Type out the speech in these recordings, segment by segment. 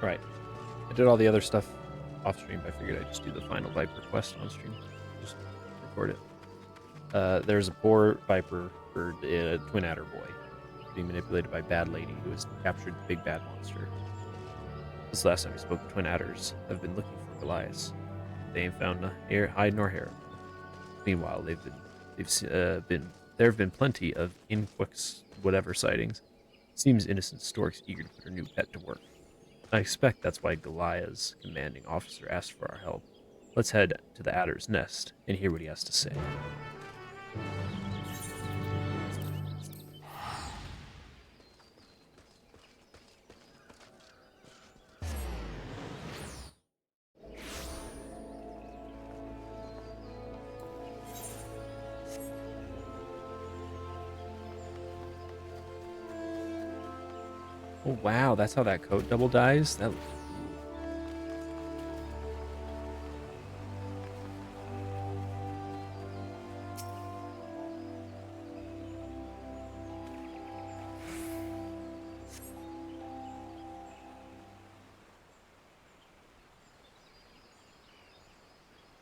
Right. I did all the other stuff off stream, but I figured I'd just do the final Viper quest on stream. Just record it. There's a poor Viper bird, a twin adder boy, being manipulated by Bad Lady, who has captured the big bad monster. This last time we spoke, the twin adders have been looking for Goliath. They ain't found no hide nor hair. Meanwhile, there have been plenty of Inquix whatever sightings. Seems innocent Stork's eager to put her new pet to work. I expect that's why Goliath's commanding officer asked for our help. Let's head to the Adder's nest and hear what he has to say. Oh wow, that's how that coat double dies? That looks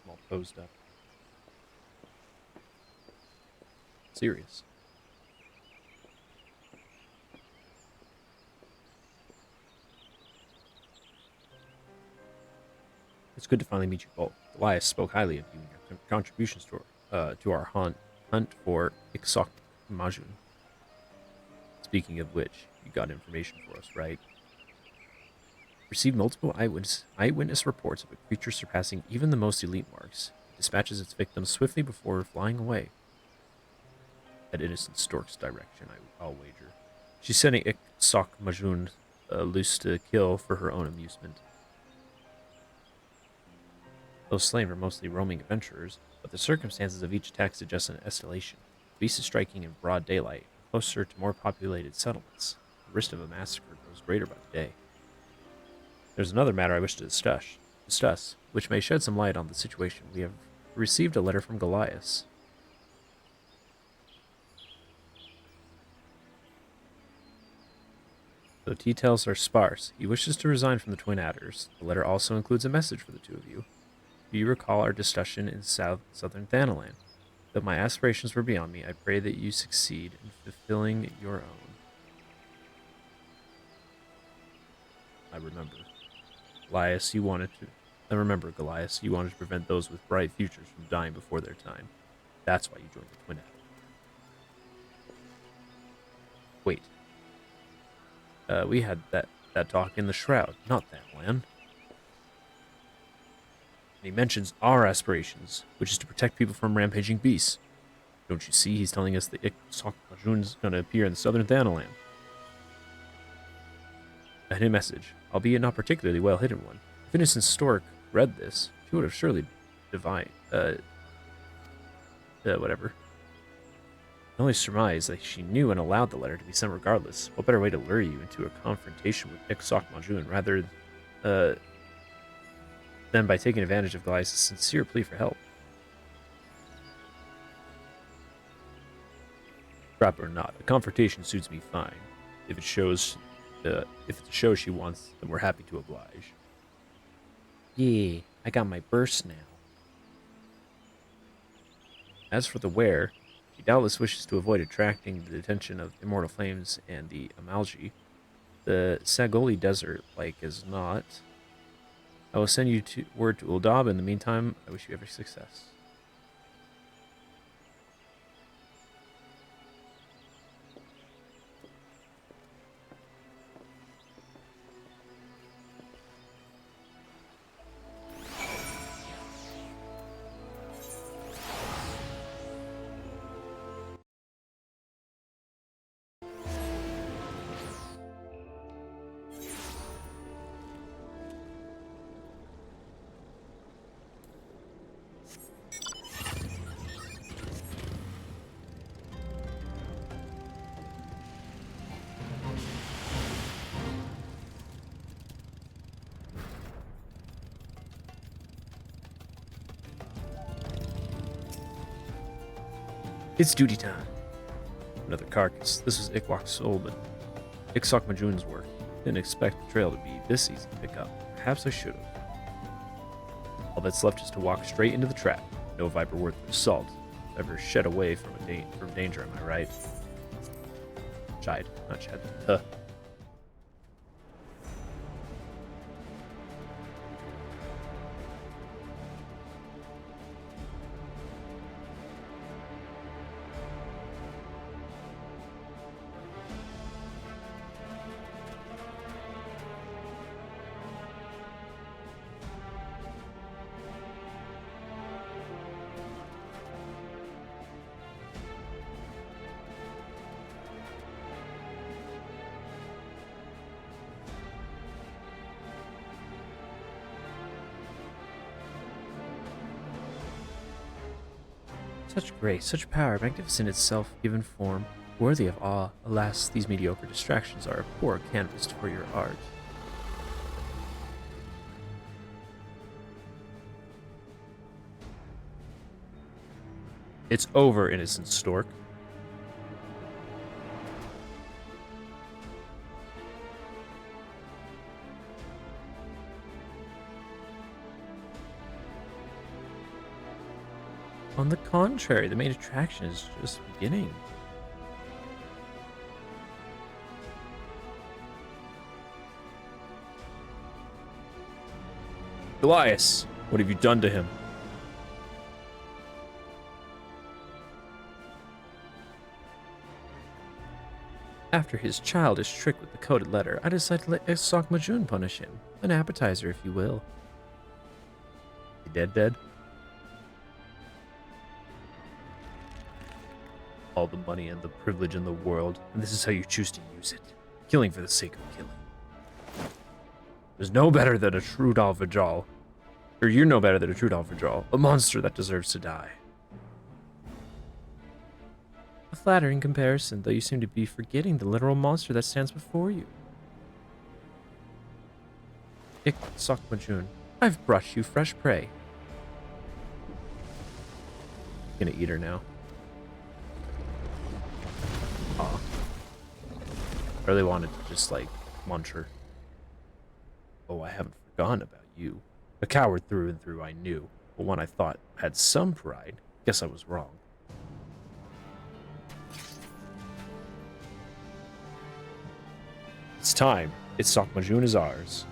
all posed up. Serious. It's good to finally meet you both. Goliath spoke highly of you and your contributions to our hunt for Ixok Majun. Speaking of which, you got information for us, right? Received multiple eyewitness reports of a creature surpassing even the most elite marks. It dispatches its victims swiftly before flying away. At innocent Stork's direction, I'll wager. She's sending Ixok Majun loose to kill for her own amusement. Those slain were mostly roaming adventurers, but the circumstances of each attack suggest an escalation. The beast is striking in broad daylight, closer to more populated settlements. The risk of a massacre grows greater by the day. There's another matter I wish to discuss, which may shed some light on the situation. We have received a letter from Goliath. Though details are sparse, he wishes to resign from the Twin Adders. The letter also includes a message for the two of you. Do you recall our discussion in southern Thanalan? Though my aspirations were beyond me, I pray that you succeed in fulfilling your own. I remember. Goliath, you wanted to prevent those with bright futures from dying before their time. That's why you joined the Twin Adder. Wait. We had that talk in the Shroud, not Thanalan. And he mentions our aspirations, which is to protect people from rampaging beasts. Don't you see he's telling us that Ixok Majun's going to appear in southern Thanalan? A hidden message, albeit not particularly well hidden one. If Innocent Stork read this, she would have surely whatever. I only surmise that she knew and allowed the letter to be sent regardless. What better way to lure you into a confrontation with Ixok Majun rather than by taking advantage of Goliath's sincere plea for help? Trap or not, a confrontation suits me fine. If it's a show she wants, then we're happy to oblige. Yeah, I got my burst now. As for the wear, she doubtless wishes to avoid attracting the attention of Immortal Flames and the Amalji. The Sagoli Desert, like as not. I will send you word to Uldab. In the meantime, I wish you every success. It's duty time. Another carcass. This is Ixok Majun's work. Didn't expect the trail to be this easy to pick up. Perhaps I should have. All that's left is to walk straight into the trap. No viper worth the salt ever shed away from danger, am I right? Shied, not shed. Huh. Such grace, such power, magnificent itself, given form, worthy of awe. Alas, these mediocre distractions are a poor canvas for your art. It's over, innocent stork. On the contrary, the main attraction is just beginning. Elias, what have you done to him? After his childish trick with the coded letter, I decided to let Isok Majun punish him. An appetizer, if you will. You dead? All the money and the privilege in the world, and this is how you choose to use it. Killing for the sake of killing. There's no better than a true Dalvajal. Or you're no better than a true Dalvajal, a monster that deserves to die. A flattering comparison, though you seem to be forgetting the literal monster that stands before you. Isok Majun, I've brought you fresh prey. Gonna eat her now. Aw. I really wanted to just, like, munch her. Oh, I haven't forgotten about you. A coward through and through, I knew. But one I thought had some pride. Guess I was wrong. It's time. Isok Majun is ours.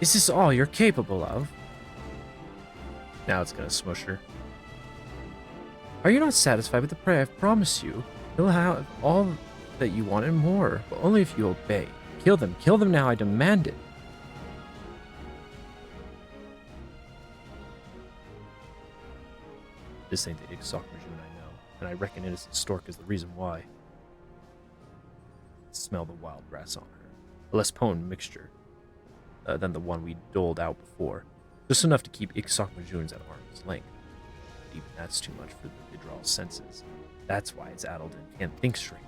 Is this all you're capable of? Now it's gonna smush her. Are you not satisfied with the prey I've promised you? You'll have all that you want and more, but only if you obey. Kill them now, I demand it. This ain't the Iksok Majun I know, and I reckon innocent Stork is the reason why. Smell the wild grass on her. A less potent mixture than the one we doled out before. Just enough to keep Iksok Majuns at arm's length. But even that's too much for the Vidral's senses. That's why it's addled and can't think straight.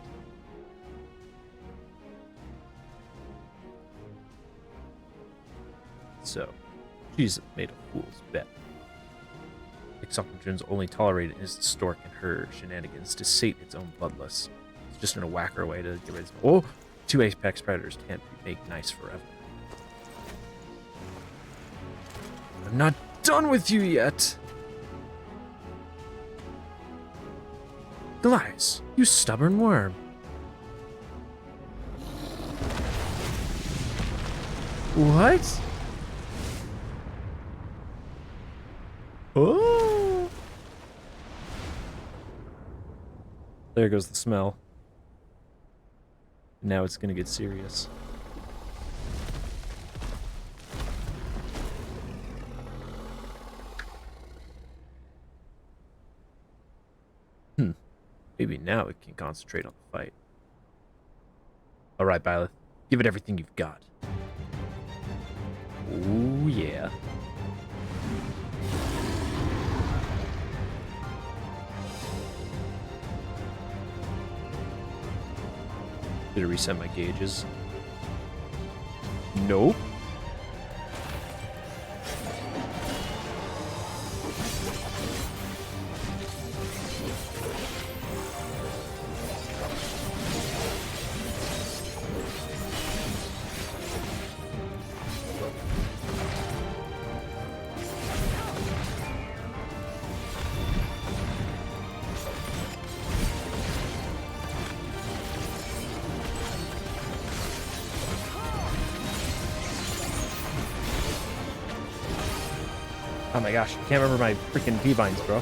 So, she's made a fool's bet. Iksok Majun's only tolerated innocent Stork and her shenanigans to sate its own bloodlust. It's just gonna whack her away to get rid of. Oh! Two apex predators can't make nice forever. I'm not done with you yet! Goliath, you stubborn worm. What? Oh! There goes the smell. Now it's gonna get serious. Maybe now it can concentrate on the fight. Alright, Byleth. Give it everything you've got. Ooh, yeah. Did it reset my gauges? Nope. Oh my gosh, I can't remember my freaking P-Vines, bro.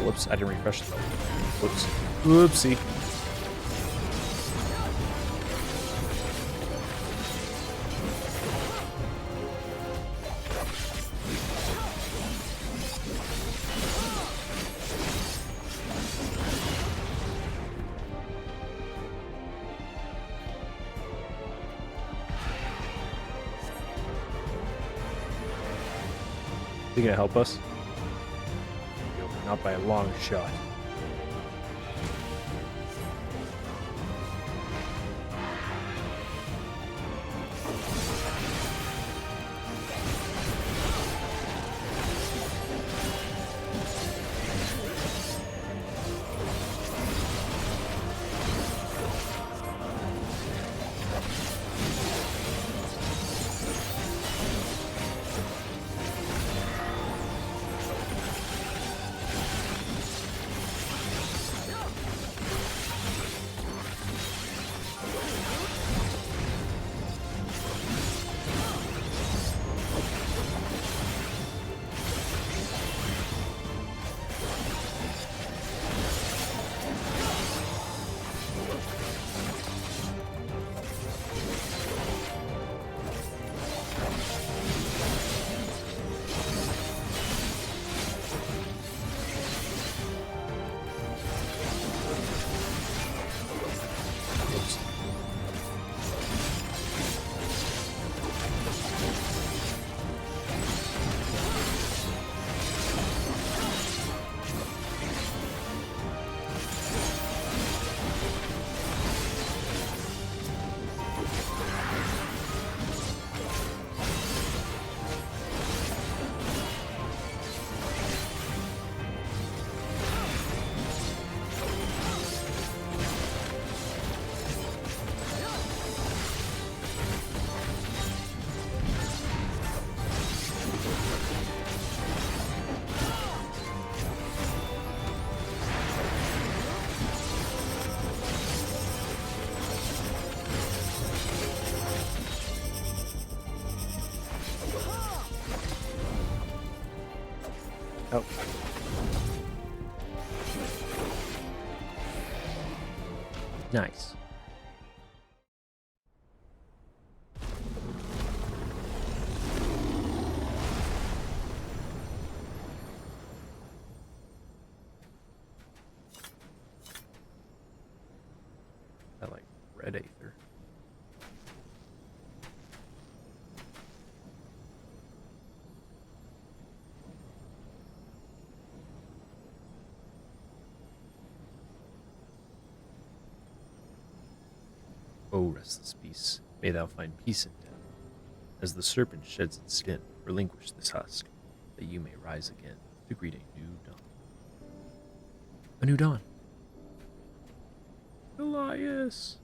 Whoops, I didn't refresh them. Whoops. Whoopsie. Is he gonna help us? Not by a long shot. Oh. Nice. I like red aether. O restless beast, may thou find peace in death. As the serpent sheds its skin, relinquish this husk, that you may rise again to greet a new dawn. A new dawn. Elias.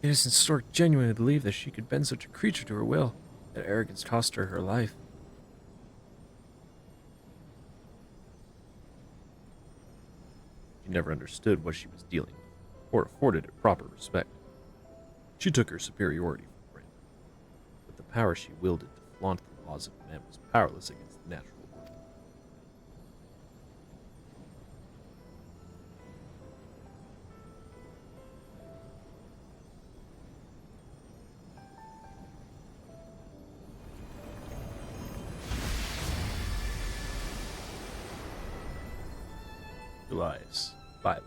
Innocent Stork genuinely believed that she could bend such a creature to her will. That arrogance cost her her life. She never understood what she was dealing with, or afforded it proper respect. She took her superiority for granted, but the power she wielded to flaunt the laws of men was powerless against the natural order. Elias, Violet,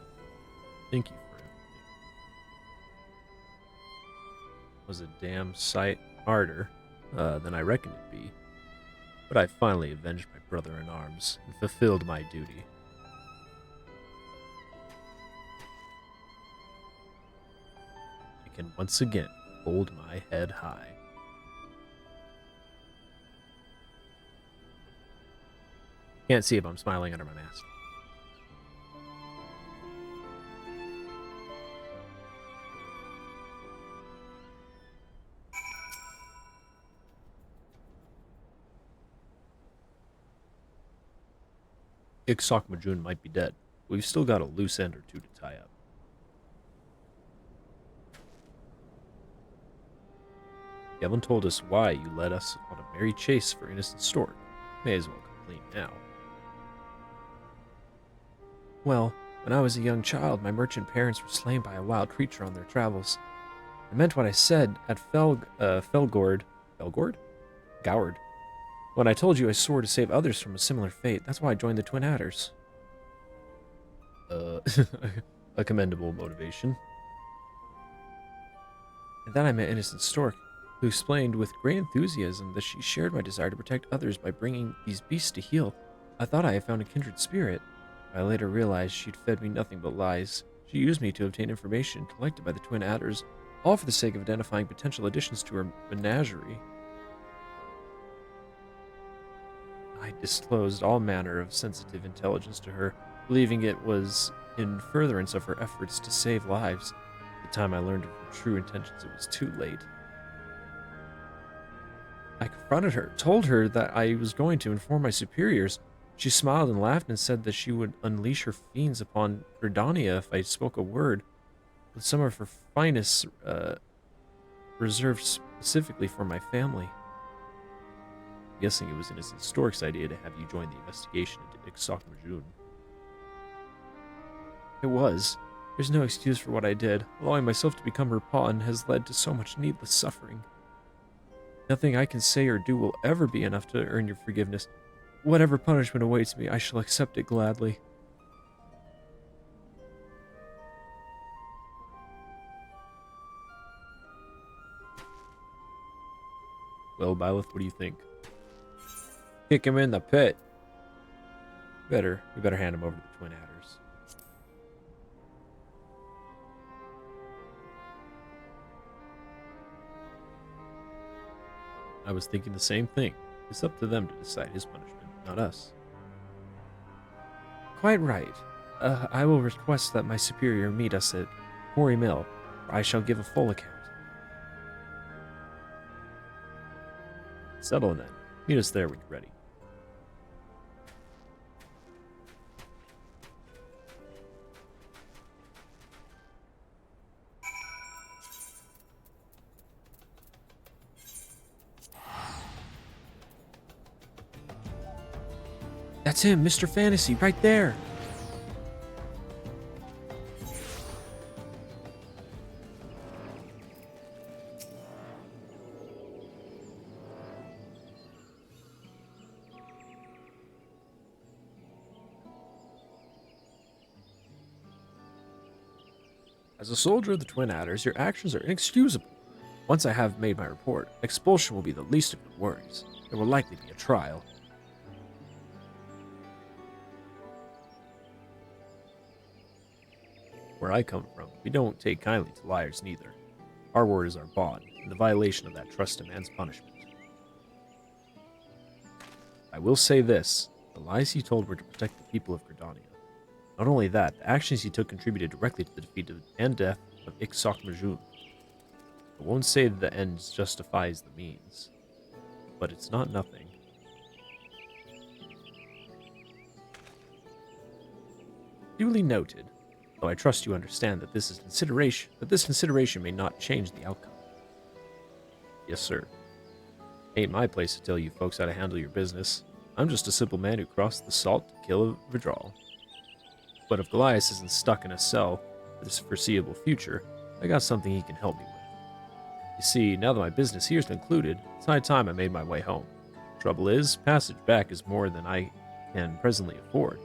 thank you for everything. Was a damn sight harder than I reckoned it'd be, but I finally avenged my brother in arms and fulfilled my duty. I can once again hold my head high. Can't see if I'm smiling under my mask. Ixok Majun might be dead. We've still got a loose end or two to tie up. You haven't told us why you led us on a merry chase for Innocent Stork. May as well complain now. Well, when I was a young child, my merchant parents were slain by a wild creature on their travels. I meant what I said at Felgord. Felgord? Goward. When I told you I swore to save others from a similar fate, that's why I joined the Twin Adders. A commendable motivation. And then I met Innocent Stork, who explained with great enthusiasm that she shared my desire to protect others by bringing these beasts to heal. I thought I had found a kindred spirit. I later realized she'd fed me nothing but lies. She used me to obtain information collected by the Twin Adders, all for the sake of identifying potential additions to her menagerie. I disclosed all manner of sensitive intelligence to her, believing it was in furtherance of her efforts to save lives. By the time I learned of her true intentions, it was too late. I confronted her, told her that I was going to inform my superiors. She smiled and laughed and said that she would unleash her fiends upon Verdania if I spoke a word, with some of her finest reserved specifically for my family. I'm guessing it was Innocent Stork's idea to have you join the investigation into Ixok Majun. It was. There's no excuse for what I did. Allowing myself to become her pawn has led to so much needless suffering. Nothing I can say or do will ever be enough to earn your forgiveness. Whatever punishment awaits me, I shall accept it gladly. Well, Byleth, what do you think? Kick him in the pit. You better hand him over to the Twin Adders. I was thinking the same thing. It's up to them to decide his punishment, not us. Quite right. I will request that my superior meet us at Quarry Mill, where I shall give a full account. Settle then. Meet us there when you're ready. That's him, Mr. Fantasy, right there. As a soldier of the Twin Adders, your actions are inexcusable. Once I have made my report, expulsion will be the least of your worries. There will likely be a trial. Where I come from, we don't take kindly to liars neither. Our word is our bond, and the violation of that trust demands punishment. I will say this, the lies he told were to protect the people of Gridania. Not only that, the actions he took contributed directly to the defeat and death of Ixoc Majun. I won't say that the ends justifies the means, but it's not nothing. Duly noted, though I trust you understand that this consideration may not change the outcome. Yes, sir. Ain't my place to tell you folks how to handle your business. I'm just a simple man who crossed the salt to kill a Vidral. But if Goliath isn't stuck in a cell for this foreseeable future, I got something he can help me with. You see, now that my business here's concluded, it's high time I made my way home. Trouble is, passage back is more than I can presently afford.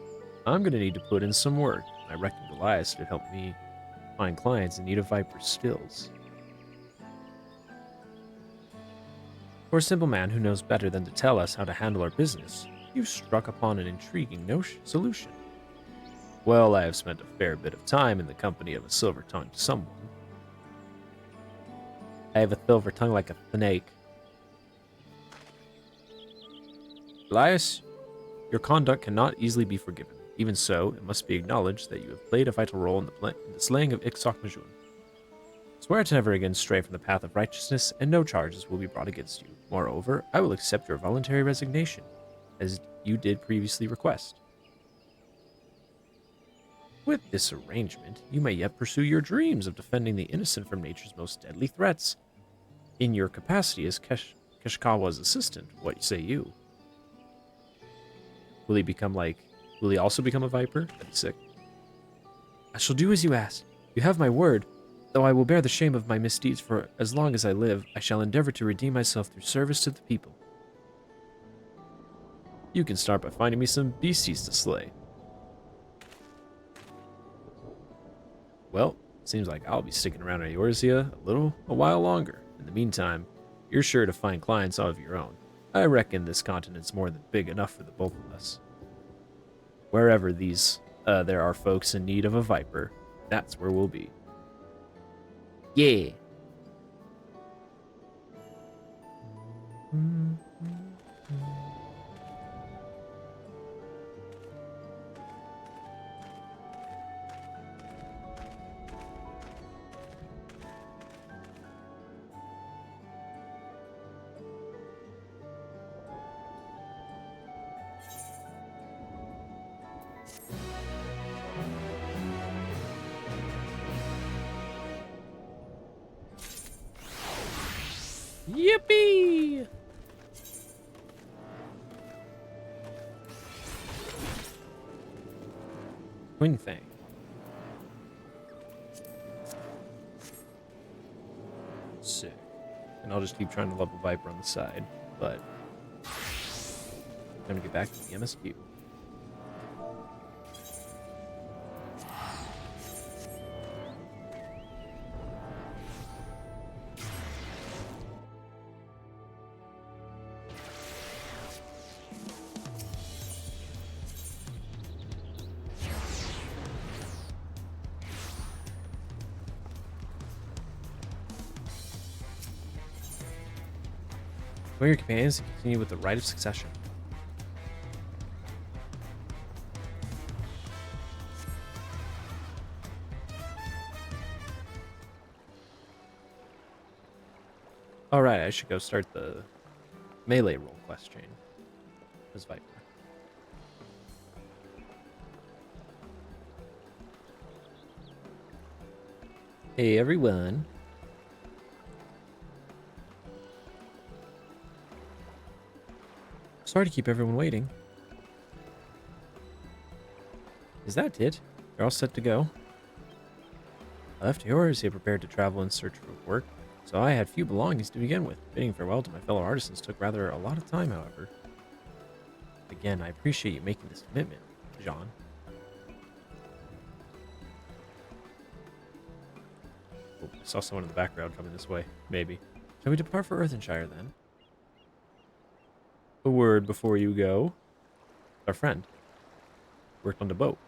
I'm going to need to put in some work, and I reckon Goliath could help me find clients in need of Viper's skills. For a simple man who knows better than to tell us how to handle our business, you've struck upon an intriguing solution. Well, I have spent a fair bit of time in the company of a silver-tongued someone. I have a silver tongue like a snake. Elias, your conduct cannot easily be forgiven. Even so, it must be acknowledged that you have played a vital role in the slaying of Ixoc Majun. Swear to never again stray from the path of righteousness, and no charges will be brought against you. Moreover, I will accept your voluntary resignation, as you did previously request. With this arrangement, you may yet pursue your dreams of defending the innocent from nature's most deadly threats. In your capacity as Kishikawa's assistant, what say you? Will he also become a Viper? That'd be sick. I shall do as you ask. You have my word. Though I will bear the shame of my misdeeds for as long as I live, I shall endeavor to redeem myself through service to the people. You can start by finding me some beasties to slay. Well, seems like I'll be sticking around at Eorzea a while longer. In the meantime, you're sure to find clients of your own. I reckon this continent's more than big enough for the both of us. Wherever there are folks in need of a Viper, that's where we'll be. Yeah. Yippee! Twin Fang. Sick. And I'll just keep trying to level Viper on the side, but I'm gonna get back to the MSQ. Join your companions and continue with the rite of succession. Alright, I should go start the melee roll quest chain as Viper. Hey everyone. Sorry to keep everyone waiting. Is that it? You're all set to go? I left yours here prepared to travel in search of work, so I had few belongings to begin with. Bidding farewell to my fellow artisans took rather a lot of time, however. Again, I appreciate you making this commitment, Jean. Oh, I saw someone in the background coming this way. Maybe. Shall we depart for Earthenshire, then? A word before you go. Our friend. Worked on the boat.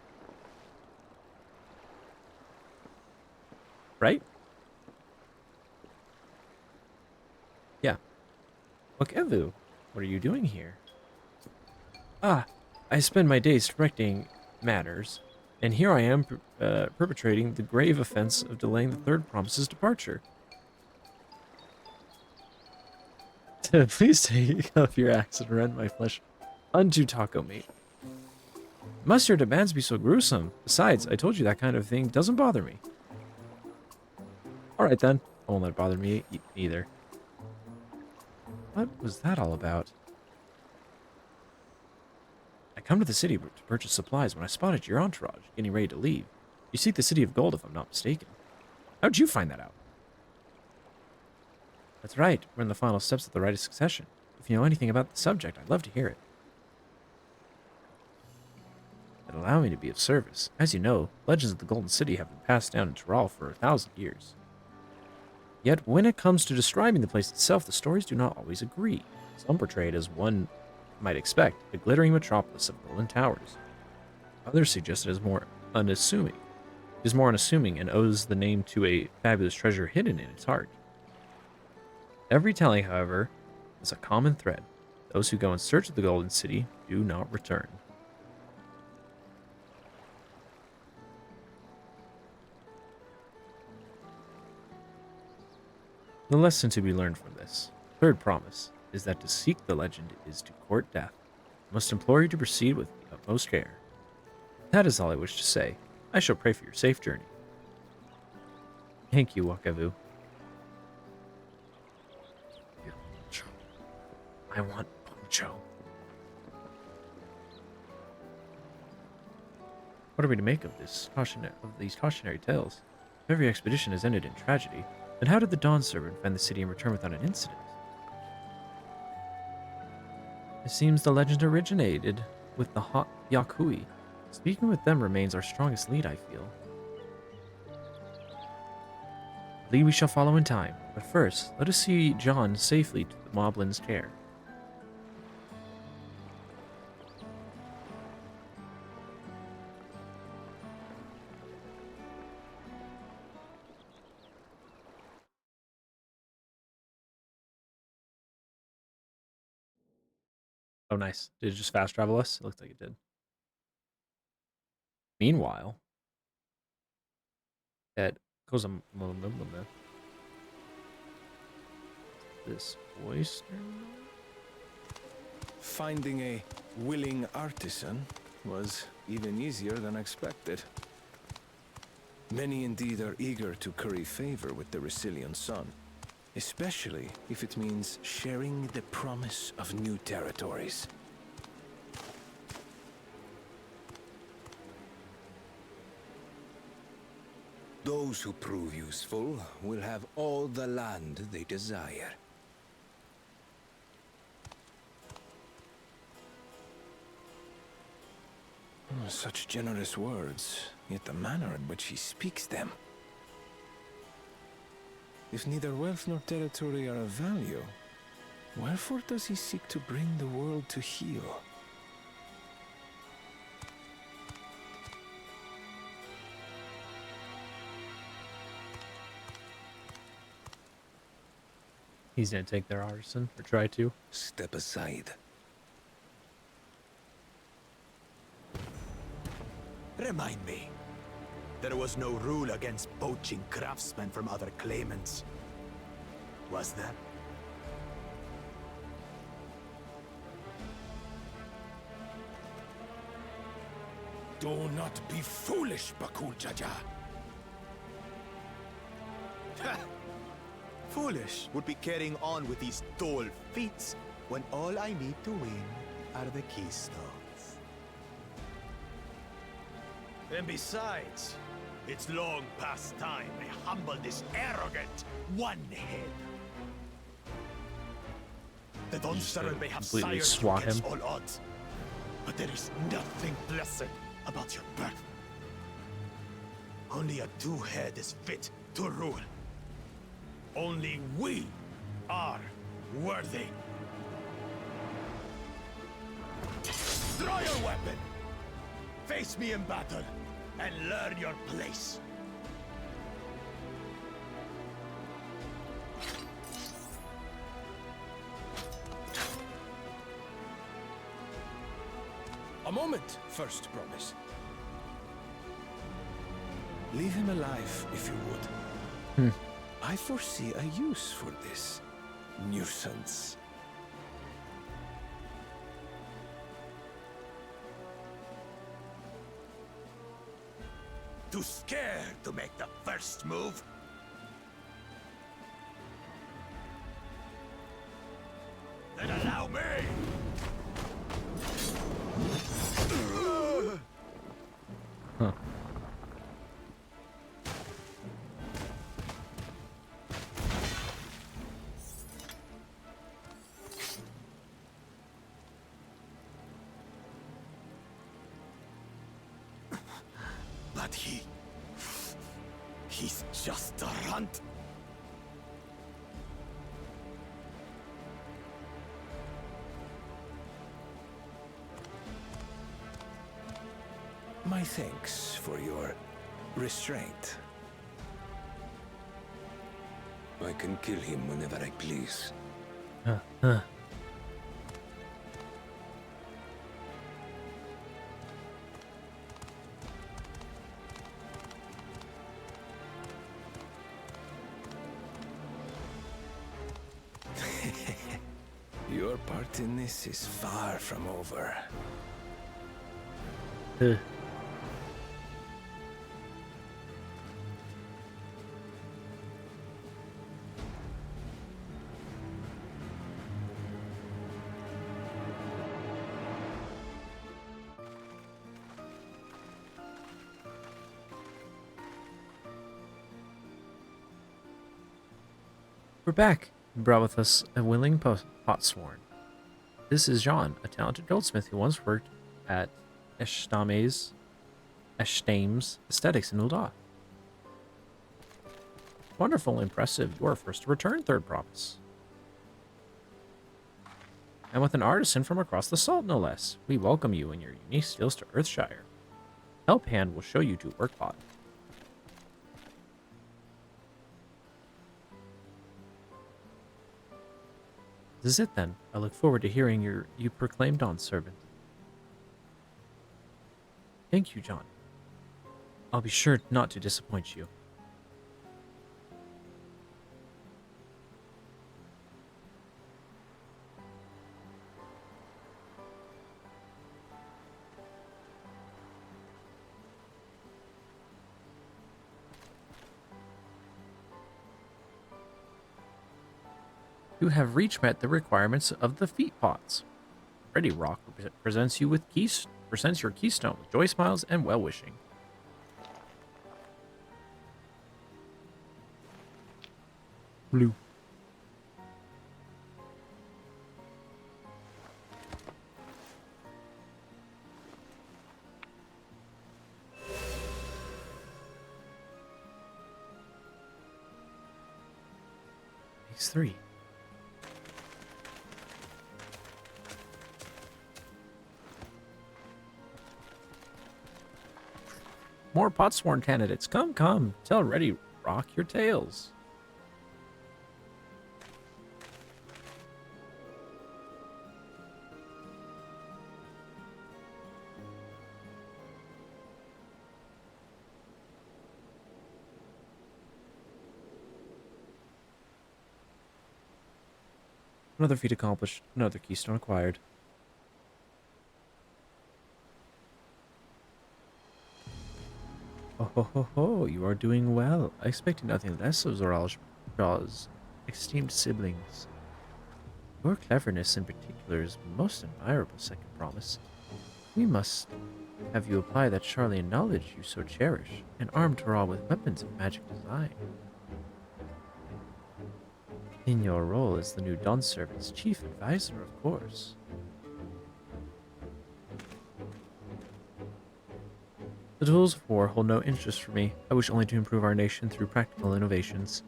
Right? Yeah. Look, Evu, what are you doing here? Ah, I spend my days directing matters, and here I am perpetrating the grave offense of delaying the third promise's departure. Please take up your axe and rend my flesh unto taco meat. Must your demands be so gruesome? Besides, I told you that kind of thing doesn't bother me. Alright then, I won't let it bother me either. What was that all about? I come to the city to purchase supplies when I spotted your entourage, getting ready to leave. You seek the City of Gold, if I'm not mistaken. How'd you find that out? That's right, we're in the final steps of the Rite of Succession. If you know anything about the subject, I'd love to hear it. It'll allow me to be of service. As you know, legends of the Golden City have been passed down in Tyrol for 1,000 years. Yet, when it comes to describing the place itself, the stories do not always agree. Some portray it as one might expect, a glittering metropolis of golden towers. Others suggest it is more unassuming. It is more unassuming and owes the name to a fabulous treasure hidden in its heart. Every telling, however, has a common thread. Those who go in search of the Golden City do not return. The lesson to be learned from this third promise is that to seek the legend is to court death. I must implore you to proceed with the utmost care. That is all I wish to say. I shall pray for your safe journey. Thank you, Wakavu. I want Poncho. What are we to make of these cautionary tales? If every expedition has ended in tragedy, then how did the Dawn Servant find the city and return without an incident? It seems the legend originated with the Yakui. Speaking with them remains our strongest lead, I feel. Lead we shall follow in time, but first, let us see John safely to the Moblin's care. Oh, nice. Did it just fast travel us? It looked like it did. Meanwhile, at this oyster. Finding a willing artisan was even easier than expected. Many indeed are eager to curry favor with the Resilient Sun, especially if it means sharing the promise of new territories. Those who prove useful will have all the land they desire. Such generous words, yet the manner in which he speaks them. If neither wealth nor territory are of value, wherefore does he seek to bring the world to heel? He's gonna take their artisan, or try to. Step aside. Remind me. There was no rule against poaching craftsmen from other claimants. Was there? Do not be foolish, Bakul Jaja. Foolish would be carrying on with these dull feats when all I need to win are the keystones. And besides, it's long past time I humble this arrogant one-head. The Donsterin may have completely sires swat against him. all odds, but there is nothing blessed about your birth. Only a two-head is fit to rule. Only we are worthy. Draw your weapon! Face me in battle, and learn your place. A moment, First Promise. Leave him alive, if you would. I foresee a use for this nuisance. Too scared to make the first move? Then allow me! Huh. But he's just a runt. My thanks for your restraint. I can kill him whenever I please. Huh. Your part in this is far from over. Huh. We're back. We brought with us a willing potsworn. This is Jean, a talented goldsmith who once worked at Eshtame's Aesthetics in Ul'dah. Wonderful, impressive. You are first to return, Third Promise. And with an artisan from across the salt, no less. We welcome you and your unique skills to Earthshire. Help Hand will show you to Workpot. This is it then. I look forward to hearing you proclaimed on, servant. Thank you, John. I'll be sure not to disappoint you. You have reached met the requirements of the feat pots. Ready Rock presents you with presents your keystone with joy smiles and well wishing. Blue. Makes 3. More potsworn candidates. Come, come. Tell Ready Rock your tales. Another feat accomplished. Another keystone acquired. Oh ho ho ho, you are doing well. I expected nothing less of Zoral's esteemed siblings. Your cleverness in particular is most admirable, Second Promise. We must have you apply that Charlian knowledge you so cherish, and arm Toral with weapons of magic design. In your role as the new Dawn Servant's chief advisor, of course. The tools of war hold no interest for me. I wish only to improve our nation through practical innovations.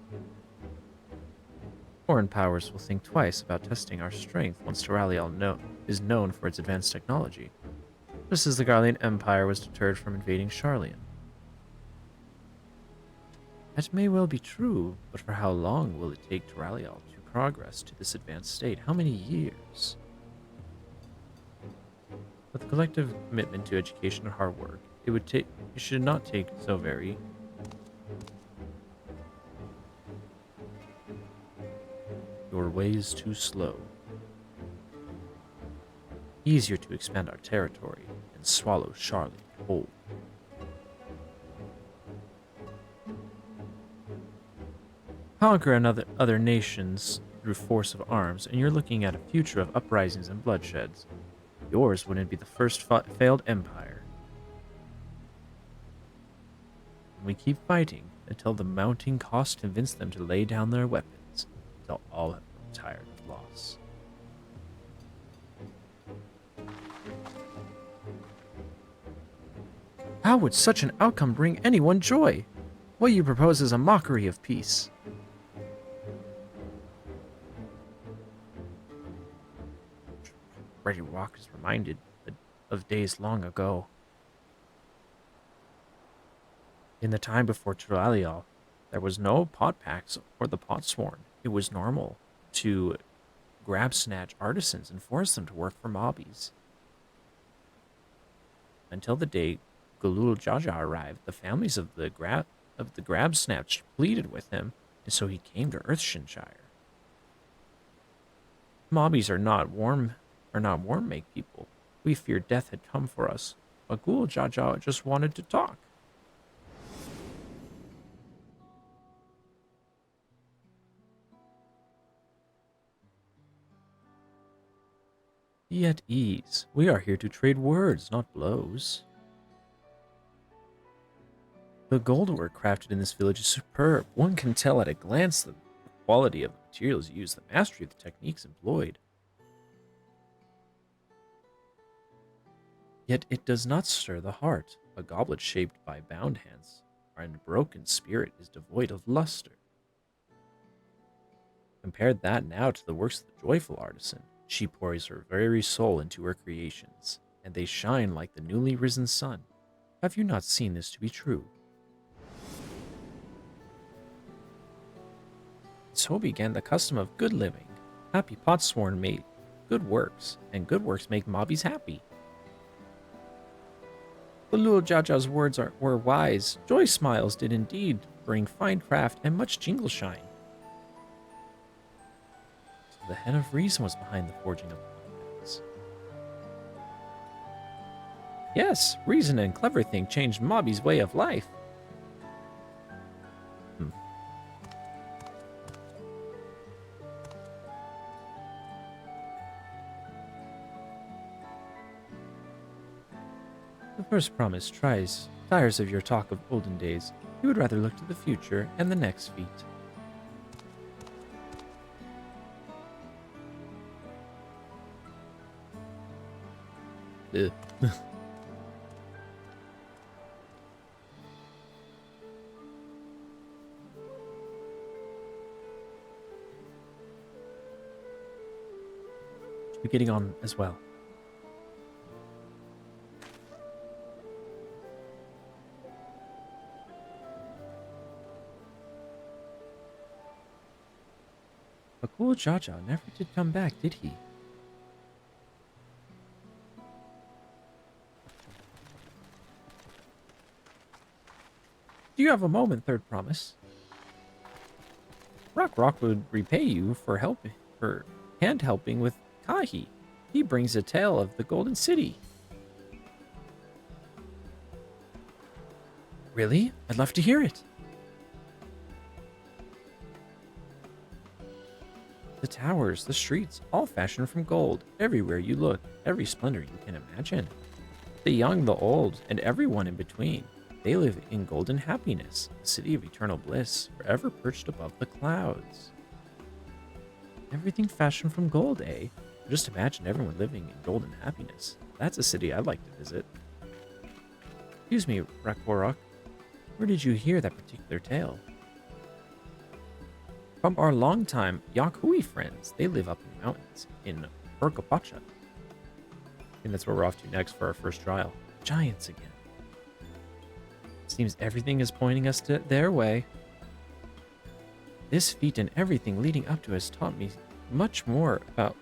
Foreign powers will think twice about testing our strength once Turalial is known for its advanced technology, just as the Garlean Empire was deterred from invading Charlian. That may well be true, but for how long will it take Turalial to progress to this advanced state? How many years? With a collective commitment to education and hard work, it should not take so very. Your way is too slow. Easier to expand our territory and swallow Charlotte whole. Conquer other nations through force of arms, and you're looking at a future of uprisings and bloodsheds. Yours wouldn't be the first failed empire. And we keep fighting until the mounting cost convince them to lay down their weapons, until all have grown tired of loss. How would such an outcome bring anyone joy? What you propose is a mockery of peace. Ready Rock is reminded of days long ago. In the time before Turalial, there was no pot packs or the Potsworn. It was normal to grab snatch artisans and force them to work for mobbies. Until the day Galul Jaja arrived, the families of the grab snatch pleaded with him, and so he came to Earthshinshire. Mobbies are not warm make people. We feared death had come for us, but Gul Jaja just wanted to talk. Be at ease. We are here to trade words, not blows. The goldwork crafted in this village is superb. One can tell at a glance the quality of the materials used, the mastery of the techniques employed. Yet it does not stir the heart. A goblet shaped by bound hands and broken spirit is devoid of luster. Compare that now to the works of the joyful artisan. She pours her very soul into her creations, and they shine like the newly risen sun. Have you not seen this to be true? So began the custom of good living. Happy Potsworn made good works, and good works make mobbies happy. Galul Jaja's words were wise. Joy smiles did indeed bring fine craft and much jingle shine. So the head of reason was behind the forging of contracts. Yes, reason and clever thing changed mobbies' way of life. The first promise tires of your talk of olden days. You would rather look to the future and the next feat. Ugh. Should be getting on as well. But Gul Jaja never did come back, did he? Do you have a moment, Third Promise? Rock would repay you for hand helping with Kahi. He brings a tale of the Golden City. Really? I'd love to hear it. The towers, the streets, all fashioned from gold. Everywhere you look, every splendor you can imagine. The young, the old, and everyone in between. They live in golden happiness, a city of eternal bliss, forever perched above the clouds. Everything fashioned from gold, eh? Just imagine everyone living in golden happiness. That's a city I'd like to visit. Excuse me, Rakorok. Where did you hear that particular tale? From our longtime Yakui friends. They live up in the mountains in Urkapacha. I think that's where we're off to next for our first trial. Giants again. Seems everything is pointing us to their way. This feat and everything leading up to has taught me much more about...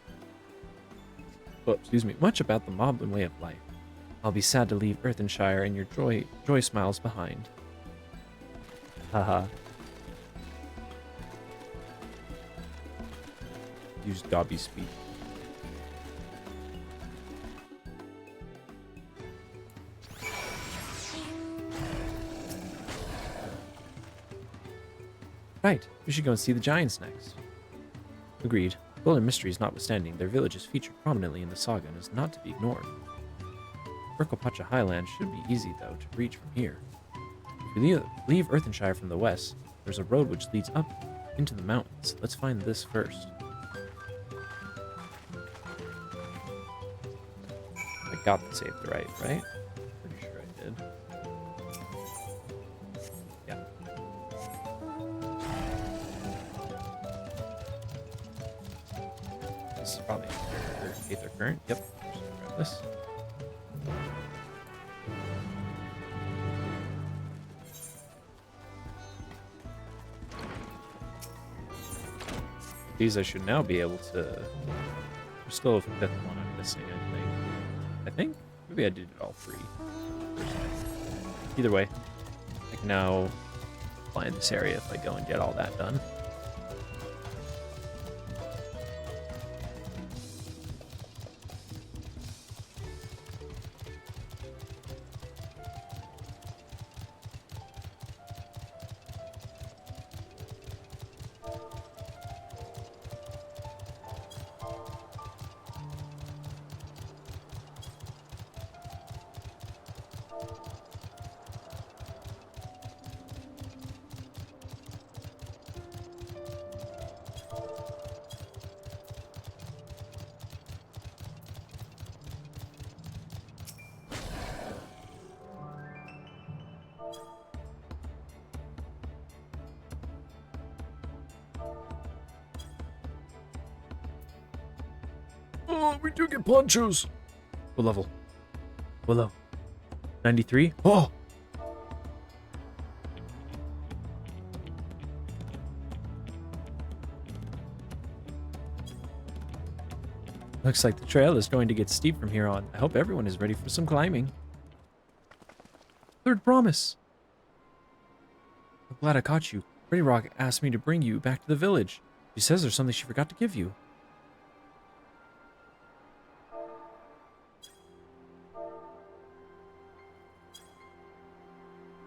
much about the Moblin way of life. I'll be sad to leave Earthenshire and your joy smiles behind. Haha. Use Dobby speak. Right, we should go and see the giants next. Agreed. Golden Mysteries notwithstanding, their village is featured prominently in the saga and is not to be ignored. Urkapacha Highland should be easy, though, to reach from here. If we leave Earthenshire from the west, there's a road which leads up into the mountains. Let's find this first. I got the saved right? Pretty sure I did. Yeah. This is probably Aether Current. Yep. Just grab this. These I should now be able to... There's still a fifth one I'm missing, I think. Maybe I did it all three. Either way, I can now fly in this area if I go and get all that done. Oh, we do get ponchos. What level? What level? 93? Oh, Looks like the trail is going to get steep from here on. I hope everyone is ready for some climbing. Third promise. I'm glad I caught you. Pretty Rock asked me to bring you back to the village. She says there's something she forgot to give you.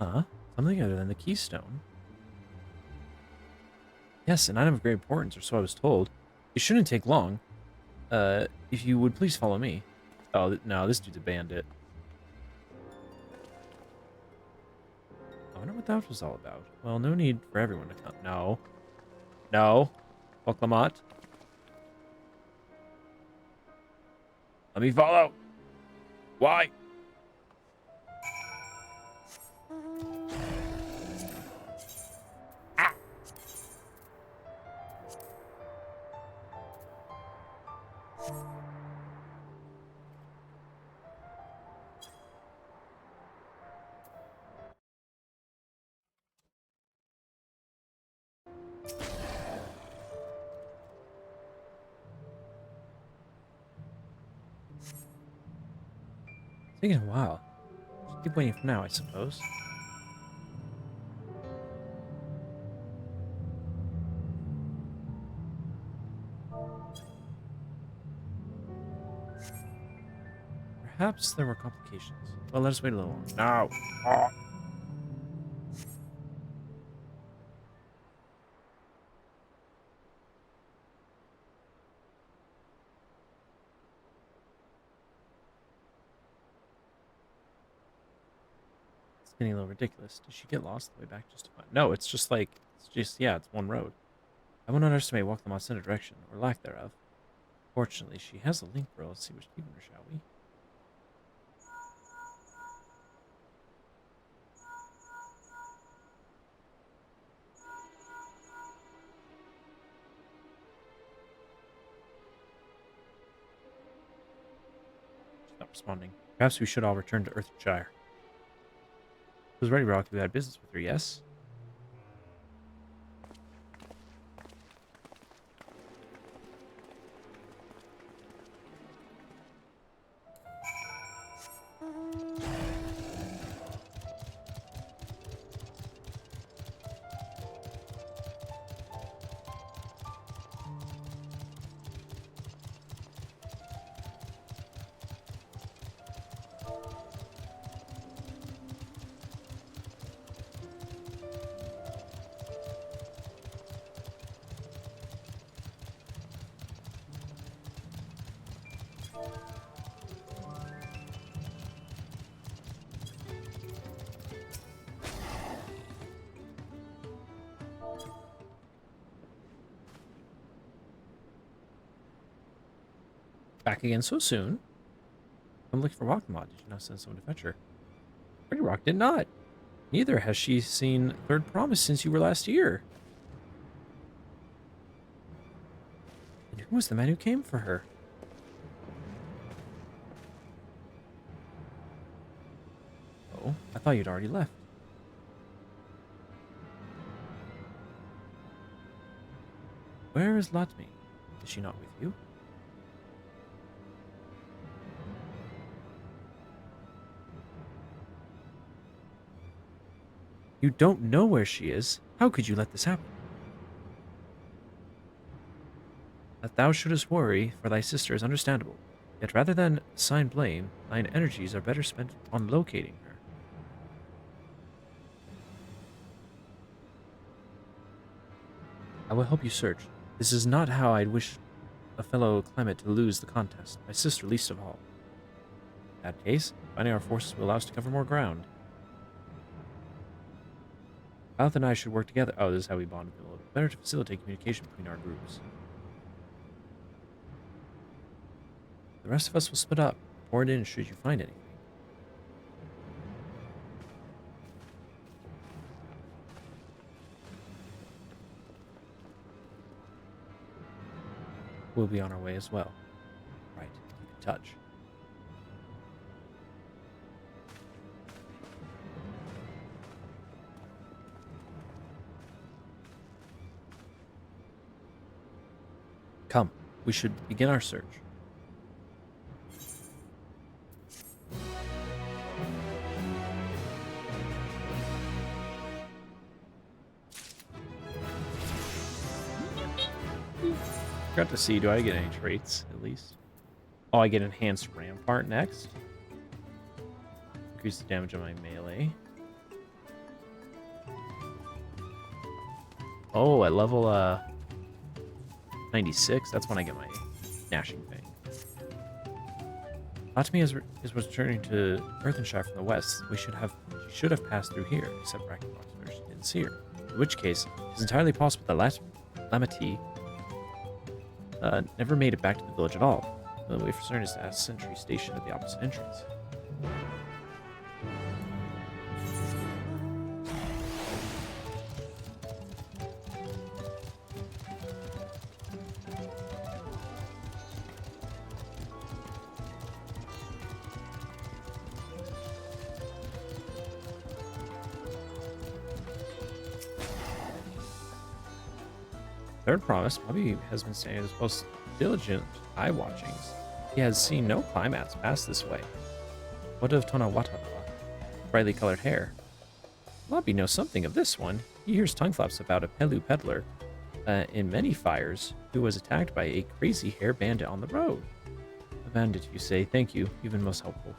Huh? Something other than the keystone. Yes, an item of great importance, or so I was told. It shouldn't take long. If you would please follow me. Oh, no, this dude's a bandit. I wonder what that was all about. Well, no need for everyone to come. No. No. Proclamat. Let me follow. Why? Taking a while. Just keep waiting for now, I suppose. Perhaps there were complications. Well, let us wait a little longer. No. Oh. Getting a little ridiculous. Did she get lost the way back just to find? No, it's just like, yeah, it's one road. I won't underestimate Walk the Montana direction, or lack thereof. Fortunately, she has a link for us. Let's see what's keeping her, shall we? She's not responding. Perhaps we should all return to Earthshire. Was Ready Rock who had business with her, yes? Back again so soon? I'm looking for Walkmod. Did you not send someone to fetch her? Ready Rock did not. Neither has she seen Third Promise since you were last here. And who was the man who came for her? Oh, I thought you'd already left. Where is Latmi? Is she not with you? You don't know where she is. How could you let this happen? That thou shouldest worry for thy sister is understandable. Yet rather than assign blame, thine energies are better spent on locating her. I will help you search. This is not how I'd wish a fellow Clement to lose the contest, my sister least of all. In that case, finding our forces will allow us to cover more ground. Alth and I should work together. Oh, this is how we bond a little bit better to facilitate communication between our groups. The rest of us will split up. Report in should you find anything. We'll be on our way as well. Right, keep in touch. Come, we should begin our search. Forgot to see, do I get any traits, at least? Oh, I get Enhanced Rampart next. Increase the damage on my melee. Oh, at level, 96, that's when I get my gnashing thing. Latmi is returning to Earthenshire from the west. She should have passed through here, except Brackenbox, where she didn't see her. In which case, it's entirely possible that Lamati never made it back to the village at all. The only way for certain is to ask sentry stationed at the opposite entrance. Third Promise, Bobby has been saying his most diligent eye watchings. He has seen no climates pass this way. What of Tonawatara? Brightly colored hair. Bobby knows something of this one. He hears tongue flaps about a Pelu peddler in many fires who was attacked by a crazy hair bandit on the road. A bandit, you say? Thank you. You've been most helpful.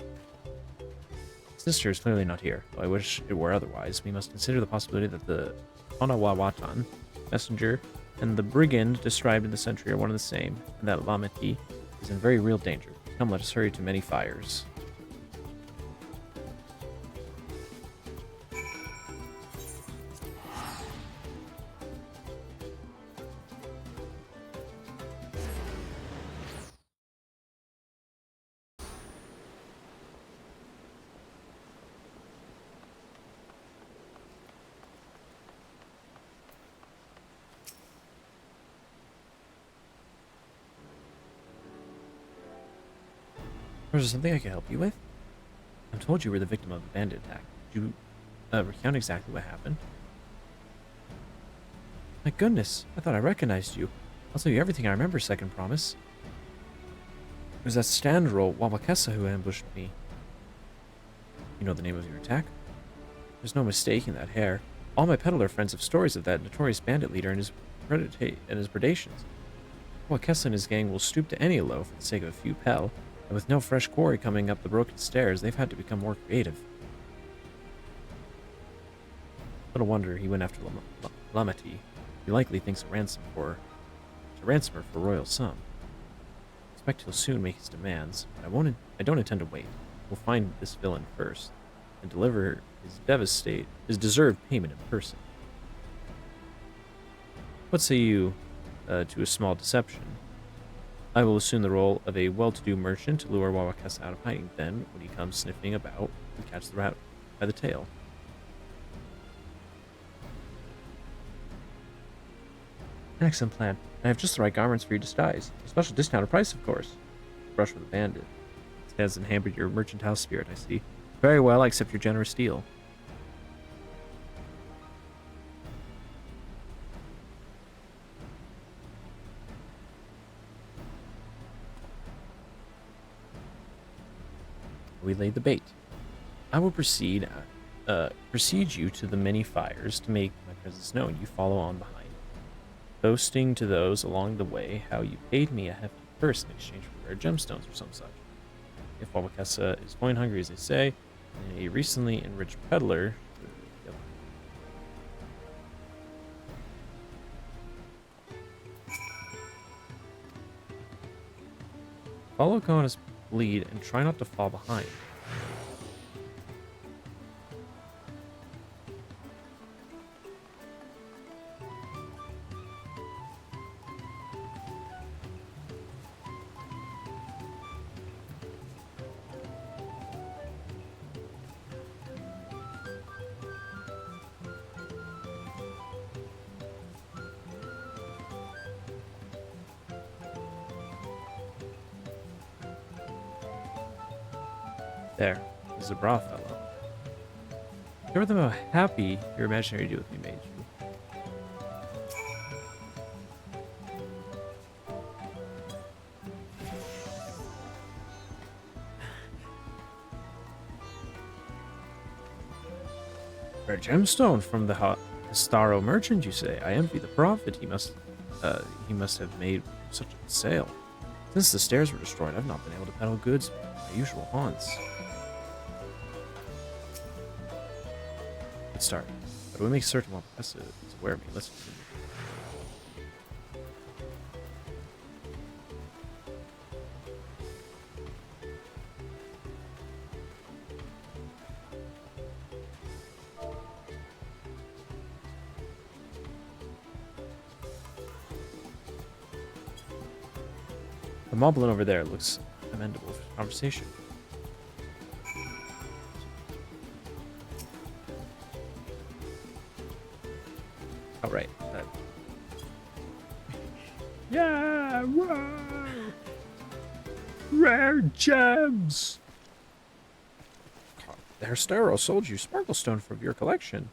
Sister is clearly not here, though I wish it were otherwise. We must consider the possibility that the Tonawawatan messenger and the brigand described in the century are one and the same, and that Lamati is in very real danger. Come, let us hurry to many fires. Or is there something I can help you with? I'm told you were the victim of a bandit attack. Could you recount exactly what happened? My goodness, I thought I recognized you. I'll tell you everything I remember, Second Promise. It was that Standral Wabakessa who ambushed me. You know the name of your attack? There's no mistaking that hair. All my peddler friends have stories of that notorious bandit leader and his predations. Wabakessa and his gang will stoop to any low for the sake of a few pel, and with no fresh quarry coming up the broken stairs, they've had to become more creative. Little wonder he went after Lamati. He likely thinks a ransomer for royal sum. Expect he'll soon make his demands, but I don't intend to wait. We'll find this villain first, and deliver his deserved payment in person. What say you to a small deception? I will assume the role of a well-to-do merchant to lure Wabakessa out of hiding. Then, when he comes sniffing about, we catch the rat by the tail. An excellent plan. I have just the right garments for your disguise. A special discounted price, of course. Brush with a bandit. This hasn't hampered your merchant house spirit, I see. Very well, I accept your generous deal. We laid the bait. I will precede you to the many fires to make my presence known. You follow on behind, boasting to those along the way how you paid me a hefty purse in exchange for rare gemstones or some such. If Wabakessa is coin hungry, as they say, and a recently enriched peddler. Follow Kona's lead and try not to fall behind. There, he's a bra fellow. Show them how happy your imaginary deal with me made you. Rare gemstone from the Histaro merchant, you say? I envy the prophet. He must have made such a sale. Since the stairs were destroyed, I've not been able to peddle goods in my usual haunts. Let's start. But we make certain Wabakessa is aware of me. Let's continue. The moblin over there looks amendable for conversation. Oh, right. Yeah, wow! Rare gems! The Histaro sold you Sparklestone from your collection.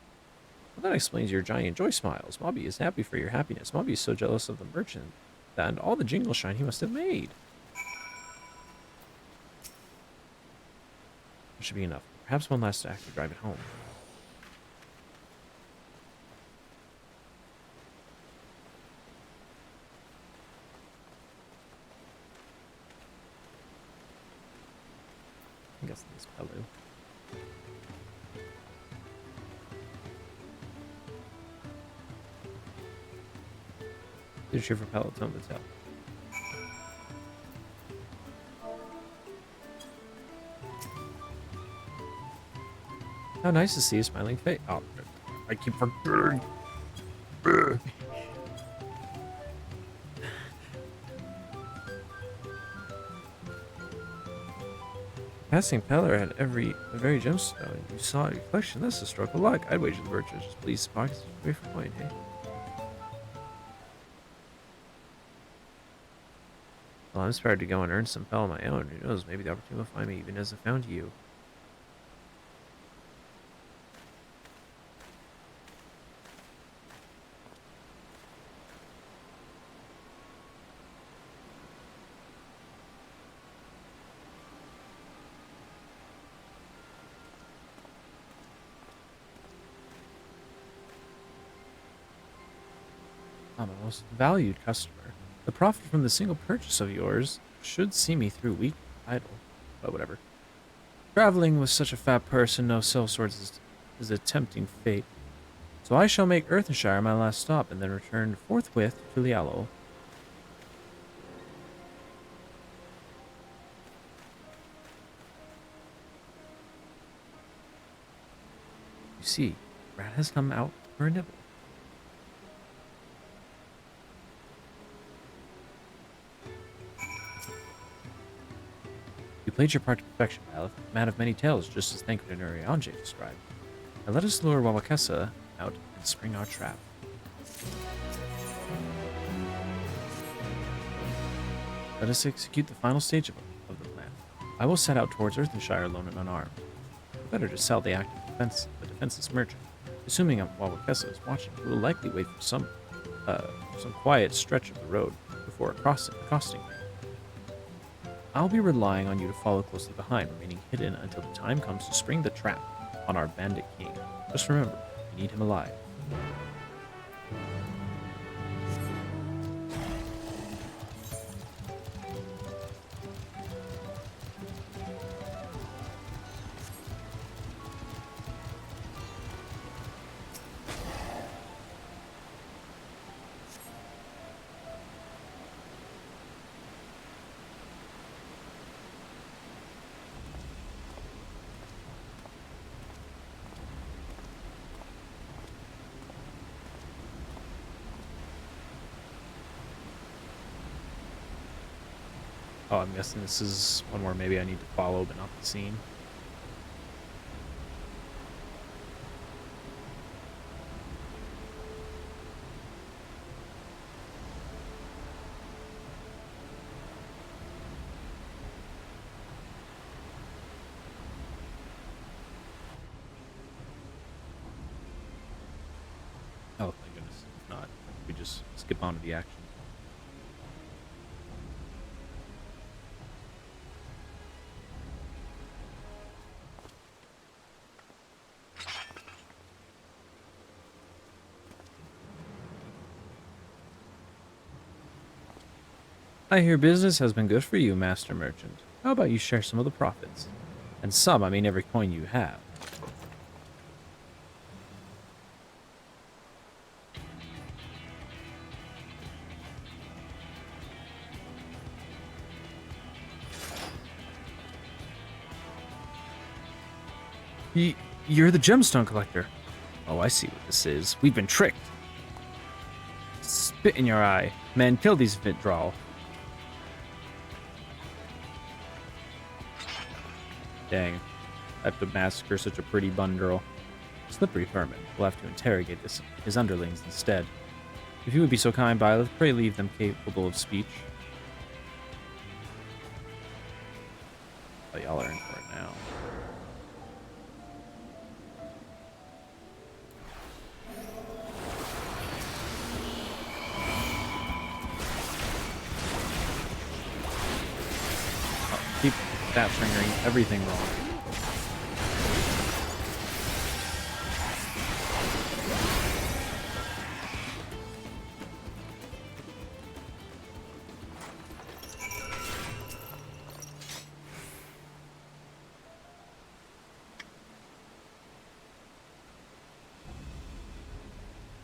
Well, that explains your giant joy smiles. Mobby is happy for your happiness. Mobby is so jealous of the merchant and all the jingle shine he must have made. That should be enough. Perhaps one last act to drive it home. I guess this Pelu. Leadership for Peloton to tell. How nice to see a smiling face. Oh, I keep forgetting. Passing Peller had a very gemstone. You saw it in your collection. That's a stroke of luck. I'd wager the merchant just please pockets away from point, hey? Well, I'm inspired to go and earn some pel on my own. Who knows? Maybe the opportunity will find me even as it found you. I'm a most valued customer. The profit from the single purchase of yours should see me through week idle. But whatever. Traveling with such a fat person, no sellswords is a tempting fate. So I shall make Earthenshire my last stop and then return forthwith to Lialo. You see, Rat has come out for a nibble. You played your part to perfection, Malif, man of many tales, just as Thancred and Urianger described. Now let us lure Wawakesa out and spring our trap. Let us execute the final stage of the plan. I will set out towards Earthenshire alone and unarmed. Better to sell the defenseless merchant. Assuming Wawakesa is watching, he will likely wait for some quiet stretch of the road before accosting me. I'll be relying on you to follow closely behind, remaining hidden until the time comes to spring the trap on our bandit king. Just remember, we need him alive. Oh, I'm guessing this is one where maybe I need to follow but not be seen. Oh, thank goodness. If not, we just skip on to the action. I hear business has been good for you, Master Merchant. How about you share some of the profits? And some, I mean every coin you have. You're the gemstone collector. Oh, I see what this is. We've been tricked. Spit in your eye. Man, kill these Vitdrawl. Dang. I have to massacre such a pretty bundle. Slippery vermin. We'll have to interrogate his underlings instead. If you would be so kind, Byleth, pray leave them capable of speech. Oh, y'all are in for it now. Oh, keep that triggering everything wrong.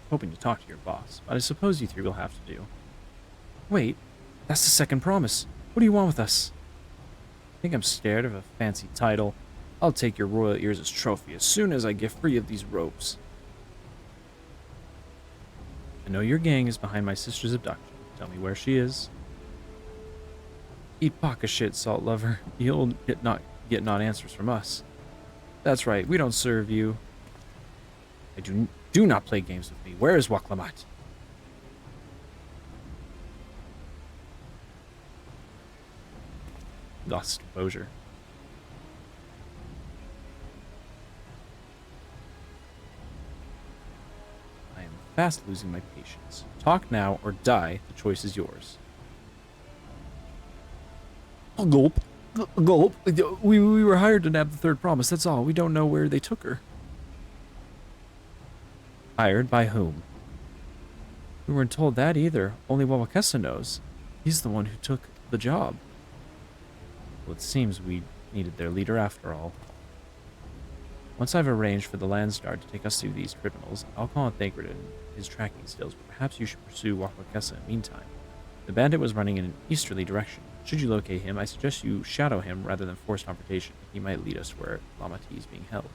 Hoping to talk to your boss, but I suppose you three will have to do. Wait, that's the second promise. What do you want with us? Think I'm scared of a fancy title? I'll take your royal ears as trophy as soon as I get free of these ropes. I know your gang is behind my sister's abduction. Tell me where she is. Eat baka shit, salt lover. You'll get not answers from us. That's right, we don't serve you. I do not play games with me. Where is Waklamat? Lost exposure. I am fast losing my patience. Talk now or die. The choice is yours. A gulp. A gulp. We were hired to nab the third promise, that's all. We don't know where they took her. Hired by whom? We weren't told that either. Only Wawakesa knows. He's the one who took the job. Well, it seems we needed their leader after all. Once I've arranged for the Landsguard to take us through these criminals, I'll call on Thancred and his tracking skills, but perhaps you should pursue Wawakesa in the meantime. The bandit was running in an easterly direction. Should you locate him, I suggest you shadow him rather than force confrontation. He might lead us where Lamati is being held.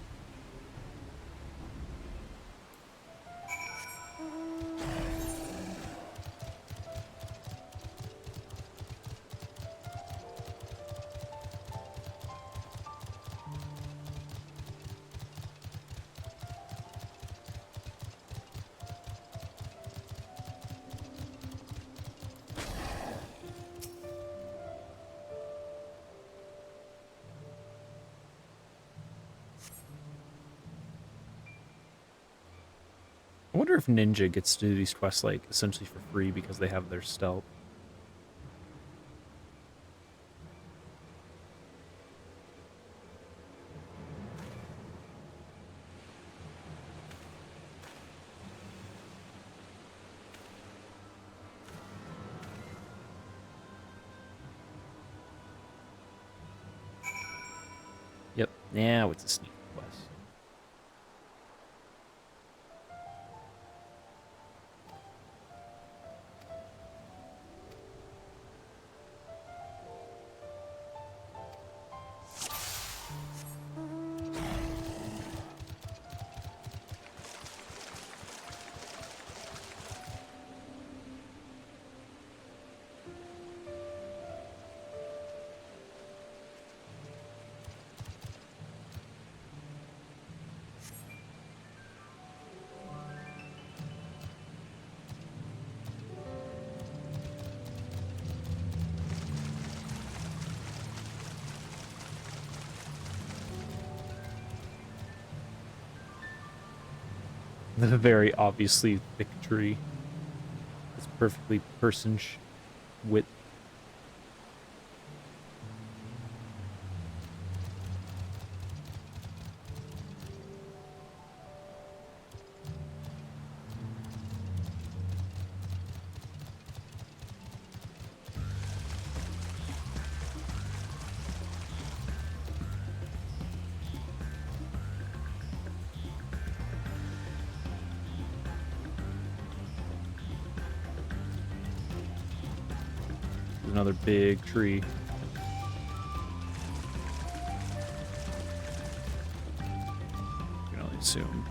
I wonder if Ninja gets to do these quests like essentially for free because they have their stealth. Yep, now it's a sneak quest. The very obviously thick tree. It's perfectly width. Another big tree. You can only assume.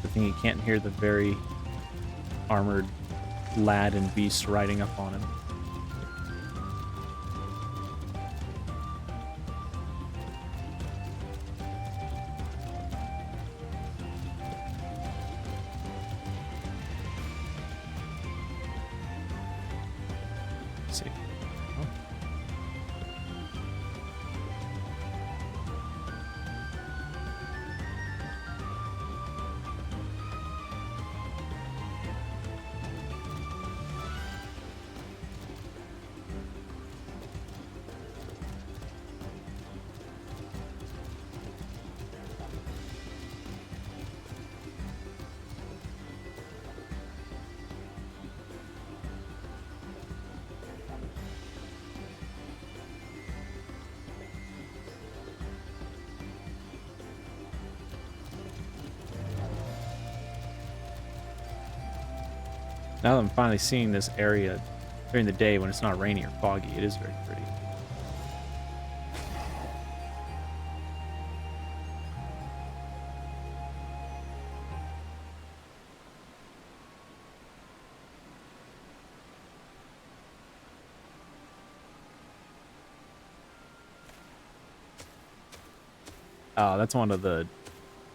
Good thing you can't hear the very armored lad and beast riding up on him. Let's see. Oh. Now that I'm finally seeing this area during the day when it's not rainy or foggy, it is very pretty. Oh, that's one of the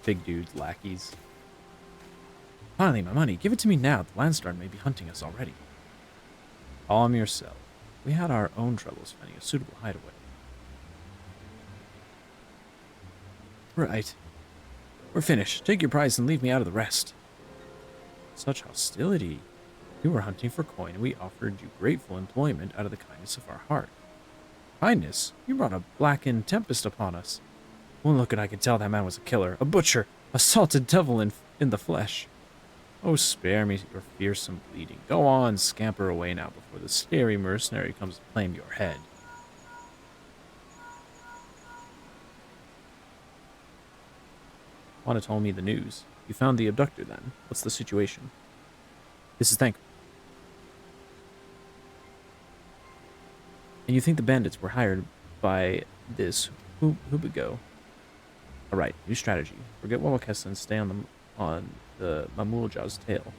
big dude's lackeys. Finally, my money. Give it to me now. The Landstar may be hunting us already. Calm yourself. We had our own troubles finding a suitable hideaway. Right. We're finished. Take your prize and leave me out of the rest. Such hostility. You were hunting for coin, and we offered you grateful employment out of the kindness of our heart. Kindness? You brought a blackened tempest upon us. One look and I could tell that man was a killer, a butcher, a salted devil in the flesh. Oh, spare me your fearsome bleeding. Go on, scamper away now before the scary mercenary comes to claim your head. Juana told me the news. You found the abductor then. What's the situation? This is Thank. And you think the bandits were hired by this Hubigo? Alright, new strategy. Forget Wawakessa and stay on the Mamulja's tail.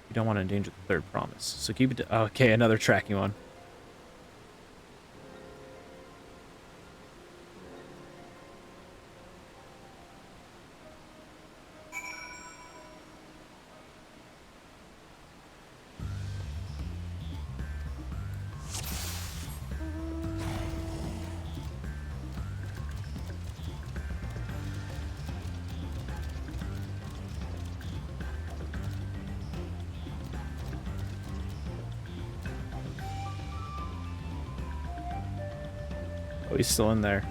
You don't want to endanger the third promise. So keep it to... Oh, okay, another tracking one. Oh, he's still in there.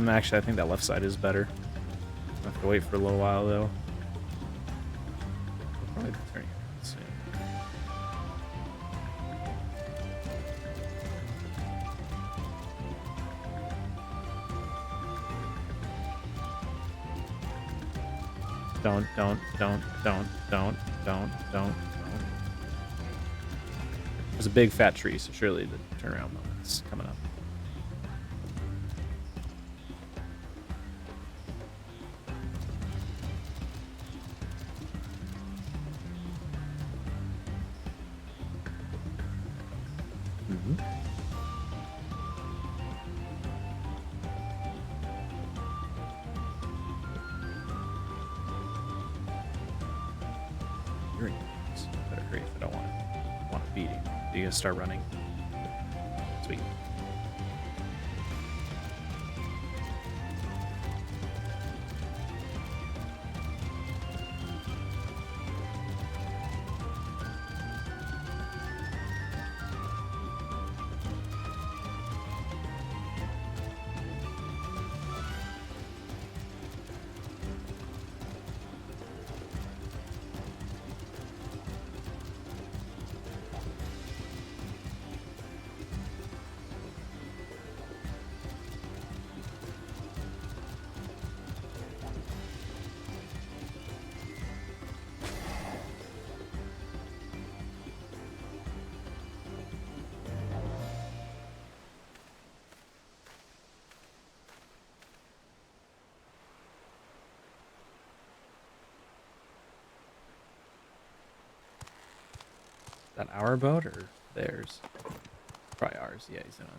Actually, I think that left side is better. I have to wait for a little while, though. I'll probably be turning around soon. Don't. There's a big fat tree, so surely the turnaround moment's coming up. Better hurry if I don't want to beat him. You gonna start running? Sweet. That our boat or theirs? Probably ours. Yeah, he's in a...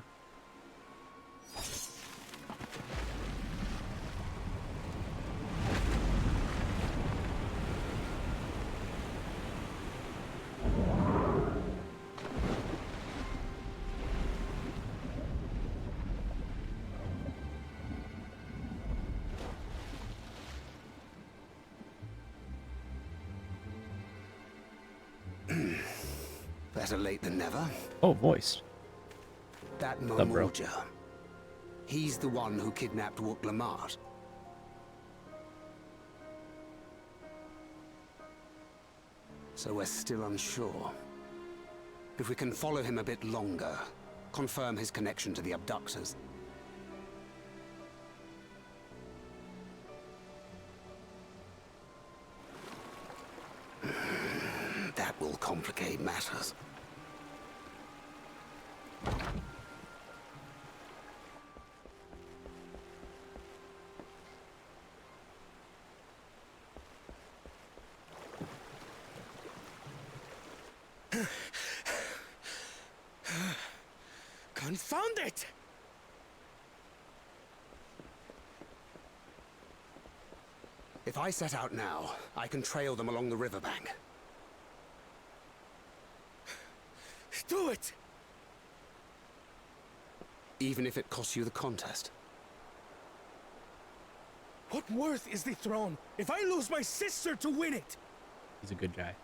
Better late than never. Oh, voiced. That What's up, bro? Mamulja. He's the one who kidnapped Wook Lamart. So we're still unsure. If we can follow him a bit longer, confirm his connection to the abductors. That will complicate matters. Confound it! If I set out now, I can trail them along the riverbank. Do it! Even if it costs you the contest. What worth is the throne if I lose my sister to win it? He's a good guy.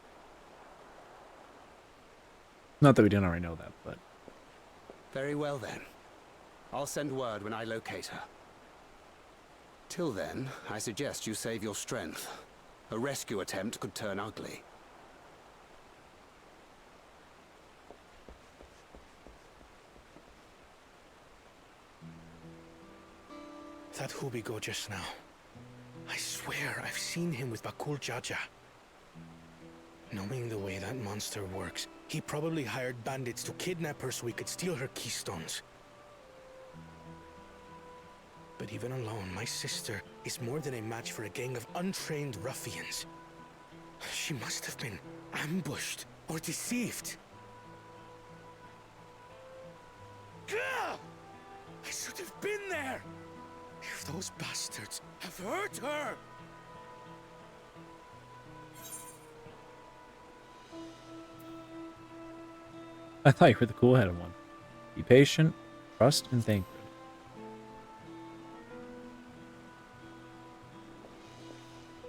Not that we didn't already know that, but Very well then. I'll send word when I locate her. Till then, I suggest you save your strength. A rescue attempt could turn ugly. That Hubigo just now. I swear I've seen him with Bakul Jaja. Knowing the way that monster works, he probably hired bandits to kidnap her so he could steal her keystones. But even alone, my sister is more than a match for a gang of untrained ruffians. She must have been ambushed or deceived. Gah! I should have been there! If those bastards have hurt her! I thought you were the cool-headed one. Be patient, trust, and thank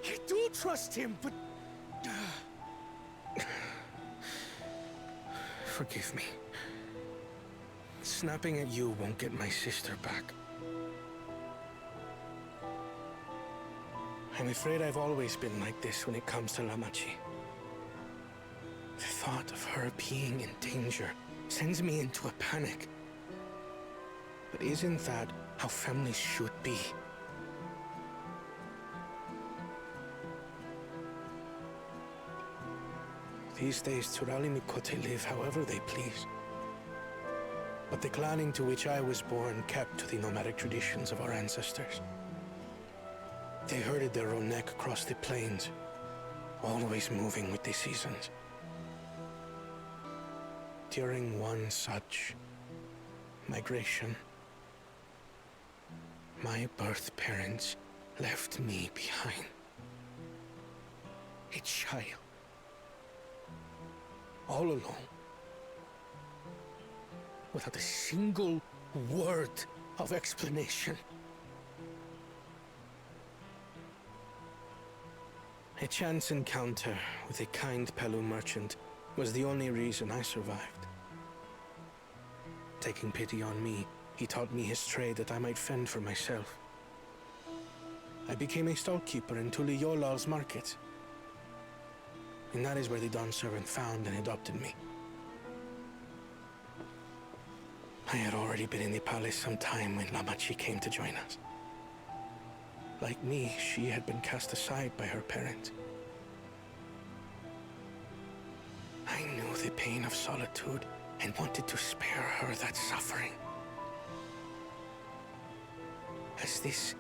you. I do trust him, but... Forgive me. Snapping at you won't get my sister back. I'm afraid I've always been like this when it comes to Lamachi. The thought of her being in danger sends me into a panic. But isn't that how families should be? These days, Turali Mikote live however they please. But the clan into which I was born kept to the nomadic traditions of our ancestors. They herded their own neck across the plains, always moving with the seasons. During one such migration, my birth parents left me behind. A child. All alone. Without a single word of explanation. A chance encounter with a kind Pelu merchant was the only reason I survived. Taking pity on me, he taught me his trade that I might fend for myself. I became a stallkeeper in Tuliyolal's market. And that is where the Dawn servant found and adopted me. I had already been in the palace some time when Lamachi came to join us. Like me, she had been cast aside by her parents. I knew the pain of solitude and wanted to spare her that suffering. As this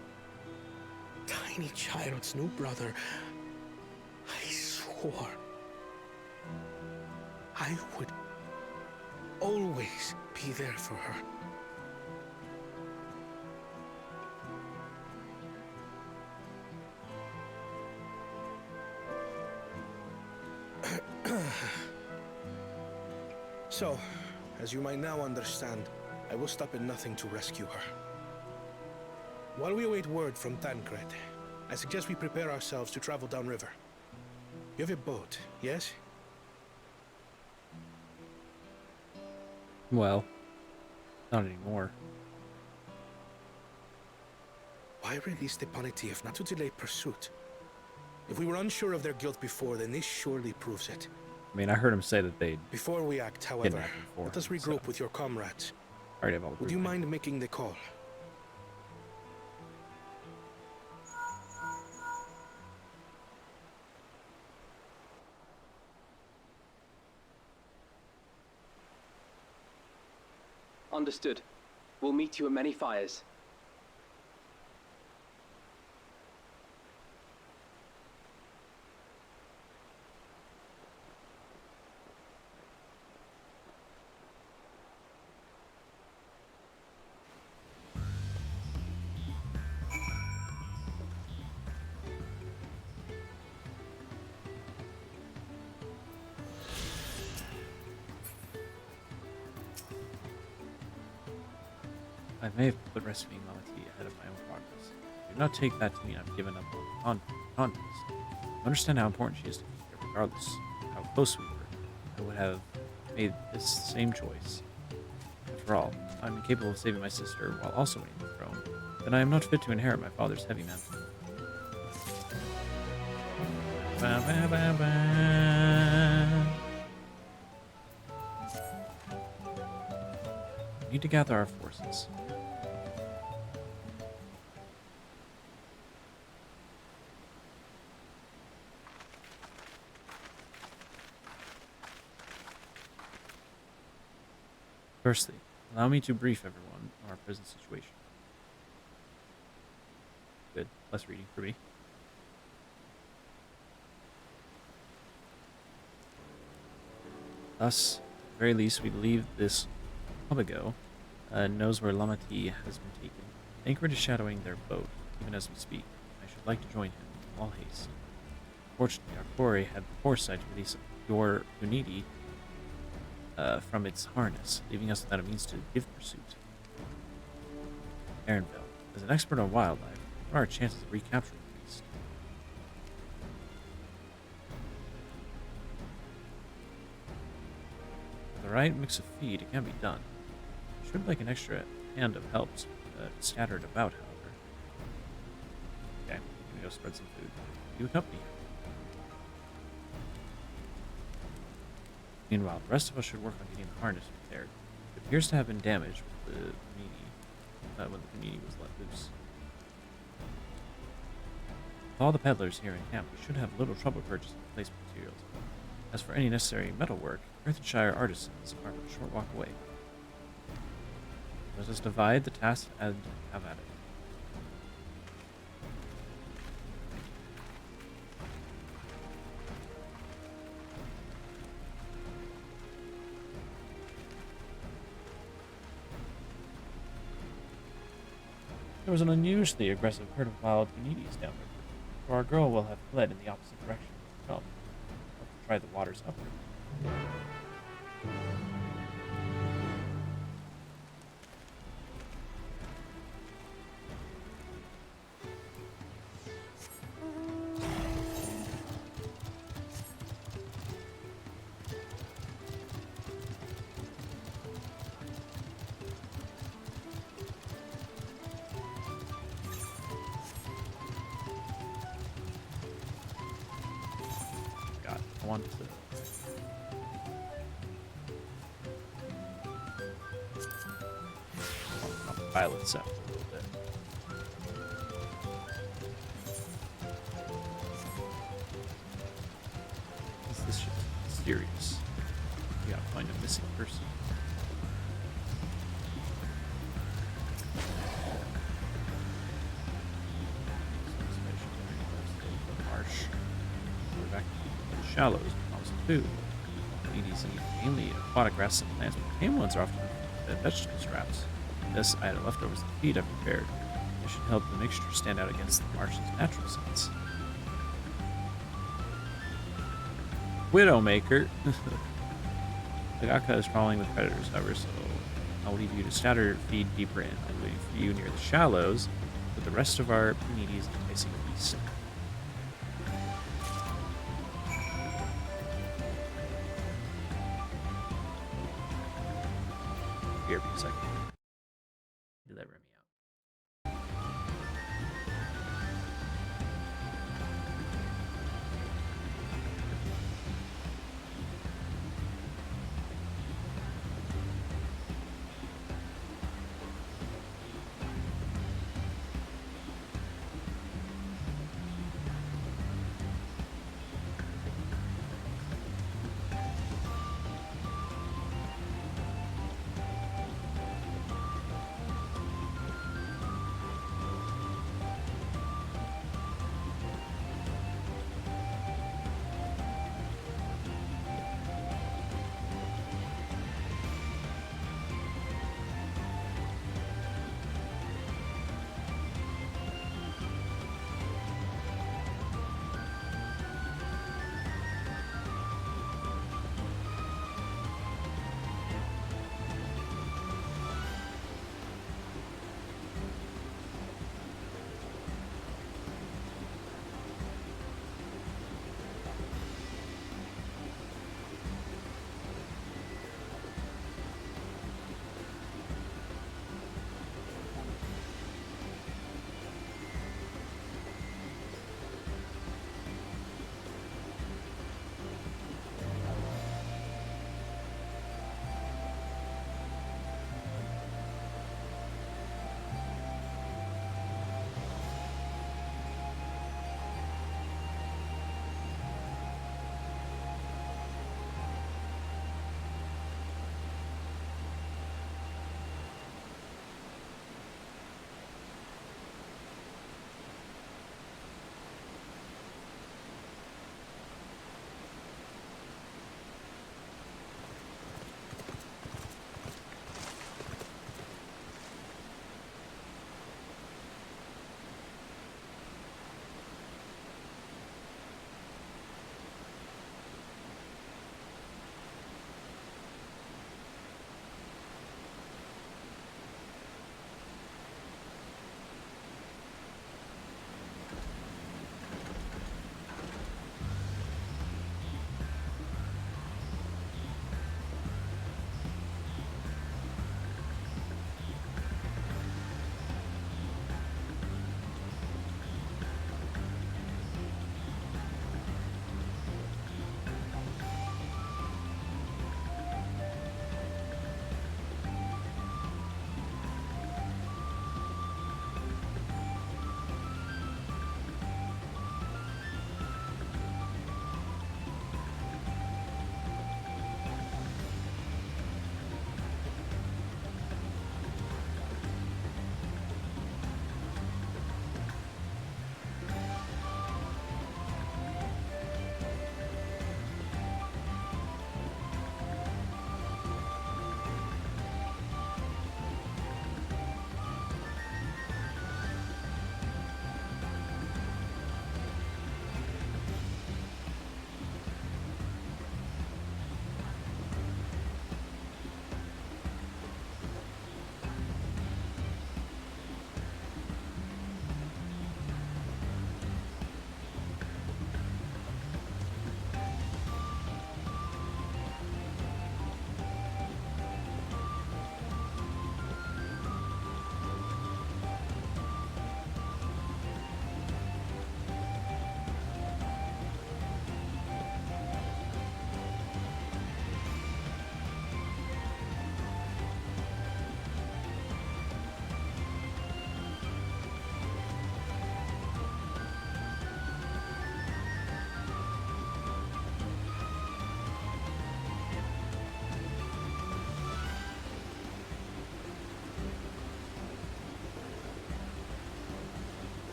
tiny child's new brother, I swore I would always be there for her. So, as you might now understand, I will stop at nothing to rescue her. While we await word from Tancred, I suggest we prepare ourselves to travel downriver. You have a boat, yes? Well, not anymore. Why release the Panity if not to delay pursuit? If we were unsure of their guilt before, then this surely proves it. I mean, I heard him say that they Before we act, however, kidnapped him for let us him, regroup so with your comrades. I already have all the Would you proof. mind making the call? Understood. We'll meet you at Many Fires. I may have put rescuing Lamati ahead of my own progress. Do not take that to mean I've given up on contest. I understand how important she is to me, regardless of how close we were. I would have made this same choice. After all, if I'm capable of saving my sister while also winning the throne, then I am not fit to inherit my father's heavy mantle. Ba, ba, ba, ba. We need to gather our forces. Firstly, allow me to brief everyone on our present situation. Good. Less reading for me. Thus, at the very least, we believe this Abigo knows where Lamati has been taken. Anchorage is shadowing their boat, even as we speak. I should like to join him in all haste. Fortunately, our quarry had the foresight to release your Unidi from its harness, leaving us without a means to give pursuit. Aaronville, as an expert on wildlife, what are our chances of recapturing the beast? With the right mix of feed, it can be done. Should like an extra hand of help scattered about, however. Okay, I'm gonna go spread some food. You accompany him. Meanwhile, the rest of us should work on getting the harness repaired. It appears to have been damaged with the panini, when the panini was let loose. With all the peddlers here in camp, we should have little trouble purchasing replacement materials. As for any necessary metalwork, Earthenshire artisans are but a short walk away. Let us divide the task and have at it. There was an unusually aggressive herd of wild Unidis down there, so our girl will have fled in the opposite direction from. Or try the waters upward. God, I want to. I'll pilot this out a little bit. This shit is mysterious. We gotta find a missing person. Marsh. We're back to the shallows. Promise of food. Ladies eat mainly aquatic grasses and plants, but tame ones are often vegetable scraps. This I had leftovers of the feed I prepared. It should help the mixture stand out against the marsh's natural scents. Widowmaker. Agaka is crawling with predators, however, so I'll leave you to scatter feed deeper in. I'm waiting for you near the shallows with the rest of our Punides enticing beast. Here, be a second. Deliver me out.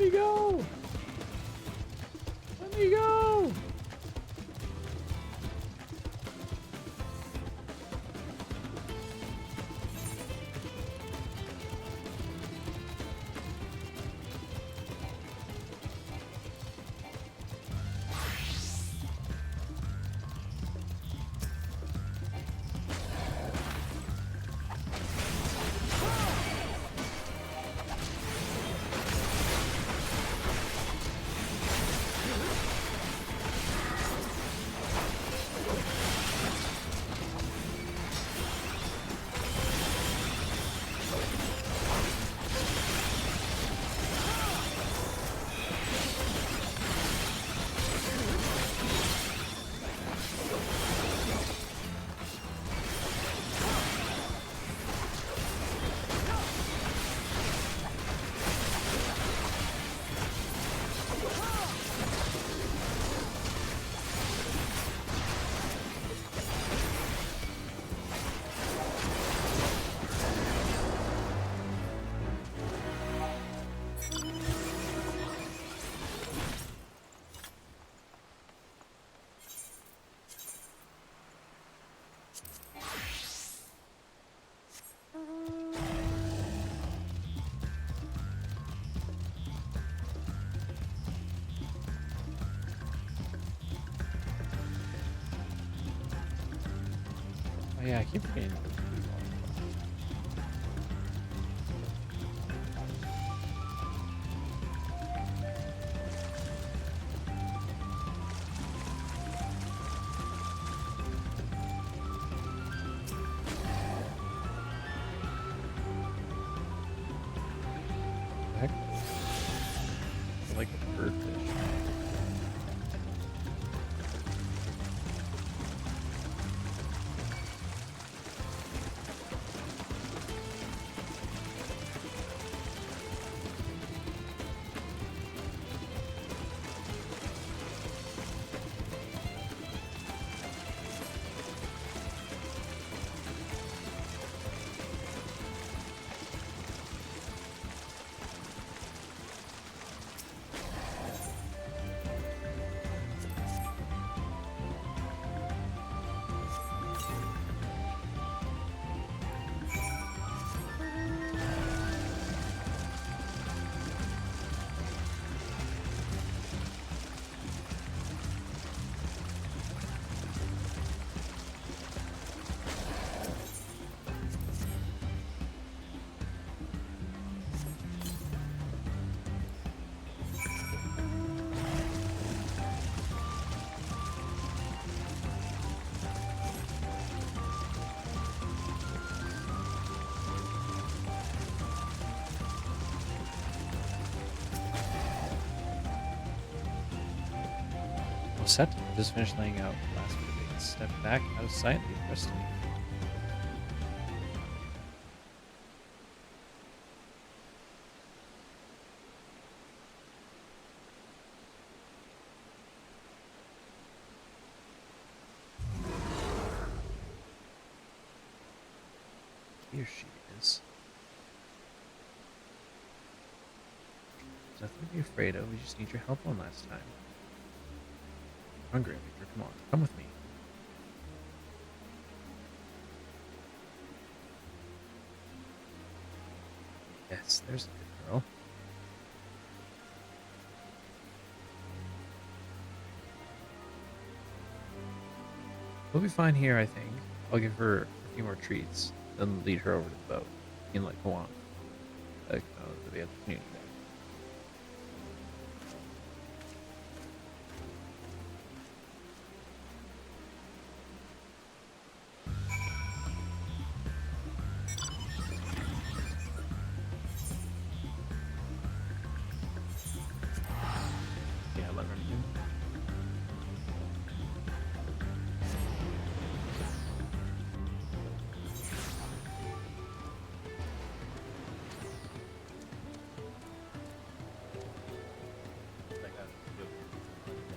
me go! Let me go! Oh yeah, I keep forgetting. Heck? I like the birdfish. Well, set. Just finished laying out the last bit of it. Step back out of sight and leave the rest to me. Here she is. There's nothing to be afraid of. We just need your help one last time. Hungry, Victor. Come on, come with me. Yes, there's a good girl. We'll be fine here, I think. I'll give her a few more treats, then lead her over to the boat. You can go on. To the other community there. Yeah, let her do.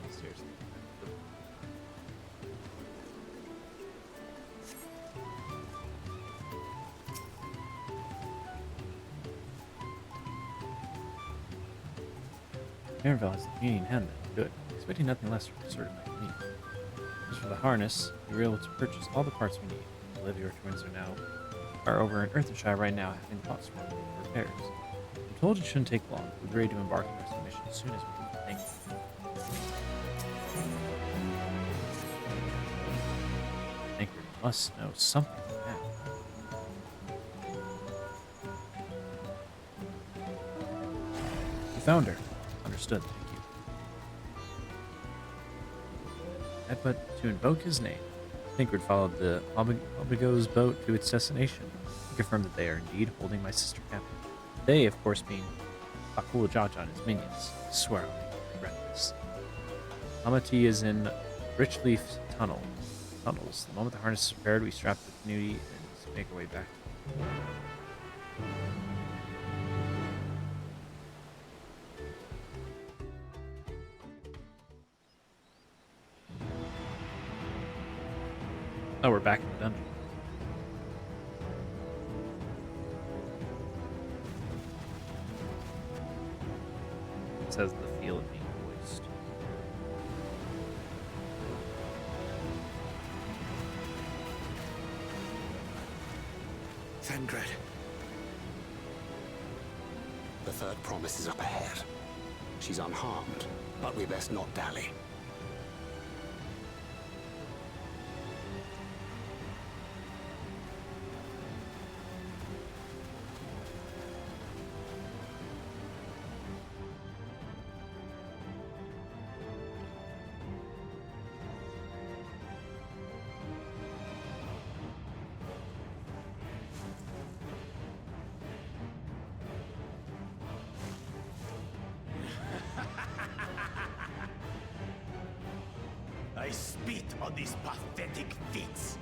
Seriously. Caernville has the community in hand then. Good. Expecting nothing less from certain like me. As for the harness, we were able to purchase all the parts we need. The Olivia twins are over in Earthenshire right now having thoughts for repairs. I'm told it shouldn't take long. We're ready to embark on our mission as soon as we can. Thank you. Tancred must know something now. You found her. Understood, thank you. Had but to invoke his name. Tancred followed the Obigo's boat to its destination. He confirmed that they are indeed holding my sister captive. They, of course, being Akul Jaja and his minions. I swear I'll regret this. Amati is in Richleaf tunnels. The moment the harness is prepared, we strap the canoe and make our way back. Oh, we're back in the dungeon. It says the feel of being voiced. Thancred. The third promise is up ahead. She's unharmed, but we best not dally. I spit on these pathetic feats.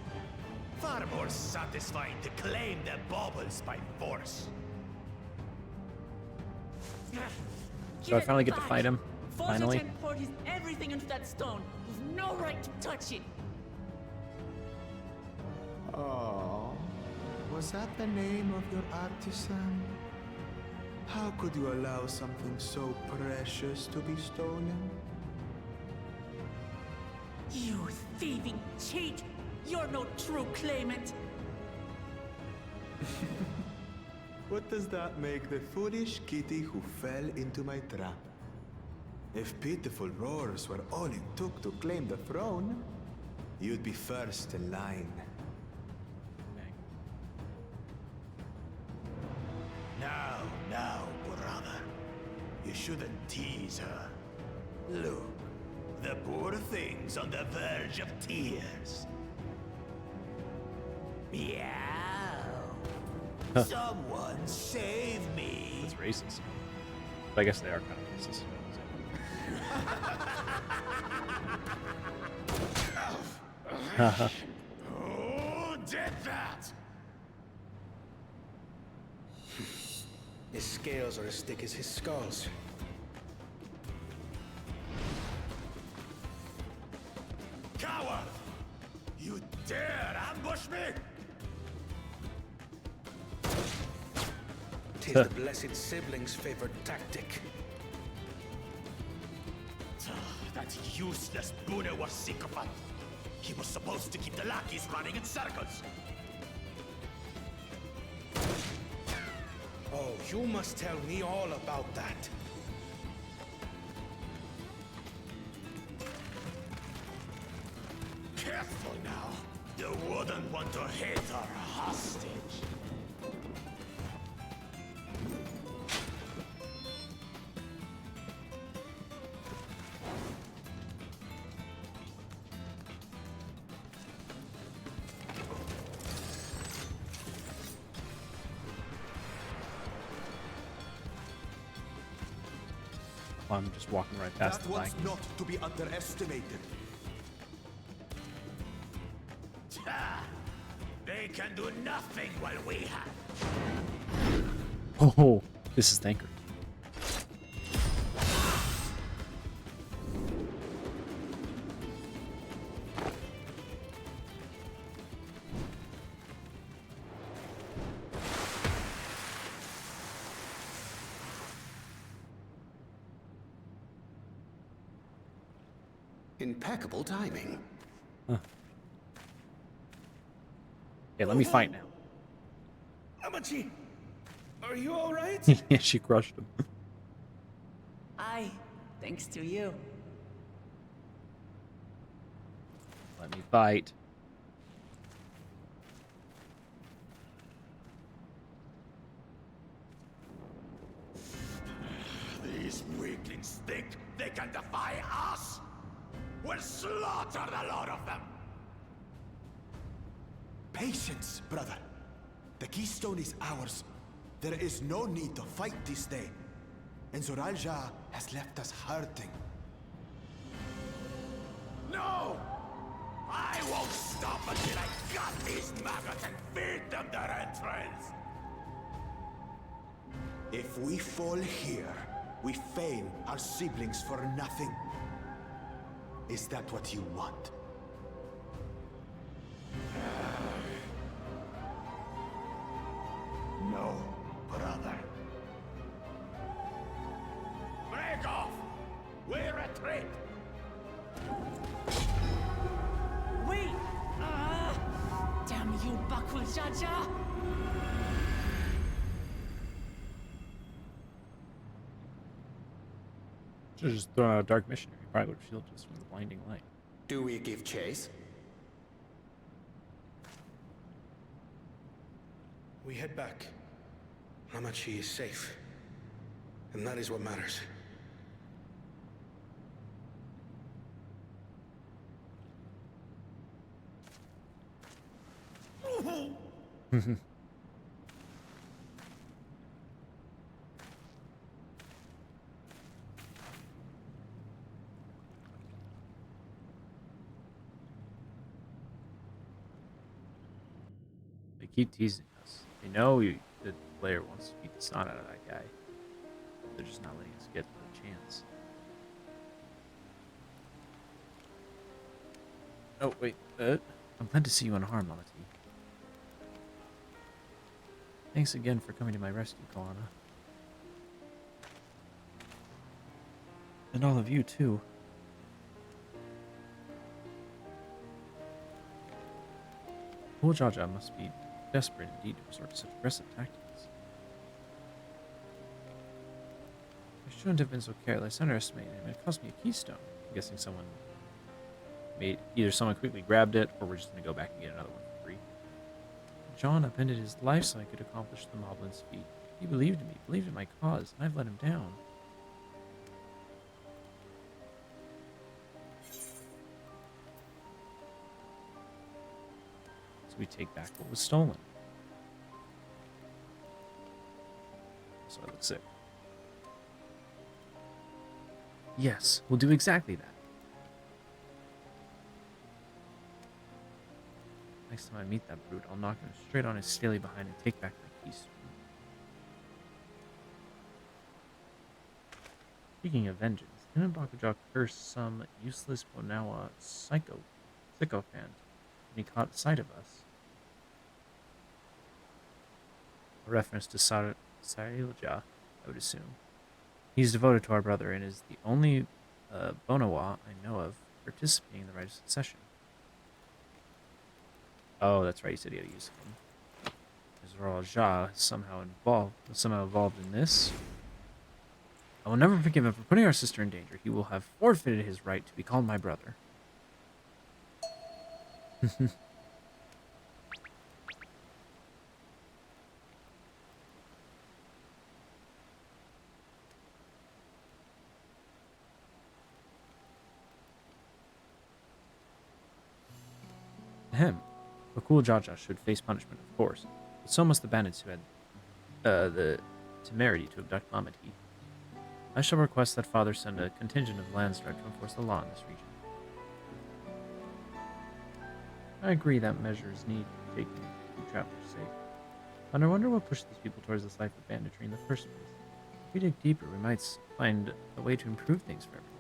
Far more satisfying to claim their baubles by force. So I finally get to fight him. Finally. Forsaken poured his everything into that stone. You've no right to touch it. Oh, was that the name of your artisan? How could you allow something so precious to be stolen? You thieving cheat! You're no true claimant! What does that make the foolish kitty who fell into my trap? If pitiful roars were all it took to claim the throne, you'd be first in line. Now, brother. You shouldn't tease her. Look, the poor thing's on the verge of tears. Meow. Someone save me. That's racist. But I guess they are kind of racist. Who did that? His scales are as thick as his skulls. Coward! You dare ambush me? Tis the blessed sibling's favorite tactic. That useless Bune was sycophant. He was supposed to keep the lackeys running in circles. Oh, you must tell me all about that. Careful now. You wouldn't want to hit her hostage. I'm just walking right past That the one's flag. not to be underestimated. They can do nothing while we have. Oh, this is Thancred. Impeccable timing. Okay, let me fight now. Amachi, are you all right? Yeah, she crushed him. Aye, thanks to you. Let me fight. These weaklings think they can defy us? We'll slaughter the lot of them! Patience, brother. The keystone is ours. There is no need to fight this day. And Zoralja has left us hurting. No! I won't stop until I gut these maggots and feed them their entrails! If we fall here, we fail our siblings for nothing. Is that what you want? No, brother. Break off! We retreat! Wait! Damn you, Bakul Jaja! Should just throw out a dark missionary. Probably would shield us from the blinding light. Do we give chase? We head back. Hamachi is safe. And that is what matters. They keep teasing us. They know the player wants to beat the snot out of that guy. They're just not letting us get the chance. Oh, wait. I'm glad to see you unharmed, Malati. Thanks again for coming to my rescue, Kalana. And all of you, too. Poor Jaja must be desperate indeed to resort to such aggressive tactics. I shouldn't have been so careless. I underestimated him. It cost me a keystone. I'm guessing either someone quickly grabbed it, or we're just going to go back and get another one for free. John upended his life so I could accomplish the Moblin's feat. He believed in me, believed in my cause, and I've let him down. So we take back what was stolen. So I look sick. Yes, we'll do exactly that. Next time I meet that brute, I'll knock him straight on his scaly behind and take back my keystone. Speaking of vengeance, him and Bakuja cursed some useless Bonawa sycophant when he caught sight of us. A reference to Sarilja, I would assume. He's devoted to our brother and is the only Bonawa I know of participating in the rite of succession. Oh, that's right. You said he had to use him. Zoral Ja is somehow involved in this. I will never forgive him for putting our sister in danger. He will have forfeited his right to be called my brother. Him. Bakul Jaja should face punishment, of course, but so must the bandits who had the temerity to abduct Mamati. I shall request that Father send a contingent of Landstar to enforce the law in this region. I agree that measures need to be taken to keep travelers safe. But I wonder what pushed these people towards this life of banditry in the first place. If we dig deeper, we might find a way to improve things for everyone.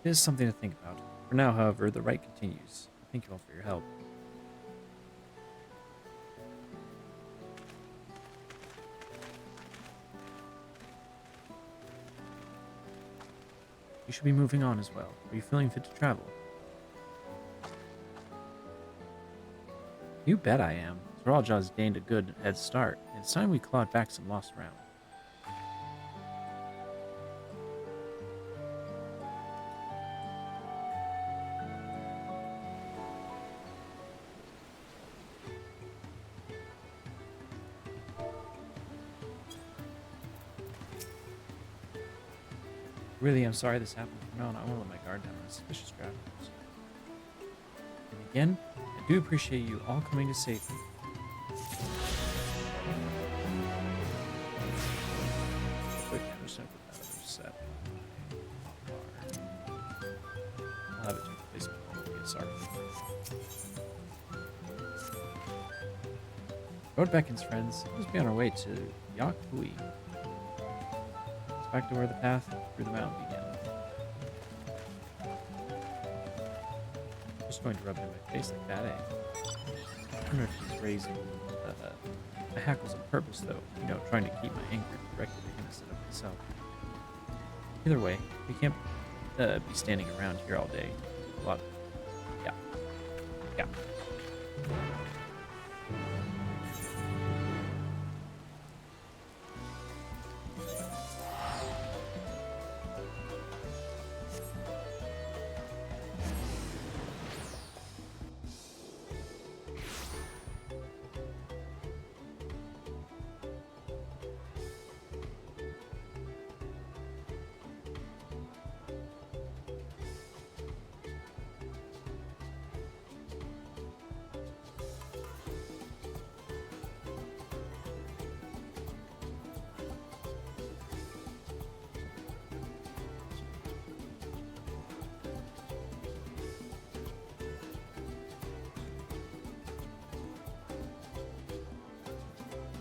It is something to think about. For now, however, the rite continues. Thank you all for your help. You should be moving on as well. Are you feeling fit to travel? You bet I am. Zoraal has gained a good head start. It's time we clawed back some lost ground. Really, I'm sorry this happened. No, I won't let my guard down on suspicious travelers. And again, I do appreciate you all coming to save me. Quick, I'm just gonna put that other set. I'll have it take place before we get started. Road beckons, friends. Let's be on our way to Yakui. It's back to where the path through the mountain began. Just going to rub it in my face like that, eh? I wonder if he's raising my hackles on purpose, though. You know, trying to keep my anger directed at him instead of myself. Either way, we can't be standing around here all day. A lot. Yeah. Yeah.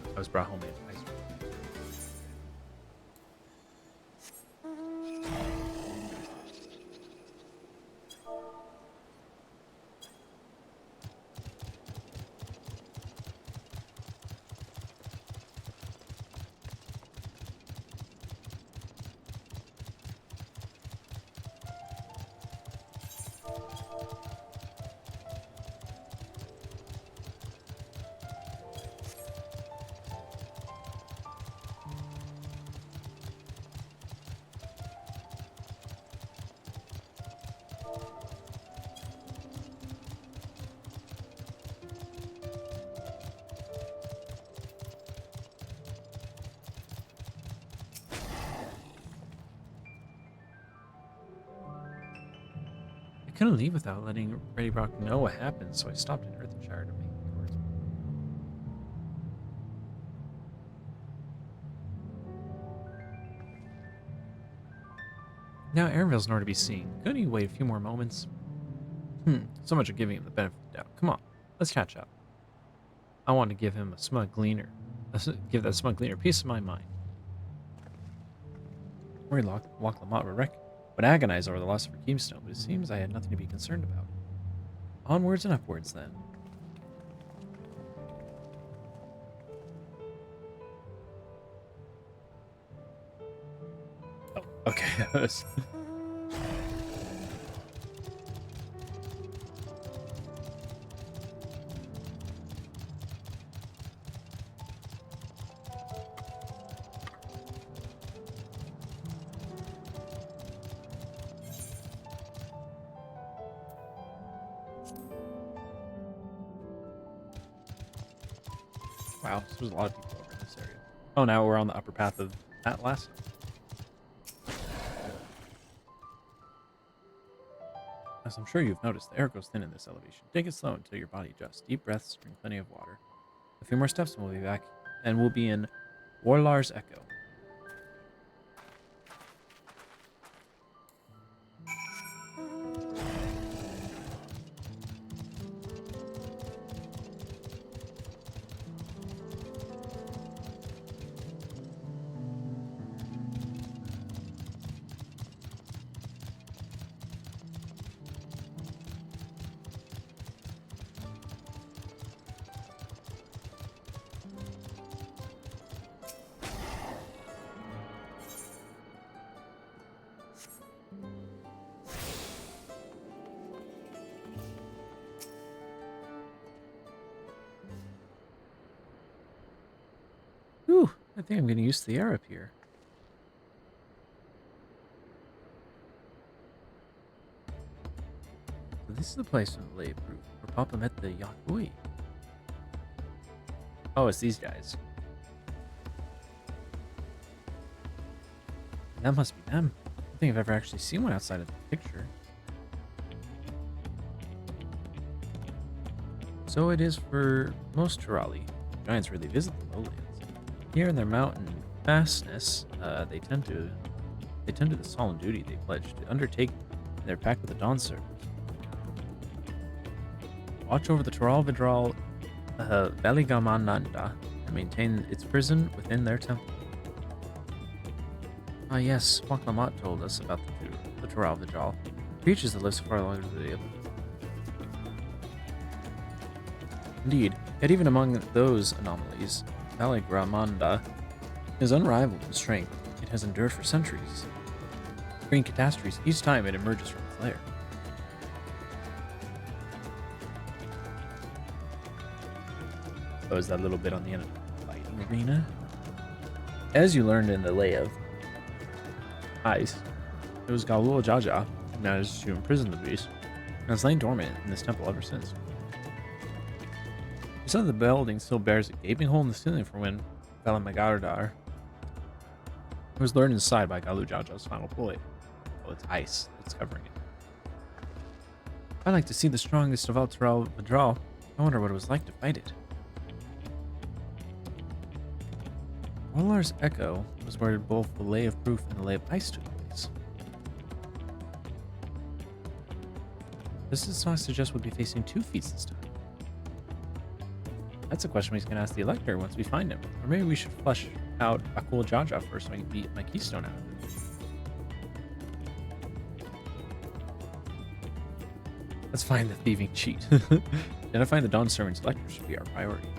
I was brought home in high school. I couldn't leave without letting Ready Rock know what happened, so I stopped in Earthenshire to make inquiries. Now Arenville's nowhere to be seen. Couldn't you wait a few more moments? So much for giving him the benefit of the doubt. Come on, let's catch up. I want to give him a smug gleaner. Give that smug gleaner a piece of my mind. Worried Walk Lamont would agonize over the loss of her keystone, but it seems I had nothing to be concerned about. Onwards and upwards, then. Oh, okay. Wow, so there's a lot of people over in this area. Oh, now we're on the upper path of Atlas. As I'm sure you've noticed, the air goes thin in this elevation. Take it slow until your body adjusts. Deep breaths, drink plenty of water. A few more steps and we'll be back, and we'll be in Warlar's Echo. I think I'm getting used to the air up here. So this is the place from the lay proof where Papa met the Yakui. Oh, it's these guys. That must be them. I don't think I've ever actually seen one outside of the picture. So it is for most Turali. Giants rarely visit the lowlands. Here in their mountain fastness, they tend to the solemn duty they pledge to undertake in their pact with the Dawn Servant. Watch over the Tural Vidral Valigamananda and maintain its prison within their temple. Ah yes, Waklamat told us about the Tural Vidral, creatures that live so far along the other. Indeed, yet even among those anomalies, Valigramanda is unrivaled in strength. It has endured for centuries, bringing catastrophes each time it emerges from its lair. So is that a little bit on the end of the fighting arena? As you learned in the Lay of Ice, it was Galul Jaja who managed to imprison the beast, and has lain dormant in this temple ever since. You said the building still bears a gaping hole in the ceiling from when Valamagardar was lured inside by Galu Jaja's final ploy. Oh, it's ice that's covering it. I'd like to see the strongest of all Tural Vidral. I wonder what it was like to fight it. Rolar's Echo was where both the Lay of Proof and the Lay of Ice took place. This does not suggest we'll be facing 2 feats this time. That's a question we can ask the Elector once we find him. Or maybe we should flesh out Akul Jaja first so I can beat my keystone out of it. Let's find the thieving cheat. Identifying the Dawn Servant's Elector should be our priority.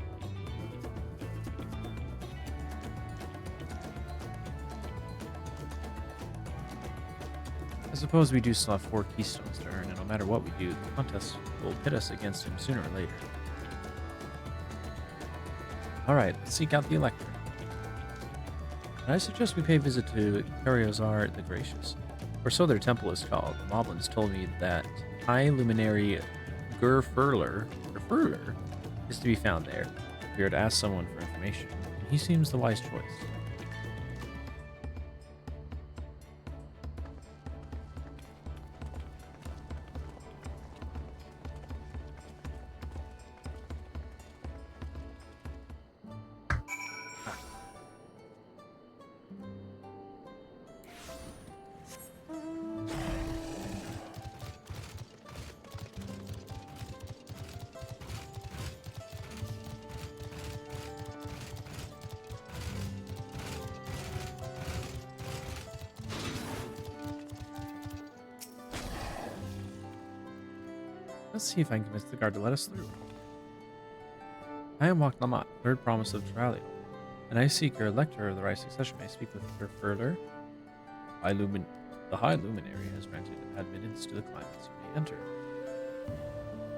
I suppose we do still have 4 keystones to earn, and no matter what we do, the contest will pit us against him sooner or later. Alright, let's seek out the Elector. And I suggest we pay a visit to Karyozar the Gracious, or so their temple is called. The Moblins told me that High Luminary Gurfurler is to be found there. We are to ask someone for information, and he seems the wise choice. Let's see if I can convince the guard to let us through. I am Waklamat, third promise of Turali, and I seek your Elector of the right succession. May I speak with her further? The High Luminary has granted admittance to the climates. You may enter.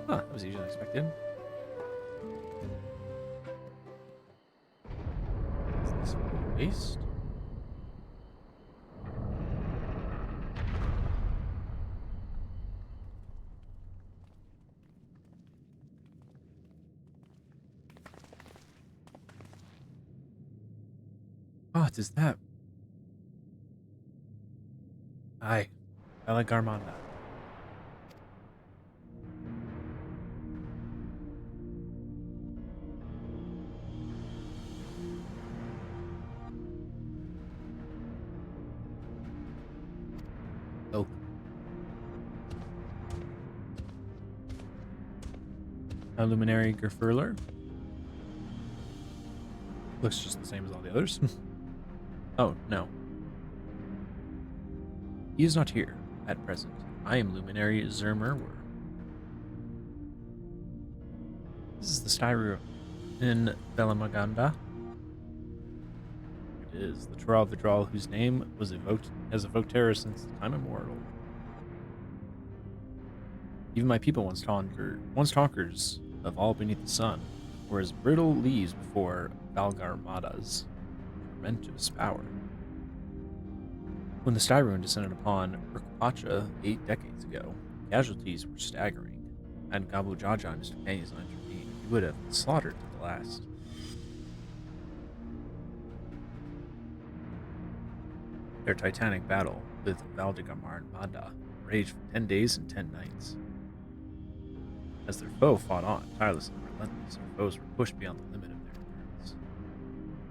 Huh, that was easier than expected. Is this waste? What is that? Aye, Valigarmanda. Oh. A Luminary Gerfurler. Looks just the same as all the others. Oh, no. He is not here at present. I am Luminary Zermerwer. This is the Styru in Velamaganda. It is the Tural Vidral whose name has evoked terror since time immemorial. Even my people once conquerors of all beneath the sun were as brittle leaves before Valgarmada's tremendous power. When the Sky Ruin descended upon Urkpacha 8 decades ago, casualties were staggering, and Gabu Jaja and his companions not intervened, he would have been slaughtered to the last. Their titanic battle with Valdegamar and Mada raged for 10 days and 10 nights. As their foe fought on, tireless and relentless, their foes were pushed beyond the limit of their endurance.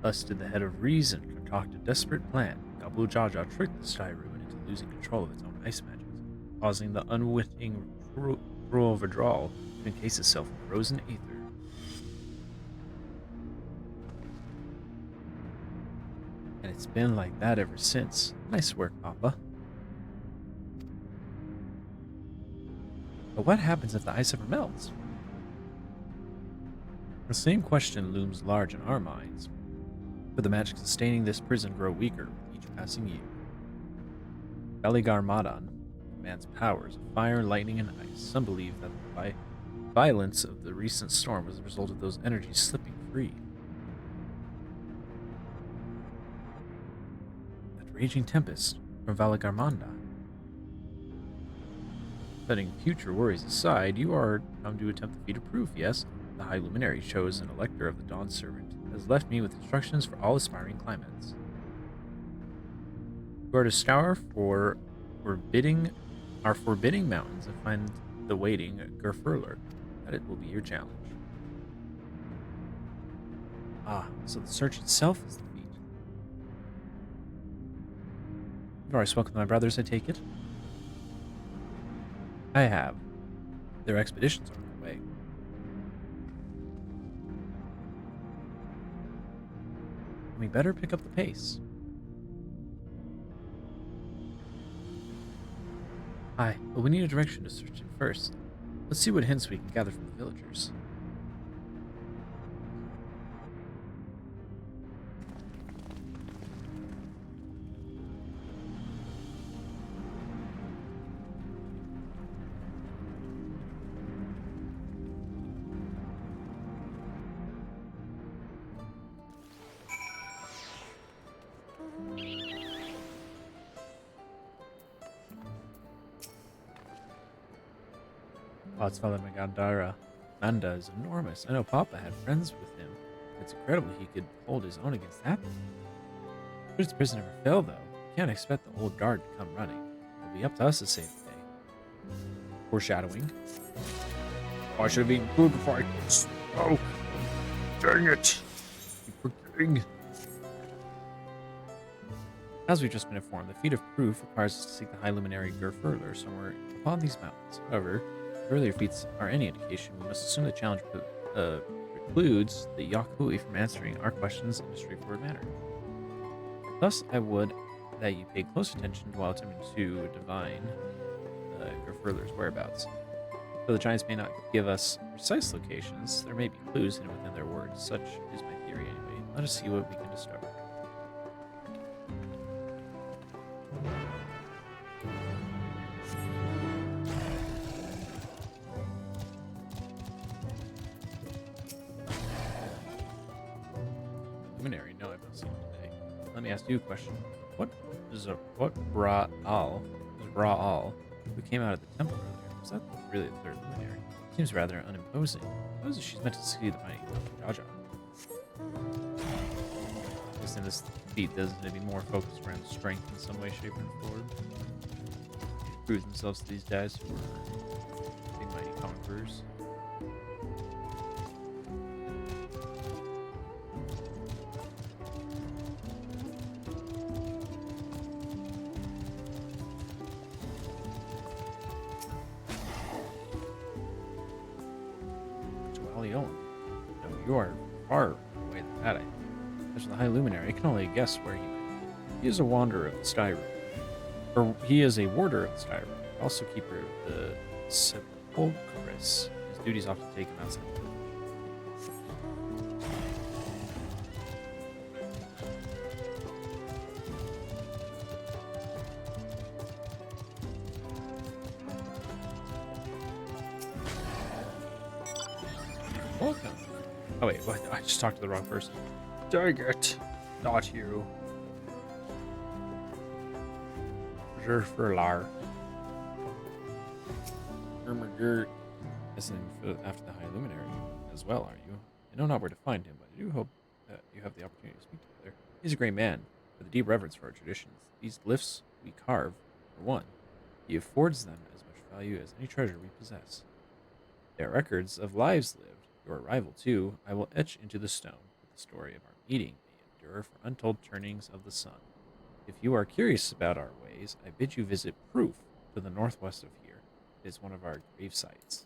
Thus did the head of reason concoct a desperate plan. Gabu Jaja tricked the Sky Ruin into losing control of its own ice magic, causing the unwitting cruel Vidral to encase itself in frozen aether. And it's been like that ever since. Nice work, Papa. But what happens if the ice ever melts? The same question looms large in our minds. Could the magic sustaining this prison grow weaker with each passing year? Baligar Madan commands powers of fire, lightning, and ice. Some believe that the violence of the recent storm was the result of those energies slipping free. That raging tempest from Valagarmanda. Setting future worries aside, you are come to attempt the feat of proof, yes? The High Luminary, chosen elector of the Dawn Servant, has left me with instructions for all aspiring climates. You are to scour for our forbidding mountains and find the waiting Gerfurler. That it will be your challenge. Ah, so the search itself is the feat. You've already spoken to my brothers, I take it? I have. Their expeditions are on their way. We better pick up the pace. Aye, but we need a direction to search in first. Let's see what hints we can gather from the villagers. Father Magandara Manda is enormous. I know Papa had friends with him. It's incredible he could hold his own against that. Should his prison ever fail, though, you can't expect the old guard to come running. It'll be up to us to save the day. Foreshadowing. Oh, I should have eaten food before I spoke. Dang it. Keep forgetting. As we've just been informed, the feat of proof requires us to seek the High Luminary Gerfurler somewhere upon these mountains. However, if earlier feats are any indication, we must assume the challenge precludes the Yakui from answering our questions in a straightforward manner. Thus, I would that you pay close attention while attempting to divine Gerfurler's whereabouts. Though the giants may not give us precise locations, there may be clues hidden within their words. Such is my theory anyway. Let us see what we can discover. Luminary, no, I've not seen him today. Let me ask you a question. What Bra'al, who came out of the temple earlier, was that really the third luminary? Seems rather unimposing. How is it she's meant to succeed the mighty Jaja? I guess in this feat, doesn't it be more focused around strength in some way, shape, or form? Prove themselves to these guys who are big mighty conquerors. No, you are far away than that. As for the High Luminary, I can only guess where he might be. He is a wanderer of the Sky Ruin. Or he is a warder of the Sky Ruin, also keeper of the Sepulchris. His duties often take him outside. Welcome. Oh wait, what? I just talked to the wrong person. Dang it. Not you. Zerfurlar. Ermagert. Listening after the High Luminary as well, are you? I know not where to find him, but I do hope that you have the opportunity to speak together. He's a great man, with a deep reverence for our traditions. These glyphs we carve, for one, he affords them as much value as any treasure we possess. They are records of lives lived. Your arrival, too, I will etch into the stone, with the story of our meeting may endure for untold turnings of the sun. If you are curious about our ways, I bid you visit Proof to the northwest of here. It is one of our grave sites.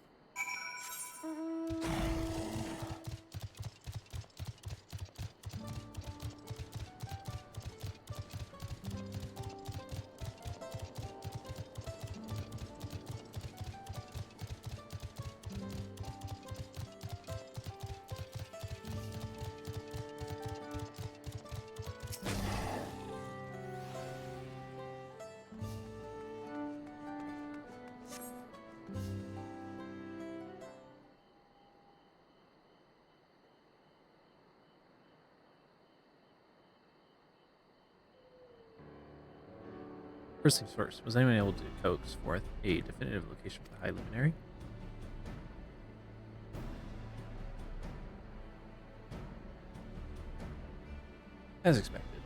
First things first, was anyone able to coax forth a definitive location for the High Luminary? As expected.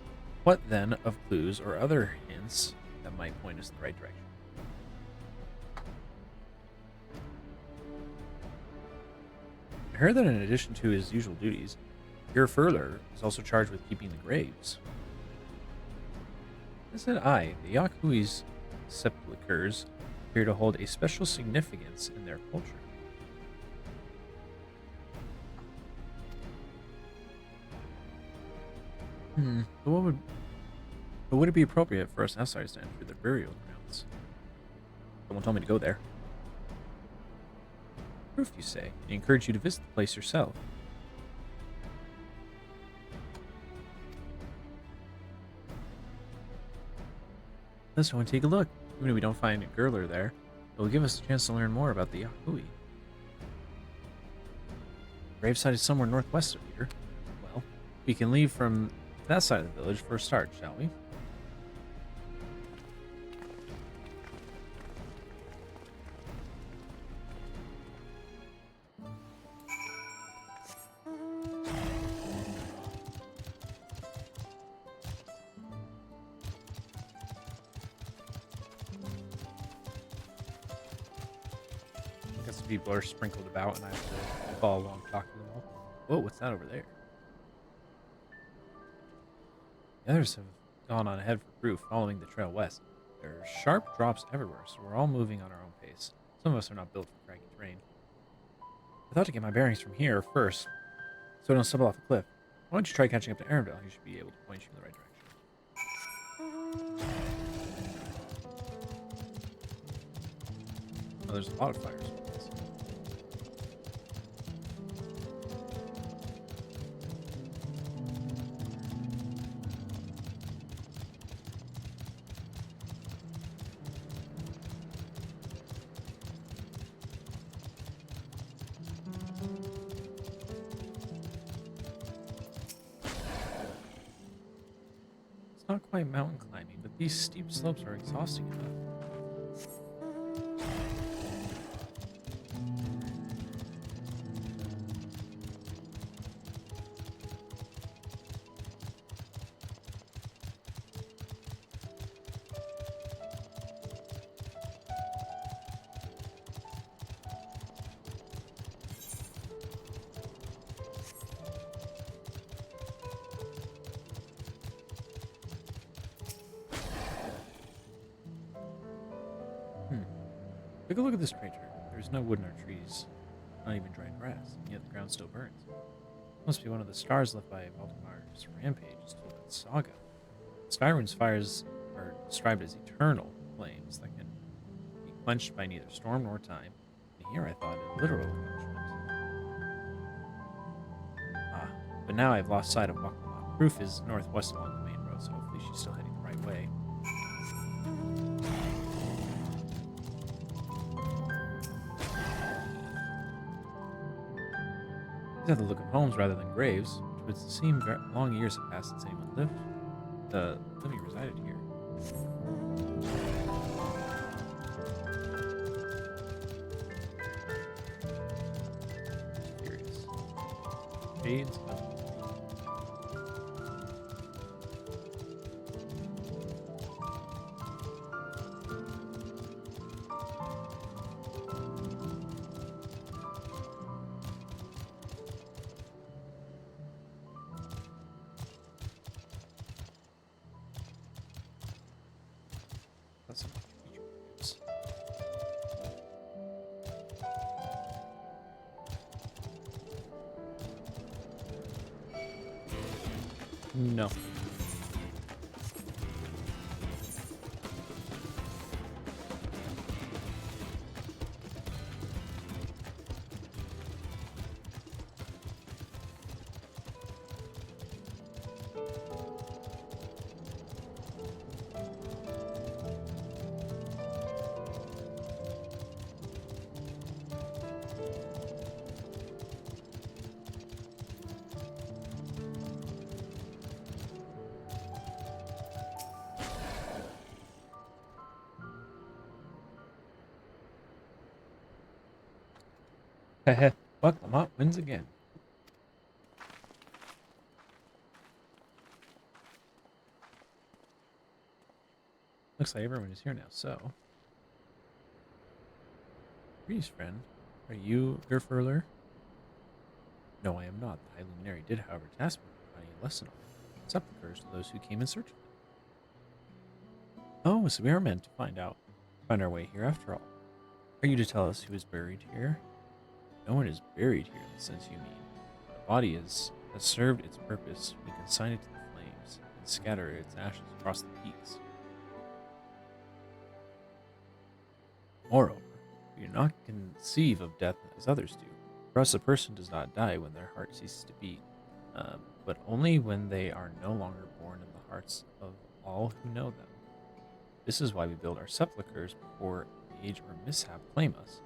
What then of clues or other hints that might point us in the right direction? I heard that in addition to his usual duties, Ger Furler is also charged with keeping the graves. Said I, the Yakui's sepulchres appear to hold a special significance in their culture. But would it be appropriate for us outsiders to enter the burial grounds? Someone told me to go there. Proof, you say? I encourage you to visit the place yourself. Let's go and take a look. Even if we don't find a Gerler there, it will give us a chance to learn more about the Yakui. Gravesite is somewhere northwest of here. Well, we can leave from that side of the village for a start, shall we? People are sprinkled about and I have to follow along talking to them all. Whoa, what's that over there? The others have gone on ahead for Proof, following the trail west. There are sharp drops everywhere, so we're all moving on our own pace. Some of us are not built for craggy terrain. I thought to get my bearings from here first, so I don't stumble off a cliff. Why don't you try catching up to Arendelle? He should be able to point you in the right direction. Oh, there's a lot of fires. Not quite mountain climbing, but these steep slopes are exhausting enough. Take a look at this crater. There's no wood nor trees, not even dried grass, and yet the ground still burns. Must be one of the scars left by Valdemar's rampage as told in Saga. Skyrim's fires are described as eternal flames that can be quenched by neither storm nor time. And here I thought a literal quenchment. But now I've lost sight of Waklama. Proof is northwest along the main road, so hopefully she's still heading the right way. These have the look of homes rather than graves. It would seem long years have passed since anyone living resided here. Curious. Shades of that's some feature names. No. Heh. Fuck, Lamont wins again. Looks like everyone is here now, so. Greetings, friend. Are you Gerfurler? No, I am not. The High Luminary did, however, task me with finding a lesson on sepulchres to those who came in search of them. Oh, so we are meant to find our way here after all. Are you to tell us who is buried here? No one is buried here in the sense you mean. The body has served its purpose. We consign it to the flames and scatter its ashes across the peaks. Moreover, we do not conceive of death as others do. For us, a person does not die when their heart ceases to beat, but only when they are no longer born in the hearts of all who know them. This is why we build our sepulchres before age or mishap claim us,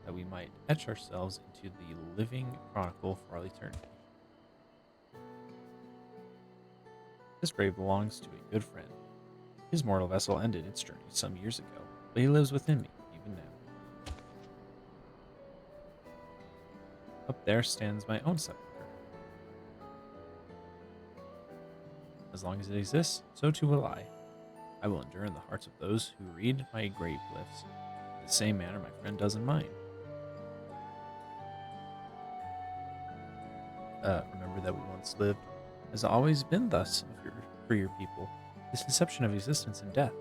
that we might etch ourselves into the living chronicle for all eternity. This grave belongs to a good friend. His mortal vessel ended its journey some years ago, but he lives within me, even now. Up there stands my own sepulchre. As long as it exists, so too will I. I will endure in the hearts of those who read my grave glyphs, in the same manner my friend does in mine. Remember that we once lived, has always been thus for your people, this conception of existence and death.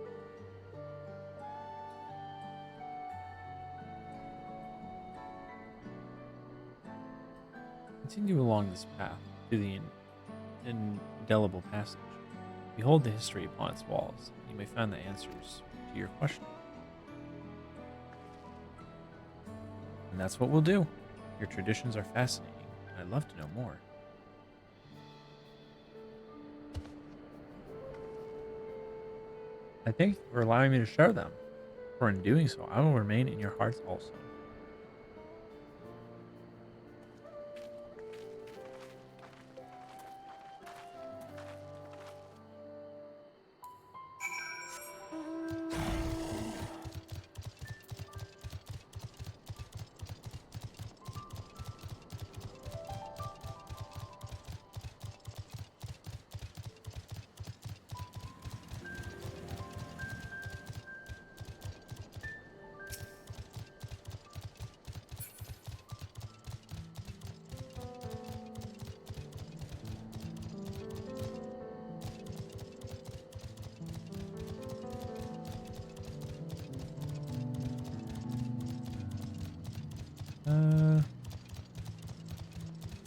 Continue along this path to the indelible passage. Behold the history upon its walls, and you may find the answers to your question. And that's what we'll do. Your traditions are fascinating, and I'd love to know more. I thank you for allowing me to share them, for in doing so, I will remain in your hearts also.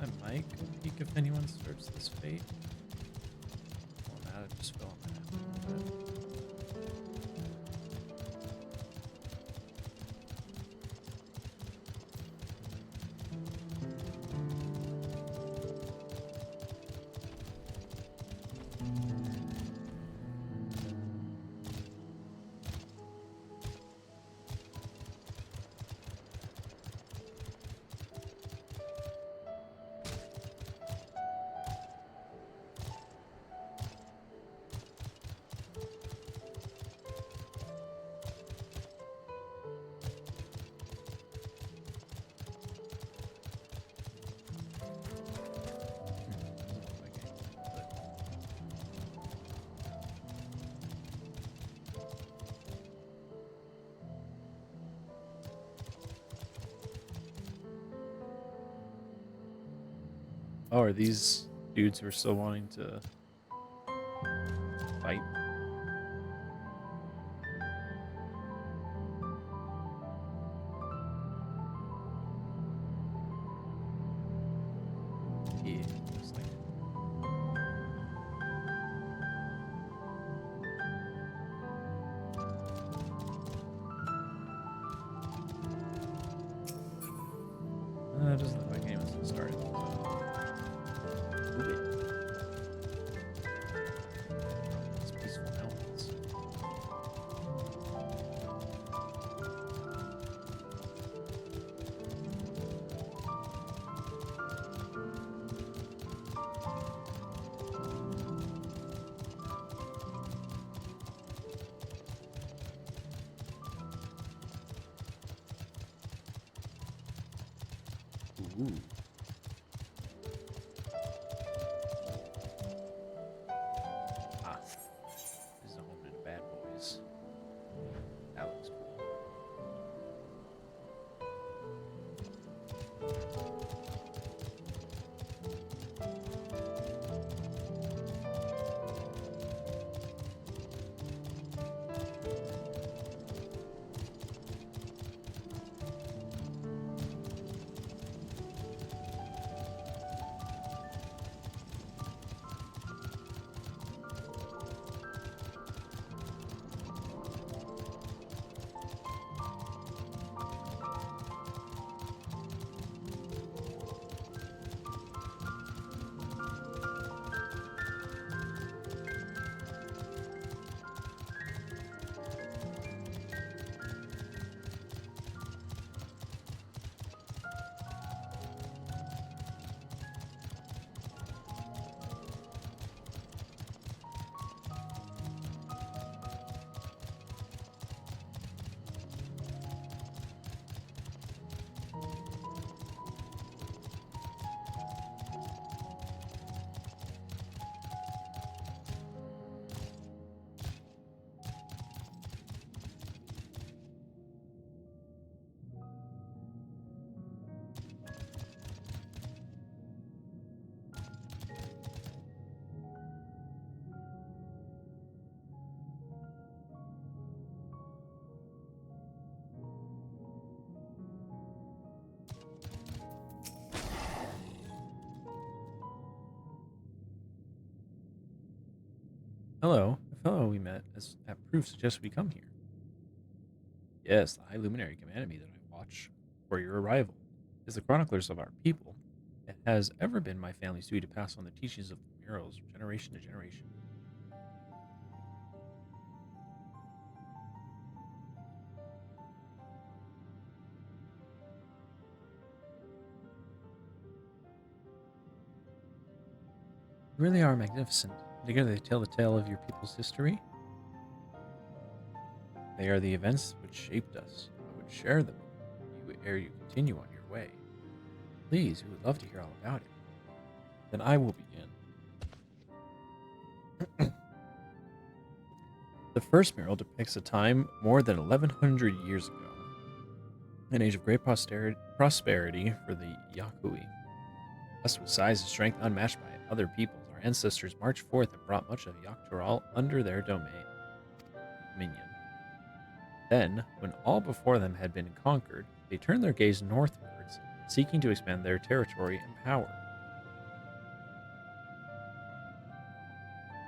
I might go peek if anyone starts this fate. Well, now it just fell on my head. Oh, are these dudes who are still wanting to fight? Yeah, looks like it. It doesn't look like anyone's gonna start. Move it. These peaceful mountains. Ooh. Ah. This is a home to the bad boys. That looks cool. Hello, the fellow we met at proof suggests we come here. Yes, the High Luminary commanded me that I watch for your arrival. As the chroniclers of our people, it has ever been my family's duty to pass on the teachings of the murals from generation to generation. You really are magnificent. Together they tell the tale of your people's history. They are the events which shaped us. I would share them with you ere you continue on your way. Please, we would love to hear all about it. Then I will begin. The first mural depicts a time more than 1100 years ago, an age of great prosperity for the Yakui. Blessed with size and strength unmatched by other peoples, our ancestors marched forth and brought much of Yaktural under their dominion. Then, when all before them had been conquered, they turned their gaze northwards, seeking to expand their territory and power.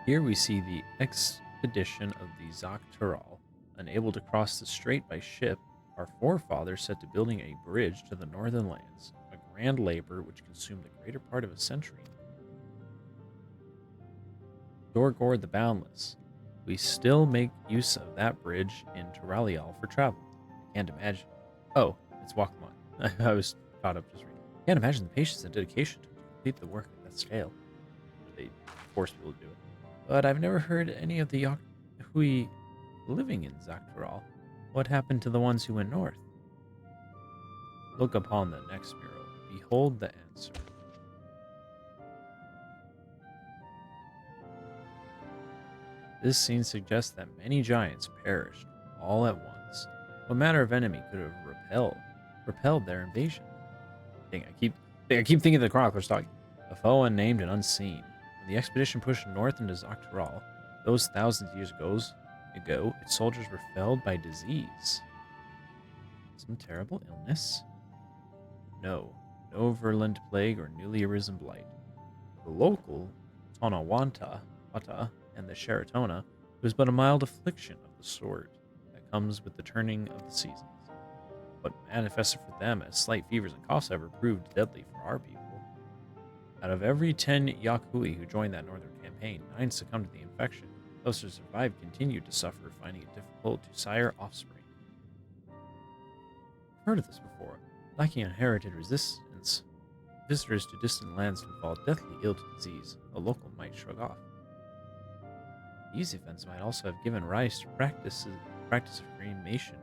Here we see the expedition of the Zaktural. Unable to cross the strait by ship, our forefathers set to building a bridge to the northern lands, a grand labor which consumed the greater part of a century. Dorgord the Boundless. We still make use of that bridge in Turalial for travel. I can't imagine. Oh, it's Wakmon. I was caught up just reading. I can't imagine the patience and dedication to complete the work at that scale. They force people to do it. But I've never heard any of the Yahui living in Zaktural. What happened to the ones who went north? Look upon the next mural. Behold the answer. This scene suggests that many giants perished all at once. What manner of enemy could have repelled their invasion? I keep thinking the chronicler's talking. a foe unnamed and unseen. When the expedition pushed north into Zaktaral, those thousands of years ago, its soldiers were felled by disease. Some terrible illness? No virulent plague or newly arisen blight. The local Tonawanta and the Sheratona was but a mild affliction of the sort that comes with the turning of the seasons. What manifested for them as slight fevers and coughs, however, proved deadly for our people. Out of every 10 Yakui who joined that northern campaign, 9 succumbed to the infection. Those who survived continued to suffer, finding it difficult to sire offspring. I've heard of this before. Lacking inherited resistance, visitors to distant lands can fall deathly ill to disease. A local might shrug off. These events might also have given rise to practice of cremation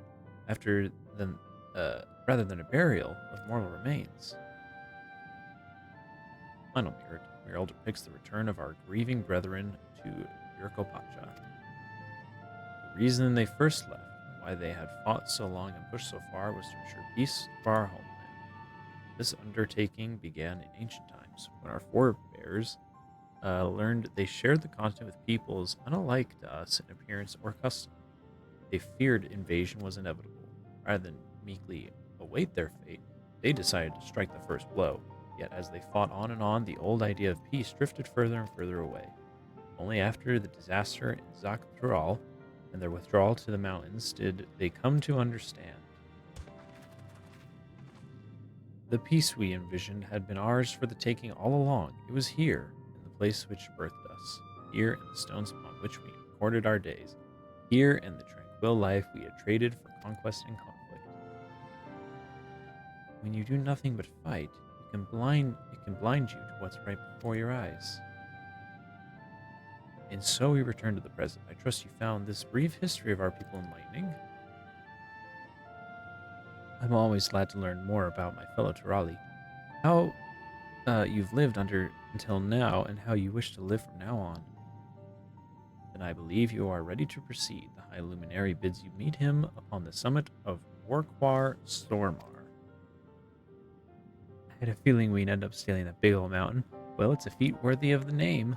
rather than a burial of mortal remains. Final mural depicts the return of our grieving brethren to Yurkopacha. The reason they first left, and why they had fought so long and pushed so far, was to ensure peace for our homeland. This undertaking began in ancient times, when our forebears learned they shared the continent with peoples unlike to us in appearance or custom. They feared invasion was inevitable. Rather than meekly await their fate, they decided to strike the first blow. Yet as they fought on, the old idea of peace drifted further and further away. Only after the disaster in Zaktaral and their withdrawal to the mountains did they come to understand. The peace we envisioned had been ours for the taking all along. It was here, in the place which birthed us, here in the stones upon which we recorded our days, here in the tranquil life we had traded for conquest and conflict. When you do nothing but fight, it can blind you to what's right before your eyes. And so we return to the present. I trust you found this brief history of our people enlightening. I'm always glad to learn more about my fellow Turali. How you've lived until now, and how you wish to live from now on. Then I believe you are ready to proceed. The High Luminary bids you meet him upon the summit of Warkwar Stormar. I had a feeling we'd end up scaling that big old mountain. Well, it's a feat worthy of the name.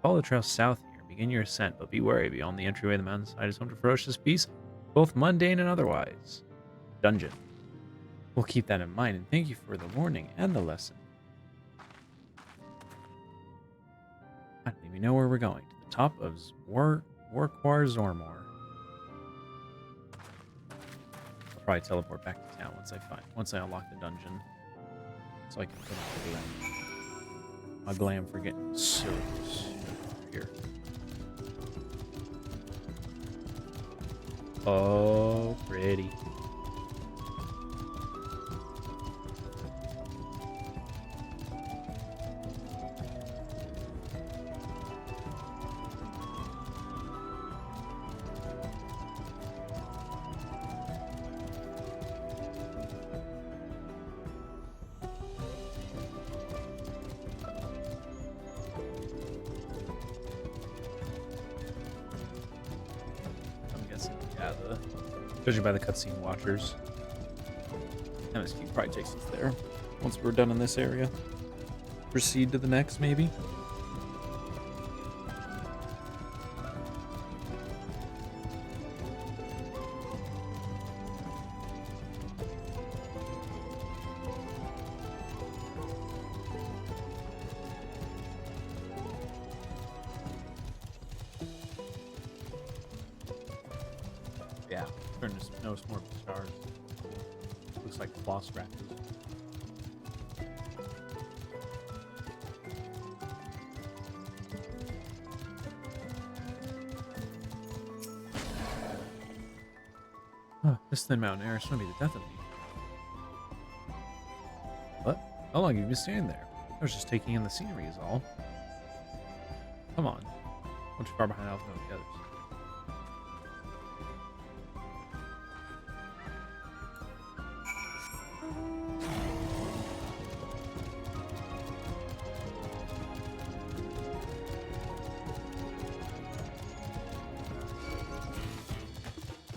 Follow the trail south here and begin your ascent, but be wary. Beyond the entryway, the mountainside is home to ferocious beasts, both mundane and otherwise. Dungeon. We'll keep that in mind, and thank you for the warning and the lesson. We know where we're going. To the top of Warkwar Zormor. I'll probably teleport back to town once I unlock the dungeon. So I can put on my glam for getting so here. Oh, pretty. Judging by the cutscene watchers. MSQ probably takes us there. Once we're done in this area. Proceed to the next, maybe? Yeah, turn to no more stars. Looks like floss raptors. Huh, this thin mountain air is going to be the death of me. What? How long have you been standing there? I was just taking in the scenery is all. Come on. Not too far behind Alpha and the others.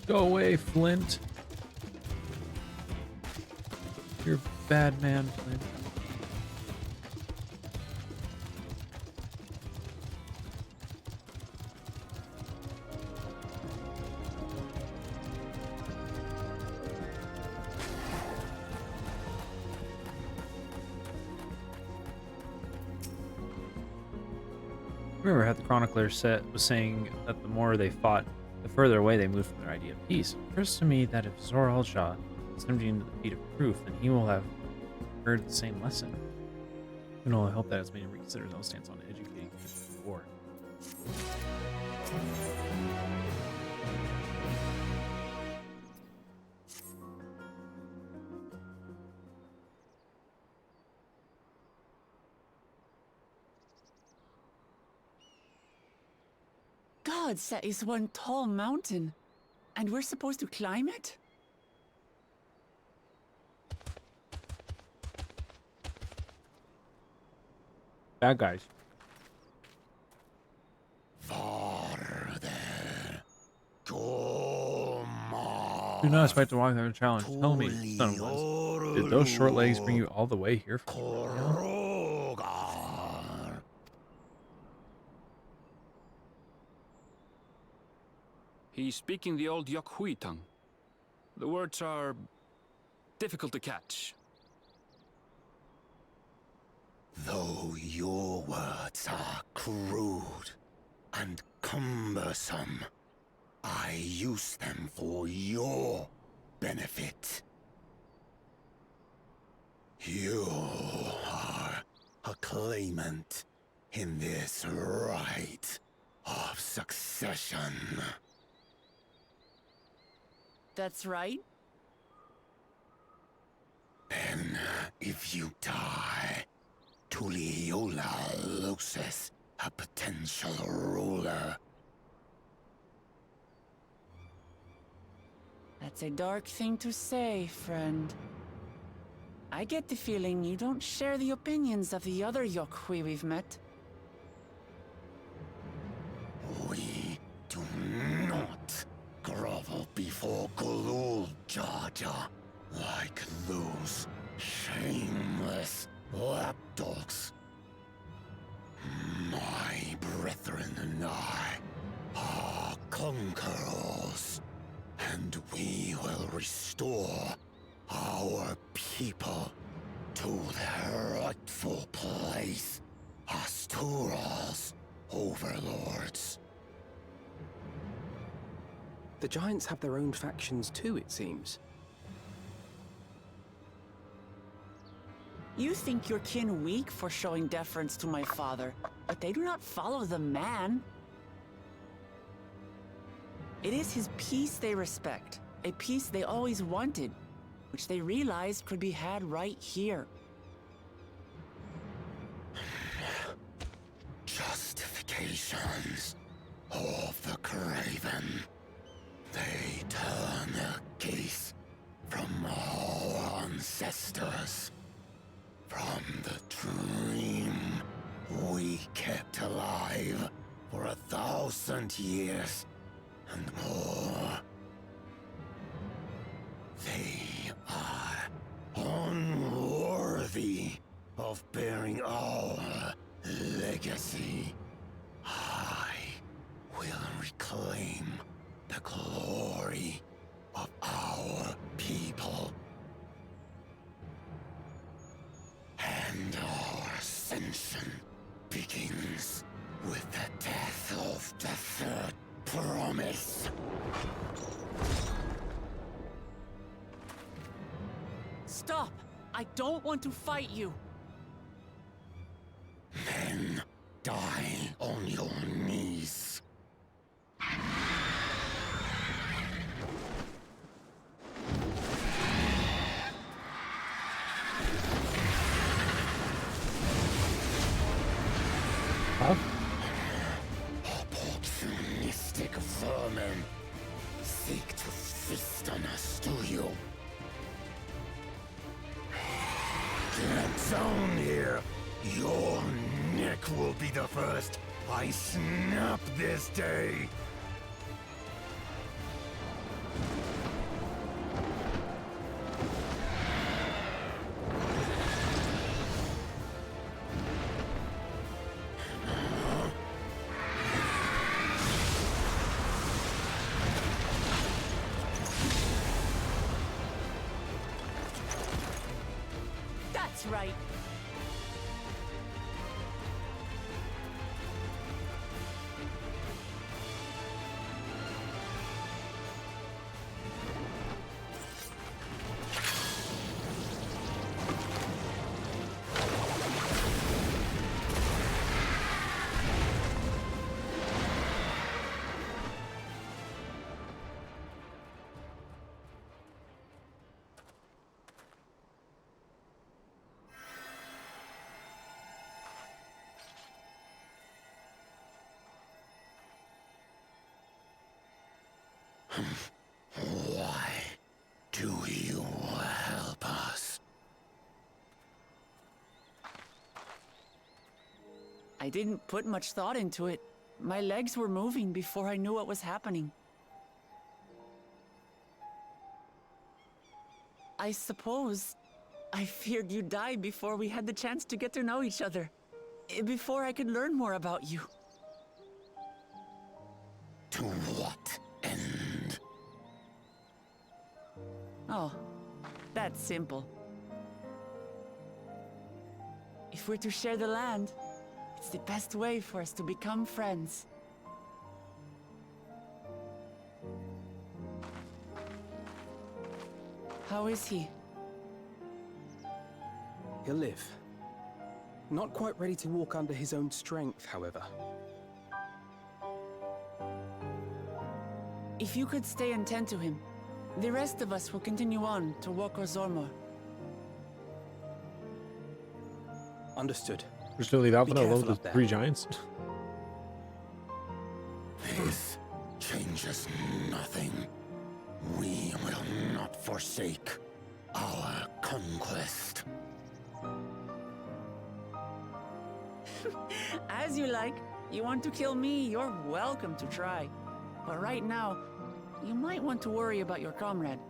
Go away, Flint. You're a bad man, Flint. Remember how the chronicler was saying that the more they fought, the further away they moved from their idea of peace. It occurs to me that if Zor Al-Shah is emptying the feet of proof, then he will have heard the same lesson. We can only hope that it's made him reconsider his own stance on educating people for war. Gods, that is one tall mountain. And we're supposed to climb it? Bad guys. Farther. Come on. Do not expect to walk through the challenge. Tell me, son was. Did those short legs bring you all the way here from Krogar. He's speaking the old Yokhui tongue. The words are difficult to catch. Though your words are crude and cumbersome, I use them for your benefit. You are a claimant in this right of succession. That's right. Then, if you die, Tuliyola loses a potential ruler. That's a dark thing to say, friend. I get the feeling you don't share the opinions of the other Yokhui we've met. We do not grovel before Gulul, Jar Jar, like those shameless lapdogs. My brethren and I are conquerors, and we will restore our people to their rightful place as Tural's overlords. The Giants have their own factions too, it seems. You think your kin weak for showing deference to my father, but they do not follow the man. It is his peace they respect, a peace they always wanted, which they realized could be had right here. Justifications of the craven. They turn their gaze from our ancestors, from the dream we kept alive for 1,000 years and more. They are unworthy of bearing our legacy. I will reclaim the glory of our people. And our ascension begins with the death of the third promise. Stop! I don't want to fight you! Then die on your knees. Opportunistic vermin seek to feast on us, do you? Get down here! Your neck will be the first I snap this day! That's right. Why do you help us? I didn't put much thought into it. My legs were moving before I knew what was happening. I suppose I feared you'd die before we had the chance to get to know each other. Before I could learn more about you. To what end? Oh, that's simple. If we're to share the land, it's the best way for us to become friends. How is he? He'll live. Not quite ready to walk under his own strength, however. If you could stay and tend to him, the rest of us will continue on to Woko Zormor. Understood. We're still leave Alpha Be alone careful with up there. 3 giants. This changes nothing. We will not forsake our conquest. As you like. You want to kill me, you're welcome to try. But right now, you might want to worry about your comrade.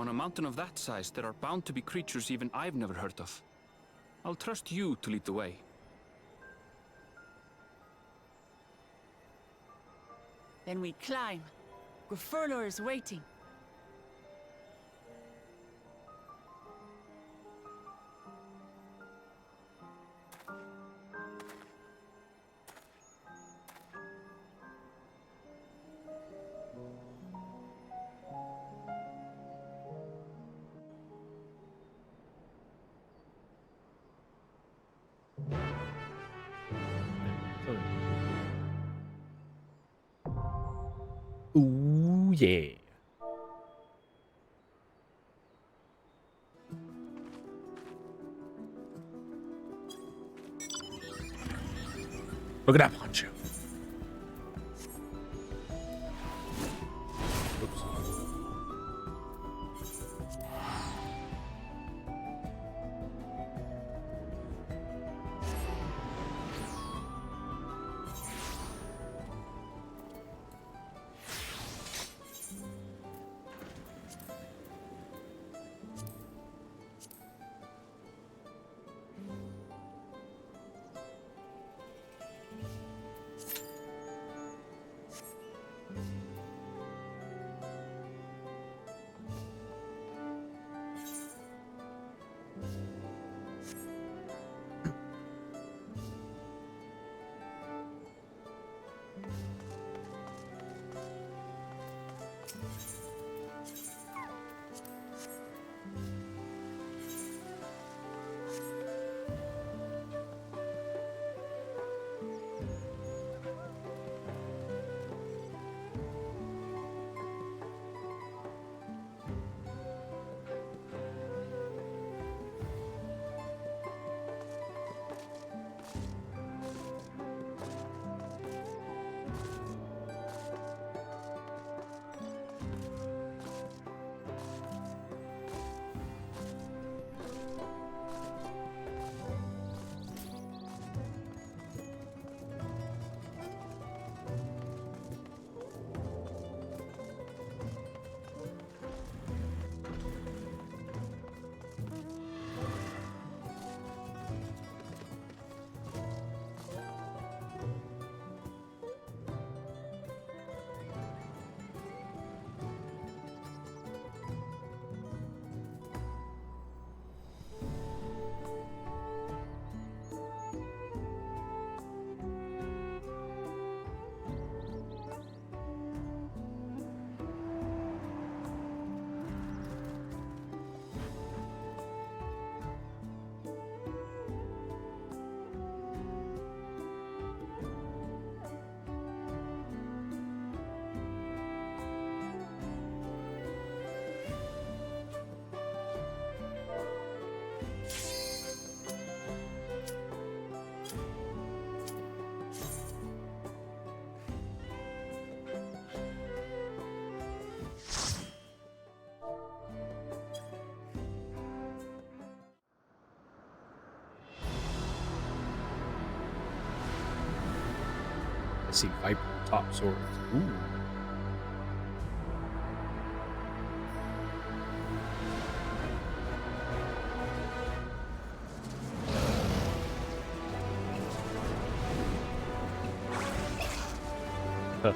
On a mountain of that size, there are bound to be creatures even I've never heard of. I'll trust you to lead the way. Then we climb. Grufurlor is waiting. Ooh, yeah. Look at that poncho. Oops. I see Viper top swords. Ooh. Huh.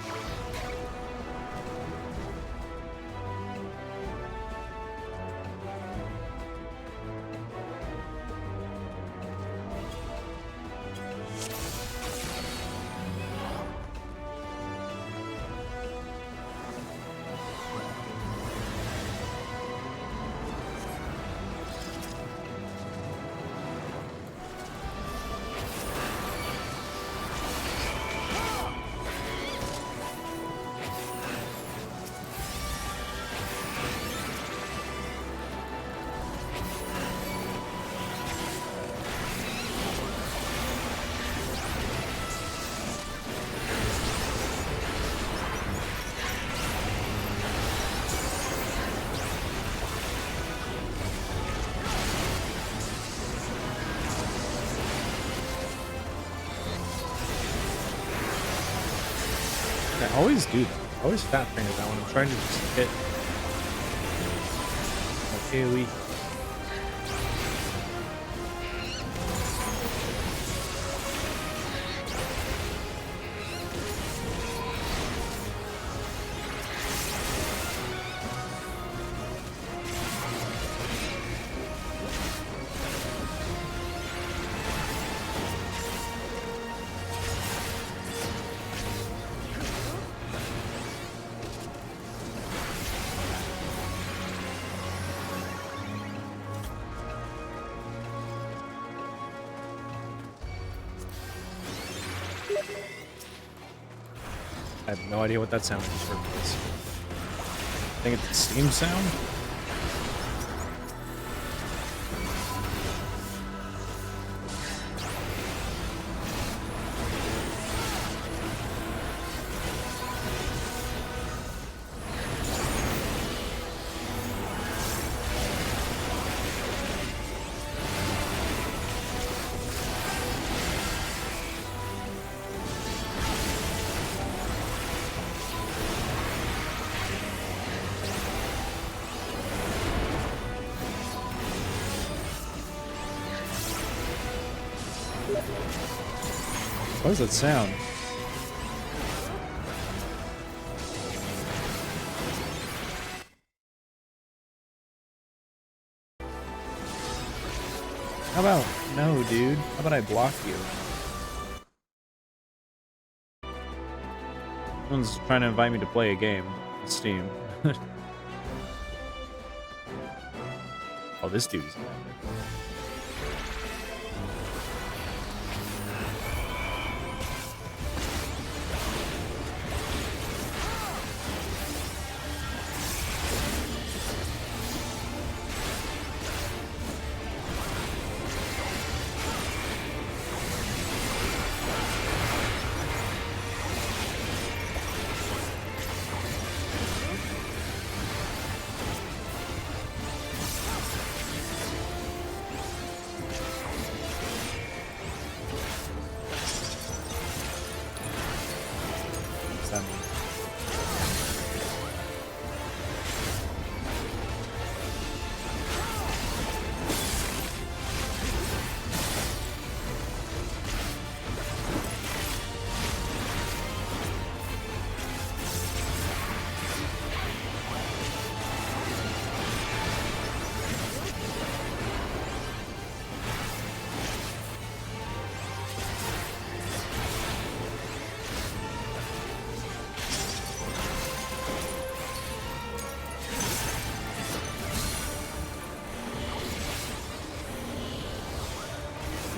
I always do that. I always fat finger that when I'm trying to just hit my AoE. I have no idea what that sound is. I think it's a steam sound. What does that sound? How about no, dude? How about I block you? Someone's trying to invite me to play a game on Steam. Oh, this dude's epic.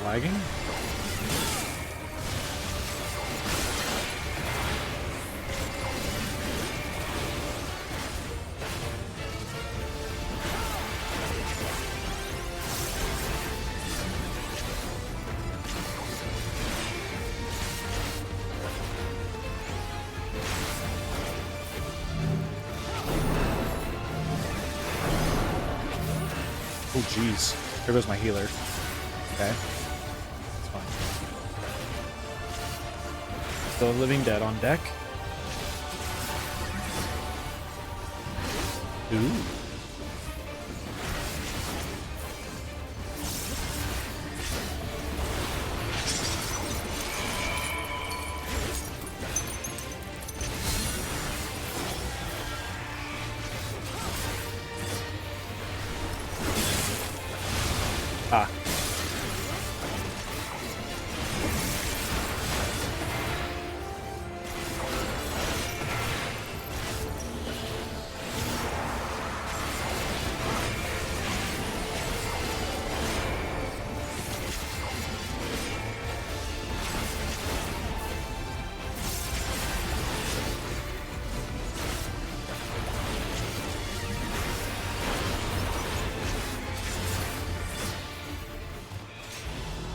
Lagging? Oh jeez, there goes my healer. Okay. It's fine. The living dead on deck. Ooh. Ah.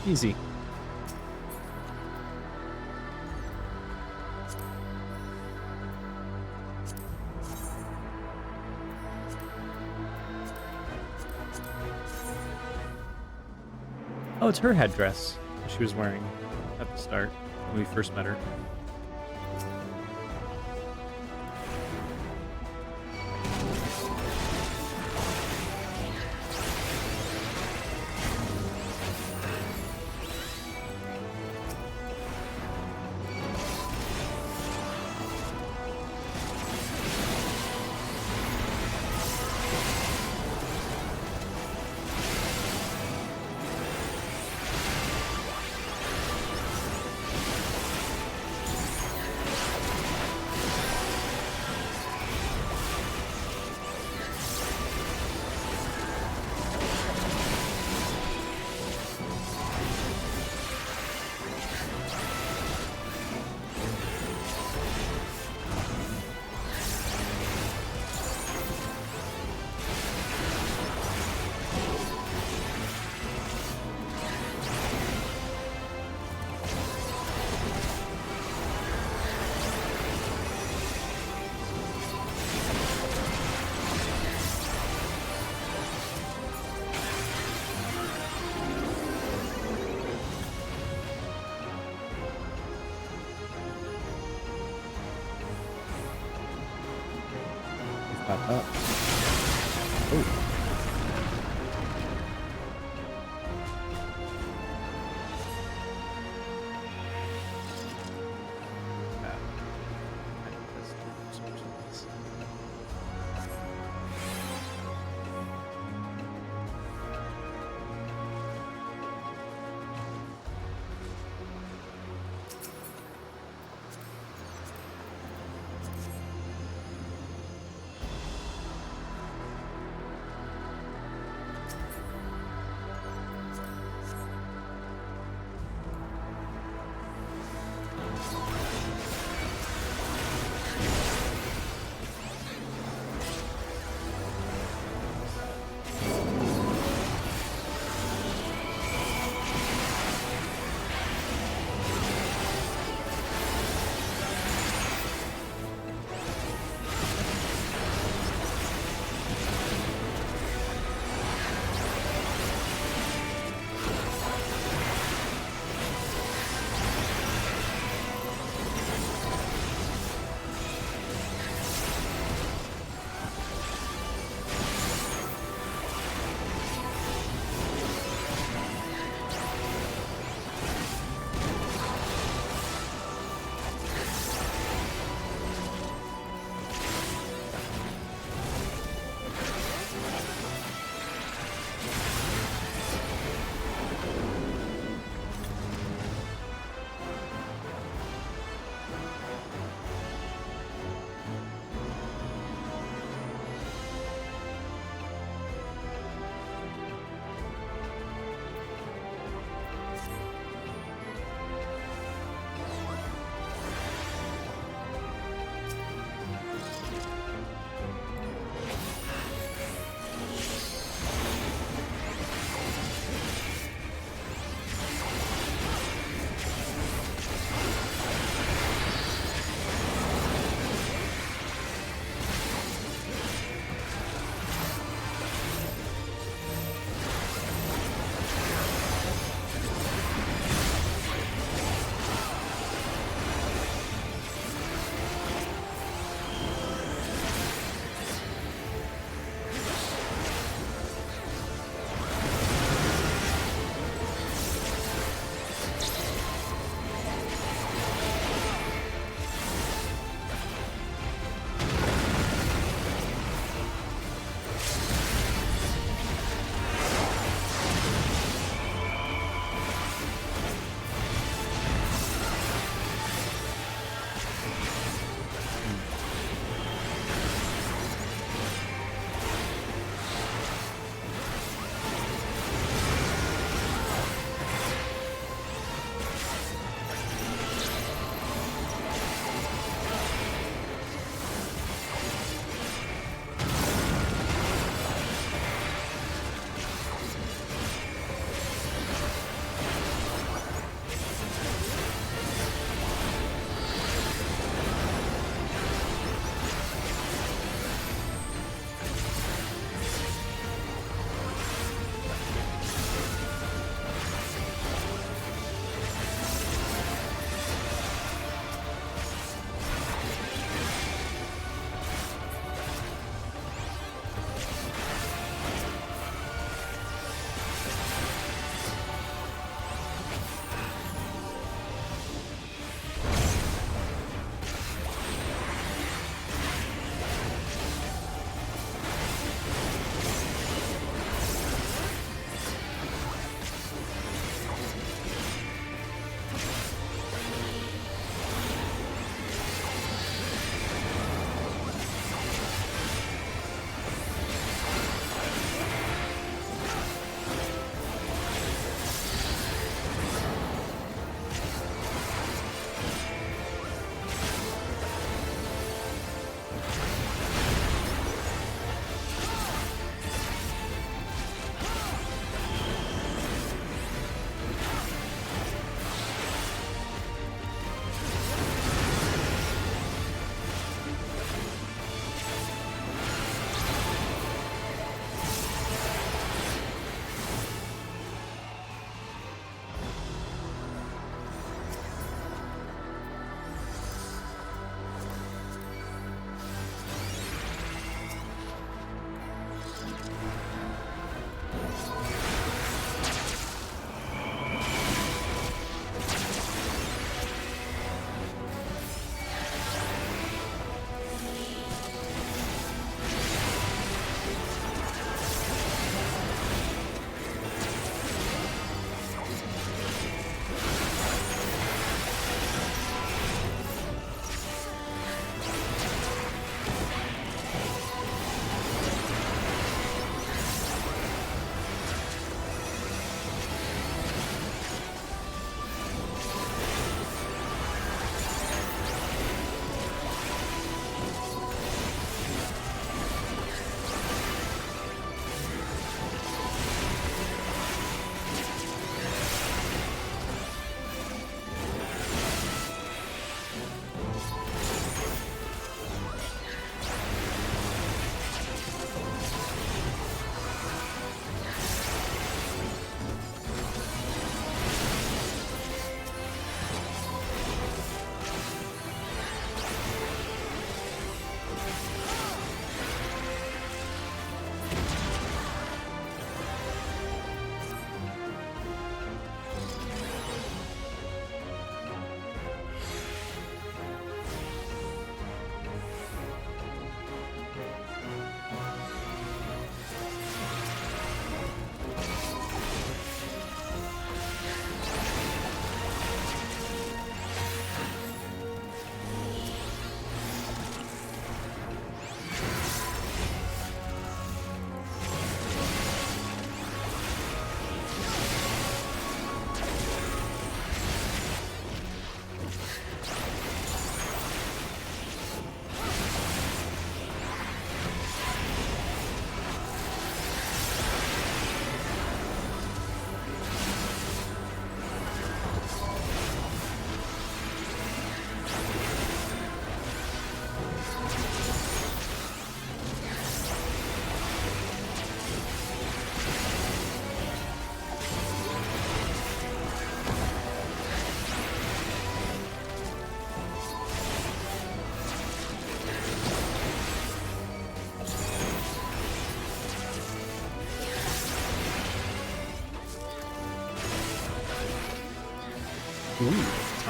Easy. Oh, it's her headdress that she was wearing at the start when we first met her. Pop up. Oh.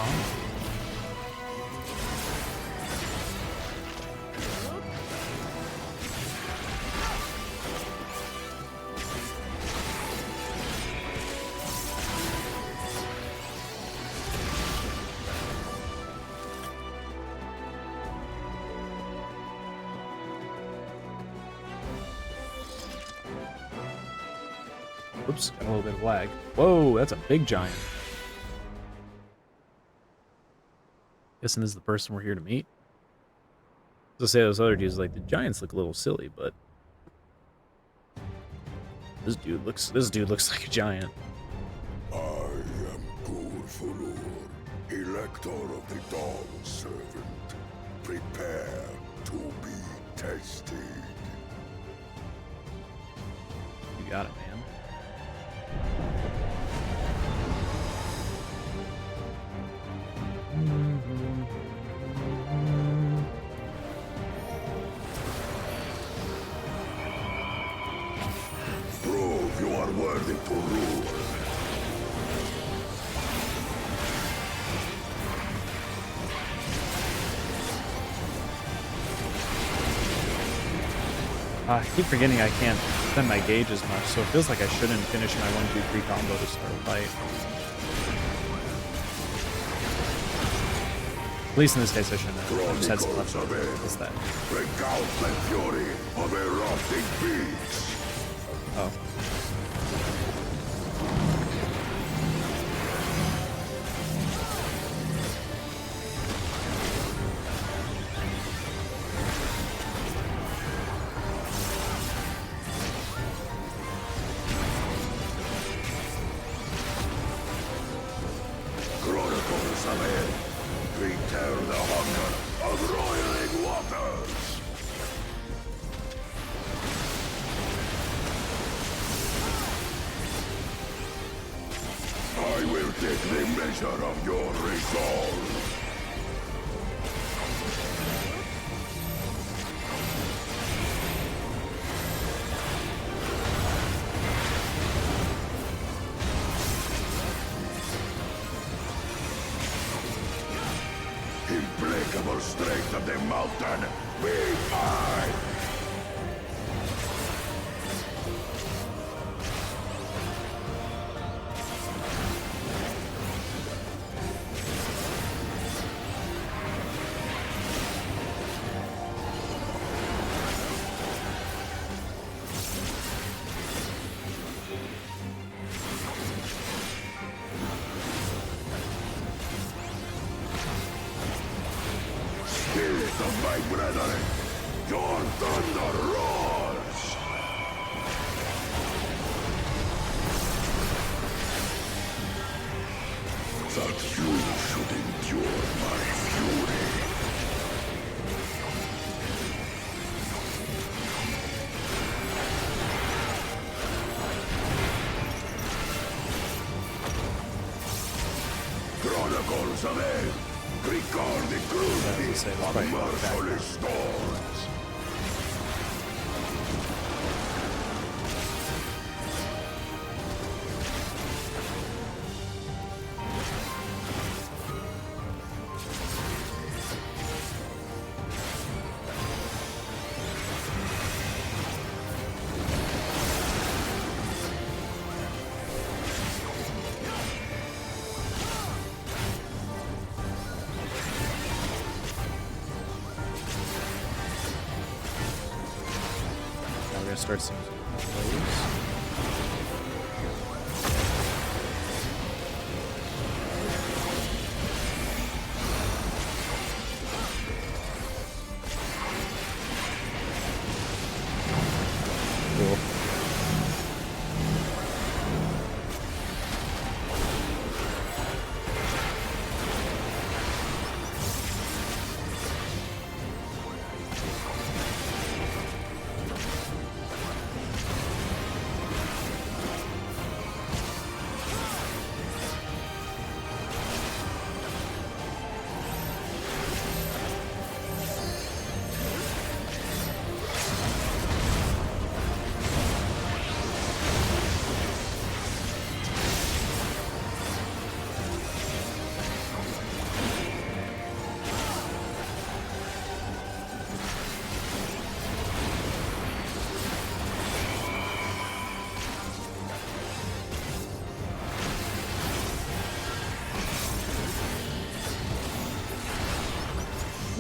combo. Oops, got a little bit of lag. Whoa, that's a big giant. Guessing this is the person we're here to meet. To say those other dudes, like, the giants look a little silly, but this dude looks like a giant. I am Gulfulur, Elector of the Dawn Servant. Prepare to be tested. You got it, man. Prove you are worthy to rule. I keep forgetting I can't spend my gauge as much, so it feels like I shouldn't finish my 1-2-3 combo to start a fight. At least in this case I shouldn't have. I just had some leftover. What's that? Recount the fury of erupting beasts. Oh. Chronicles of Air. Return the hunger of roiling waters. I will take the measure of your resolve. Implacable strength of the mountain, be mine! Spirit of my brethren, your thunder roars! That you should endure my fury. Chronicles of Air. Record the cruelty of merciless storms. Now we're gonna start seeing some plays. Cool.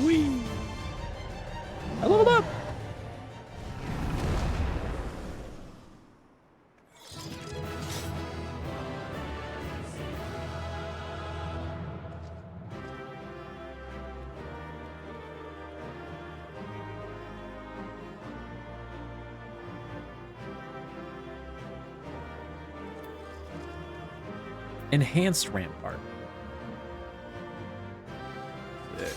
Whee! I leveled up! Enhanced Rampart. Sick.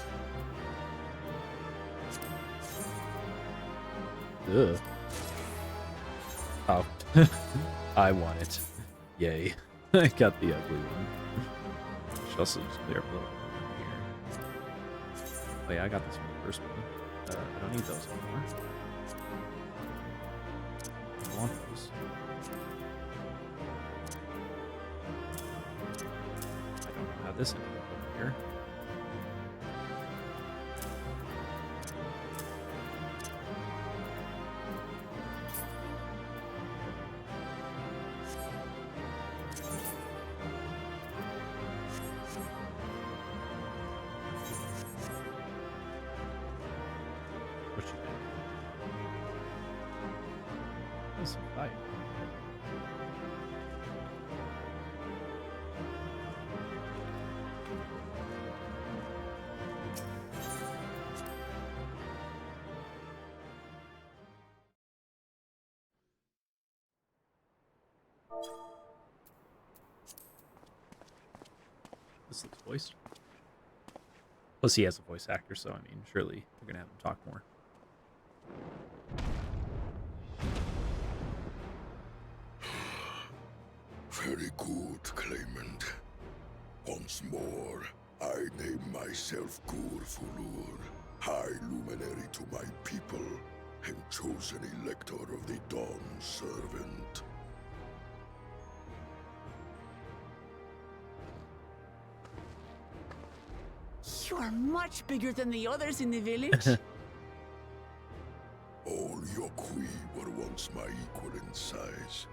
Ugh. Oh. I want it. Yay. I got the ugly one. I should also just clear up a little bit here. Oh yeah, I got this from the first one. I don't need those anymore. I want those. I don't know how this ended up over here. What you think? That's some fight. This looks voiced. Plus, he has a voice actor, so I mean, surely we're gonna have him talk more. Very good, Claimant. Once more, I name myself Gur Fulur, High Luminary to my people, and chosen Elector of the Dawn Servant. You are much bigger than the others in the village. All Yokwi were once my equal in size,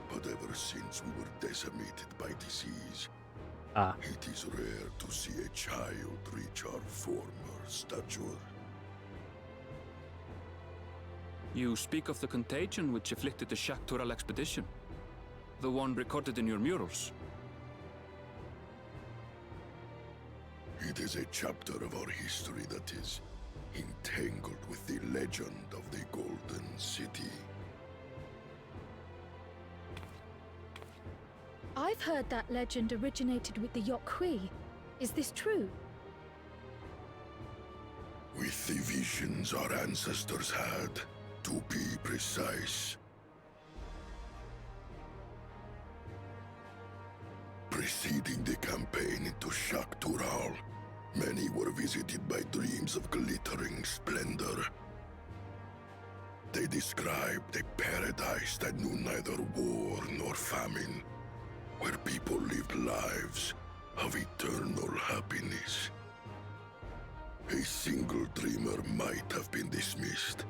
but ever since we were decimated by disease, it is rare to see a child reach our former stature. You speak of the contagion which afflicted the Shak-Tural expedition. The one recorded in your murals. It is a chapter of our history that is entangled with the legend of the Golden City. I've heard that legend originated with the Yokwi. Is this true? With the visions our ancestors had, to be precise. Preceding the campaign into Shak-Tural, many were visited by dreams of glittering splendor. They described a paradise that knew neither war nor famine, where people lived lives of eternal happiness. A single dreamer might have been dismissed,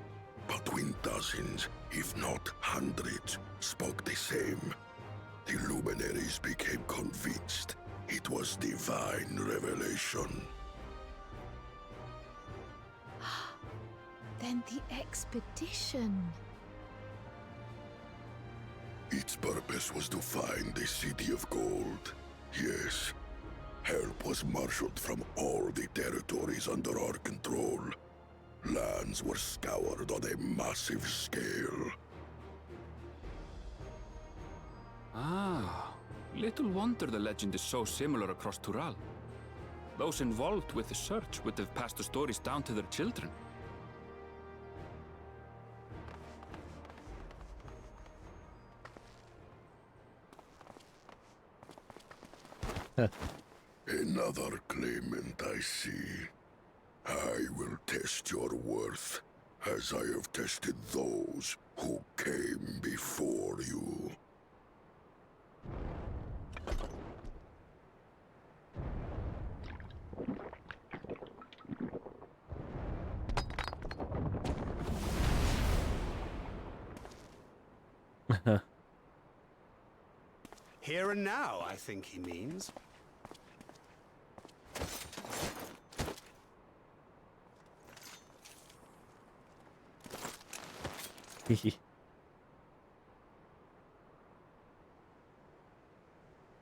but when dozens, if not hundreds, spoke the same, the luminaries became convinced it was divine revelation. Then the expedition. Its purpose was to find the City of Gold. Yes, help was marshaled from all the territories under our control. Lands were scoured on a massive scale. Ah, little wonder the legend is so similar across Tural. Those involved with the search would have passed the stories down to their children. Another claimant, I see. I will test your worth, as I have tested those who came before you. Here and now, I think he means.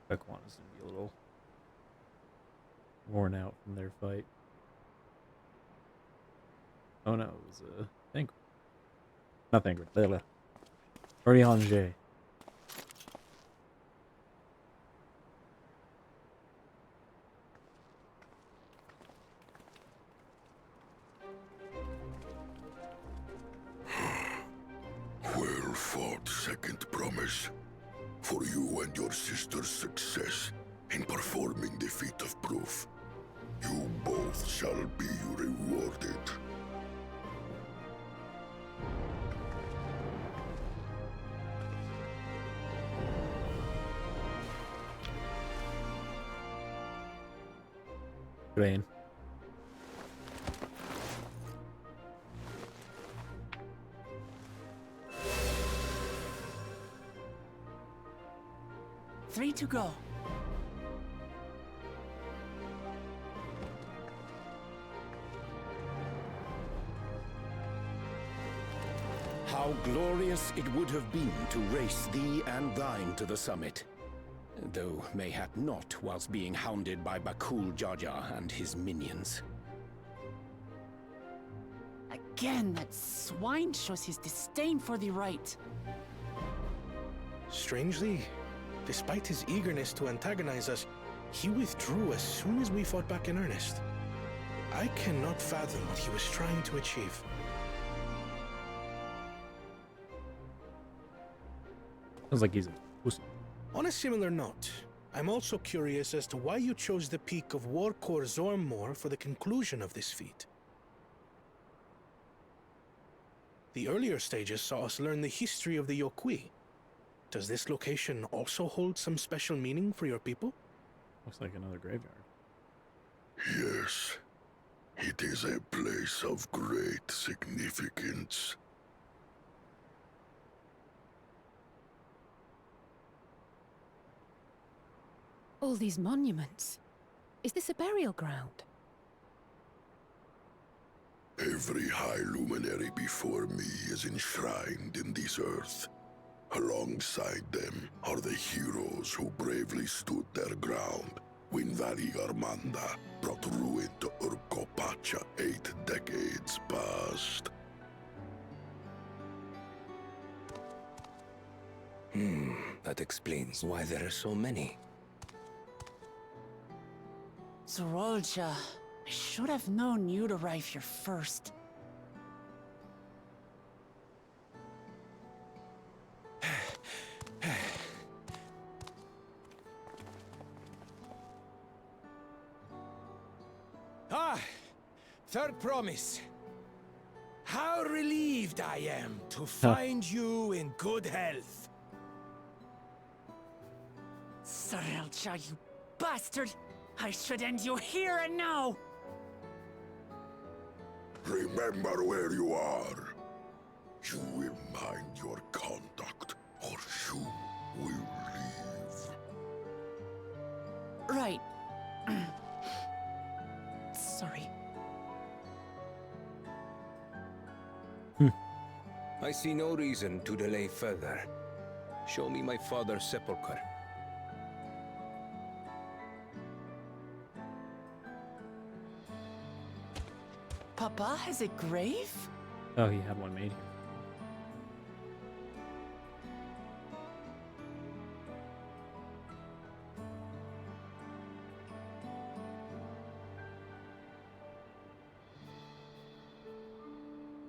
Bequana's gonna be a little worn out from their fight. Oh no, it was Thancred. Not Thancred. Layla. Orianger. Well fought, second promise. For you and your sister's success in performing the feat of proof. You both shall be rewarded. Grain. Three to go. How glorious it would have been to race thee and thine to the summit. Though mayhap not whilst being hounded by Bakul Jaja and his minions. Again, that swine shows his disdain for the right. Strangely, despite his eagerness to antagonize us, he withdrew as soon as we fought back in earnest. I cannot fathom what he was trying to achieve. Sounds like he's a pussy. On a similar note, I'm also curious as to why you chose the peak of Warkor Zormor for the conclusion of this feat. The earlier stages saw us learn the history of the Yokwi. Does this location also hold some special meaning for your people? Looks like another graveyard. Yes, it is a place of great significance. All these monuments. Is this a burial ground? Every high luminary before me is enshrined in this earth. Alongside them are the heroes who bravely stood their ground when Vali Armanda brought ruin to Urkopacha 8 decades past. That explains why there are so many. Zorolja, I should have known you'd arrive here first. Third promise. How relieved I am to find you in good health. Zorolja, you bastard! I should end you here and now! Remember where you are. You will mind your conduct, or you will leave. Right. Sorry. I see no reason to delay further. Show me my father's sepulchre. Papa has a grave? Oh, he had one made here.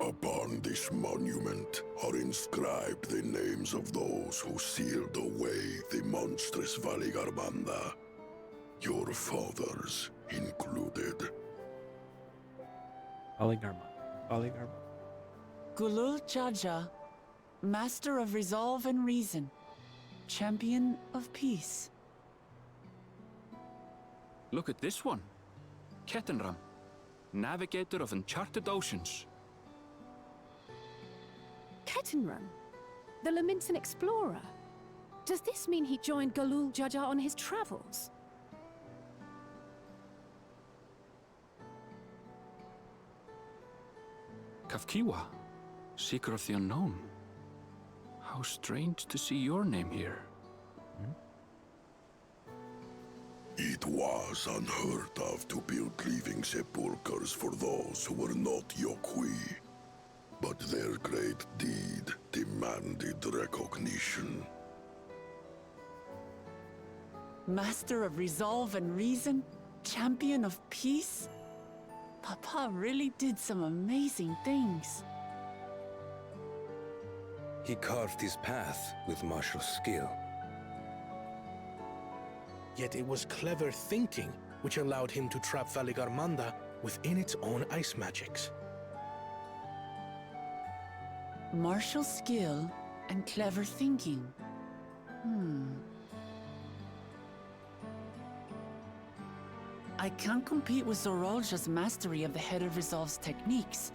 Upon this monument are inscribed the names of those who sealed away the monstrous Vali Armanda. Your fathers included. Valigarmanda. Gulul Jaja, Master of Resolve and Reason, Champion of Peace. Look at this one. Ketenram, Navigator of Uncharted Oceans. Ketenram, the Laminsan explorer. Does this mean he joined Galul Jaja on his travels? Kafkiwa, Seeker of the Unknown. How strange to see your name here. It was unheard of to build living sepulchres for those who were not Yokwi. But their great deed demanded recognition. Master of resolve and reason? Champion of peace? Papa really did some amazing things. He carved his path with martial skill. Yet it was clever thinking which allowed him to trap Valigarmanda within its own ice magics. Martial skill and clever thinking. I can't compete with Zorolja's mastery of the Head of Resolve's techniques.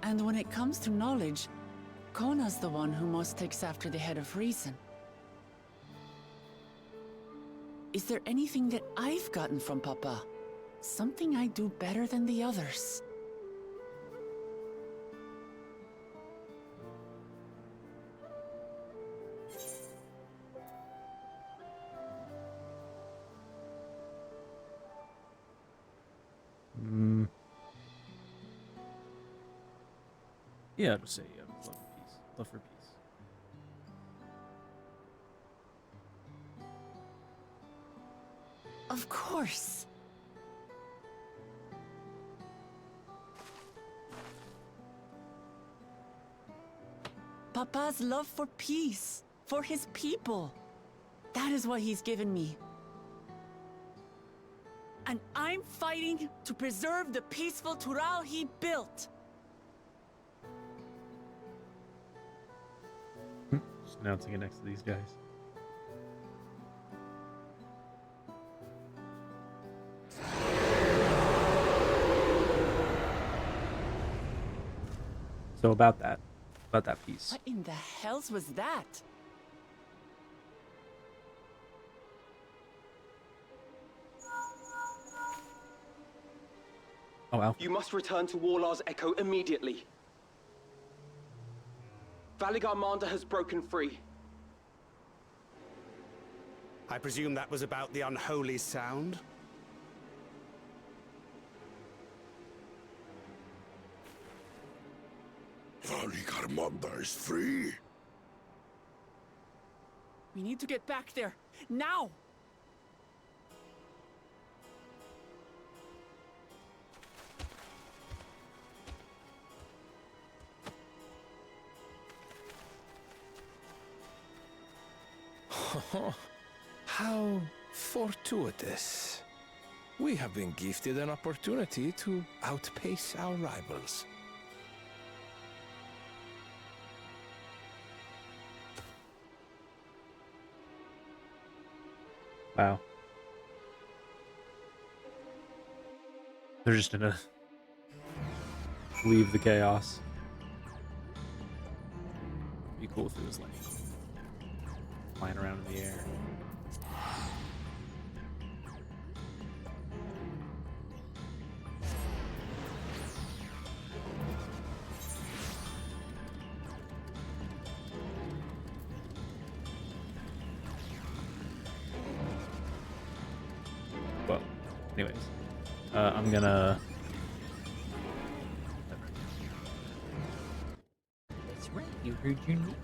And when it comes to knowledge, Kona's the one who most takes after the Head of Reason. Is there anything that I've gotten from Papa? Something I do better than the others? Yeah, I'll just say love for peace. Love for peace. Of course. Papa's love for peace, for his people. That is what he's given me. And I'm fighting to preserve the peaceful Tural he built. Just announcing it next to these guys. So about that piece. What in the hells was that? Oh, Alpha. You must return to Warlar's Echo immediately. Valigarmanda has broken free. I presume that was about the unholy sound? Valigarmanda is free. We need to get back there, now! How fortuitous. We have been gifted an opportunity to outpace our rivals. Wow. They're just gonna leave the chaos. Be cool if it was like flying around in the air. Well, anyways, I'm gonna. That's right, you heard your name.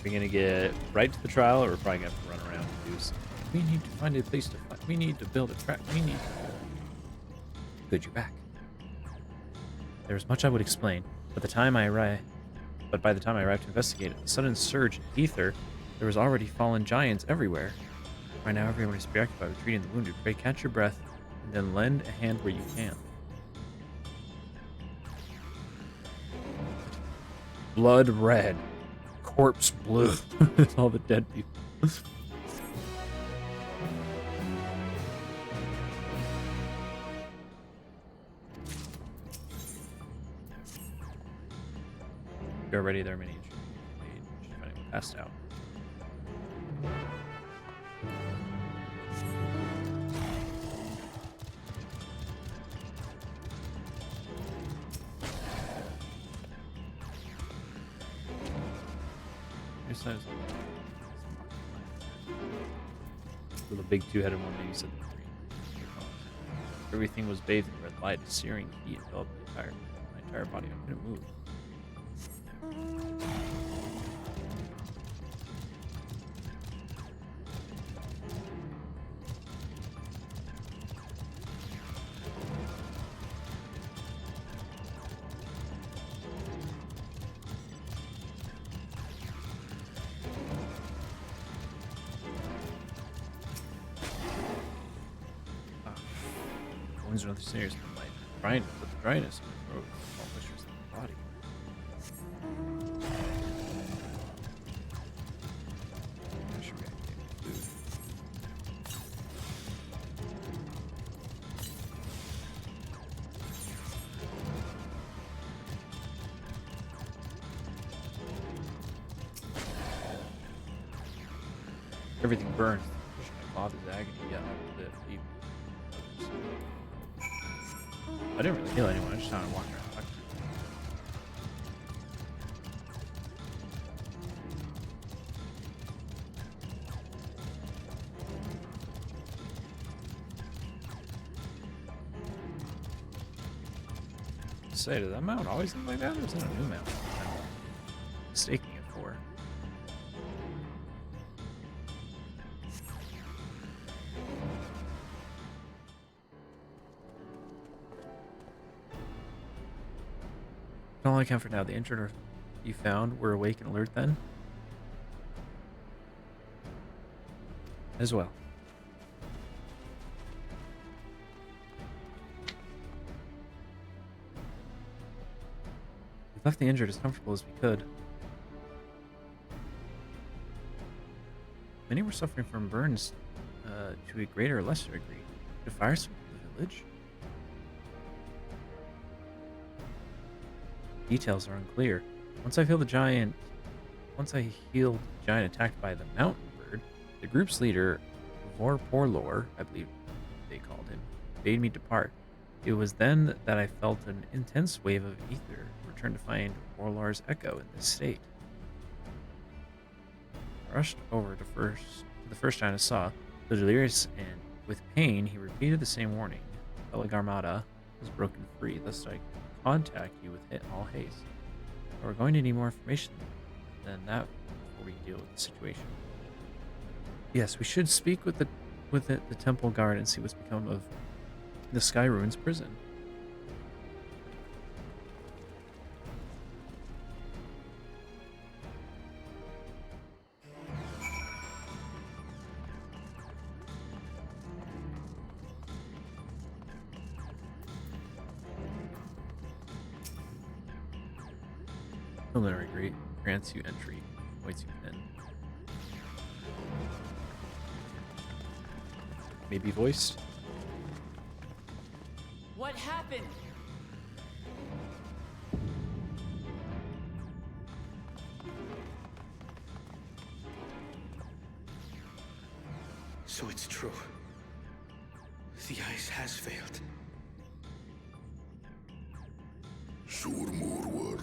We're gonna get right to the trial, or we're probably gonna have to run around and do some. We need to find a place to fight. We need to build a trap. We need. Good, you're back. There was much I would explain, but by the time I arrived to investigate it, a sudden surge in ether, there was already fallen giants everywhere. Right now, everyone is preoccupied with treating the wounded. Pray catch your breath, and then lend a hand where you can. Blood red, corpse blue. All the dead people. You're already there, many. If anyone passed out. Your size. So the big two-headed one that you said the three. Everything was bathed in red light, a searing heat enveloped my entire body. I couldn't move. Wounds are nothing serious, but the dryness of the throat all moistures in the body. Everything burns. My father's agony, yeah, I live deep. I didn't really heal anyone, I just kind of walked around. Say, does that mount always look like that, or is that a new mount I'm mistaking it for? All I can for now. The injured you found were awake and alert then? As well. We left the injured as comfortable as we could. Many were suffering from burns to a greater or lesser degree. Did a fire sweep the village? Details are unclear. Once I healed the giant attacked by the mountain bird, the group's leader, Vorporlor, I believe they called him, bade me depart. It was then that I felt an intense wave of ether return to find Vorlor's echo in this state. I rushed over to the first giant I saw. Though delirious and with pain, he repeated the same warning. Pelagarmata was broken free, thus I contact you with all haste. But we're going to need more information than that before we deal with the situation. Yes, we should speak with the temple guard and see what's become of the Sky Ruins prison. Preliminary grade grants you entry, waits you in. May be voiced. What happened? So it's true. The ice has failed. Surmurwar,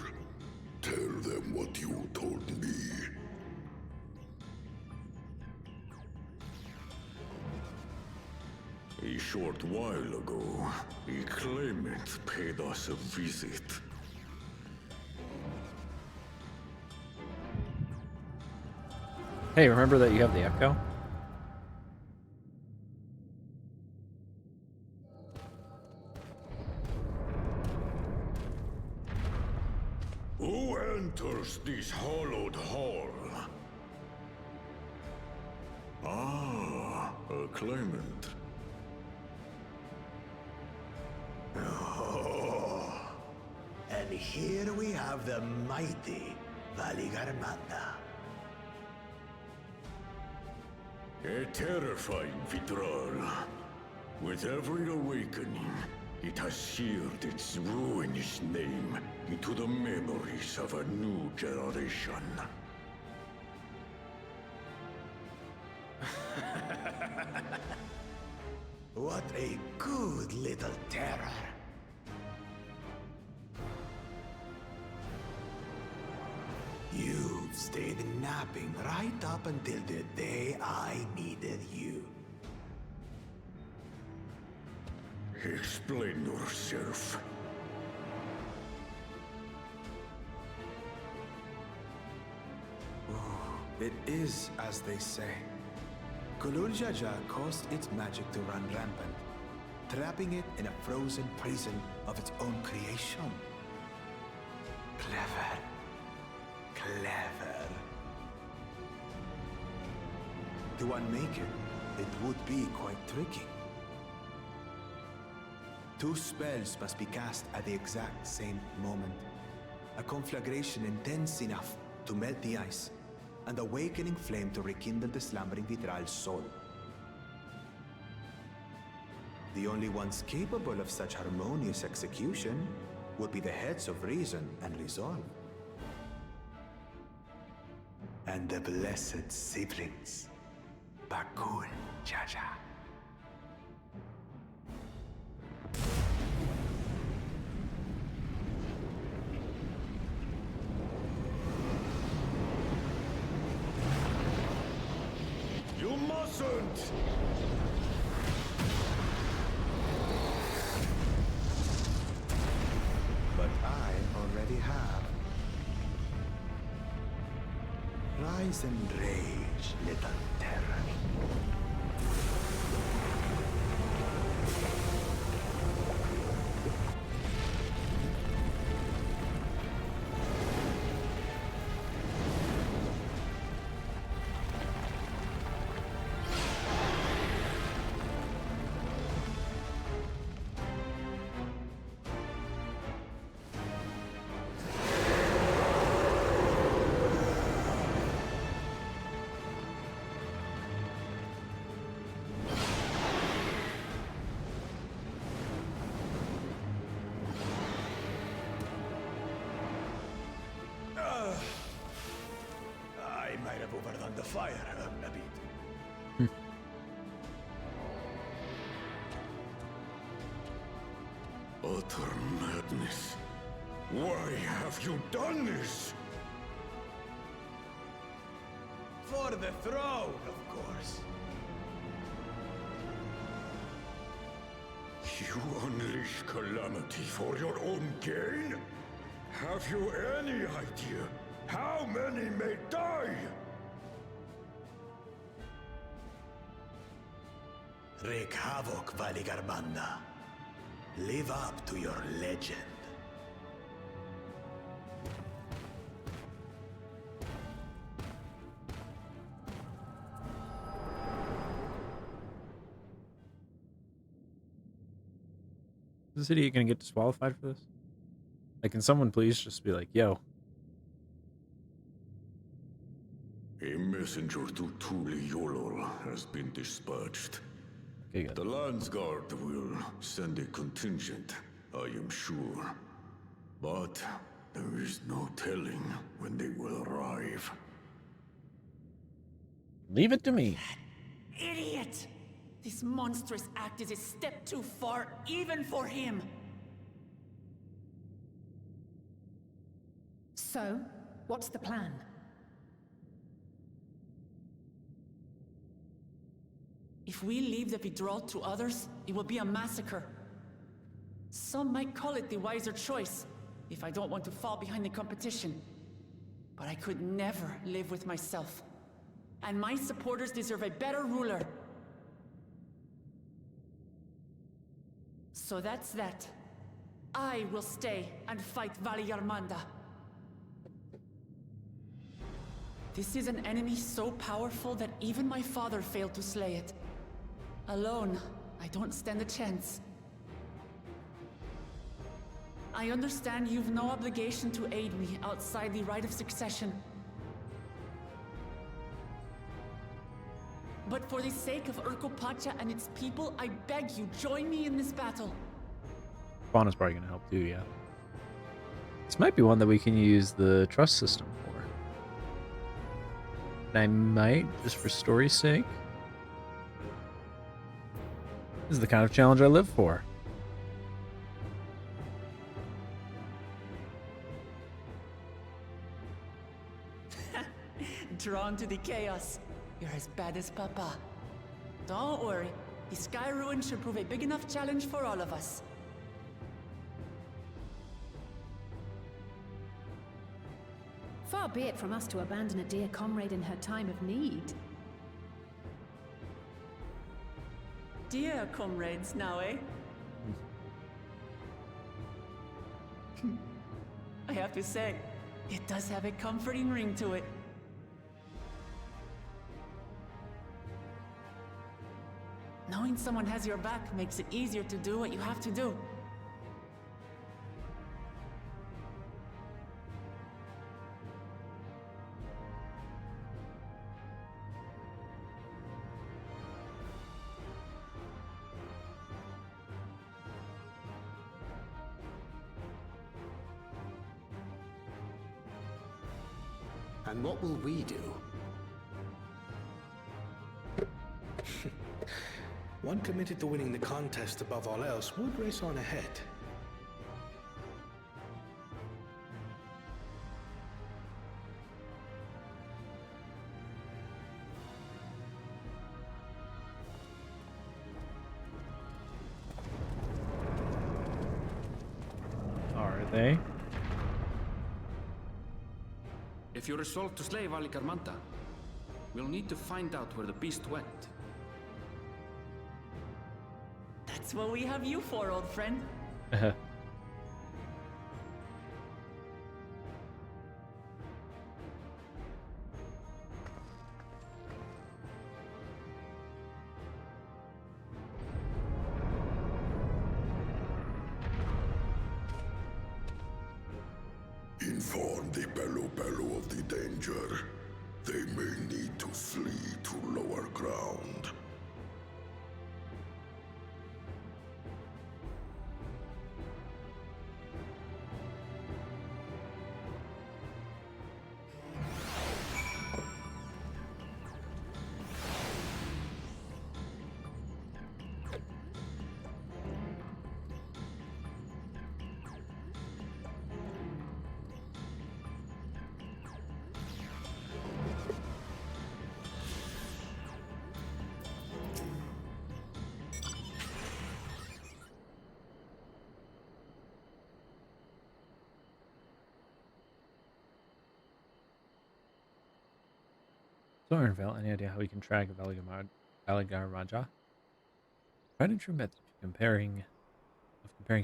tell them what you told me. A short while ago, a claimant paid us a visit. Hey, remember that you have the echo? Who enters this hallowed hall? Ah, a claimant. Oh, and here we have the mighty Valigarmanda. A terrifying Vidral. With every awakening, it has seared its ruinous name into the memories of a new generation. What a good little terror. You've stayed napping right up until the day I needed you. Explain yourself. It is as they say. Gulul Jaja caused its magic to run rampant, trapping it in a frozen prison of its own creation. Clever. Clever. To unmake it would be quite tricky. 2 spells must be cast at the exact same moment. A conflagration intense enough to melt the ice, and awakening flame to rekindle the slumbering Vidral's soul. The only ones capable of such harmonious execution would be the heads of reason and resolve. And the blessed siblings, Bakul Jaja. You mustn't! But I already have. Rise and rage, little terror. I might have overdone the fire a bit. Utter madness. Why have you done this? For the throne, of course. You unleash calamity for your own gain? Have you any idea how many may die? Wreak havoc, Valigarmanda. Live up to your legend. Is this idiot gonna get disqualified for this? Like, can someone please just be like, yo, A messenger to Tuli Yolol has been dispatched. okay, good. The Landsguard will send a contingent, I am sure. But there is no telling when they will arrive. Leave it to me. Idiot! This monstrous act is a step too far, even for him. So, what's the plan? If we leave the Vidral to others, it will be a massacre. Some might call it the wiser choice, if I don't want to fall behind the competition. But I could never live with myself. And my supporters deserve a better ruler. So that's that. I will stay and fight Valiarmanda. This is an enemy so powerful that even my father failed to slay it. Alone, I don't stand a chance. I understand you've no obligation to aid me outside the right of succession. But for the sake of Urkopacha and its people, I beg you, join me in this battle. Fauna's probably going to help too, yeah. This might be one that we can use the trust system for. And I might, just for story's sake. This is the kind of challenge I live for. Drawn to the chaos. You're as bad as Papa. Don't worry. The Sky Ruin should prove a big enough challenge for all of us. Far be it from us to abandon a dear comrade in her time of need. Dear comrades now, eh? I have to say, it does have a comforting ring to it. Knowing someone has your back makes it easier to do what you have to do. And what will we do? One committed to winning the contest above all else would race on ahead. Are they? If you resolve to slay Valigarmanda, we'll need to find out where the beast went. That's what we have you for, old friend. Inform the Pelu of the danger. They may need to flee to lower ground. Sorenville, any idea how we can track Valigarmanda? Tried and true method of comparing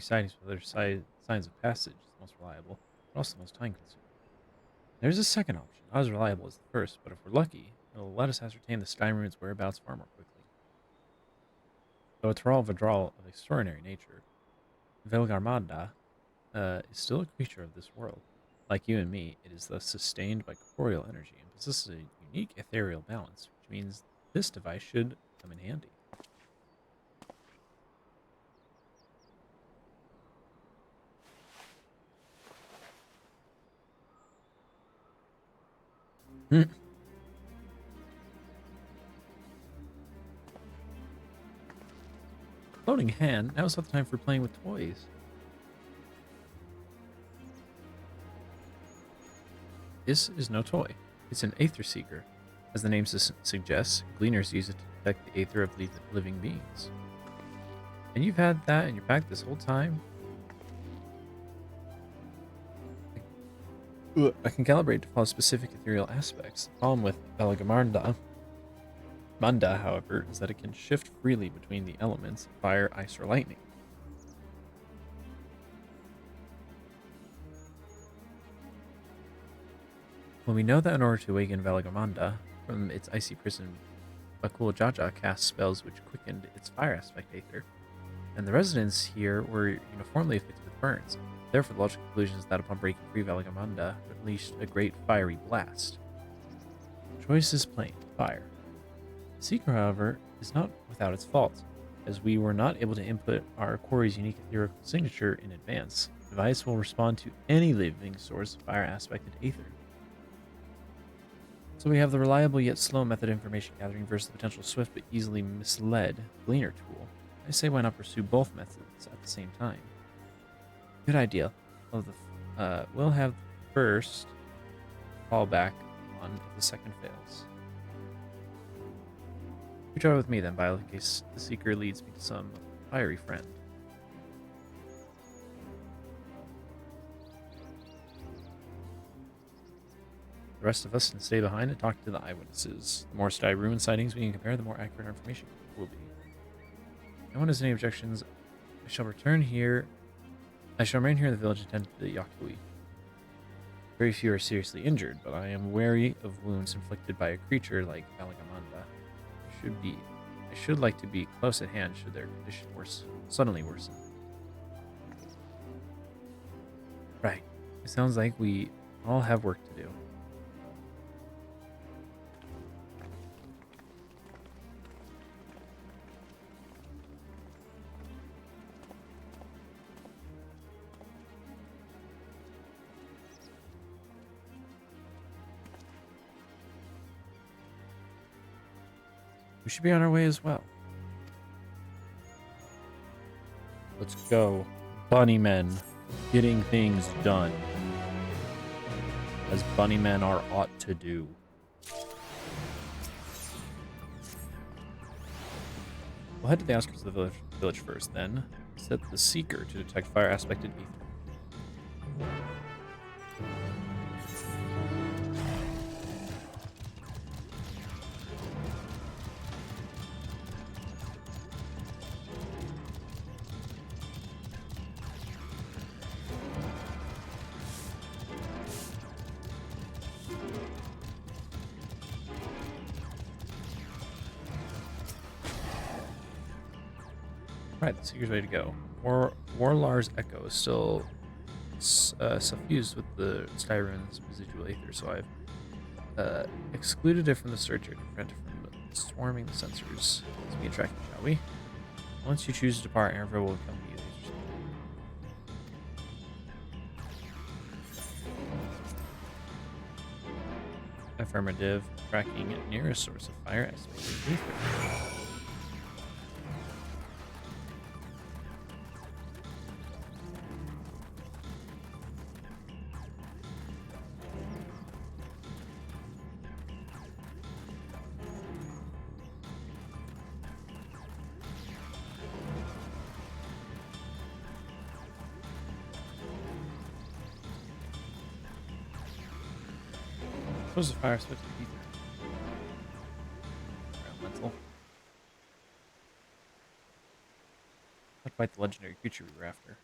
sightings with other signs of passage is the most reliable, but also the most time consuming. There's a second option, not as reliable as the first, but if we're lucky, it'll let us ascertain the Sky Rune's whereabouts far more quickly. Though it's a withdrawal of extraordinary nature, Valigarmanda is still a creature of this world. Like you and me, it is thus sustained by corporeal energy and possesses a unique ethereal balance, which means this device should come in handy. Floating hand, now's not the time for playing with toys. This is no toy. It's an Aether Seeker. As the name suggests, gleaners use it to detect the aether of living beings. And you've had that in your pack this whole time? I can calibrate to follow specific ethereal aspects. The problem with Valigarmanda Munda, however, is that it can shift freely between the elements fire, ice, or lightning. Well, we know that in order to awaken Valagamanda from its icy prison, Bakul Jaja cast spells which quickened its fire aspect aether, and the residents here were uniformly afflicted with burns. Therefore, the logical conclusion is that upon breaking free, Valagamanda unleashed a great fiery blast. The choice is plain: fire. The Seeker, however, is not without its faults, as we were not able to input our quarry's unique ethereal signature in advance. The device will respond to any living source of fire aspected aether. So we have the reliable yet slow method of information gathering versus the potential swift but easily misled Gleaner tool. I say why not pursue both methods at the same time? Good idea. We'll have the first fallback on if the second fails. You try with me then, Violet, in case the Seeker leads me to some fiery friend. The rest of us can stay behind and talk to the eyewitnesses. The more Sty Ruin sightings we can compare, the more accurate our information will be. If no one has any objections, I shall remain here in the village and tend to the Yakui. Very few are seriously injured, but I am wary of wounds inflicted by a creature like Valagamanda. I should like to be close at hand should their condition suddenly worsen. Right. It sounds like we all have work to do. We should be on our way as well. Let's go. Bunny men. Getting things done. As bunny men are ought to do. We'll head to the outskirts of the village first, then set the Seeker to detect fire aspected ether. Right, the Seeker's ready to go. Warlar's Echo is still suffused with the Sty Ruin's residual aether, so I've excluded it from the search to prevent it from swarming the sensors. Let's begin tracking, shall we? Once you choose to depart, Airville will come to you. Affirmative. Tracking nearest source of fire aspect ether. What's the fire switch to ether? Environmental. Not quite the legendary creature we were after.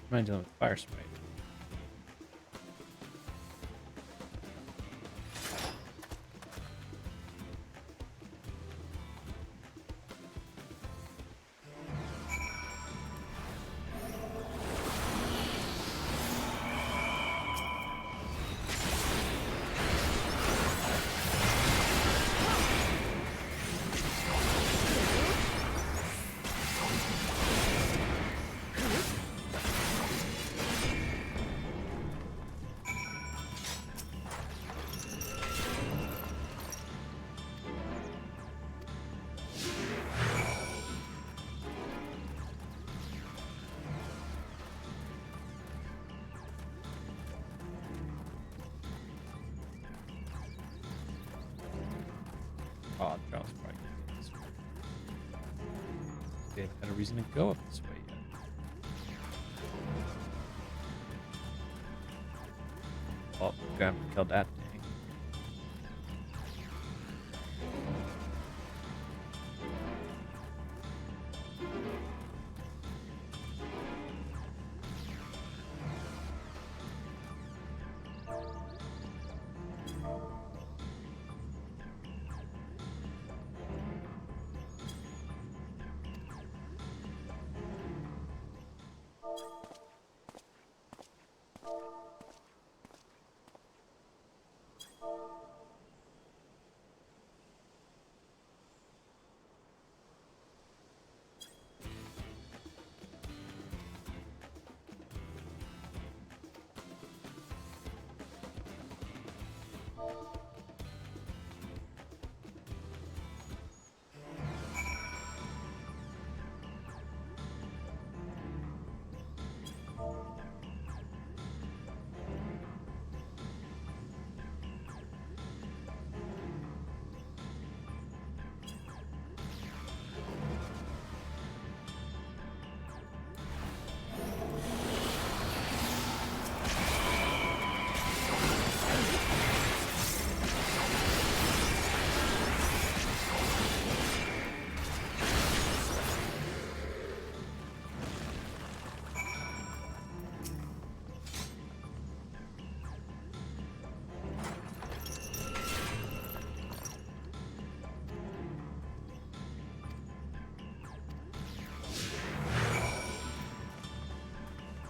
Mind dealing with fire sprite. Oh, Charles probably can't get this way. They haven't had a reason to go up this way yet. Oh, gonna have to kill that thing.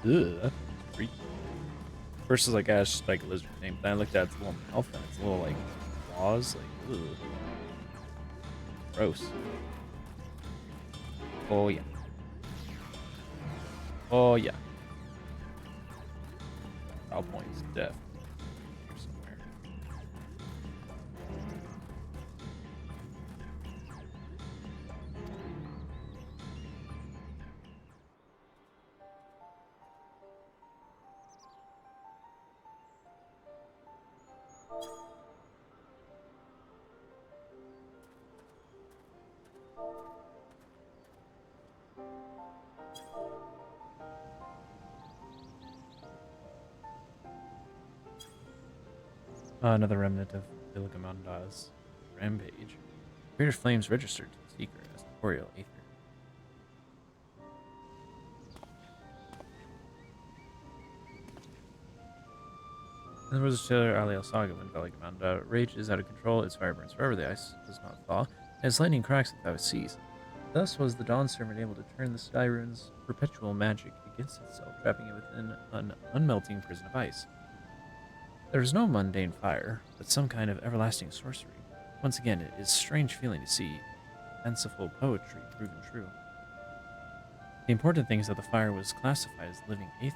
Ugh, that's freaky. First is like Ash Spike Lizard name, then I looked at its little mouth and its little like claws, like ugh. Gross. Oh yeah. Oh yeah. Foul points, death. Here somewhere. Another remnant of Vilgamonda's rampage. Greater flames registered to the seeker as corporeal aether. In the words of Taylor Aliel Saga, when Vilgamonda rage is out of control, its fire burns forever, the ice does not thaw, and its lightning cracks without a cease. Thus was the Dawn Servant able to turn the Sky Rune's perpetual magic against itself, trapping it within an unmelting prison of ice. There is no mundane fire, but some kind of everlasting sorcery. Once again, it is a strange feeling to see fanciful poetry proven true. The important thing is that the fire was classified as living aether.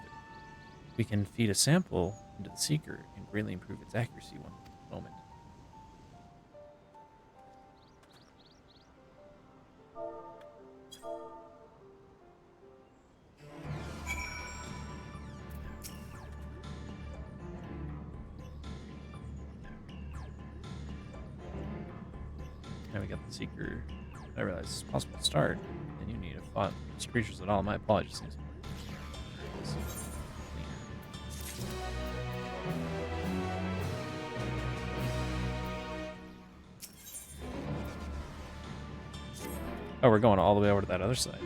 We can feed a sample into the seeker and greatly improve its accuracy one moment. Now we got the seeker. I realize it's possible to start, and you need to fight these creatures at all. My apologies. Oh, we're going all the way over to that other side.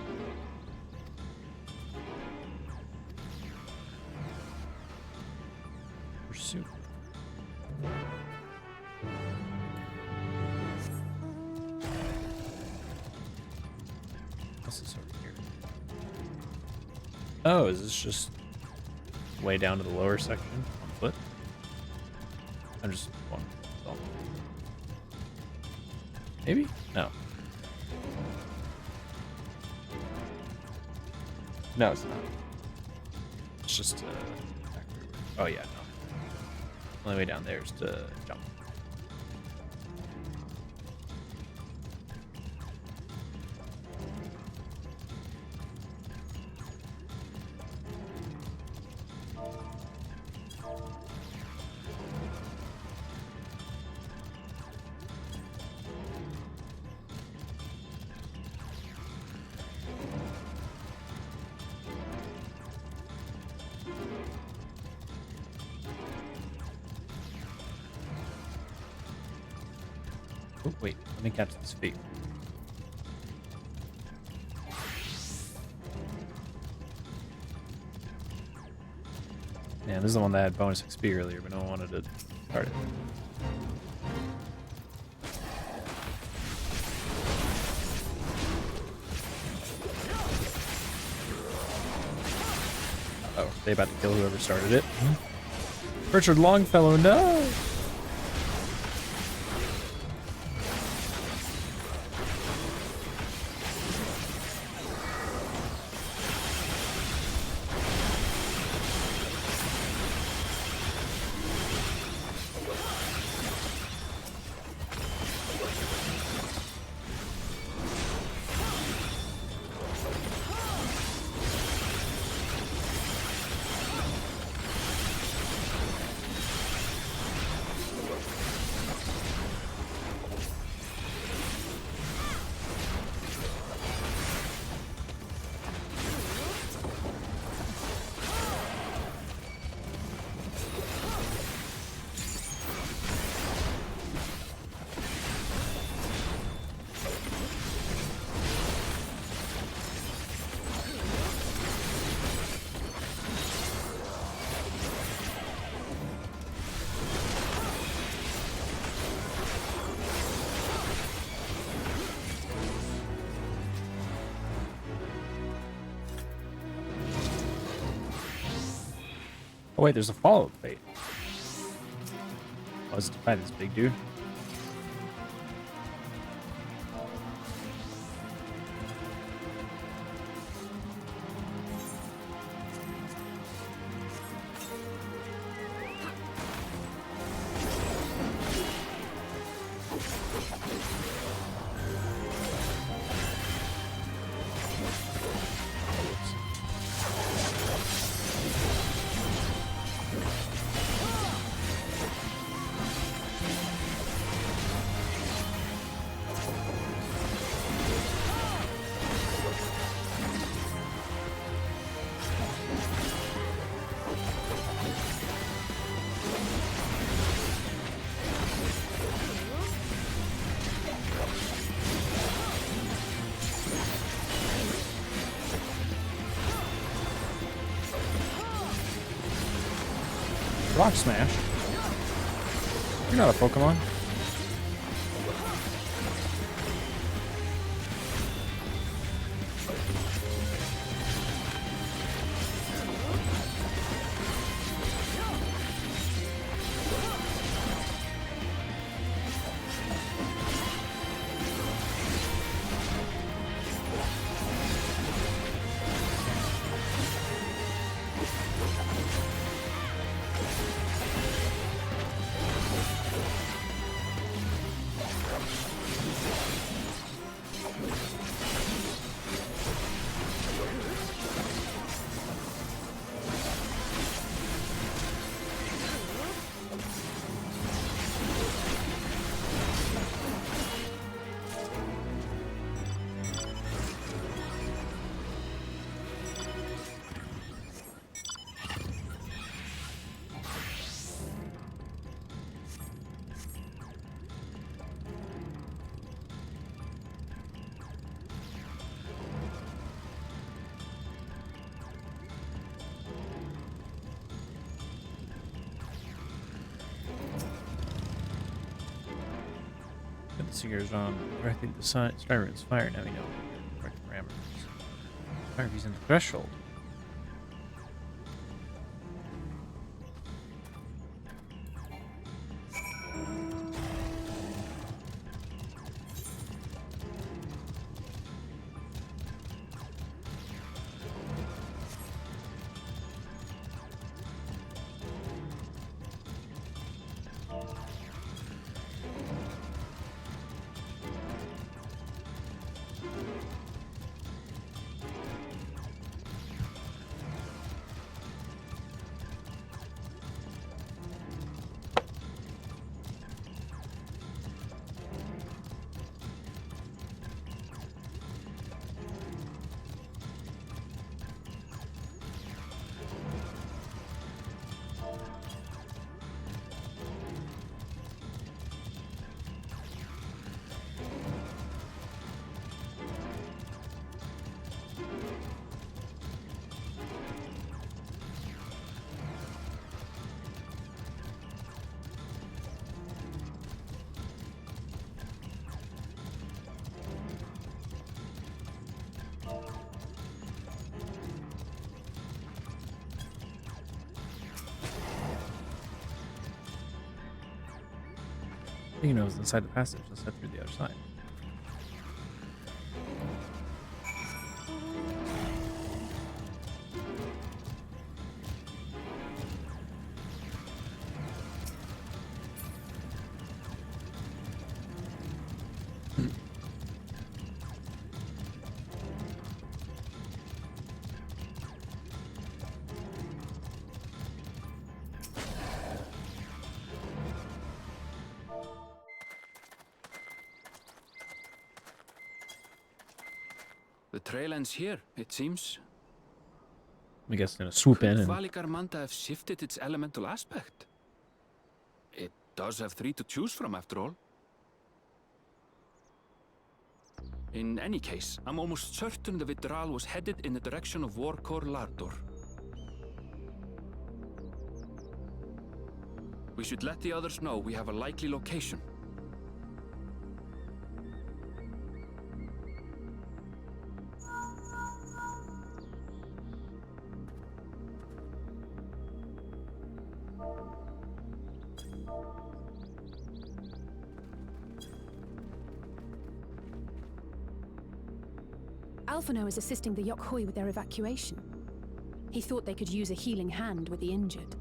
Pursuit. What's this over here? Oh, is this just way down to the lower section on foot? I'm just one. Maybe? No. No, it's not. It's just oh yeah, no. Only way down there is to jump. Oh, wait, let me catch this feet. Yeah, this is the one that had bonus XP earlier, but no one wanted to start it. Oh, they about to kill whoever started it. Richard Longfellow, no! Oh wait, there's a follow-up fate. Oh, is it to fight this big dude? Rock Smash? You're not a Pokemon. Seekers on directly to the Skyrim's fire. Now we know the correct parameters. Fire in the threshold. He knows inside the passage. Let's head through the other side. The trail ends here, it seems. I guess gonna swoop in Could and Valik Armanda have shifted its elemental aspect? It does have 3 to choose from, after all. In any case, I'm almost certain the Vitral was headed in the direction of Warkor Lardor. We should let the others know we have a likely location. Alphino is assisting the Yokhui with their evacuation. He thought they could use a healing hand with the injured.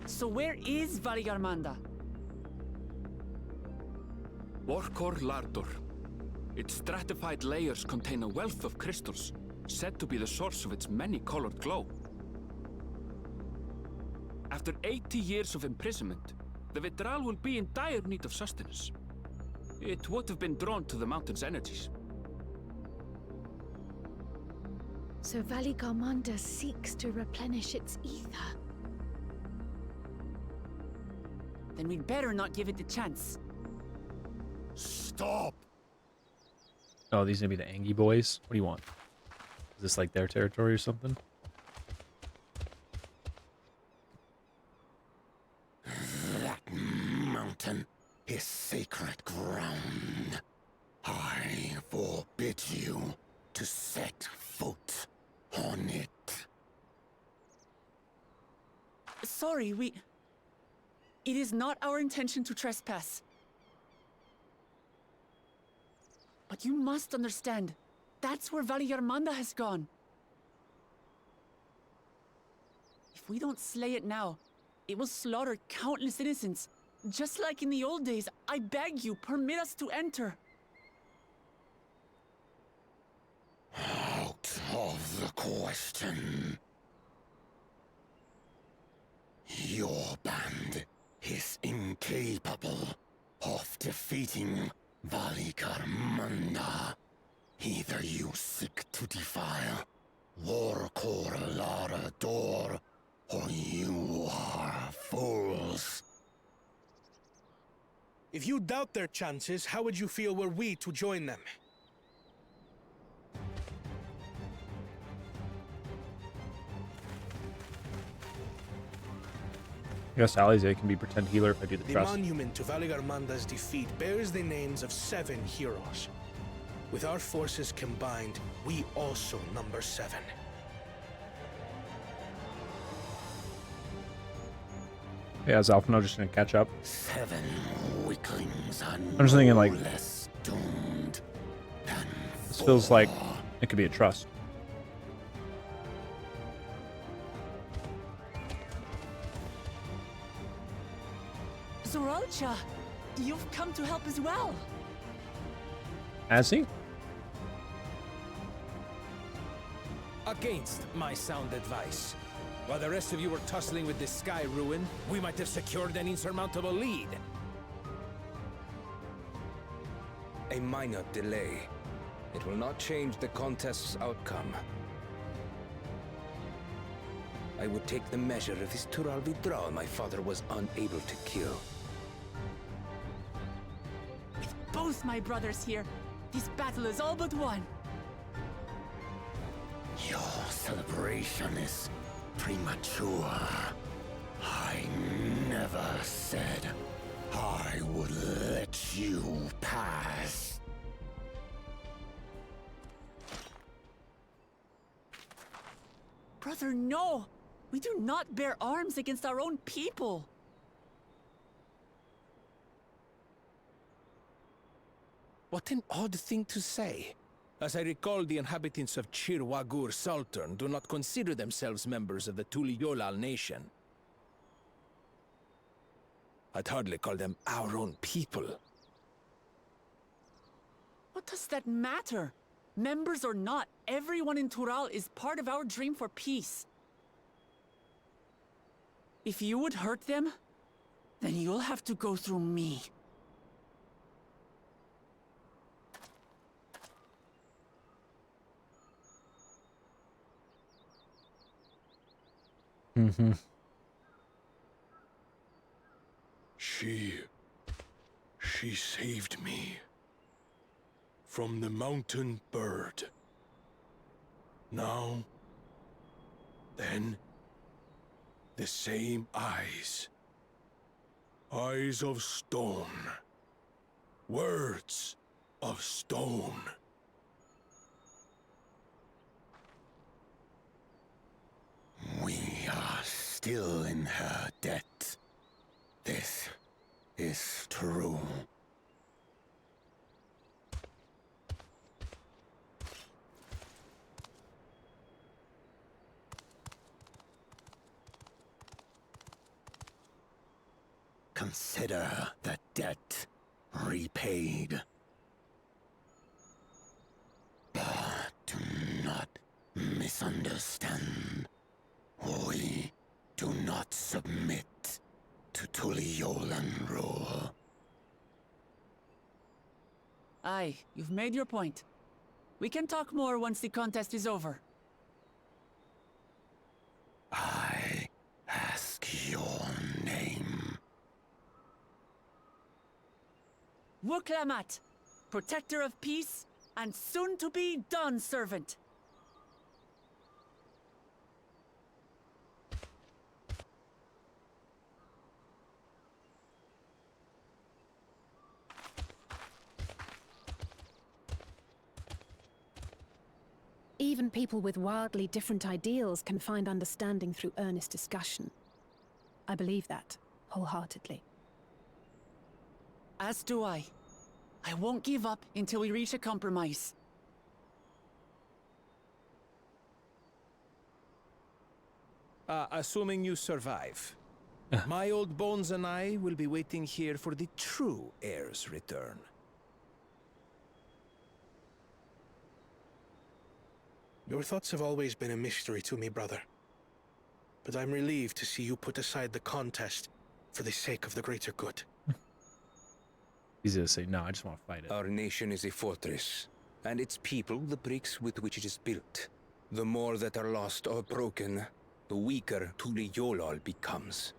So where is Valik Armanda? Warkor Lardor. Its stratified layers contain a wealth of crystals, said to be the source of its many-colored glow. After 80 years of imprisonment, the Vitral will be in dire need of sustenance. It would have been drawn to the mountain's energies. So Valik Armanda seeks to replenish its ether. Then we'd better not give it the chance. Stop! oh, these gonna be the Angie boys. What do you want? Is this like their territory or something? That mountain is sacred ground. I forbid you to set foot on it. Sorry, It is not our intention to trespass. But you must understand, that's where Valik Armanda has gone. If we don't slay it now, it will slaughter countless innocents. Just like in the old days, I beg you, permit us to enter. Out of the question. Your band is incapable of defeating Valik Armanda. Either you seek to defile Warkor Lardor, or you are fools. If you doubt their chances, how would you feel were we to join them? I guess Alize can be pretend healer if I do the The trust. monument to Valik Armanda's defeat bears the names of 7 heroes. With our forces combined, we also number 7. Yeah, is Alphino just gonna catch up? 7 weaklings are I'm just thinking, like, less doomed than this feels like it could be a trust. Zoralcha, you've come to help as well. Has he? Against my sound advice. While the rest of you were tussling with this sky ruin, we might have secured an insurmountable lead. A minor delay. It will not change the contest's outcome. I would take the measure of this Tural Vidral my father was unable to kill. With both my brothers here, this battle is all but won. Your celebration is premature. I never said I would let you pass. Brother, no! We do not bear arms against our own people. What an odd thing to say. As I recall, the inhabitants of Chir Wagur Sultan do not consider themselves members of the Tuliyollal nation. I'd hardly call them our own people. What does that matter? Members or not, everyone in Tural is part of our dream for peace. If you would hurt them, then you'll have to go through me. Mm-hmm. She saved me from the mountain bird. Now, then, the same eyes. Eyes of stone. Words of stone. We are still in her debt. This is true. Consider the debt repaid. But do not misunderstand. We do not submit to Tuliyollan rule. Aye, you've made your point. We can talk more once the contest is over. I ask your name. Wuklamat, protector of peace, and soon-to-be Dawn servant. Even people with wildly different ideals can find understanding through earnest discussion. I believe that, wholeheartedly. As do I. I won't give up until we reach a compromise. Assuming you survive. My old bones and I will be waiting here for the true heir's return. Your thoughts have always been a mystery to me, brother. But I'm relieved to see you put aside the contest for the sake of the greater good. He's gonna say, no, I just want to fight it. Our nation is a fortress, and its people the bricks with which it is built. The more that are lost or broken, the weaker Tuliyollal becomes.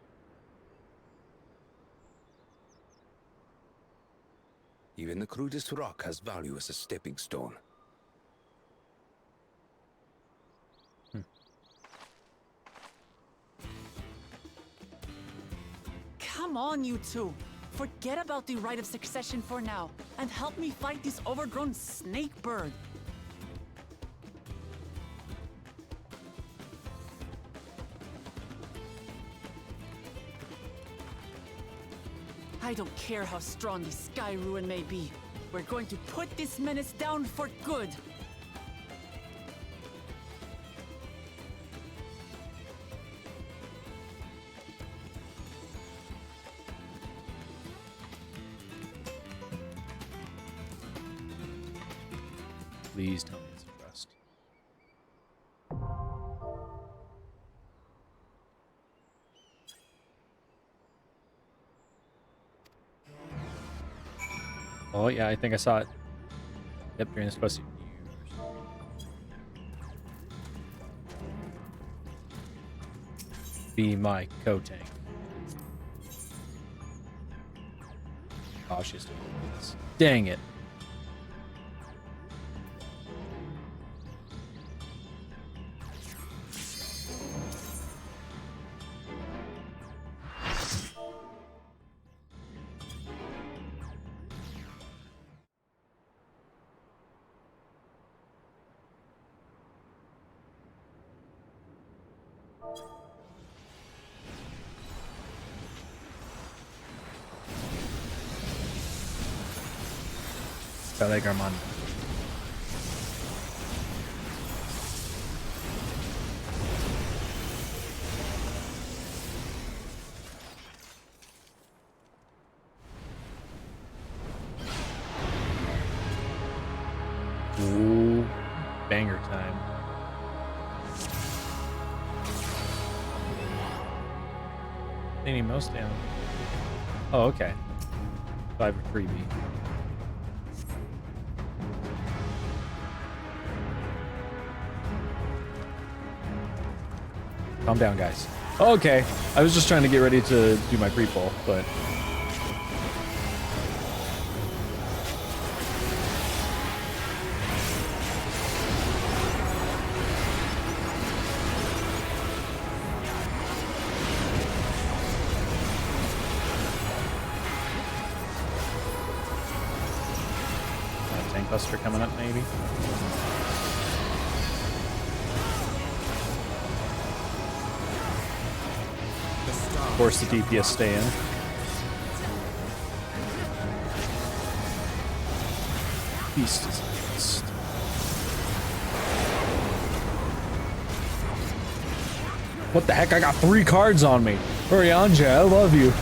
Even the crudest rock has value as a stepping stone. Come on, you two. Forget about the right of succession for now, and help me fight this overgrown snake bird. I don't care how strong the Sky Ruin may be. We're going to put this menace down for good. Please tell me it's a quest. Oh yeah, I think I saw it. Yep, during this quest. Be my co-tank. Oh, she's doing this. Dang it. Telegarmon. Ooh, banger time. They need most down. Oh, okay. 5 or 3B. Calm down, guys. Okay, I was just trying to get ready to do my pre-pull, but... Tank Buster coming up, maybe? Force the DPS stay in. Beast is a beast. What the heck? I got 3 cards on me. Urianger, I love you.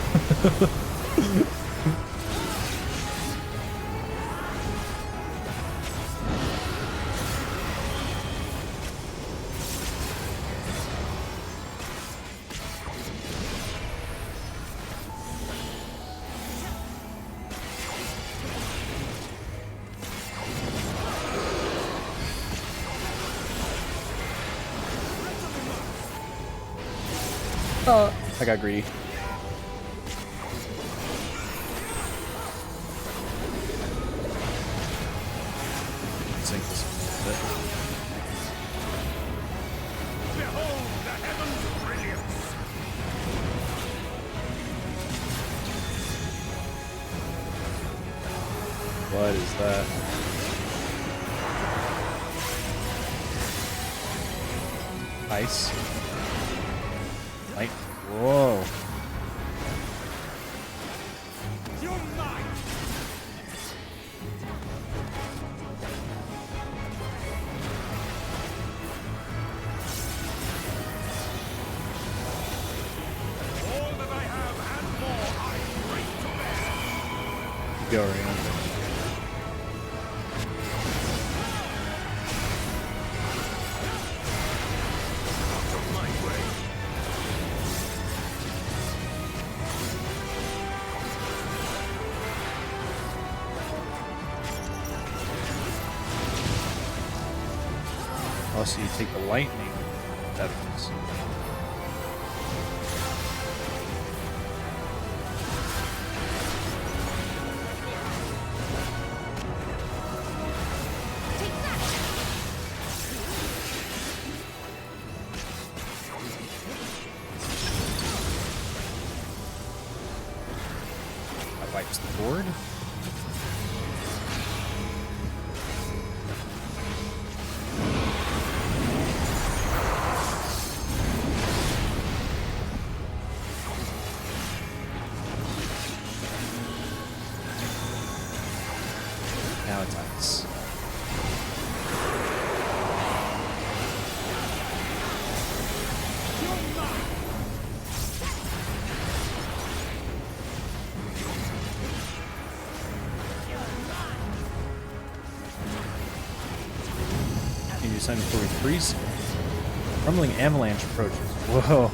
I got greedy. Sink this a bit. Behold the heavens' brilliance! What is that? Ice. Light. Whoa. Go around. Also, you take the lightning. That is. That wipes the board. Now it's ice. Can you sign before we freeze? Rumbling avalanche approaches. Whoa.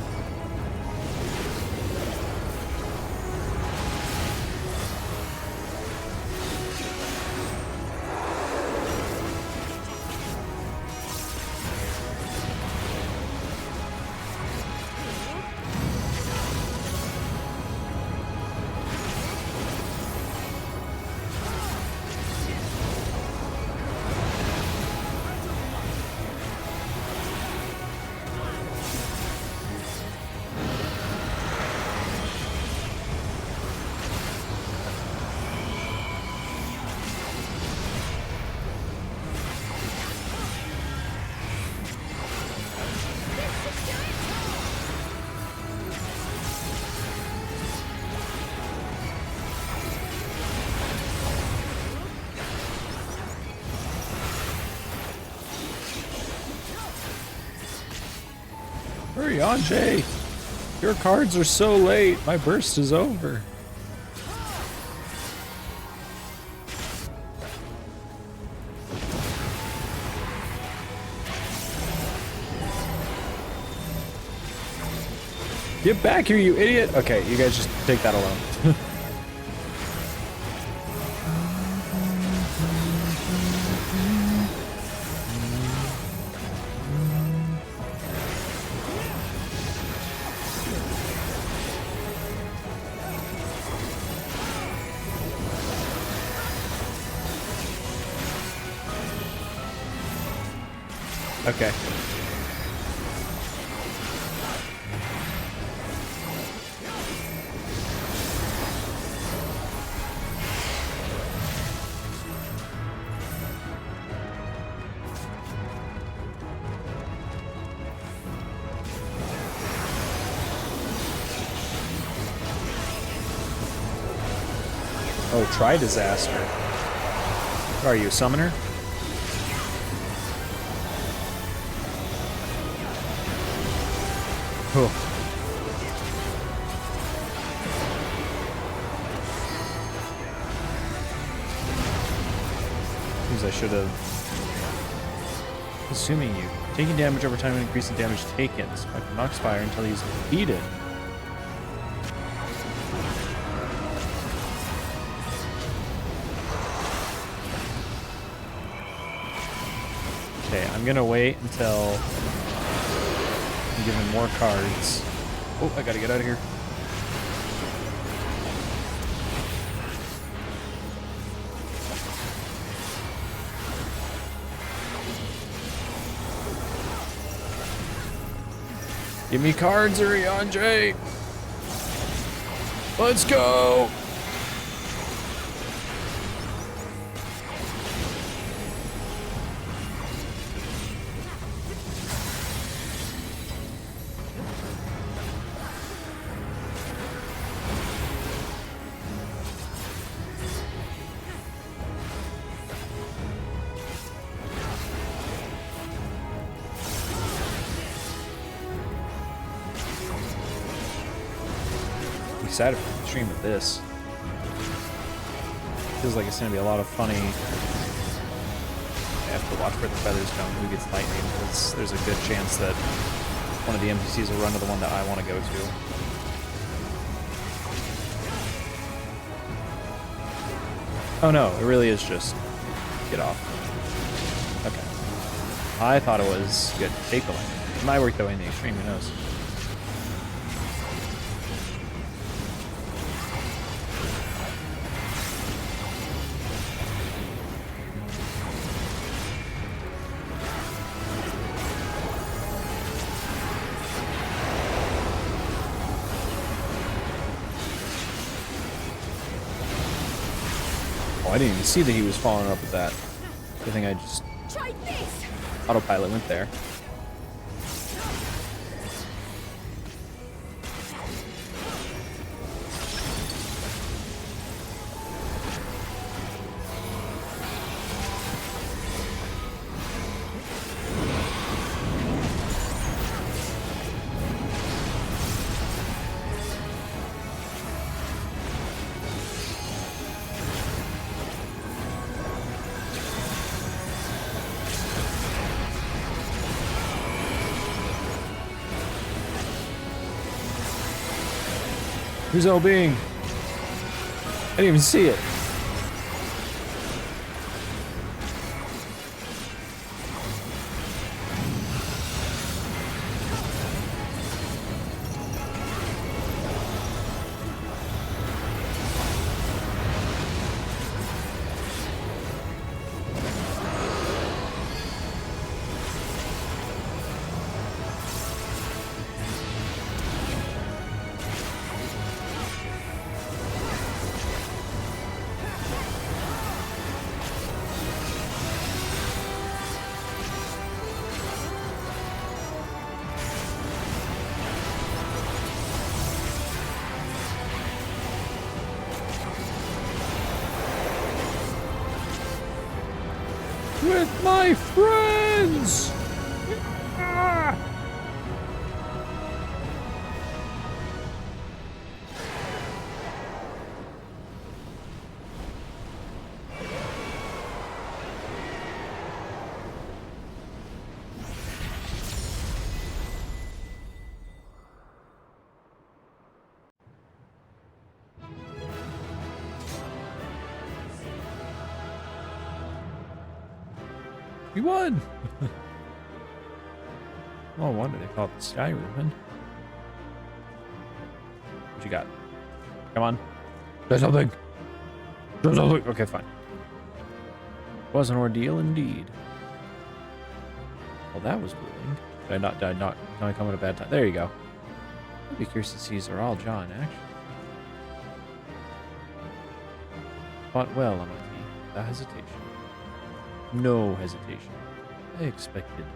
Hurry on, Jay. Your cards are so late. My burst is over. Get back here, you idiot! Okay, you guys just take that alone. Okay. Oh, try disaster. Are you a summoner? Cool. Seems I should have. Consuming you. Taking damage over time and increasing damage taken. Spike Moxfire until he's defeated. Okay, I'm gonna wait until I'm given more cards. Oh, I gotta get out of here. Give me cards, Urianger! Let's go! Excited for the stream of this. Feels like it's gonna be a lot of funny. I have to watch where the feathers come, who gets lightning, because there's a good chance that one of the NPCs will run to the one that I want to go to. Oh no, it really is just get off. Okay. I thought it was good. Take the lightning. It might work that way in the extreme, who knows? I didn't even see that he was following up with that. I think I just autopilot went there. Who's LBing? I didn't even see it. With my friends! Ah! We won! No wonder they call it the Sky Ruin. What you got? Come on. There's something. There's something. Okay, fine. Was an ordeal indeed. Well, that was grueling. Did I not come at a bad time? There you go. I'd be curious to see Zoral Jaw in action. Fought well, Amati. Without hesitation. No hesitation. I expected more.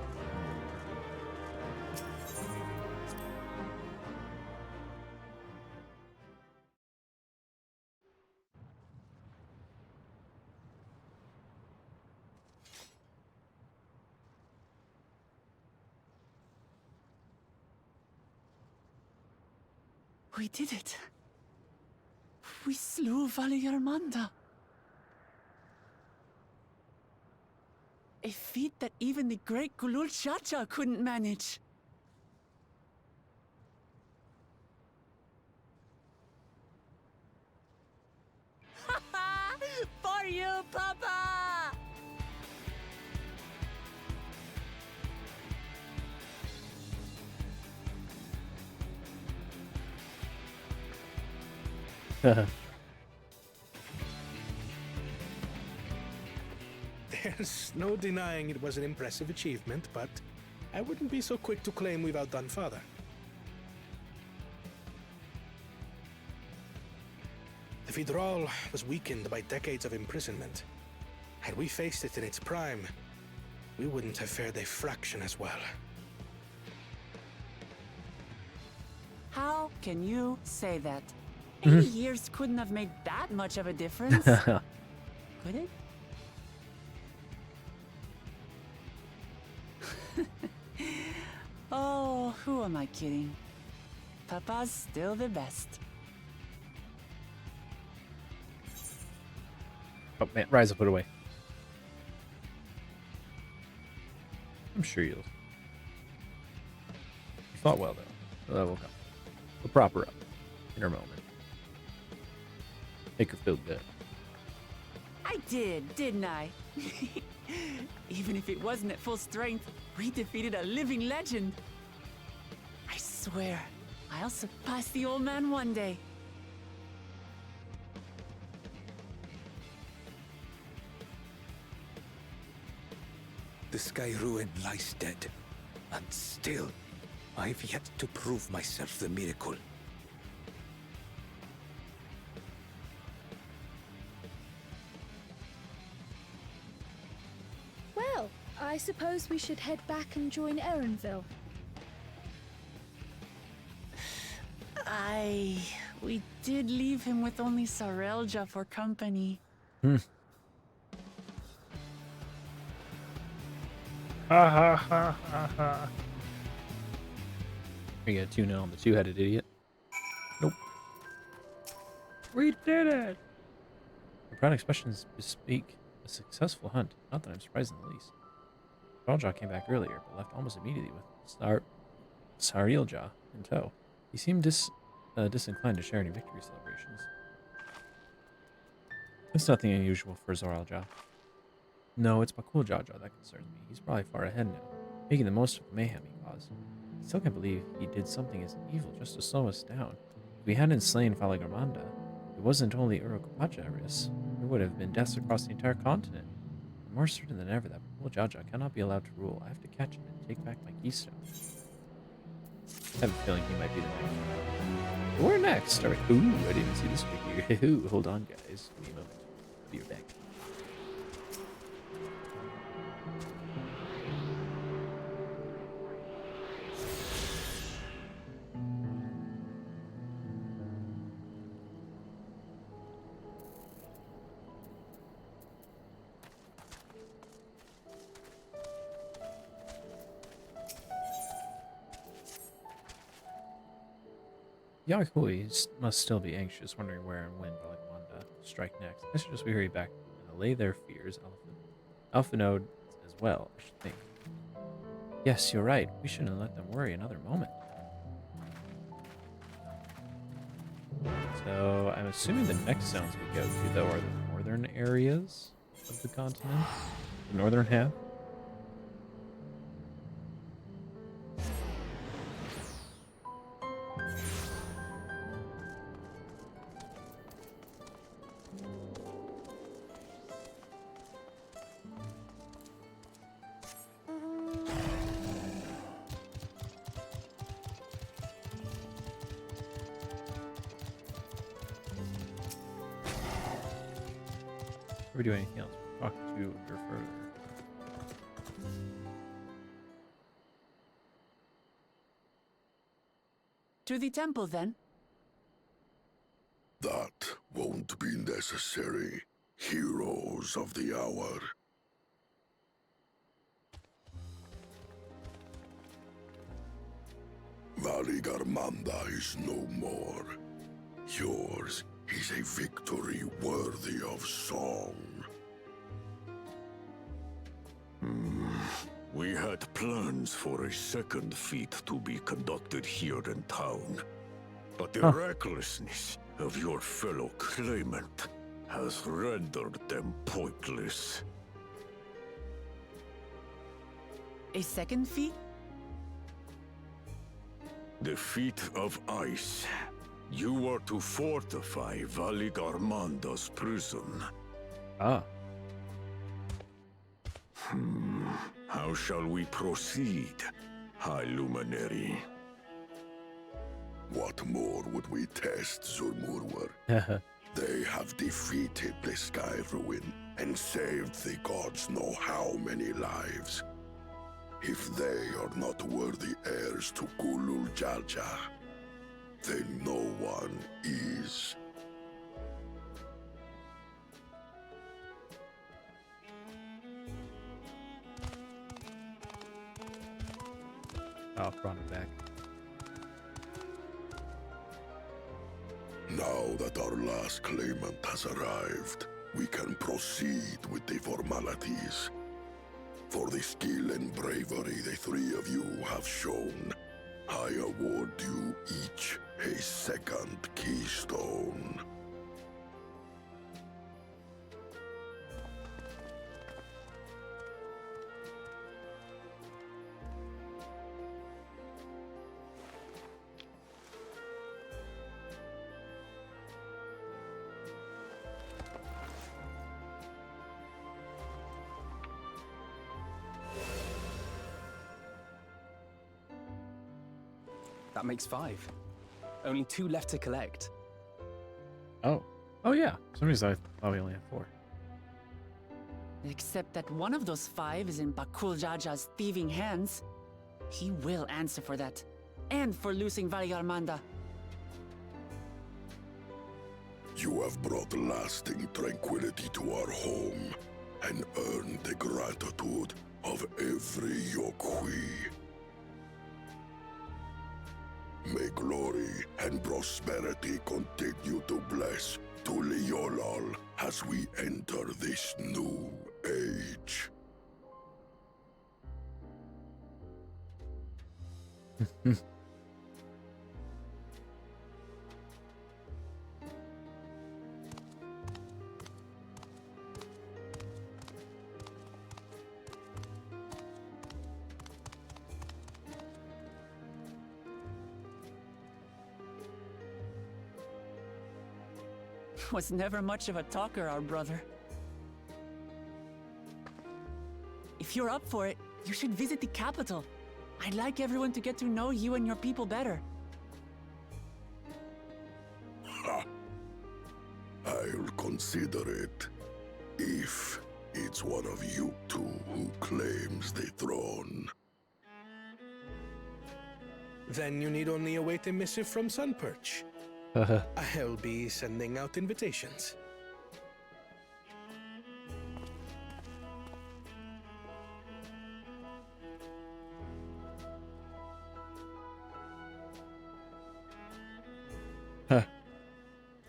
We did it. We slew Valiarmanda. A feat that even the great Gulul Chacha couldn't manage. For you, Papa! There's no denying it was an impressive achievement, but I wouldn't be so quick to claim we've outdone Father. The Vidral was weakened by decades of imprisonment. Had we faced it in its prime, we wouldn't have fared a fraction as well. How can you say that? 80 years couldn't have made that much of a difference. Could it? Oh, who am I kidding? Papa's still the best. Oh man, Ryza, put away. I'm sure you'll. You fought well though. That will come. We'll prop her up in her moment. Make her feel good. I did, didn't I? Even if it wasn't at full strength, we defeated a living legend. I swear, I'll surpass the old man one day. The Sky Ruin lies dead, and still, I've yet to prove myself the miracle. Well, I suppose we should head back and join Erenville. We did leave him with only Sarelja for company. Ha ha ha ha ha. We got 2-0 on the two-headed idiot. Nope. We did it! The proud expressions bespeak a successful hunt. Not that I'm surprised in the least. Saralja came back earlier, but left almost immediately with Sarilja in tow. He seemed disinclined to share any victory celebrations. It's nothing unusual for Zoraljah. No, it's Bakul Jaja that concerns me. He's probably far ahead now, making the most of the mayhem he caused. I still can't believe he did something as evil just to slow us down. If we hadn't slain Falagarmanda, it wasn't only Urukupacharis. There would have been deaths across the entire continent. I'm more certain than ever that Bakul Jaja cannot be allowed to rule. I have to catch him and take back my keystone. I have a feeling he might be the next one. We're next. All right. Ooh, I didn't see this figure. Ooh, hold on, guys. Give me a moment. I'll be right back. Yahui must still be anxious, wondering where and when Valigamanda will strike next. I suggest we hurry back and allay their fears. Alphanode as well, I should think. Yes, you're right. We shouldn't let them worry another moment. So, I'm assuming the next zones we go to, though, are the northern areas of the continent. The northern half. Before we do anything else, we'll talk to her further. To the temple, then. That won't be necessary, heroes of the hour. Valigarmanda is no more. Yours is a victory worthy of song. We had plans for a second feat to be conducted here in town. But the recklessness of your fellow claimant has rendered them pointless. A second feat? The feat of ice. You are to fortify Valigarmanda's prison. Ah. How shall we proceed, High Luminary? What more would we test, Zurmurwar? They have defeated the Sky Ruin and saved the gods know how many lives. If they are not worthy heirs to Kulul Jalja, then no one is. Oh, brought him back. Now that our last claimant has arrived, we can proceed with the formalities. For the skill and bravery the three of you have shown, I award you each a second keystone. That makes 5. Only 2 left to collect. Oh. Oh, yeah. For some reason I thought we only had 4. Except that one of those 5 is in Bakul Jaja's thieving hands. He will answer for that. And for losing Valigarmanda. You have brought lasting tranquility to our home and earned the gratitude of every Yokhui. May glory and prosperity continue to bless Tuliolol as we enter this new age. Was never much of a talker, our brother. If you're up for it, you should visit the capital. I'd like everyone to get to know you and your people better. Ha! I'll consider it. If it's one of you two who claims the throne. Then you need only await a missive from Sunperch. I'll be sending out invitations.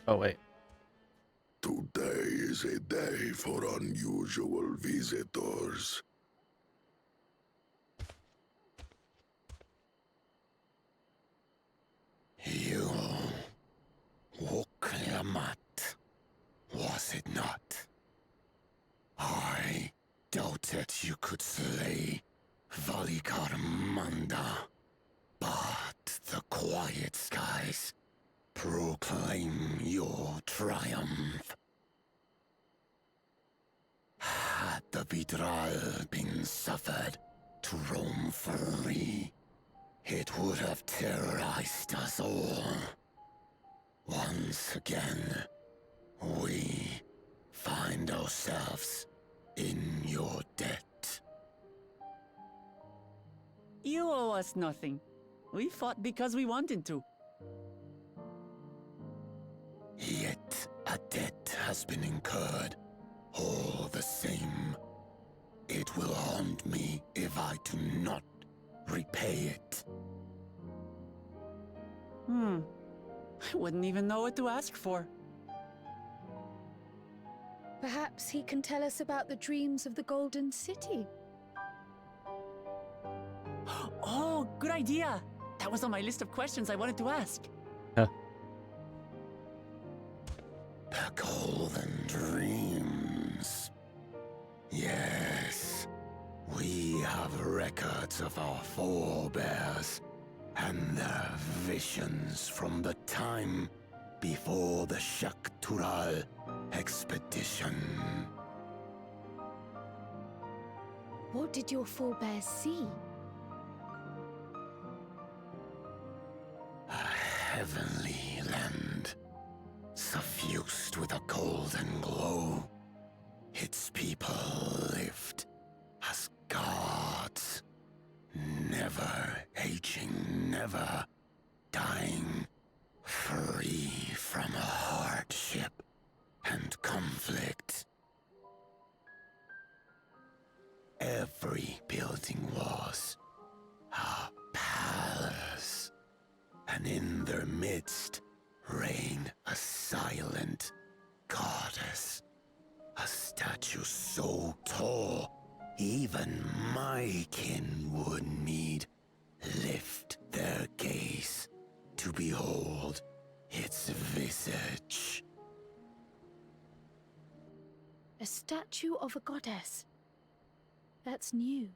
Oh, wait. Today is a day for unusual visitors. You... Woklamat, was it not? I doubted you could slay Valigarmanda, but the quiet skies proclaim your triumph. Had the Vidral been suffered to roam free, it would have terrorized us all. Once again, we find ourselves in your debt. You owe us nothing. We fought because we wanted to. Yet a debt has been incurred. All the same, it will haunt me if I do not repay it. I wouldn't even know what to ask for. Perhaps he can tell us about the dreams of the Golden City. Oh, good idea! That was on my list of questions I wanted to ask. Huh. The Golden Dreams. Yes, we have records of our forebears and their visions from the time before the Shak-Tural expedition. What did your forebears see? A heavenly land, suffused with a golden glow. Its people lived as gods, never aging, never dying, free from hardship and conflict. Every building was a palace, and in their midst reigned a silent goddess, a statue so tall even my kin would need lift their gaze to behold its visage. A statue of a goddess. That's new.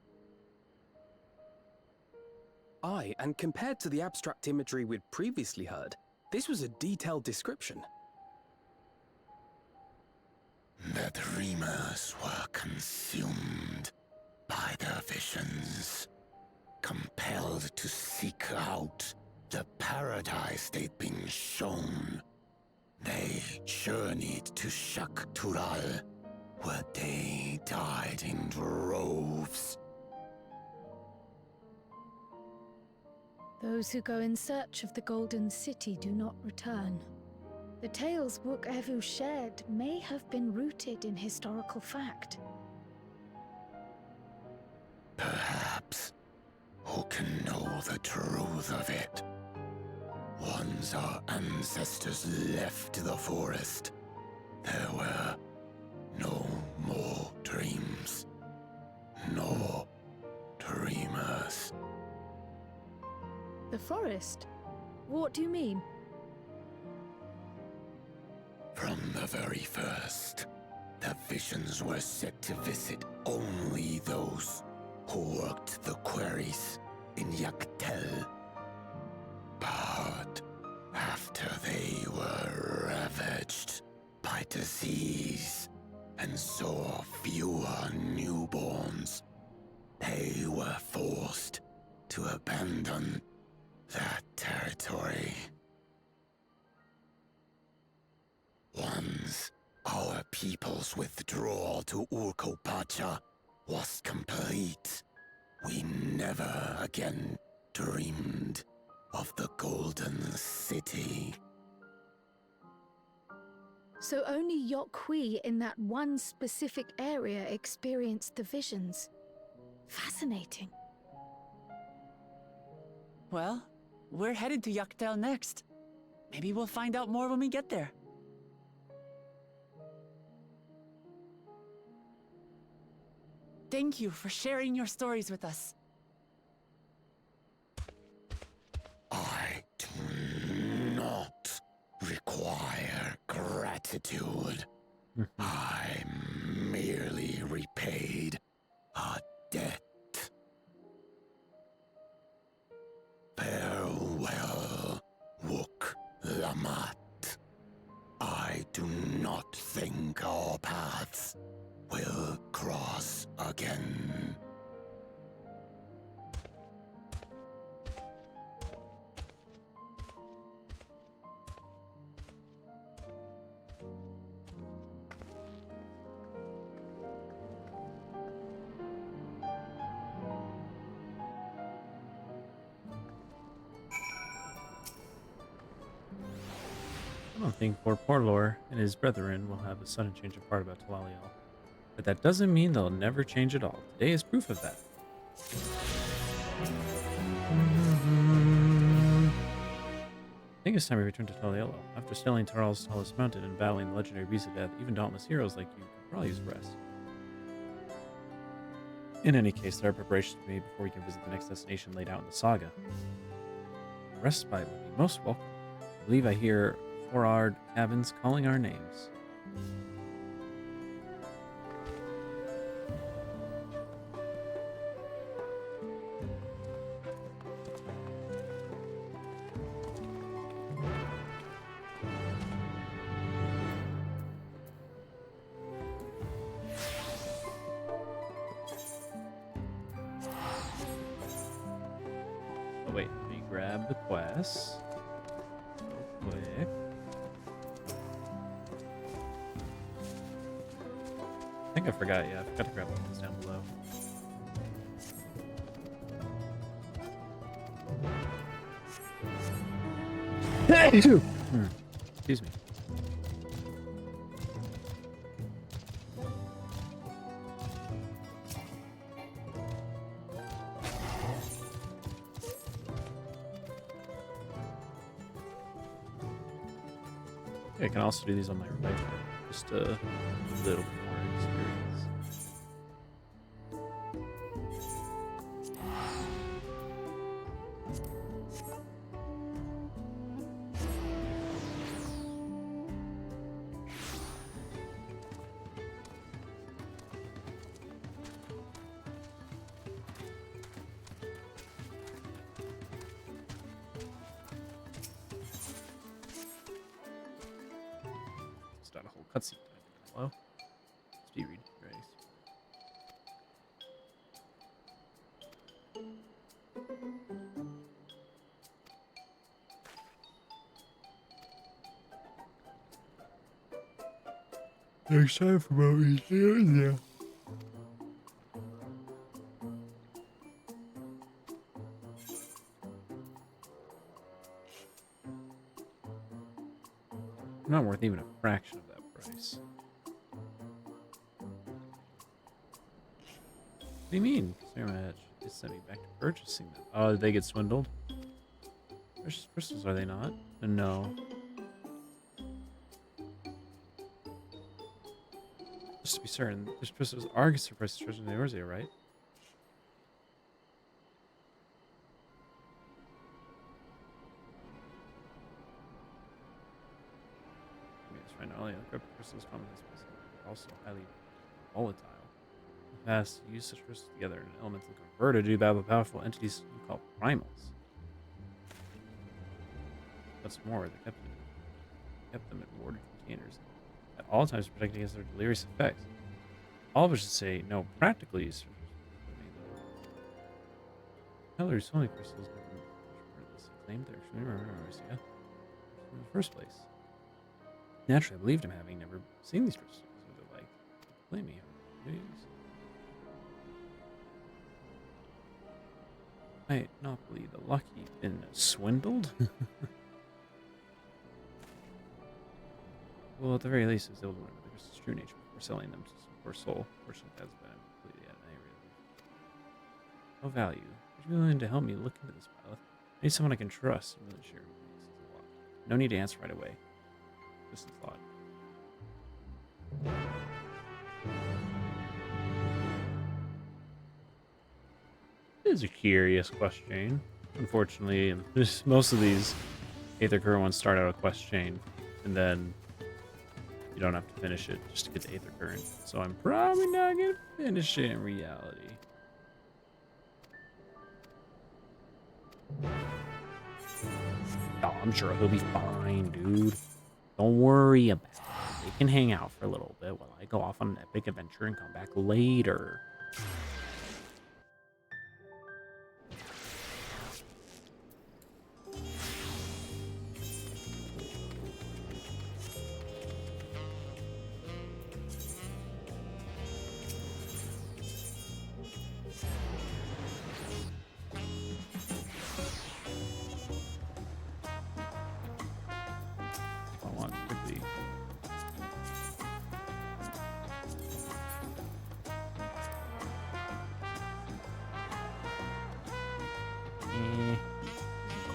Aye, and compared to the abstract imagery we'd previously heard, this was a detailed description. The dreamers were consumed by their visions, compelled to seek out the paradise they'd been shown. They journeyed to Shak-Tural, where they died in droves. Those who go in search of the Golden City do not return. The tales Book Evu shared may have been rooted in historical fact. Perhaps. Who can know the truth of it? Once our ancestors left the forest, there were no more dreams, no dreamers. The forest? What do you mean? From the very first, the visions were set to visit only those who worked the quarries in Yaktel. But after they were ravaged by disease and saw fewer newborns, they were forced to abandon that territory. Once our people's withdrawal to Urkopacha was complete, we never again dreamed of the Golden City. So only Yokhui in that one specific area experienced the visions. Fascinating. Well, we're headed to Yaktel next. Maybe we'll find out more when we get there. Thank you for sharing your stories with us. I do not require gratitude. I merely repaid a debt. Farewell, Wook Lamat. I do not think our paths will cross again. don't think poor Porlor and his brethren will have a sudden change of heart about Talaliel. But that doesn't mean they'll never change at all. Today is proof of that. I think it's time we return to Talielo. After scaling Taral's tallest mountain and battling the legendary beast of death, even dauntless heroes like you could probably use rest. In any case, there are preparations to be made before we can visit the next destination laid out in the saga. A respite would be most welcome. I believe I hear Forard cabins calling our names. Oh wait, let me grab the quest real quick. I think I forgot, yeah, I forgot to grab the ones down below. Excuse me. I can also do these on my rifle, just a little bit more experience. Start a whole cutscene. Hello? Speed read. Ready. Next time for what we doing now. Not worth even a fraction of that price. What do you mean? Sarah just sent me back to purchasing them. Oh, did they get swindled? Precious crystals, are they not? No. Just to be certain, these crystals are considered precious treasures in the Eorzea, right? Right now, encrypted crystals common in space are also highly volatile. In the past, use such crystals together in elements and converted to battle powerful entities you call primals. What's more, they kept them in warded containers at all times, protecting against their delirious effects. All of us should say no practical use. Hillary's only crystals claimed their in the first place. Naturally, I believed him, having never seen these crystals. So they're like, blame me. Might not believe the lucky been swindled. Well, at the very least, it's able to learn the crystal's true nature before selling them to some poor soul. Fortunately, that's been completely out of any relief. No value. Would you be willing to help me look into this pile? I need someone I can trust. I'm really sure. No need to answer right away. Distance log. This is a curious quest chain. Unfortunately, most of these Aether Current ones start out a quest chain, and then you don't have to finish it just to get the Aether Current. So I'm probably not gonna finish it in reality. Oh, I'm sure he'll be fine, dude. Don't worry about it. They can hang out for a little bit while I go off on an epic adventure and come back later. I want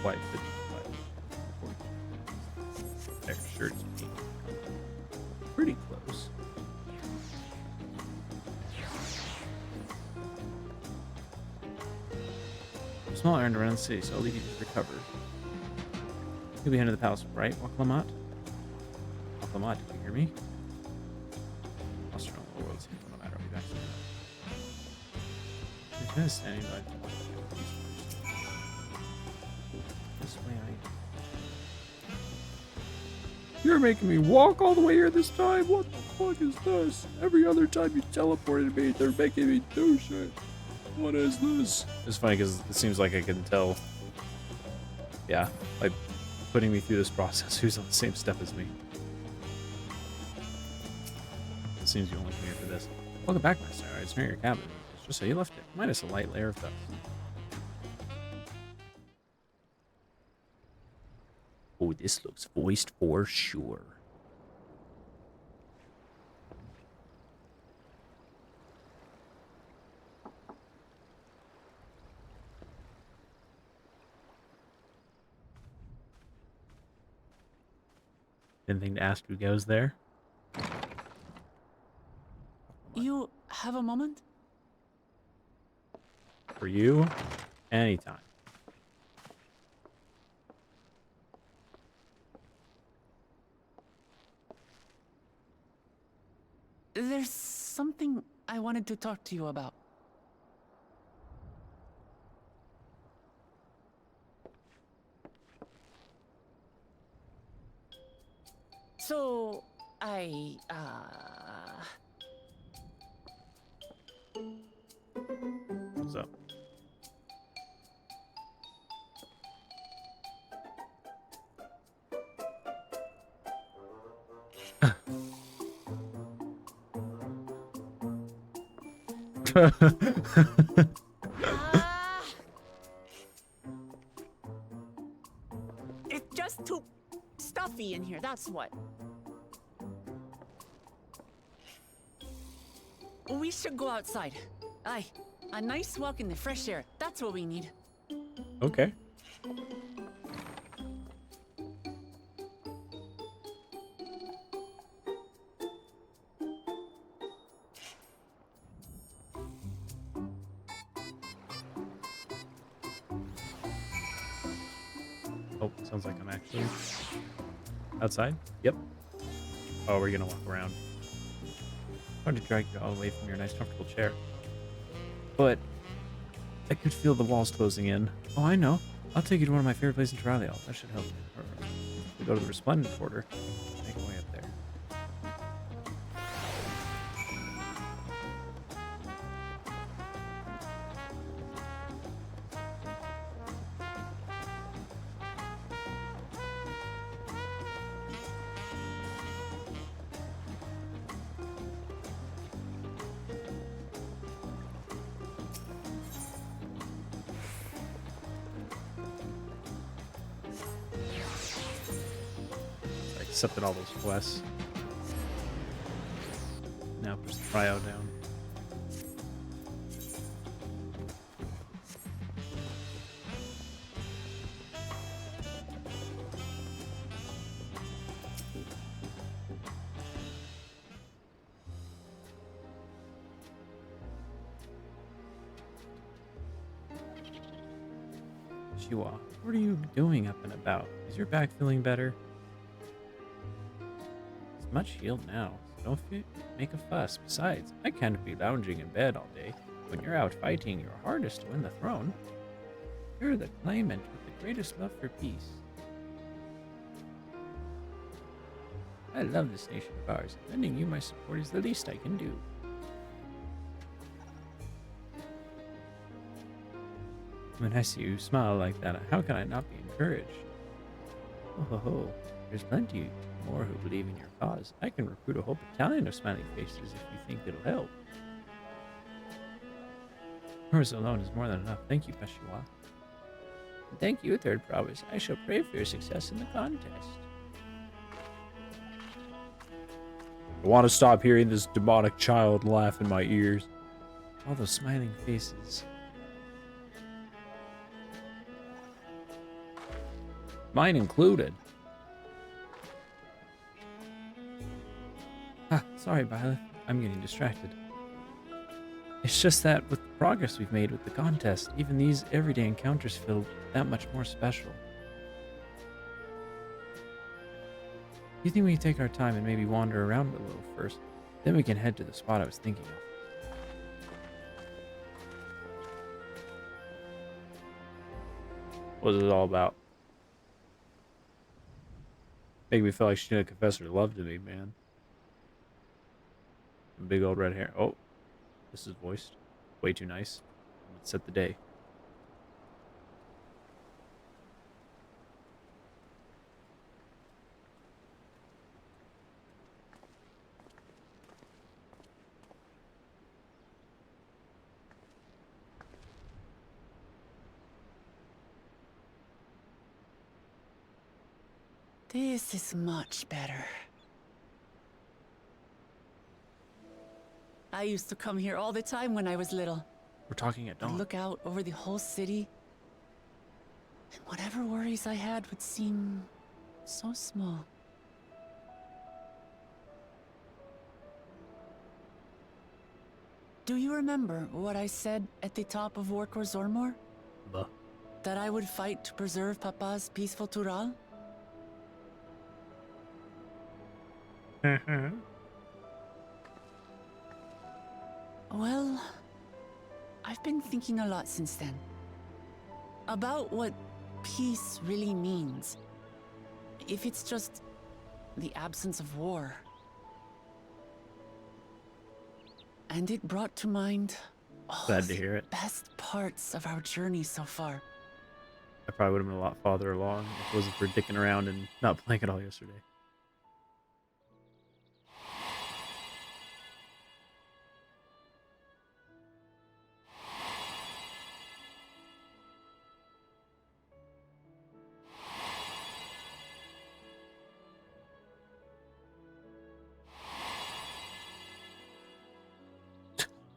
quite 55. Extra shirts. Pretty close. Small errand around the city, so I'll leave you to recover. You'll be heading to the palace, right, Waklamat? Waklamat, did you hear me? Lost your own world, no matter, I'll be back soon. You're kind of standing by. This way You're making me walk all the way here this time? What the fuck is this? Every other time you teleported me, they're making me do shit. What is this? It's funny because it seems like I can tell, yeah, by putting me through this process, who's on the same step as me. It seems you only came here for this. Welcome back, Master. It's near your cabin. It's just so you left it, minus a light layer of dust. Oh, this looks voiced for sure. Anything to ask who goes there? You have a moment? For you, anytime. There's something I wanted to talk to you about. So, What's up? It's just too stuffy in here, that's what. We should go outside. Aye, a nice walk in the fresh air. That's what we need. Okay. Oh, sounds like I'm actually outside. Yep. Oh, we're gonna walk around. Hard to drag you all the way from your nice comfortable chair. But I could feel the walls closing in. Oh, I know. I'll take you to one of my favorite places in Terralial. That should help. We go to the Resplendent Quarter. Make our way up there. Accepted all those quests. Now push the cryo down. Shiwa, what are you doing up and about? Is your back feeling better? Much healed now, so don't make a fuss. Besides, I can't be lounging in bed all day. When you're out fighting your hardest to win the throne, you're the claimant with the greatest love for peace. I love this nation of ours. Lending you my support is the least I can do. When I see you smile like that, how can I not be encouraged? Oh ho ho, there's plenty more who believe in your cause. I can recruit a whole battalion of smiling faces if you think it'll help. Yours alone is more than enough. Thank you, Peshiwa. Thank you, Third Prowess. I shall pray for your success in the contest. I want to stop hearing this demonic child laugh in my ears. All those smiling faces. Mine included. Sorry, Violet. I'm getting distracted. It's just that with the progress we've made with the contest, even these everyday encounters feel that much more special. You think we can take our time and maybe wander around a little first? Then we can head to the spot I was thinking of. What is it all about? Make me feel like she's gonna confess her love to me, man. Big old red hair. Oh, this is voiced. Way too nice. Let's set the day. This is much better. I used to come here all the time when I was little. We're talking at I'd dawn. look out over the whole city, and whatever worries I had would seem so small. Do you remember what I said at the top of Warkor Zormor? Buh. That I would fight to preserve Papa's peaceful Tural? Well, I've been thinking a lot since then. About what peace really means. If it's just the absence of war. And it brought to mind all Glad to the hear it. best parts of our journey so far. I probably would have been a lot farther along if it wasn't for dicking around and not playing it all yesterday.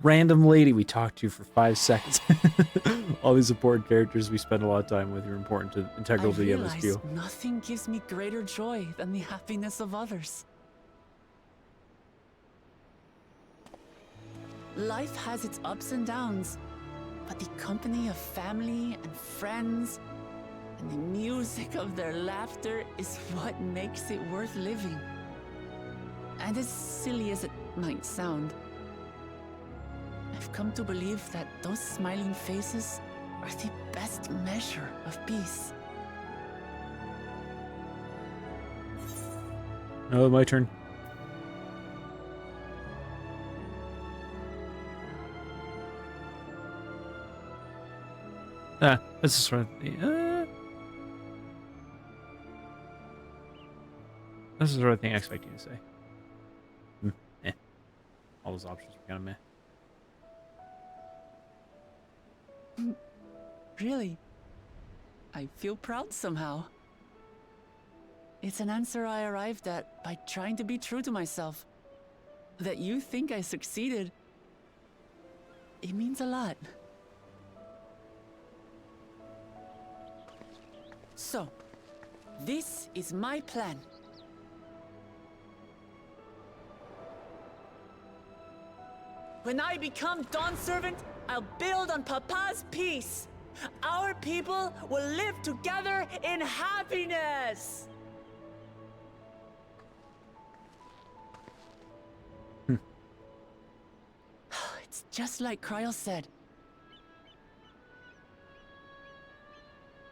Random lady we talked to for 5 seconds. All these important characters we spend a lot of time with are important to integral to the realize MSQ. nothing gives me greater joy than the happiness of others. Life has its ups and downs, but the company of family and friends and the music of their laughter is what makes it worth living. And as silly as it might sound, I've come to believe that those smiling faces are the best measure of peace. Oh, my turn. That's the sort of thing. That's the sort of thing I expect you to say. All those options were kind of meh. Really? I feel proud somehow. It's an answer I arrived at by trying to be true to myself. That you think I succeeded, it means a lot. So, this is my plan. When I become Dawn Servant, I'll build on Papa's peace. Our people will live together in happiness. It's just like Kryl said.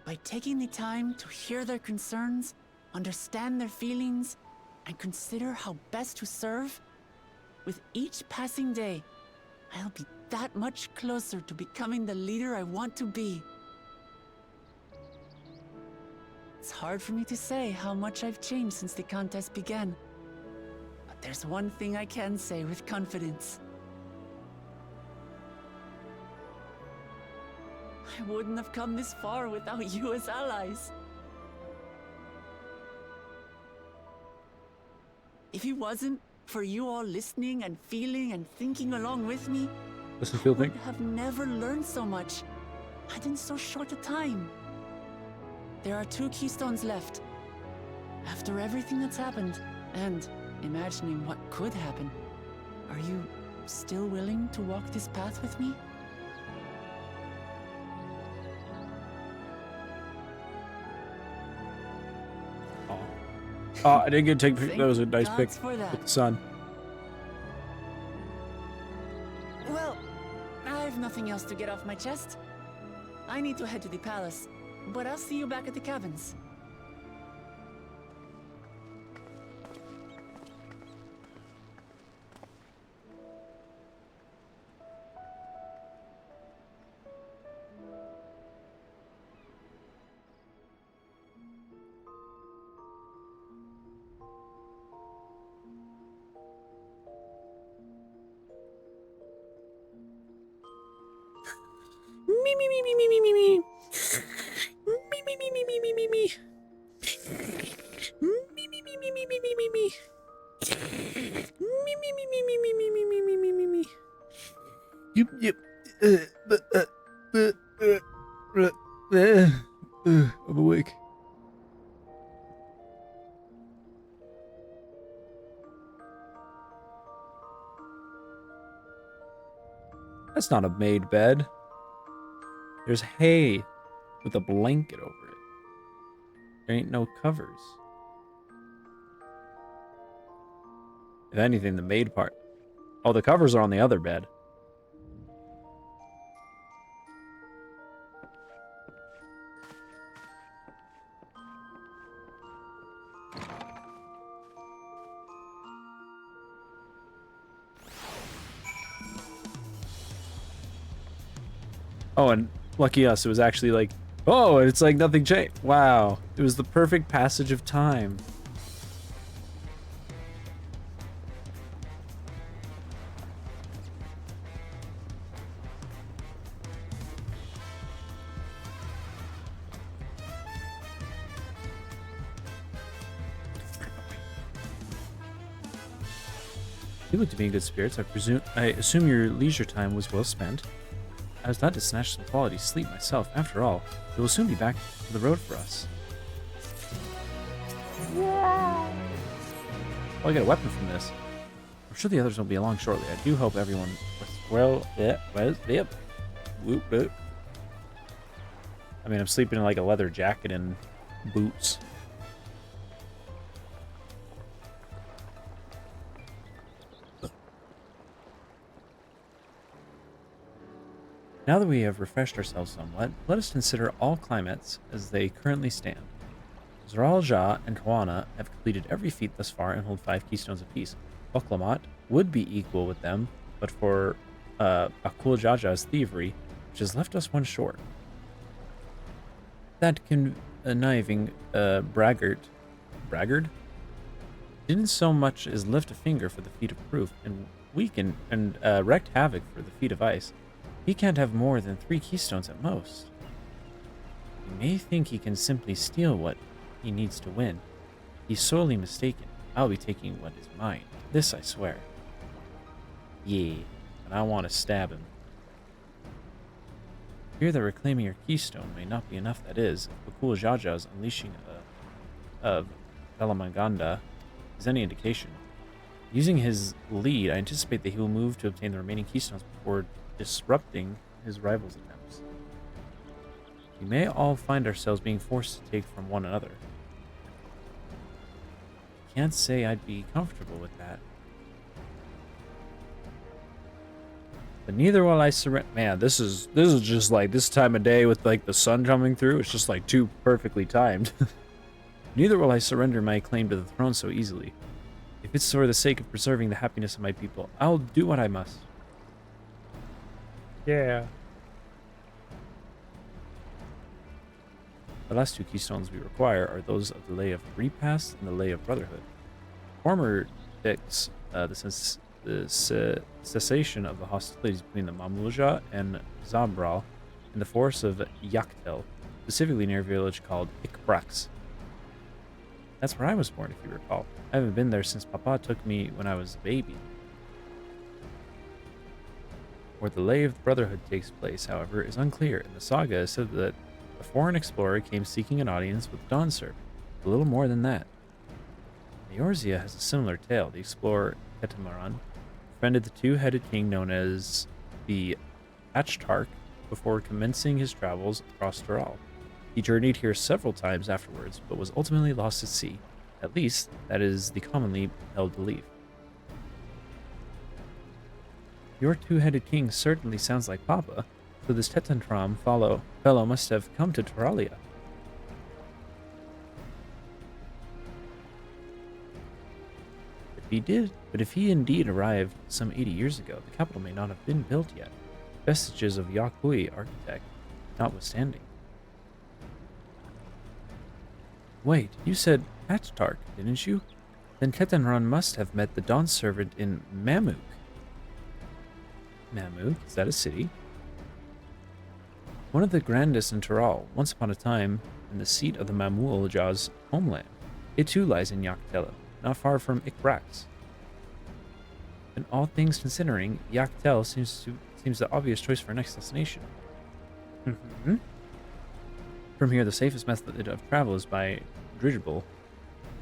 By taking the time to hear their concerns, understand their feelings, and consider how best to serve, with each passing day, I'll be that much closer to becoming the leader I want to be. It's hard for me to say how much I've changed since the contest began. But there's one thing I can say with confidence. I wouldn't have come this far without you as allies. If it wasn't for you all listening and feeling and thinking along with me, Listen, feel, I would think. have never learned so much, and in so short a time. there are 2 keystones left. After everything that's happened, and imagining what could happen, are you still willing to walk this path with me? Oh, I didn't get to take a picture. That was a nice pic Gods for that. with the sun. Well, I have nothing else to get off my chest. I need to head to the palace, but I'll see you back at the cabins. Me, me, me, me, me, me, me, me. Me, me, me, me, me, me, me, me. Me, me, me, me, me, me, me, me, me. Me, me, me, me, me, me, me, me, me, me, me, me, me. Yep, yep. I'm awake. That's not a made bed. There's hay with a blanket over it. There ain't no covers. If anything, the made part. Oh, the covers are on the other bed. Oh, and lucky us, it was actually like, oh, it's like nothing changed. Wow, it was the perfect passage of time. You look to be in good spirits. I assume your leisure time was well spent. I was glad to snatch some quality sleep myself. After all, we will soon be back to the road for us. Well, I get a weapon from this. I'm sure the others won't be along shortly. I do hope everyone was well. Yep. Whoop, whoop. I mean, I'm sleeping in like a leather jacket and boots. Now that we have refreshed ourselves somewhat, let us consider all climates as they currently stand. Zoral Ja and Kawana have completed every feat thus far and hold 5 keystones apiece. Buklamat would be equal with them, but for Akul Jaja's thievery, which has left us one short. That conniving braggart didn't so much as lift a finger for the feat of proof and weaken and wreaked havoc for the feat of ice. He can't have more than 3 keystones at most. He may think he can simply steal what he needs to win. He's sorely mistaken. I'll be taking what is mine. This I swear. Yeah, and I want to stab him. Fear that reclaiming your keystone may not be enough, that is. If Bakul Jaja's unleashing of Velamaganda is any indication. Using his lead, I anticipate that he will move to obtain the remaining keystones before disrupting his rival's attempts. We may all find ourselves being forced to take from one another. Can't say I'd be comfortable with that. But neither will I surrender. Man, this is just like this time of day with like the sun coming through. It's just like too perfectly timed. Neither will I surrender my claim to the throne so easily. If it's for the sake of preserving the happiness of my people, I'll do what I must. Yeah. The last 2 keystones we require are those of the Lay of Repast and the Lay of Brotherhood. Former dictates the cessation of the hostilities between the Mamluja and Zabral in the forest of Yaktel, specifically near a village called Ikbrax. That's where I was born, if you recall. I haven't been there since Papa took me when I was a baby. Where the Lay of the Brotherhood takes place, however, is unclear. In the saga, it said that A foreign explorer came seeking an audience with Dawn Servant. A little more than that. Eorzea has a similar tale. The explorer Ketamaran befriended the two-headed king known as the Achtark before commencing his travels across Tural. He journeyed here several times afterwards, but was ultimately lost at sea. At least, that is the commonly held belief. Your two-headed king certainly sounds like Papa, so this Tetentram fellow must have come to Turalia. If he indeed arrived some 80 years ago, the capital may not have been built yet, vestiges of Yakui architect notwithstanding. Wait, you said Achtark, didn't you? Then Ketenran must have met the Dawn Servant in Mamuk. Mamuk? Is that a city? One of the grandest in Tural, once upon a time in the seat of the Mamul Jaw's homeland. It too lies in Yaktela, not far from Ikrax. And all things considering, Yaktel seems the obvious choice for our next destination. Mm-hmm. From here, the safest method of travel is by dirigible.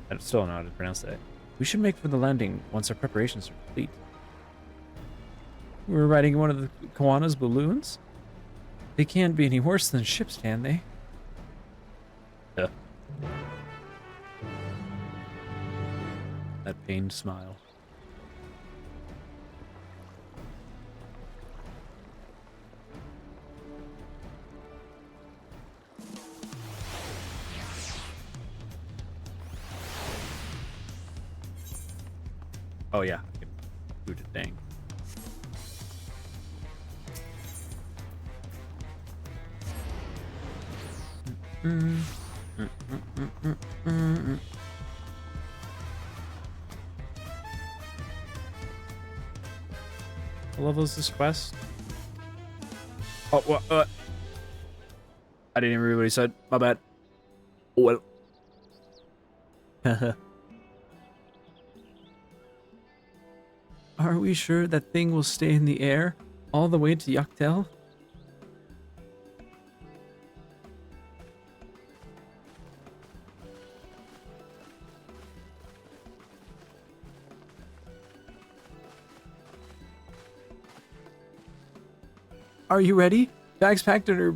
I still don't know how to pronounce that. We should make for the landing once our preparations are complete. We're riding one of the Kawana's balloons? They can't be any worse than ships, can they? Yeah. That pained smile. Oh yeah, I can do the thing. What level is this quest? Oh, what? I didn't even read what he said. My bad. Oh, well. Are we sure that thing will stay in the air all the way to Yaktel? Are you ready? Bags packed and her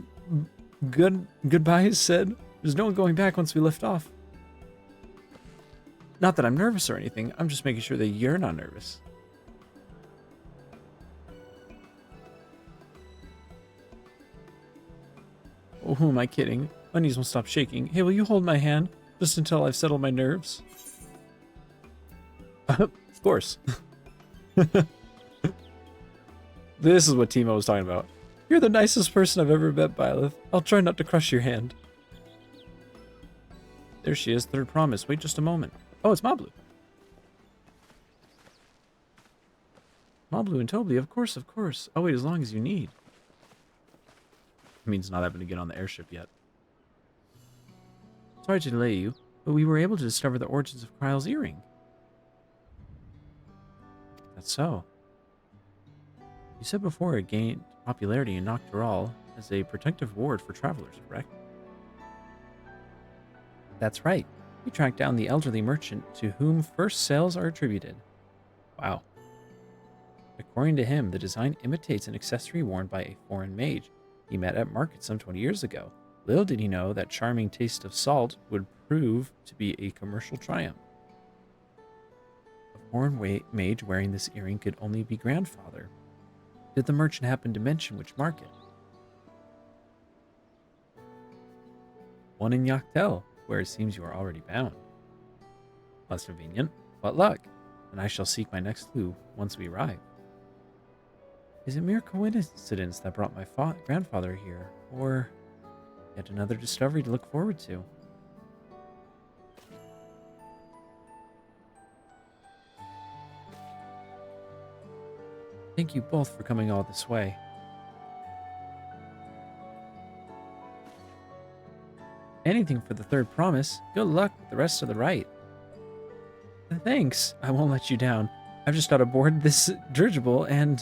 goodbyes said. There's no one going back once we lift off. Not that I'm nervous or anything. I'm just making sure that you're not nervous. Oh, who am I kidding? My knees won't stop shaking. Hey, will you hold my hand? Just until I've settled my nerves? Of course. This is what Timo was talking about. You're the nicest person I've ever met, Byleth. I'll try not to crush your hand. There she is, third promise. Wait just a moment. Oh, it's Mablu. Mablu and Tobli, of course, of course. I'll wait as long as you need. It means not having to get on the airship yet. Sorry to delay you, but we were able to discover the origins of Kryle's earring. That's so. You said before it gained popularity in Noctural as a protective ward for travelers, correct? That's right. We tracked down the elderly merchant to whom first sales are attributed. Wow. According to him, the design imitates an accessory worn by a foreign mage he met at market some 20 years ago. Little did he know that charming taste of salt would prove to be a commercial triumph. A foreign mage wearing this earring could only be grandfather. Did the merchant happen to mention which market? One in Yaktel, where it seems you are already bound. Less convenient. What luck? And I shall seek my next clue once we arrive. Is it mere coincidence that brought my grandfather here, or yet another discovery to look forward to? Thank you both for coming all this way. Anything for the third promise. Good luck with the rest of the rite. Thanks. I won't let you down. I've just got aboard this dirigible and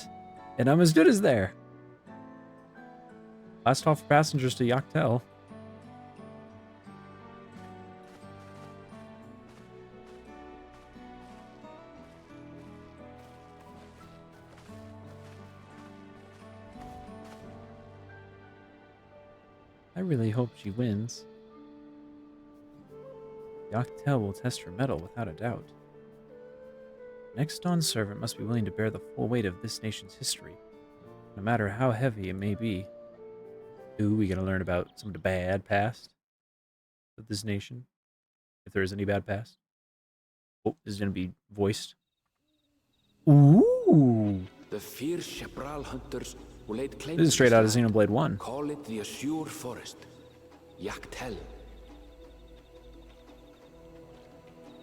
I'm as good as there. Last call for passengers to Yaktel. I really hope she wins. The Octel will test her mettle without a doubt. Next Dawn's servant must be willing to bear the full weight of this nation's history, no matter how heavy it may be. Ooh, we gonna learn about some of the bad past of this nation, if there is any bad past. Oh, this is gonna be voiced. Ooh! The fierce Shepral hunters who laid claim This is straight out of Xenoblade 1. call it the Azure Forest, Yaktel.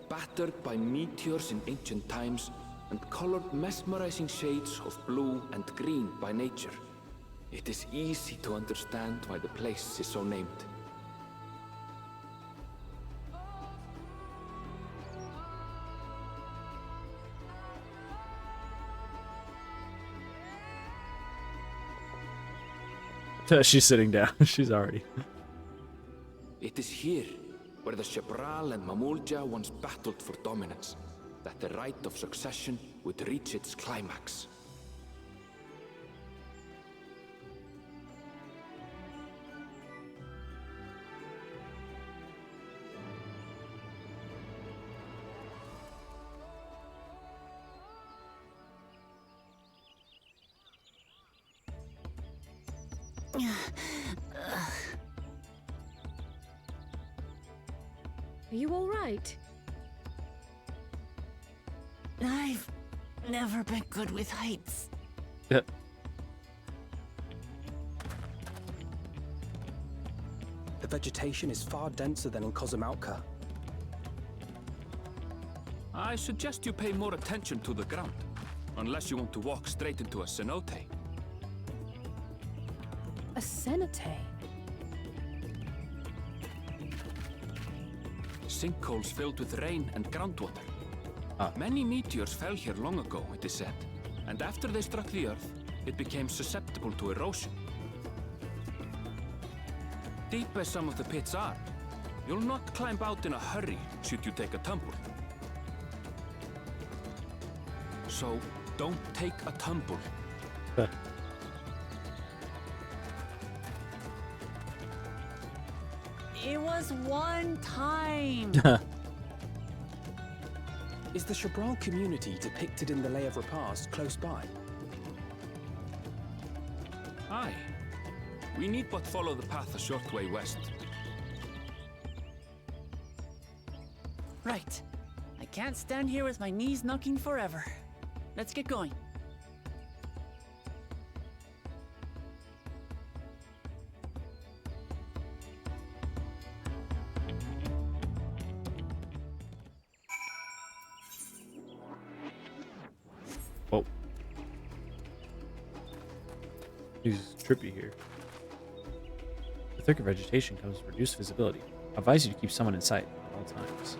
Battered by meteors in ancient times and colored mesmerizing shades of blue and green by nature, it is easy to understand why the place is so named. She's sitting down. She's already. It is here where the Shepral and Mamulja once battled for dominance, that the right of succession would reach its climax. Are you all right? I've never been good with heights. Yeah. The vegetation is far denser than in Kozumauka. I suggest you pay more attention to the ground, unless you want to walk straight into a cenote. A cenote? Sinkholes filled with rain and groundwater. Many meteors fell here long ago, it is said, and after they struck the Earth, it became susceptible to erosion. Deep as some of the pits are, you'll not climb out in a hurry should you take a tumble. So, don't take a tumble. It was one time. Is the Shepral community depicted in the Lay of Repast close by? Aye. We need but follow the path a short way west. Right. I can't stand here with my knees knocking forever. Let's get going. Whoa. He's trippy here. The thicker vegetation comes with reduced visibility. I advise you to keep someone in sight at all times.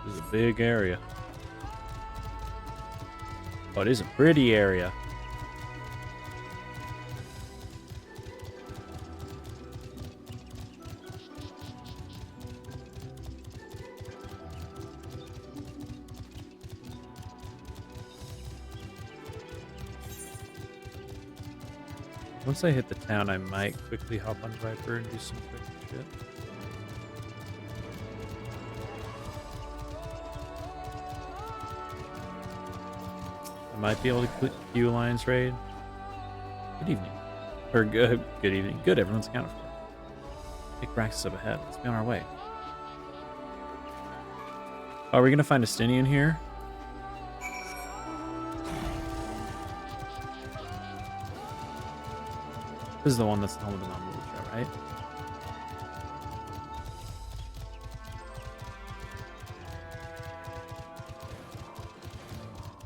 This is a big area. Oh, it is a pretty area. Once I hit the town, I might quickly hop on Viper and do some quick shit. I might be able to queue Alliance raid. Good evening. Or good evening. Good, everyone's accounted for. Pick Braxis up ahead. Let's be on our way. Are we gonna find a Stinian here? This is the one that's the home of the Mamulja, right?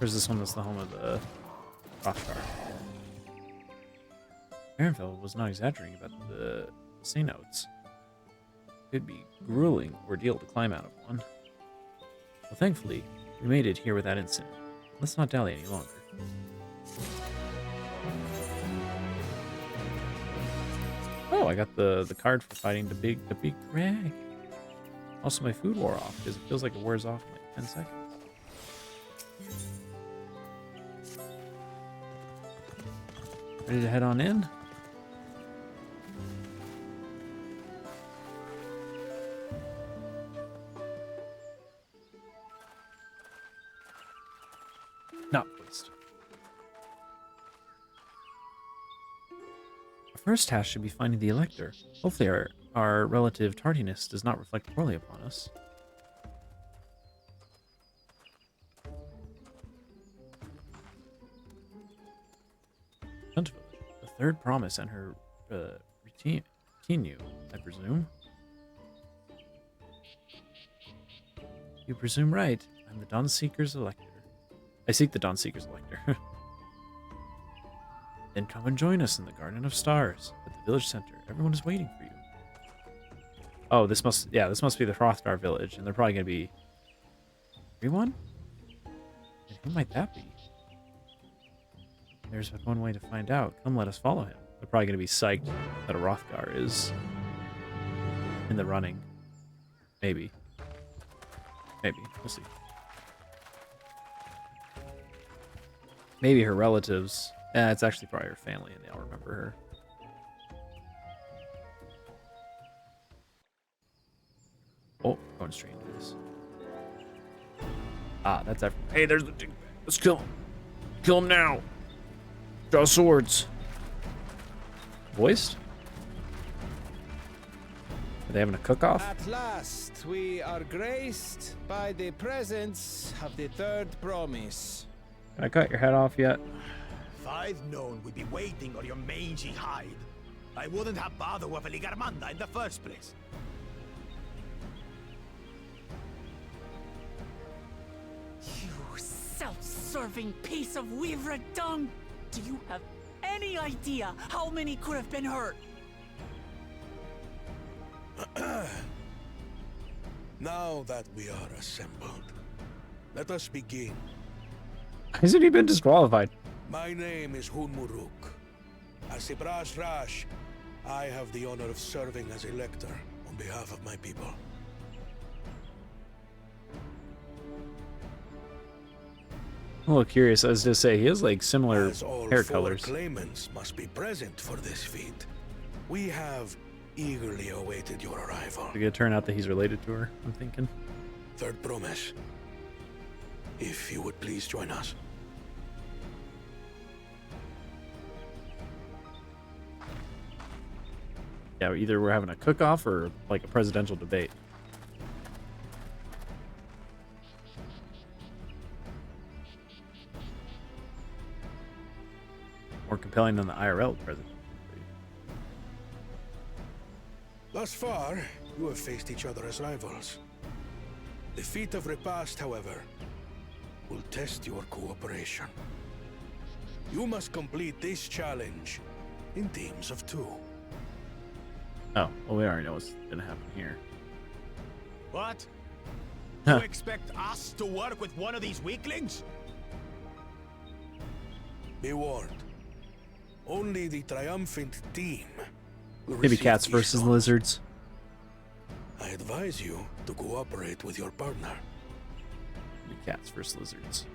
Or is this one that's the home of the Rothgar? Ehrenfeld was not exaggerating about the cenotes. It'd be a grueling ordeal to climb out of one. Well, thankfully, we made it here without incident. Let's not dally any longer. Oh. I got the card for fighting the big Greg. Also, my food wore off because it feels like it wears off in like 10 seconds. Ready to head on in? Not pleased. Our first task should be finding the Elector. Hopefully our relative tardiness does not reflect poorly upon us. Hunt Village. The third promise and her retinue, I presume. You presume right. I'm the Dawnseeker's Elector. I seek the Dawnseeker's Elector. Then come and join us in the Garden of Stars at the village center. Everyone is waiting for you. Oh, this must be the Hrothgar village, and they're probably gonna be everyone? And who might that be? There's but one way to find out. Come, let us follow him. They're probably gonna be psyched that a Hrothgar is in the running. Maybe. Maybe. We'll see. Maybe her relatives. It's actually probably her family, and they all remember her. Oh, going straight into this. Ah, that's everyone. Hey, there's the dig bag. Let's kill him. Kill him now. Draw swords. Voiced? Are they having a cook-off? At last, we are graced by the presence of the third promise. Can I cut your head off yet? If I'd known we'd be waiting on your mangy hide, I wouldn't have bothered with Ligarmanda in the first place. You self-serving piece of weaver dung! Do you have any idea how many could have been hurt? Now that we are assembled, let us begin. Hasn't he been disqualified? My name is Hunmuruk. As Ibras Rash, I have the honor of serving as Elector on behalf of my people. I'm a little curious. I was to say, he has like similar As all hair four colors. claimants must be present for this feat. We have eagerly awaited your arrival. It's gonna turn out that he's related to her, I'm thinking. Third promise. If you would please join us. Yeah, either we're having a cook-off or like a presidential debate. More compelling than the IRL president. Thus far, you have faced each other as rivals. The feat of repast, however, will test your cooperation. You must complete this challenge in teams of 2. Oh, well, we already know what's gonna happen here. What? Huh. You expect us to work with one of these weaklings? Be warned. Only the triumphant team will Maybe receive cats these versus stones. lizards. I advise you to cooperate with your partner. Maybe cats versus lizards.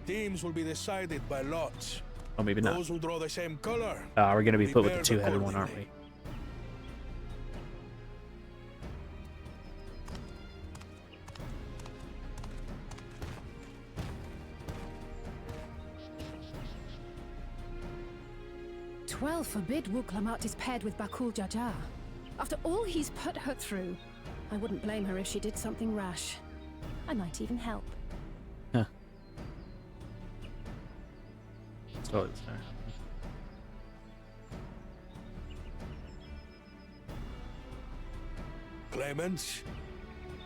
Teams will be decided by lots. Oh, maybe not. Those who draw the same color. We're gonna be put with the prepared two-headed one, aren't accordingly. we? Twelve forbid Wuklamat is paired with Bakul Jajar. After all he's put her through, I wouldn't blame her if she did something rash. I might even help. Huh. That's totally what's gonna happen. Claimants,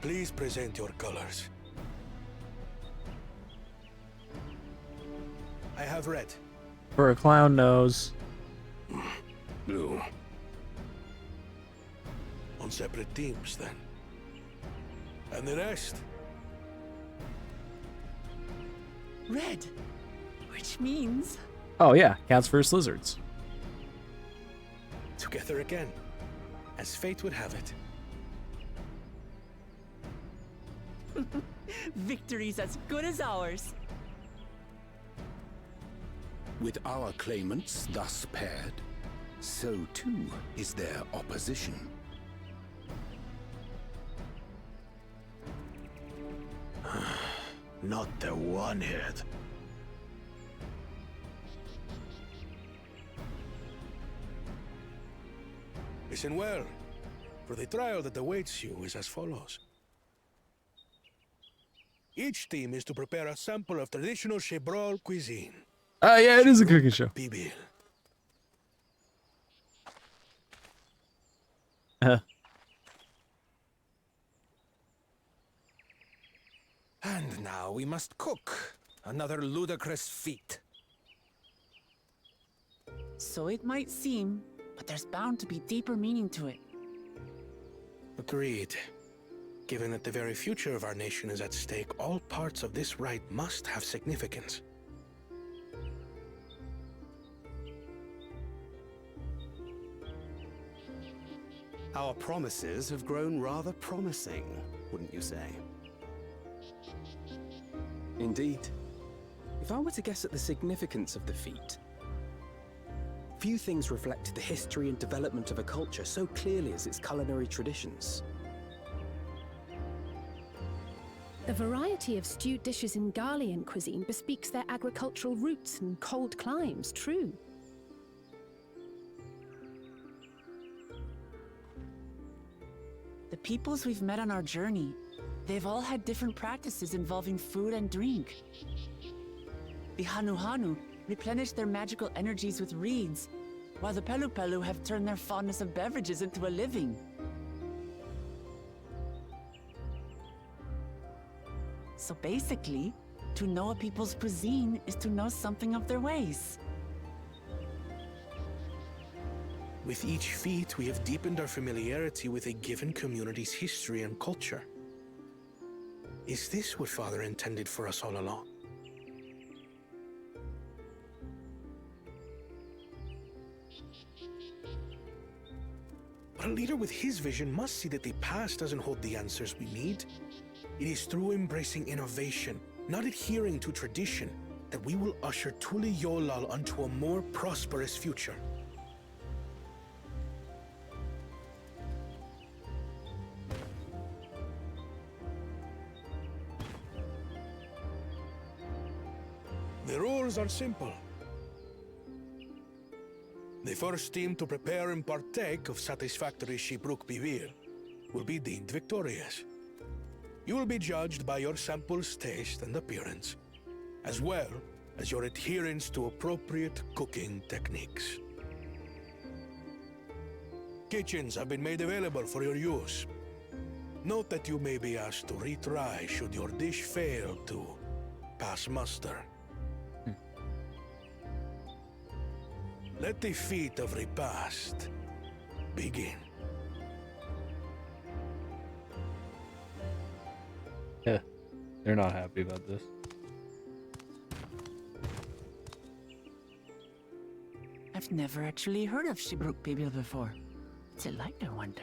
please present your colors. I have red. For a clown nose. Blue. On separate teams, then. And the rest? Red. Which means... Oh yeah, cats versus lizards. together again, as fate would have it. Victory's as good as ours. With our claimants thus paired, so too is their opposition. Not the One-Head. Listen well, for the trial that awaits you is as follows. Each team is to prepare a sample of traditional Chebral cuisine. Ah, yeah, it is a cooking show. Bibil. And now we must cook. Another ludicrous feat. So it might seem, but there's bound to be deeper meaning to it. Agreed. Given that the very future of our nation is at stake, all parts of this rite must have significance. Our promises have grown rather promising, wouldn't you say? Indeed. If I were to guess at the significance of the feat, few things reflect the history and development of a culture so clearly as its culinary traditions. The variety of stewed dishes in Garlean cuisine bespeaks their agricultural roots and cold climes, true. The peoples we've met on our journey, they've all had different practices involving food and drink. The Hanu replenish their magical energies with reeds, while the Pelu have turned their fondness of beverages into a living. So basically, to know a people's cuisine is to know something of their ways. With each feat, we have deepened our familiarity with a given community's history and culture. Is this what Father intended for us all along? But a leader with his vision must see that the past doesn't hold the answers we need. It is through embracing innovation, not adhering to tradition, that we will usher Tuli Yolal onto a more prosperous future. The rules are simple. The first team to prepare and partake of satisfactory Shibruk Bivir will be deemed victorious. You will be judged by your sample's taste and appearance, as well as your adherence to appropriate cooking techniques. Kitchens have been made available for your use. Note that you may be asked to retry should your dish fail to pass muster. Let the feat of repast begin. Yeah, they're not happy about this. I've never actually heard of Shibruk Bibil before. What's it like, I wonder?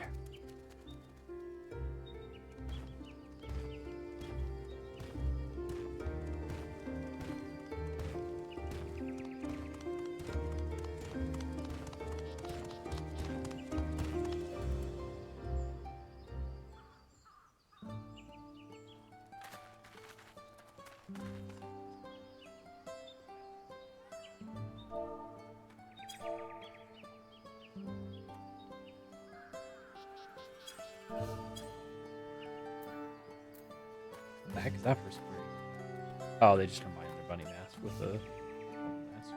The heck is that for spray? Oh, they just combined their bunny mask with the mask.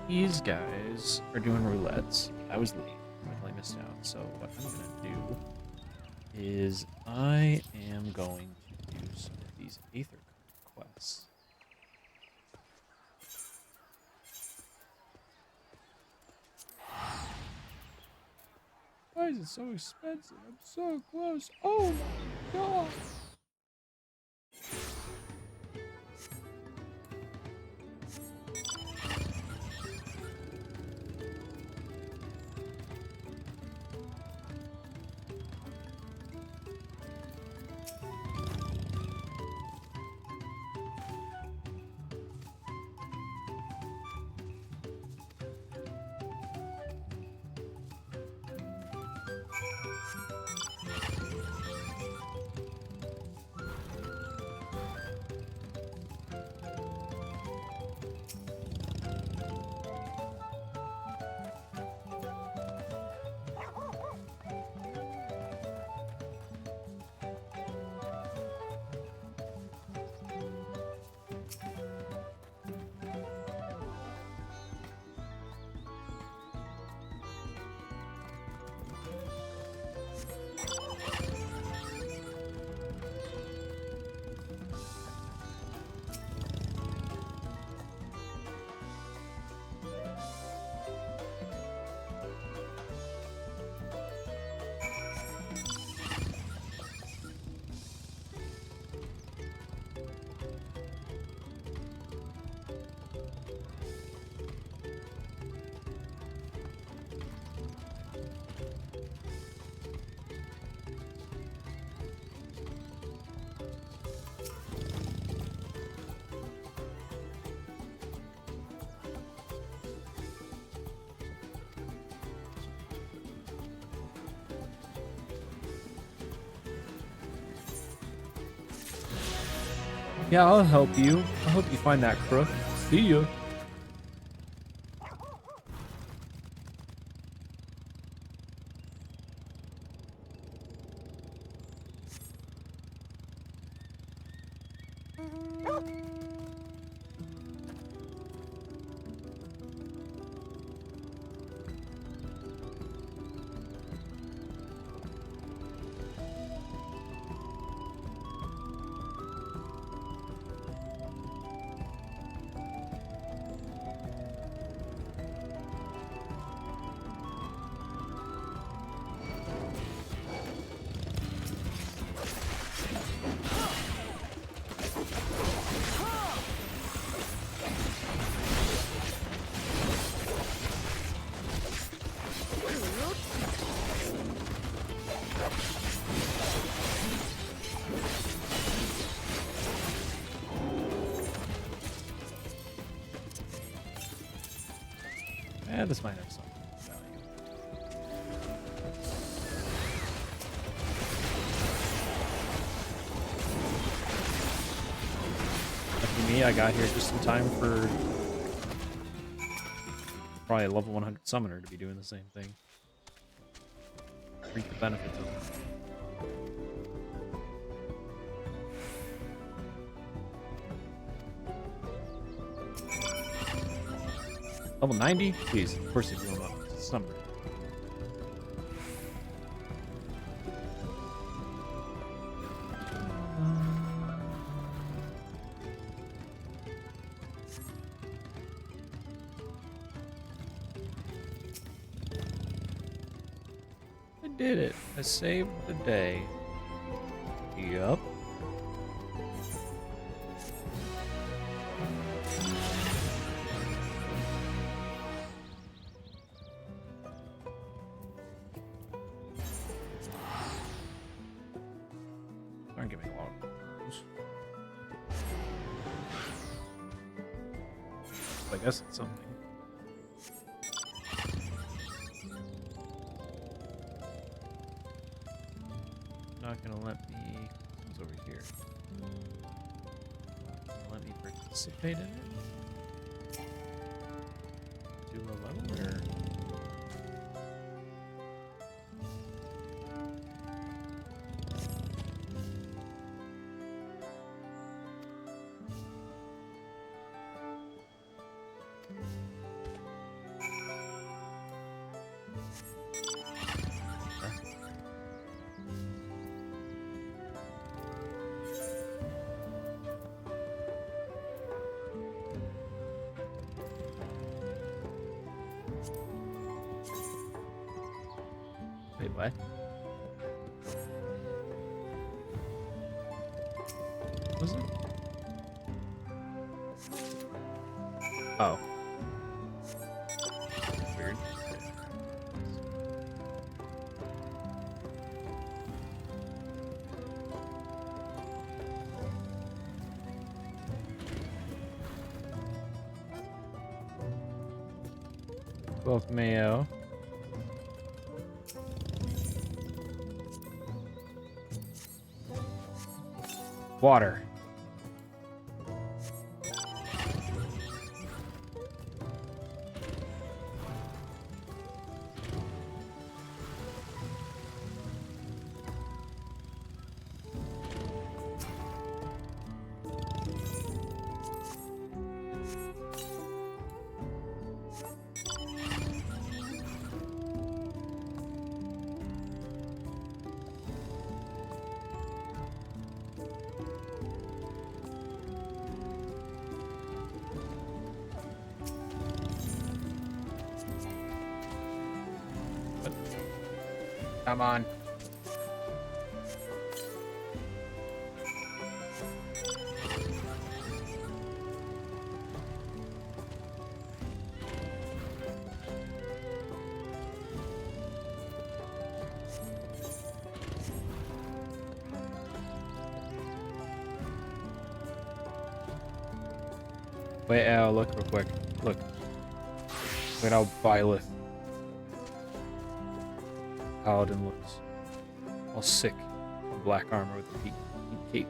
These guys are doing roulettes. I was late. I totally missed out. So what I'm gonna do is I am going to do some of these Aether quests. Why is it so expensive? I'm so close. Oh my god. Yeah, I'll help you. I'll help you find that crook. See ya. Yeah, this might have some value. Lucky me, I got here just in time for probably a level 100 summoner to be doing the same thing. Reap the benefits of it. Level 90? Jeez, of course he blew him up. Summoner. I did it. I saved the day. Yup. Aren't giving a lot of clues. I guess it's something. Not gonna let me. What's over here? Not gonna let me participate in it. Do a level or? Wait, what? What was it? Oh. Weird. Both mayo. Water. Come on. Wait, Al, look real quick. Look. Wait, how Byleth. Paladin looks all sick in black armor with a pink cape.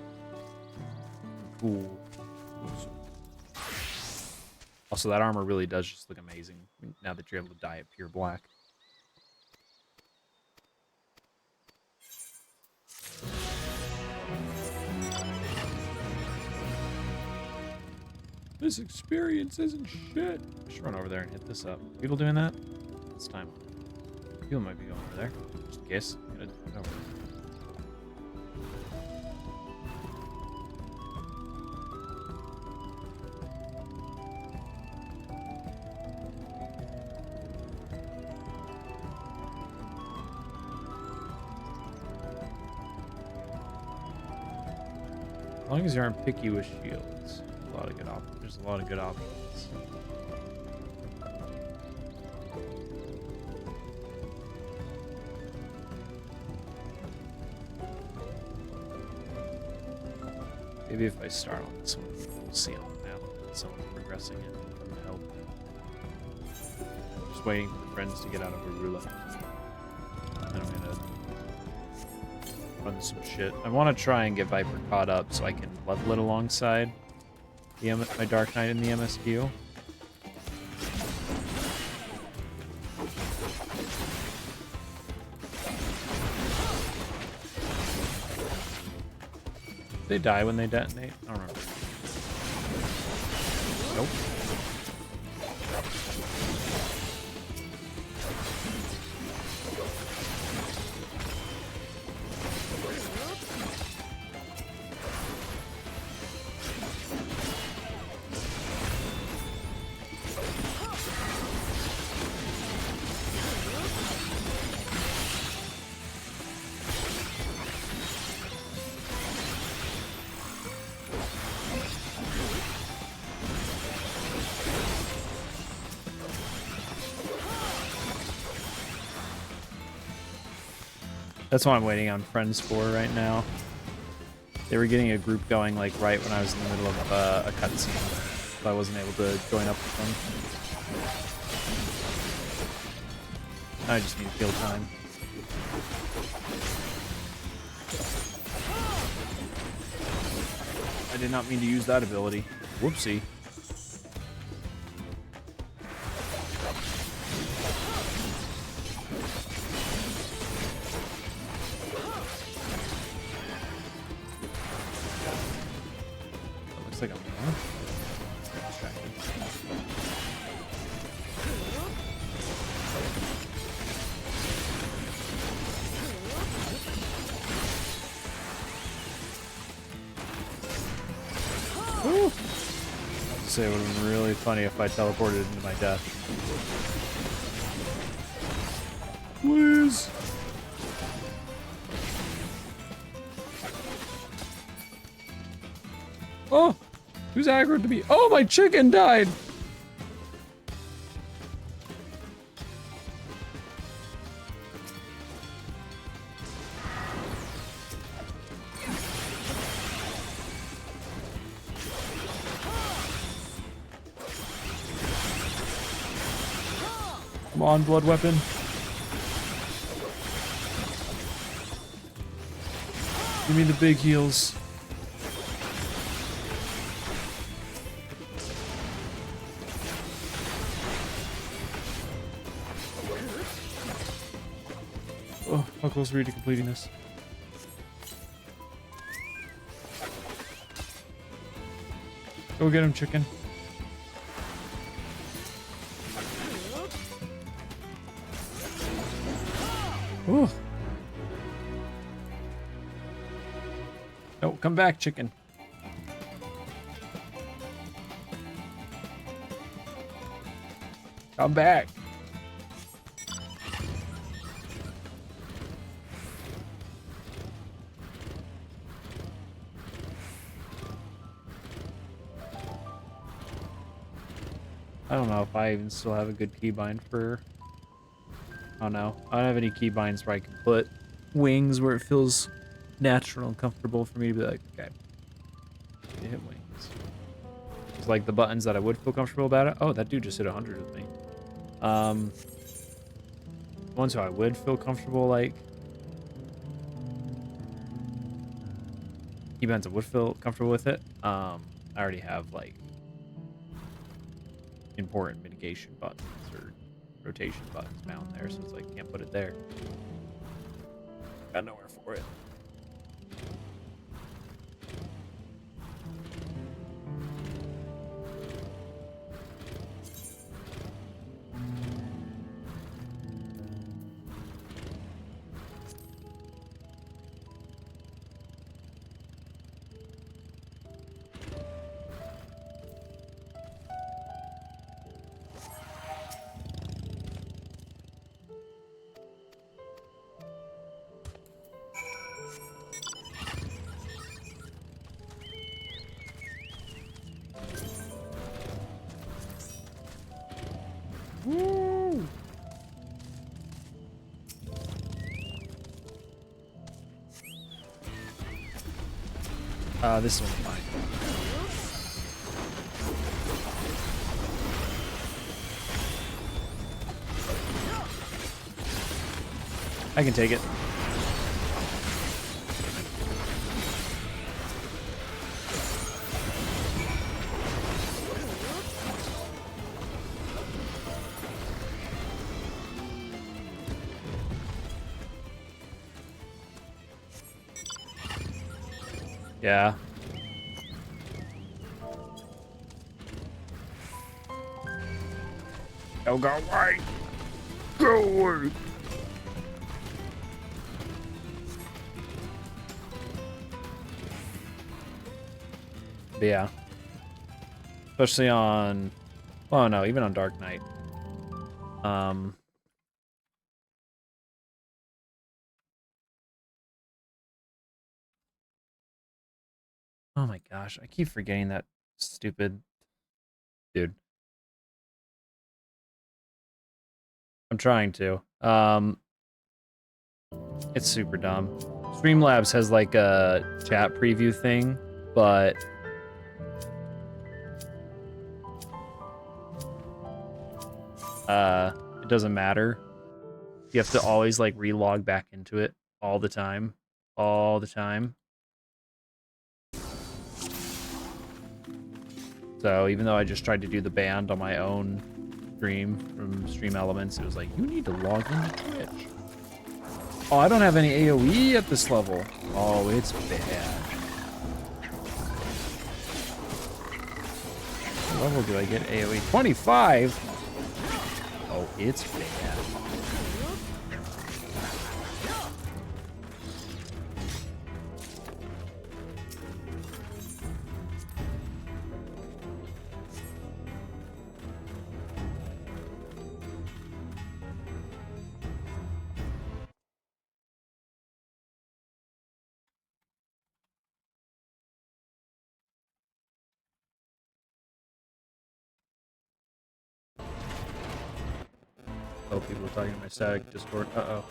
Cool. Also, that armor really does just look amazing now that you're able to dye it pure black. This experience isn't shit. I should run over there and hit this up. People doing that? It's time. People might be going over there. Just in case. I'm gonna go over. As long as you aren't picky with shields, there's a lot of good options. Maybe if I start on this one, we'll see on the map that someone's progressing it to help. Just waiting for the friends to get out of Arula. And I'm gonna run some shit. I want to try and get Viper caught up so I can level it alongside my Dark Knight in the MSQ. They die when they detonate? I don't remember. Nope. That's what I'm waiting on friends for right now. They were getting a group going like right when I was in the middle of a cutscene, so I wasn't able to join up with them. I just need to kill time. I did not mean to use that ability. Whoopsie. Like I'm distracted. Woo! I'd say it would have been really funny if I teleported into my death. Please. Oh, who's aggroed to me? Oh, my chicken died. Come on, blood weapon. Give me the big heals. Oh, how close are we to completing this? Go get him, chicken. Ooh. No, come back, chicken. Come back. I don't know if I even still have a good keybind for... Oh no, I don't have any keybinds where I can put wings where it feels natural and comfortable for me to be like, okay, you hit wings. It's like the buttons that I would feel comfortable about it. Oh, that dude just hit 100 with me. Ones who I would feel comfortable like keybinds I would feel comfortable with it. I already have like important mitigation buttons or rotation buttons found there, so it's like can't put it there. Got nowhere for it. Woo! This one's fine. I can take it. Yeah. Oh, go away! Go away! But yeah. Especially on... Oh no, even on Dark Knight. Oh my gosh, I keep forgetting that stupid dude. I'm trying to. It's super dumb. Streamlabs has like a chat preview thing, but it doesn't matter. You have to always like relog back into it all the time. All the time. So even though I just tried to do the band on my own stream from Stream Elements, it was like, you need to log into Twitch. Oh, I don't have any AoE at this level. Oh, it's bad. What level do I get AoE? 25? Oh, it's bad. Oh, people are talking to my static Discord. Uh-oh.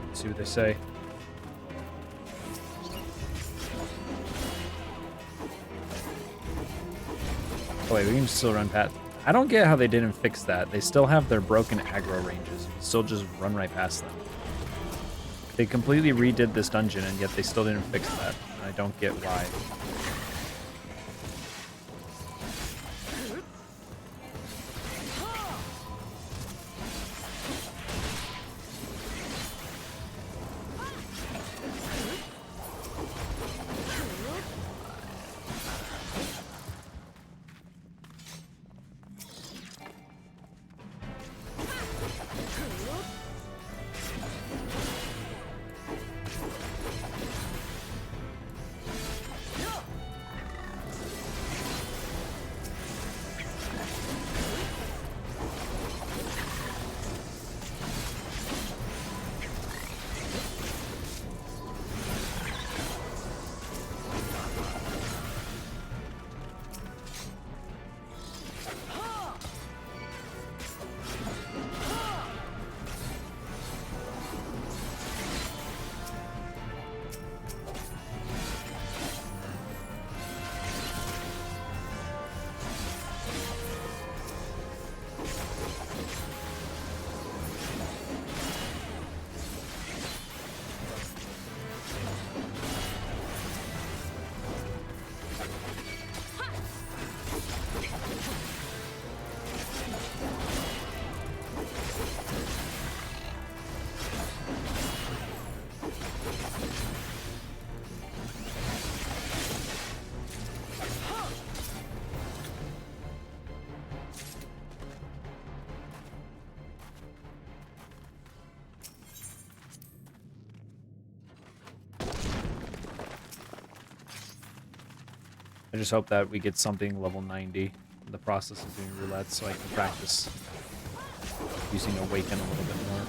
Let's see what they say. Oh wait, we can still run past. I don't get how they didn't fix that. They still have their broken aggro ranges. You can still just run right past them. They completely redid this dungeon, and yet they still didn't fix that. I don't get why. I just hope that we get something level 90 in the process of doing roulette so I can practice using Awaken a little bit more.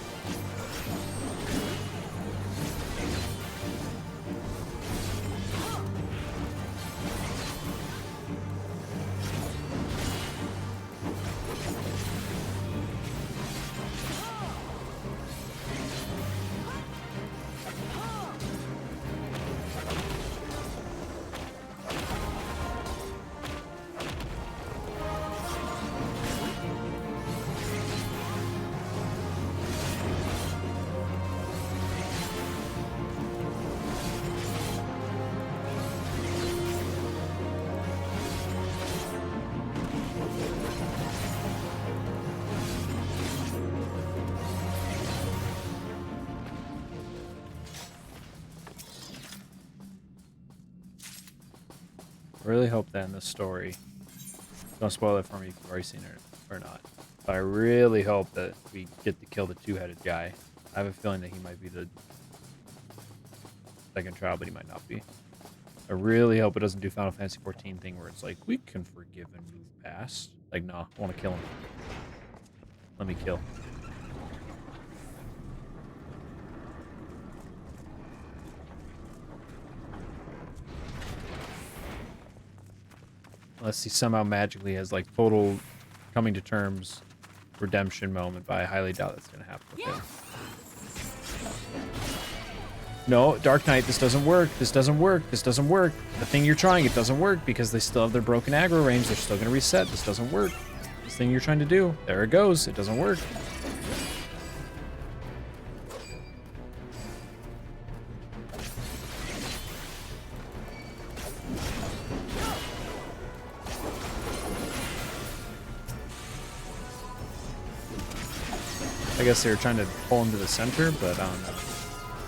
I really hope that in this story, don't spoil it for me if you've already seen it or not, but I really hope that we get to kill the two-headed guy. I have a feeling that he might be the second trial, but he might not be. I really hope it doesn't do Final Fantasy 14 thing where it's like, we can forgive and move past. Like, no, I want to kill him. Let me kill. Unless he somehow magically has like total coming to terms redemption moment, but I highly doubt that's gonna happen with him. No, Dark Knight, this doesn't work. This doesn't work. This doesn't work. The thing you're trying, it doesn't work because they still have their broken aggro range. They're still gonna reset. This doesn't work. This thing you're trying to do, there it goes. It doesn't work. I guess they were trying to pull him to the center, but I don't know.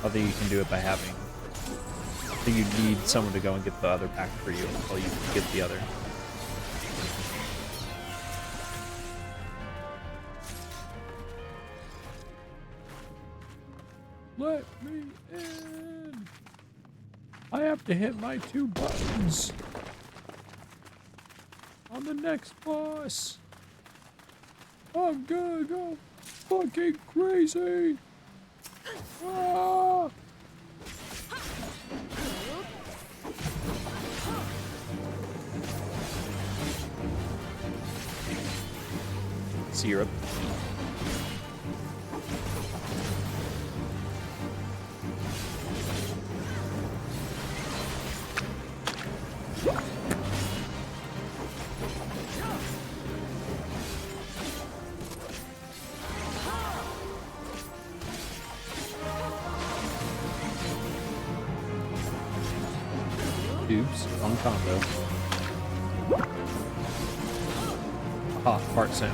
I think you can do it by having... I think you need someone to go and get the other pack for you until you get the other. Let me in! I have to hit my 2 buttons on the next boss. I'm gonna go fucking crazy! Ah! Syrup. combo. Ah, fart sound.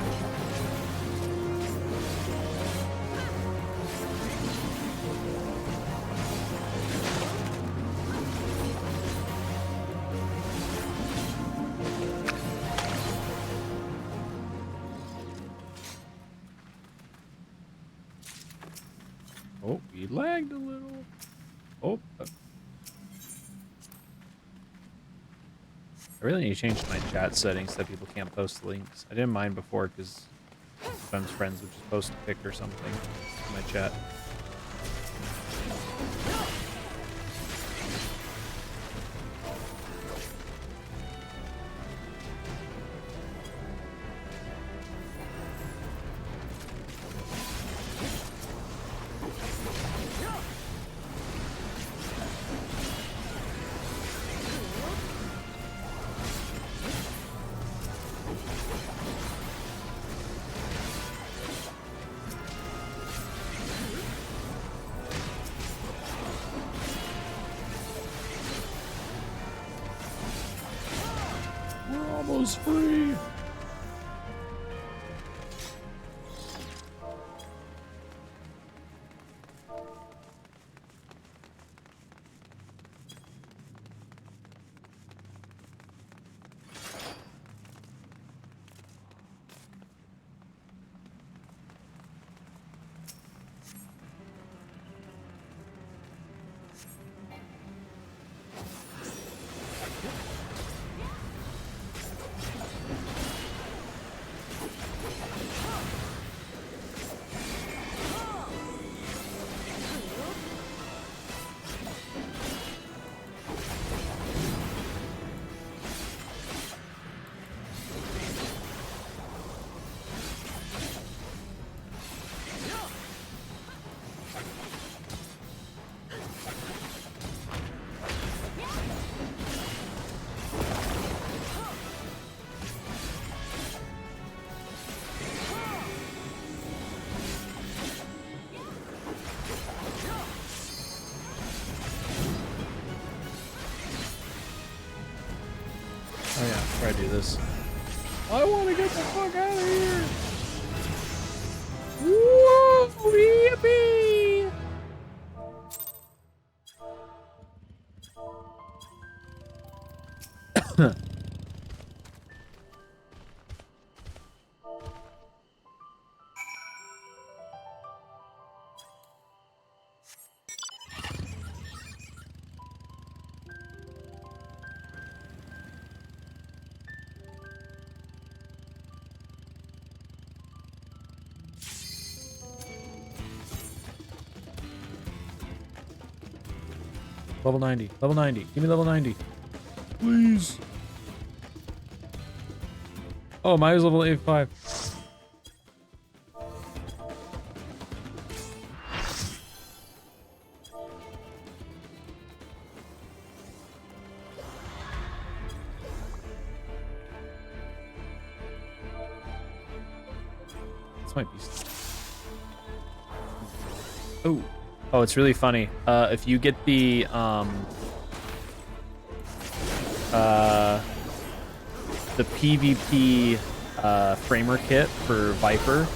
Oh, he lagged a little. Oh. I really need to change my chat settings so that people can't post links. I didn't mind before because sometimes friends would just post a pic or something in my chat. Almost free. Oh yeah, try to do this. I want to get the fuck out of here! Whoa, yippee! Level 90. Level 90. Give me level 90. Please. Oh, mine was level 85. This might be... Oh. Oh, it's really funny. If you get the PvP framer kit for Viper,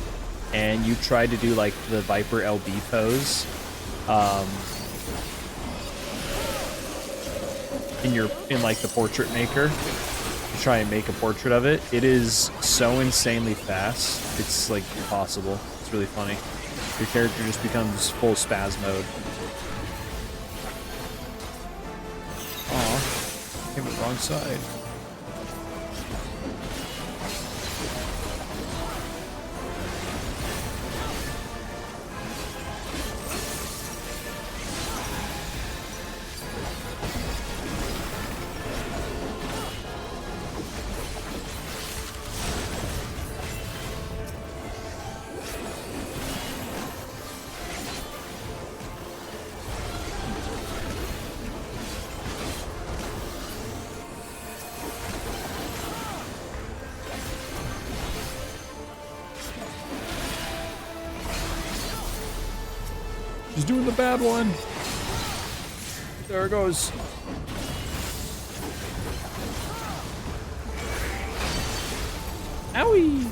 and you try to do like the Viper LB pose, in like the portrait maker, to try and make a portrait of it, it is so insanely fast. It's like impossible. It's really funny. Your character just becomes full spaz mode. Aw, came the wrong side. She's doing the bad one. There it goes. Owie!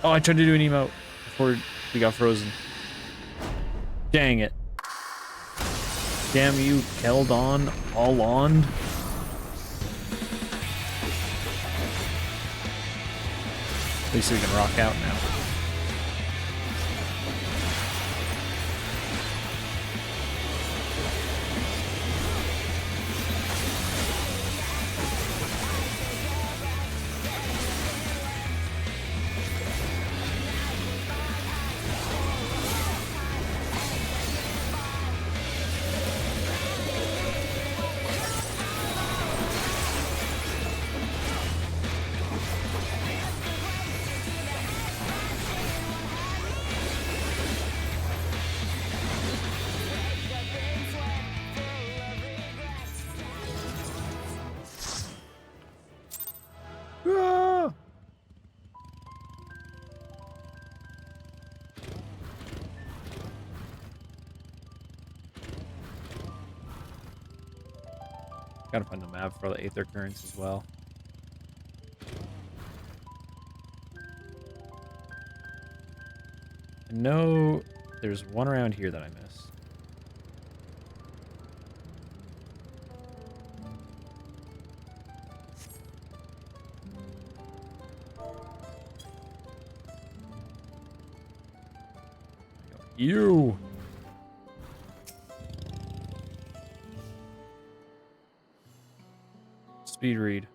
Oh, I tried to do an emote before we got frozen. Dang it. Damn you, Keldon, all on. At least we can rock out now. Ah! Gotta find the map for the Aether Currents as well. I know there's one around here that I missed. You! Speed read.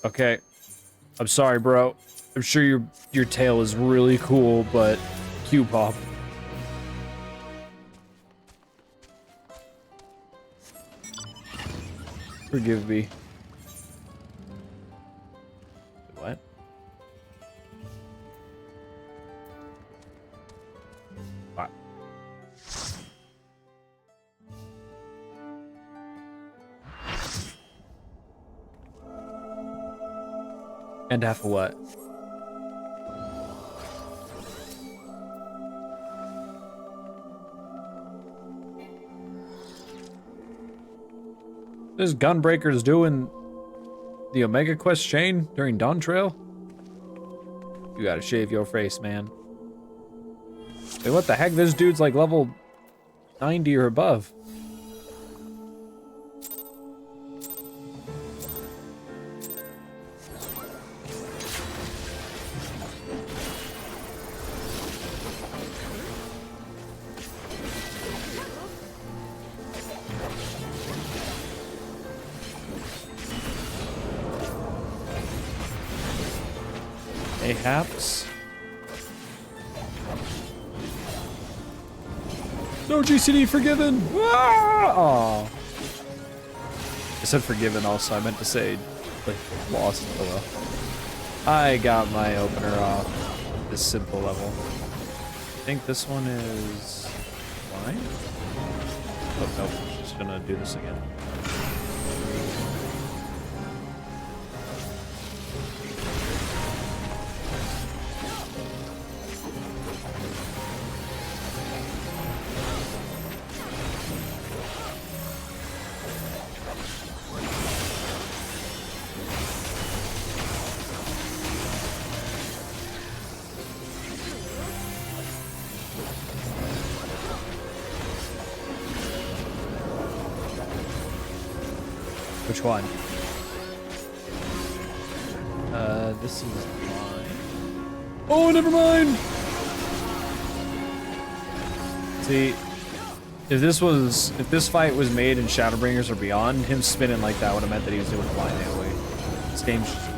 Okay. I'm sorry, bro. I'm sure your tail is really cool, but Q-pop. Forgive me. What? What? And half of what? This Gunbreaker's doing the Omega Quest chain during Dawn Trail? You gotta shave your face, man. Wait, what the heck? This dude's like level 90 or above. Mayhaps. No GCD forgiven! Ah! Aw. I said forgiven also, I meant to say, like, lost. Oh well. I got my opener off this simple level. I think this one is fine. Oh, nope. Just gonna do this again. Which one? This is mine. Oh, never mind! See, if this fight was made in Shadowbringers or Beyond, him spinning like that would have meant that he was doing flying AoE. This game's just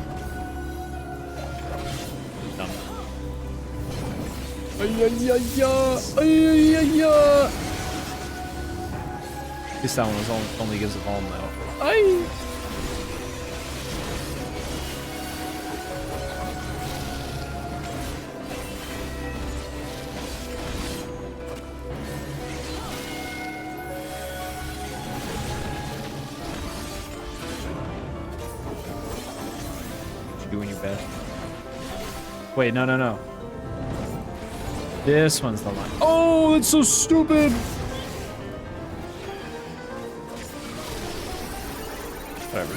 dumb. At least that one only gives a Vuln though. Aye. doing your best. Wait, no, no, no. This one's the line. Oh, that's so stupid! Whatever.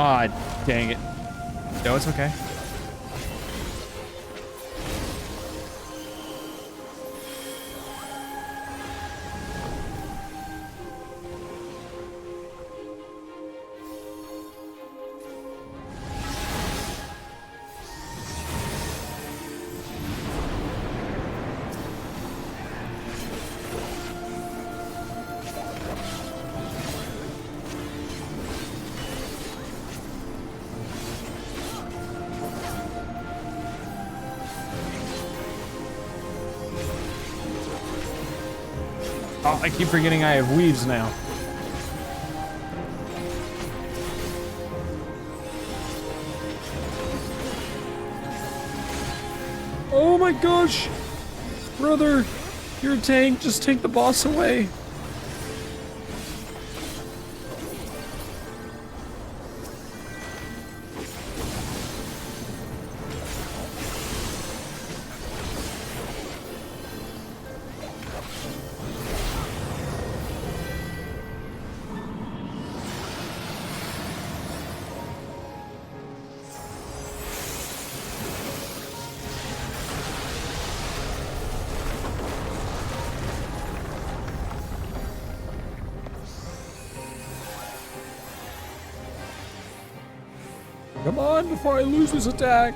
Ah, dang it. No, it's okay. Oh, I keep forgetting I have weaves now. Oh my gosh! Brother, you're a tank, just take the boss away. Come on, before I lose this attack.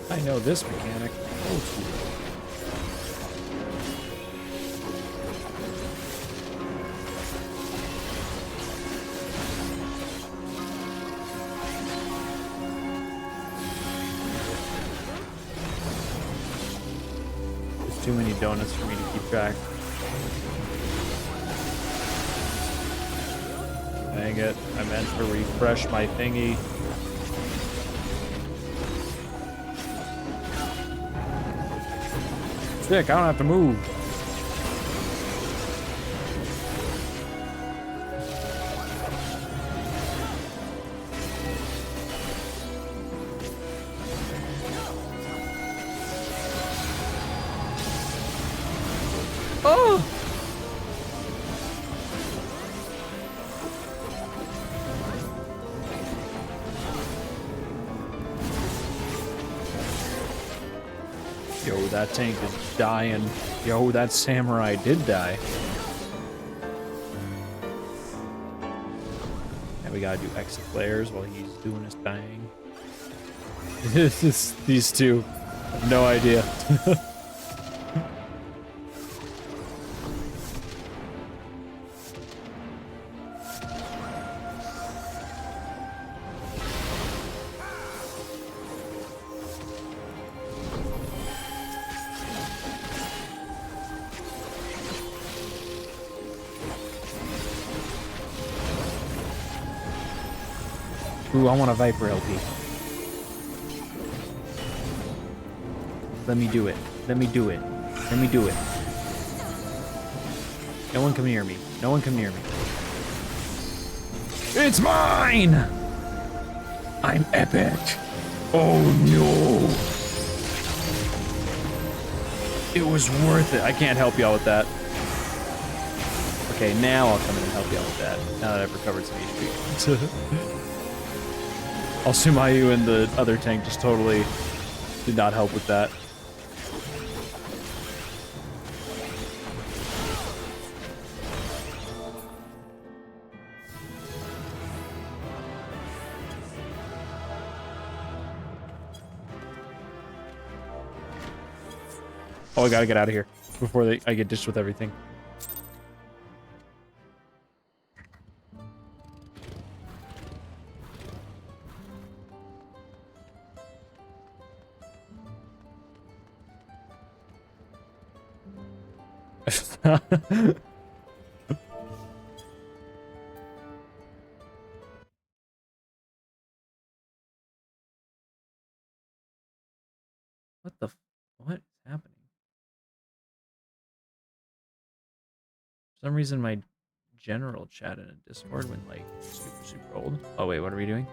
I know this mechanic. There's too many donuts for me to keep track. Dang it, I meant to refresh my thingy. Sick, I don't have to move. Oh! Yo, that tank is dying. Yo, that samurai did die. And we gotta do exit flares while he's doing his thing. These two have no idea. Ooh, I want a Viper LP. Let me do it. Let me do it. Let me do it. No one come near me. No one come near me. It's mine! I'm epic. Oh no. It was worth it. I can't help y'all with that. Okay, now I'll come in and help y'all with that. Now that I've recovered some HP. Sumayu and the other tank just totally did not help with that. Oh, I gotta get out of here before I get dished with everything. What is happening? For some reason, my general chat in a Discord went like super old. Oh wait, what are we doing?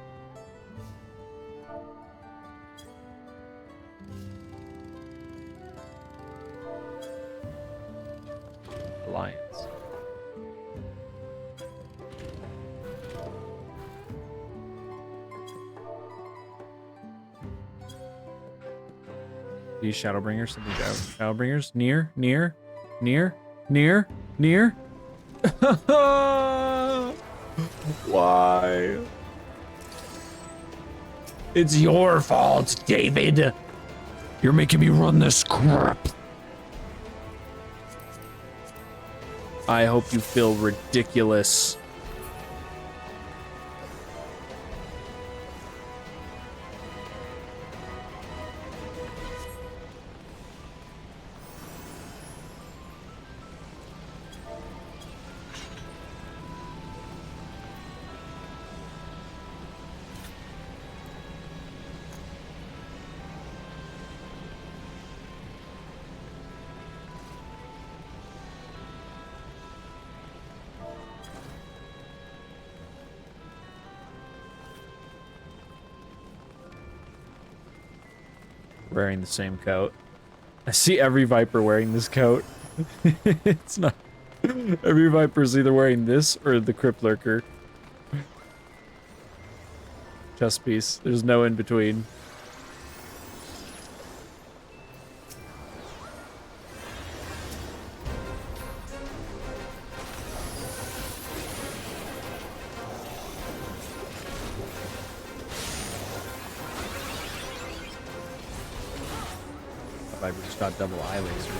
Alliance. These Shadowbringers, something Shadowbringers, near. Why? It's your fault, David. You're making me run this crap. I hope you feel ridiculous. Wearing the same coat. I see every Viper wearing this coat. It's not... Every Viper's either wearing this or the Crypt Lurker. Chest piece. There's no in between. Viper just got double eye laser.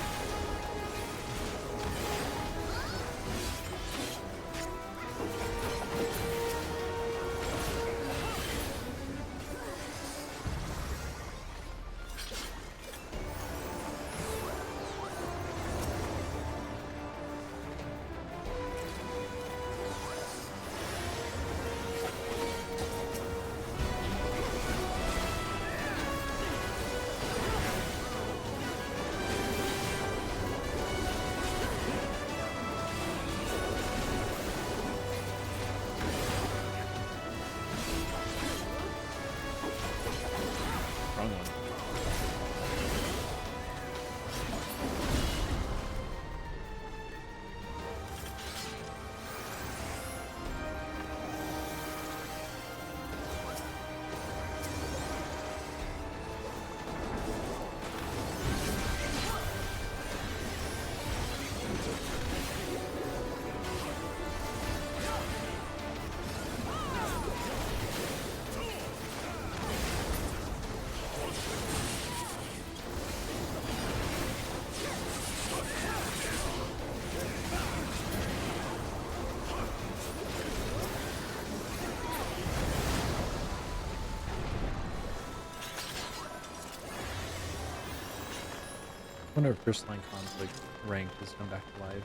I wonder if Crystalline Conflict rank has come back to life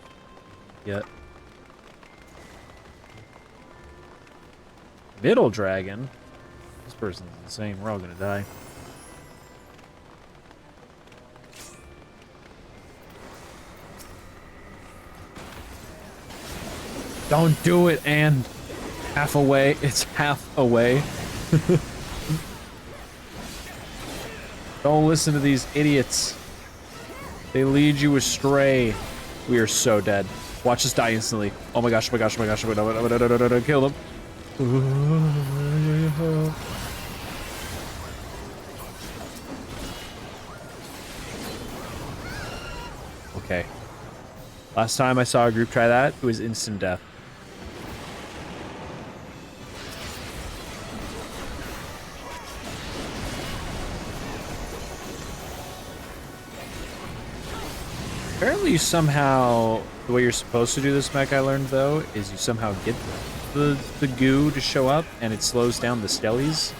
yet. Middle Dragon? This person's insane. We're all gonna die. Don't do it, and half away. It's half away. Don't listen to these idiots. They lead you astray. We are so dead. Watch us die instantly. Oh my gosh, oh my gosh, oh my gosh. Kill them. Okay. Last time I saw a group try that, it was instant death. Apparently you somehow, the way you're supposed to do this mech, I learned though, is you somehow get the goo to show up and it slows down the skellies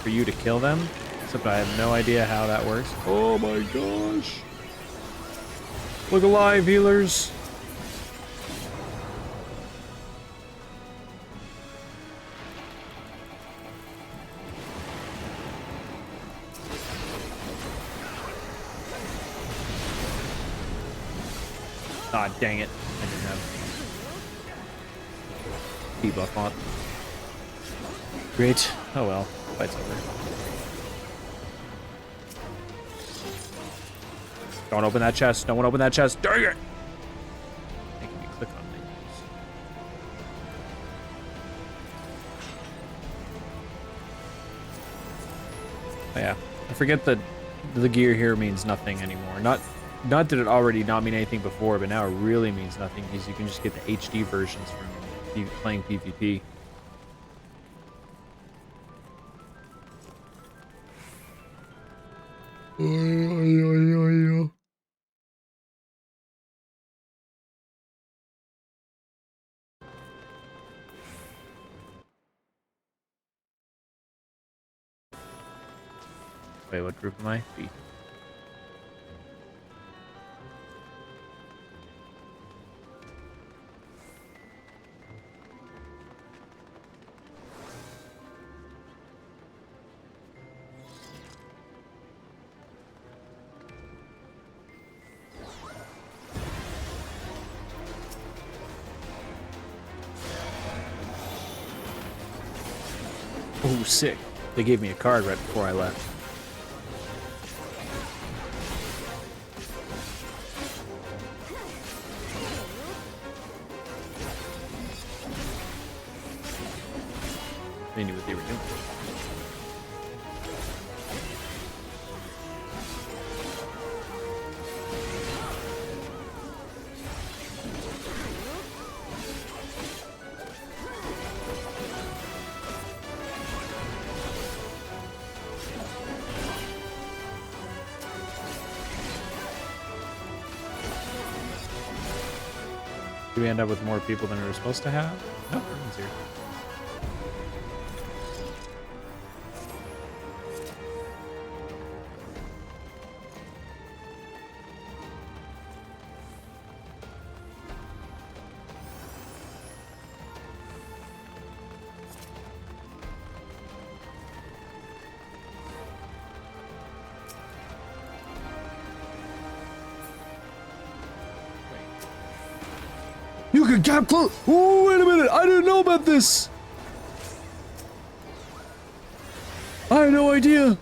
for you to kill them. Except I have no idea how that works. Oh my gosh. Look alive, healers. Ah, dang it. I didn't have debuff on. Great. Oh well. Fight's over. Don't open that chest. Don't open that chest. Dang it! Making me click on things. Oh, yeah. I forget that the gear here means nothing anymore. Not that it already not mean anything before, but now it really means nothing because you can just get the HD versions from playing PvP. Wait, what group am I? B. Oh, sick. They gave me a card right before I left. They knew what they were doing. Do we end up with more people than we were supposed to have? No, everyone's here. You can cap close. Oh, wait a minute. I didn't know about this. I had no idea.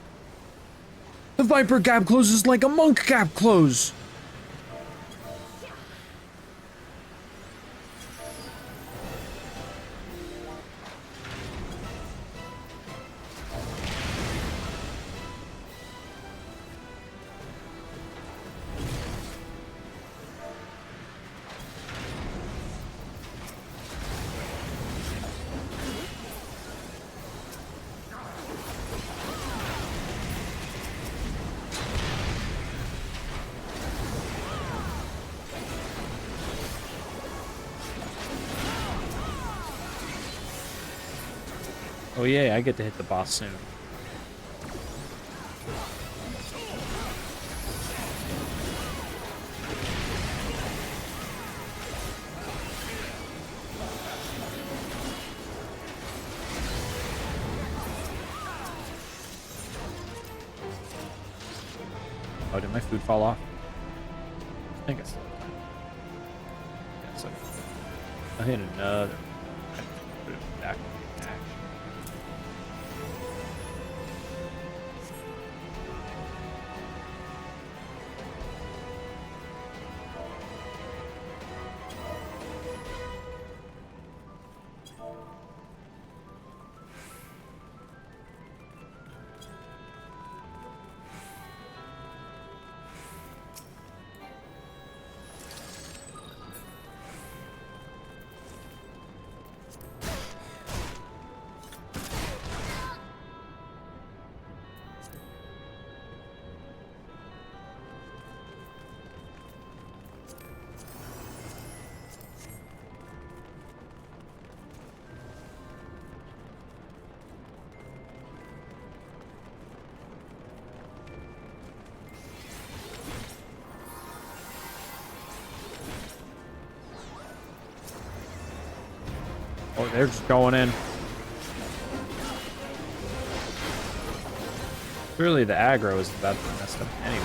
The Viper gap closes like a monk gap close. Oh yeah, I get to hit the boss soon. Oh, did my food fall off? I think I still have time. Yeah, so I hit another. Put it back. they're just going in. Surely the aggro is about to mess up anyway.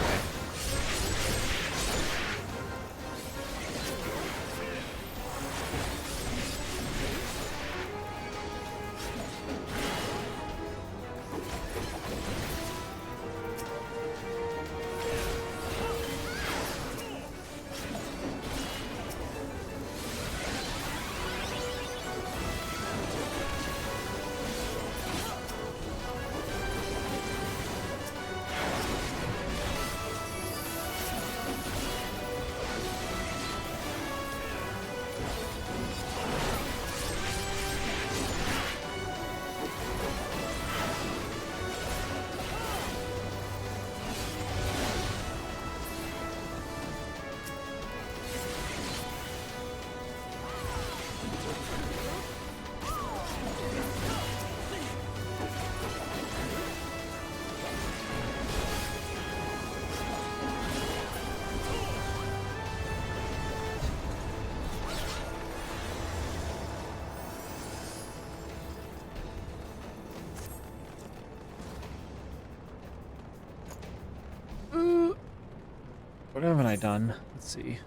What haven't I done? Let's see.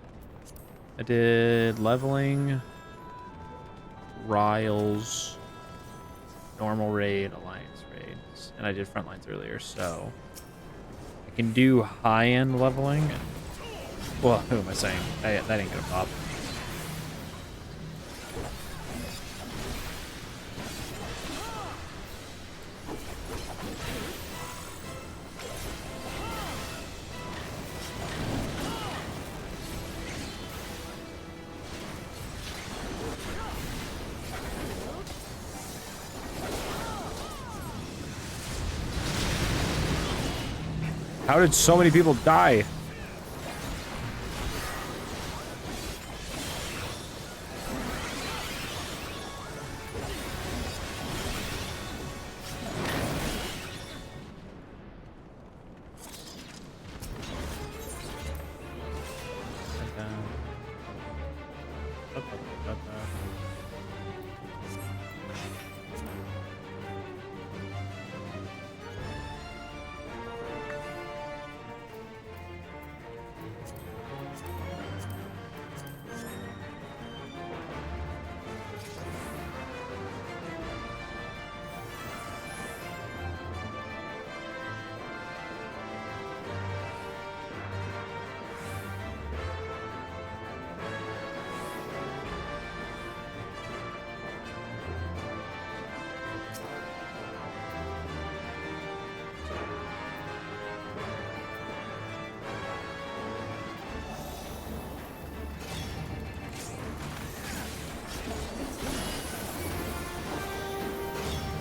I did leveling, Riles, normal raid, alliance raids, and I did frontlines earlier, so I can do high-end leveling. And, well, who am I saying? That ain't gonna pop. How did so many people die?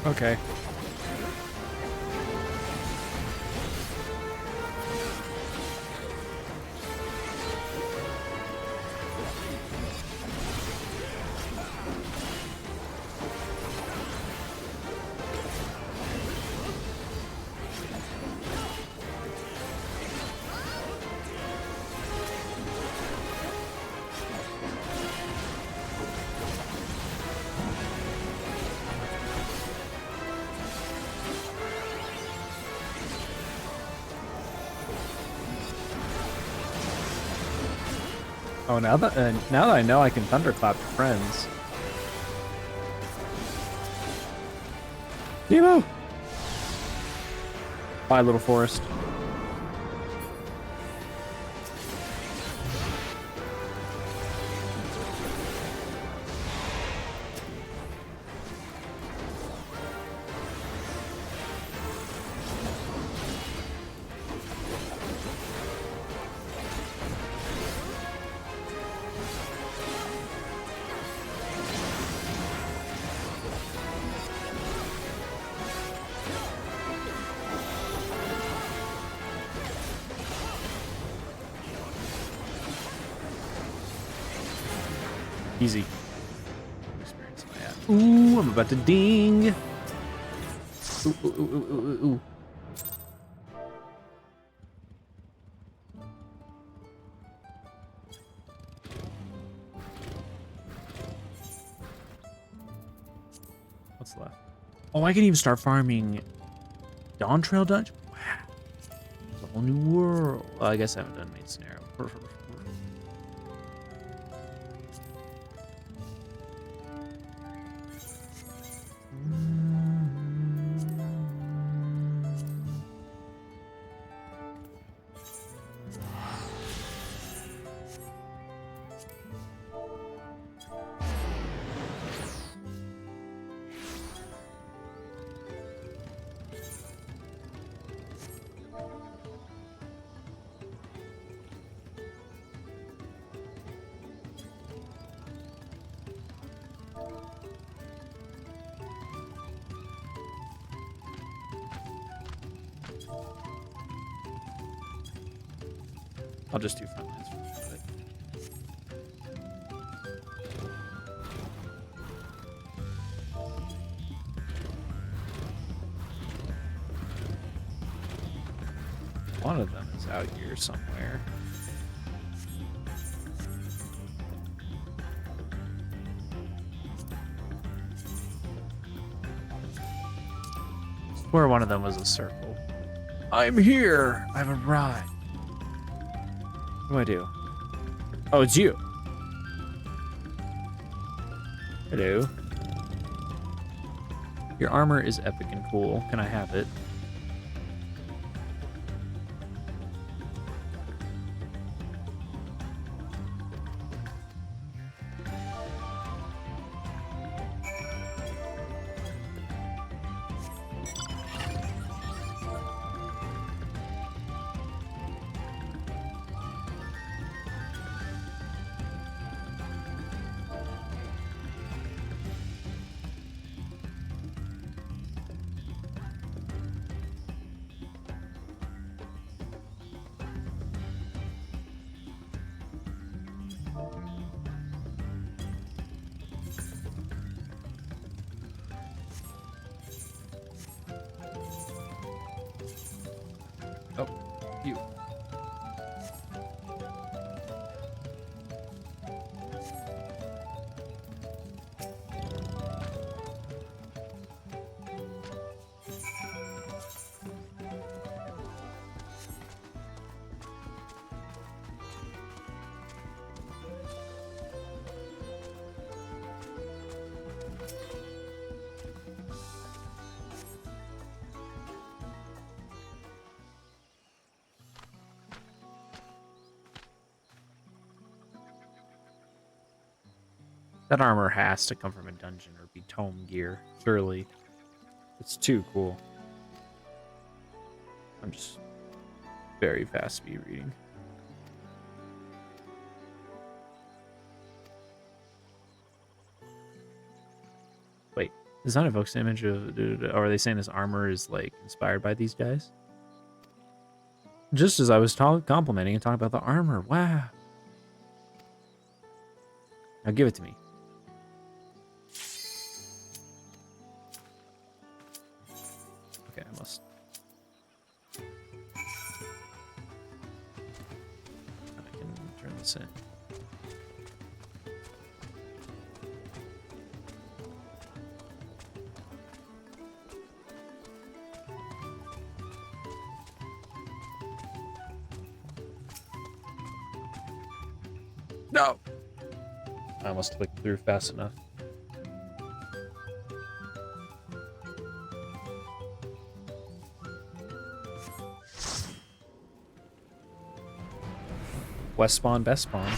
Okay. Oh, now that I know I can thunderclap to friends. Nemo! Bye, little forest. Easy. Experience my app. Ooh, I'm about to ding. Ooh, ooh, ooh, ooh, ooh, ooh. Oh, I can even start farming Dawn Trail Dungeon. Wow. It's a whole new world. Well, I guess I haven't done main scenario. I'll just do front lines for it. One of them is out here somewhere. Where one of them was a circle. I'm here! I've arrived. What do I do? Oh, it's you. Hello. Your armor is epic and cool. Can I have it? Oh, you. That armor has to come from a dungeon or be tome gear, surely. It's too cool. I'm just very fast speed reading. Wait, does that evoke the image of... Or are they saying this armor is, like, inspired by these guys? Just as I was complimenting and talking about the armor. Wow. Now give it to me. Okay, I must. I can turn this in. No! I almost clicked through fast enough. West spawn, best spawn.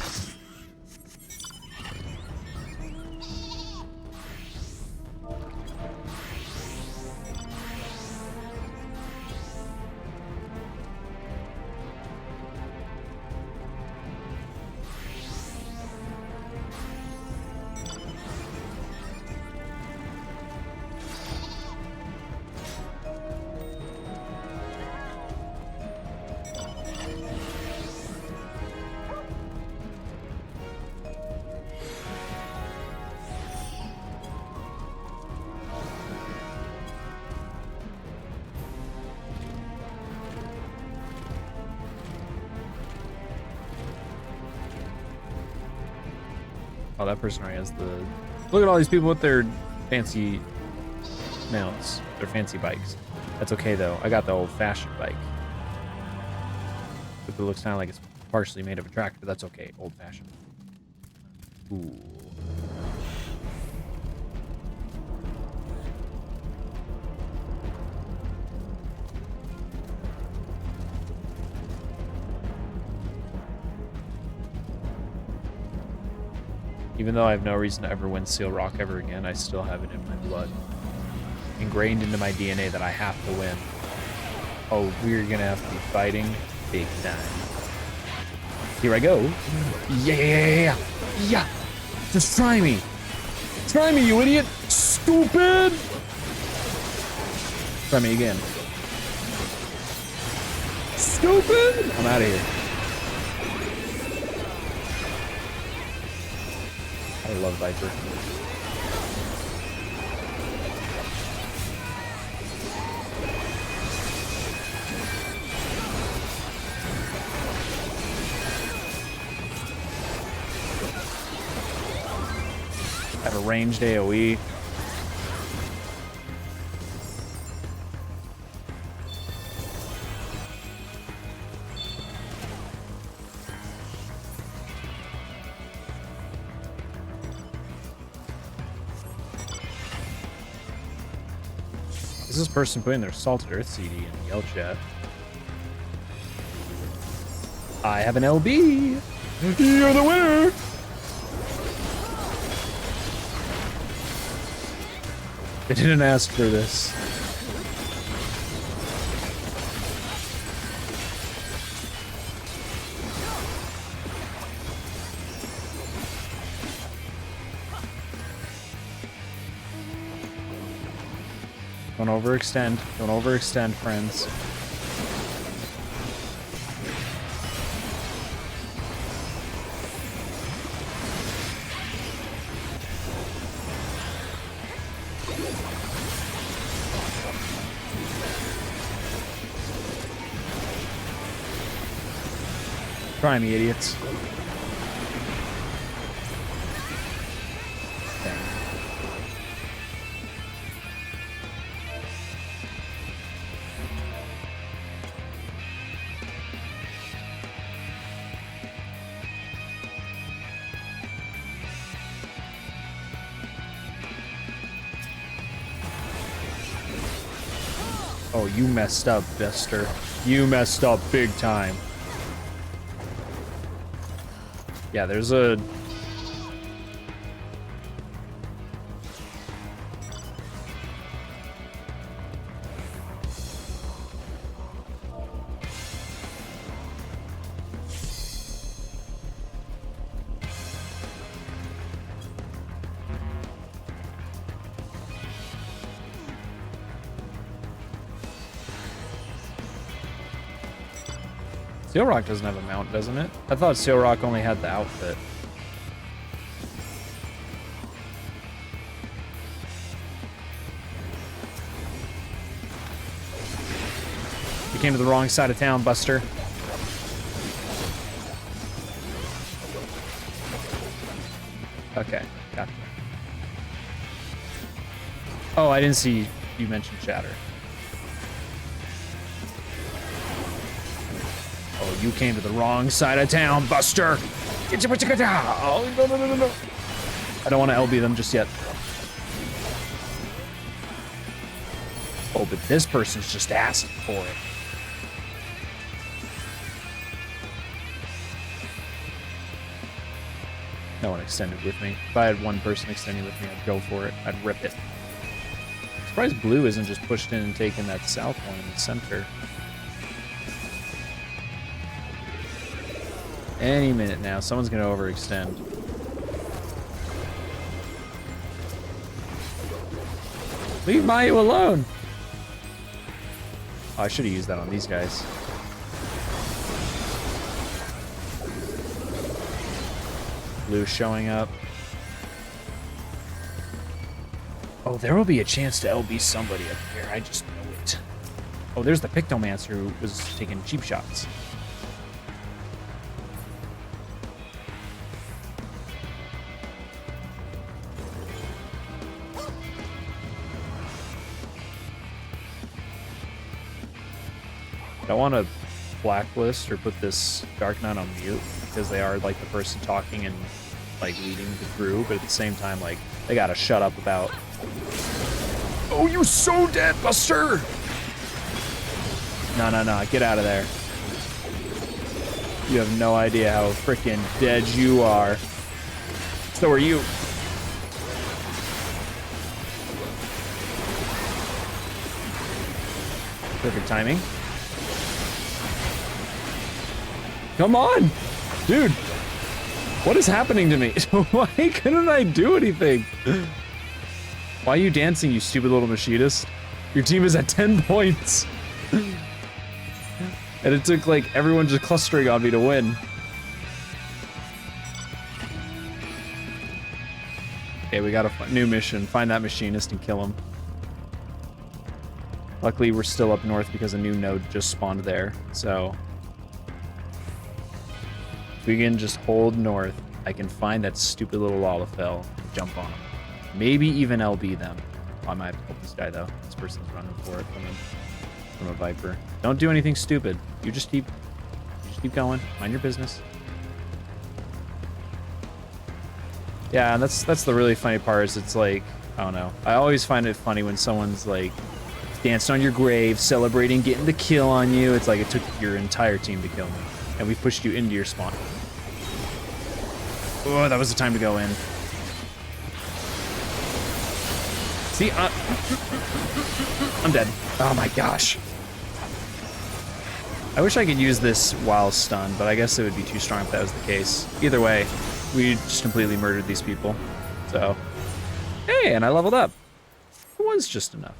Oh, that person already has the... Look at all these people with their fancy mounts. They're fancy bikes. That's okay though. I got the old-fashioned bike. It looks kind of like it's partially made of a tractor, but that's okay. Old-fashioned. Ooh. Even though I have no reason to ever win Seal Rock ever again, I still have it in my blood. Ingrained into my DNA that I have to win. Oh, we're gonna have to be fighting big time. Here I go. Yeah! Yeah! Just try me! Try me, you idiot! Stupid! Try me again. Stupid! I'm out of here. I love Viper. I have a ranged AoE. Is this person putting their Salted Earth CD in the yell chat? I have an LB! You're the winner! They didn't ask for this. Don't overextend. Don't overextend, friends. Try me, idiots. Oh, you messed up, Bester. You messed up big time. Yeah, there's a... Seal Rock doesn't have a mount, doesn't it? I thought Seal Rock only had the outfit. You came to the wrong side of town, Buster. Okay, gotcha. Oh, I didn't see you mention Shatter. Oh, you came to the wrong side of town, Buster! Oh, no. I don't want to LB them just yet. Oh, but this person's just asking for it. No one extended with me. If I had one person extending with me, I'd go for it. I'd rip it. I'm surprised blue isn't just pushed in and taken that south one in the center. Any minute now, someone's gonna overextend. Leave Mayu alone! Oh, I should have used that on these guys. Blue showing up. Oh, there will be a chance to LB somebody up here. I just know it. Oh, there's the Pictomancer who was taking cheap shots. don't want to blacklist or put this Dark Knight on mute because they are like the person talking and like leading the crew, but at the same time, like they gotta shut up about. Oh, you so dead, Buster! No, get out of there. You have no idea how freaking dead you are. So are you. Perfect timing. Come on! Dude! What is happening to me? Why couldn't I do anything? Why are you dancing, you stupid little machinist? Your team is at 10 points. And it took like everyone just clustering on me to win. Okay, we got a new mission. Find that machinist and kill him. Luckily, we're still up north because a new node just spawned there. So if we can just hold north, I can find that stupid little Lalafell and jump on him. Maybe even LB them. Oh, I might have to help this guy though. This person's running for it from a Viper. Don't do anything stupid. You just keep going. Mind your business. Yeah, and that's the really funny part is it's like, I don't know. I always find it funny when someone's like dancing on your grave, celebrating getting the kill on you. It's like it took your entire team to kill me. And we pushed you into your spawn. Oh, that was the time to go in. See, I'm dead. Oh my gosh. I wish I could use this while stunned, but I guess it would be too strong if that was the case. Either way, we just completely murdered these people. So, hey, and I leveled up. It was just enough.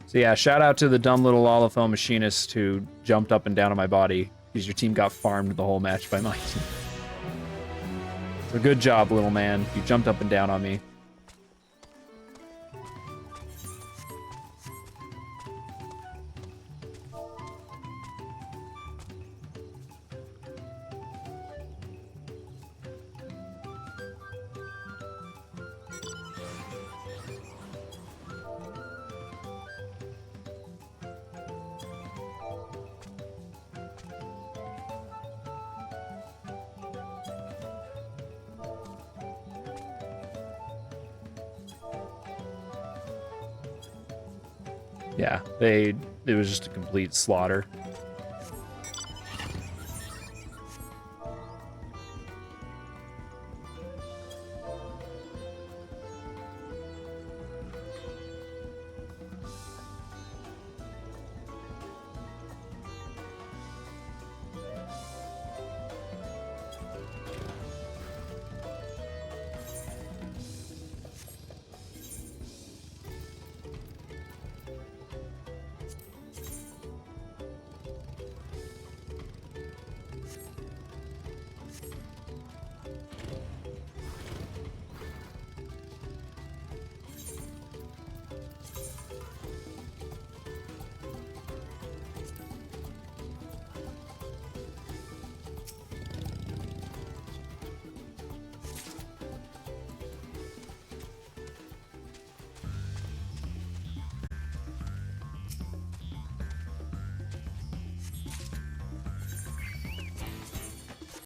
So yeah, shout out to the dumb little Lalafell machinist who jumped up and down on my body because your team got farmed the whole match by my team. So good job, little man. You jumped up and down on me. Yeah, it was just a complete slaughter.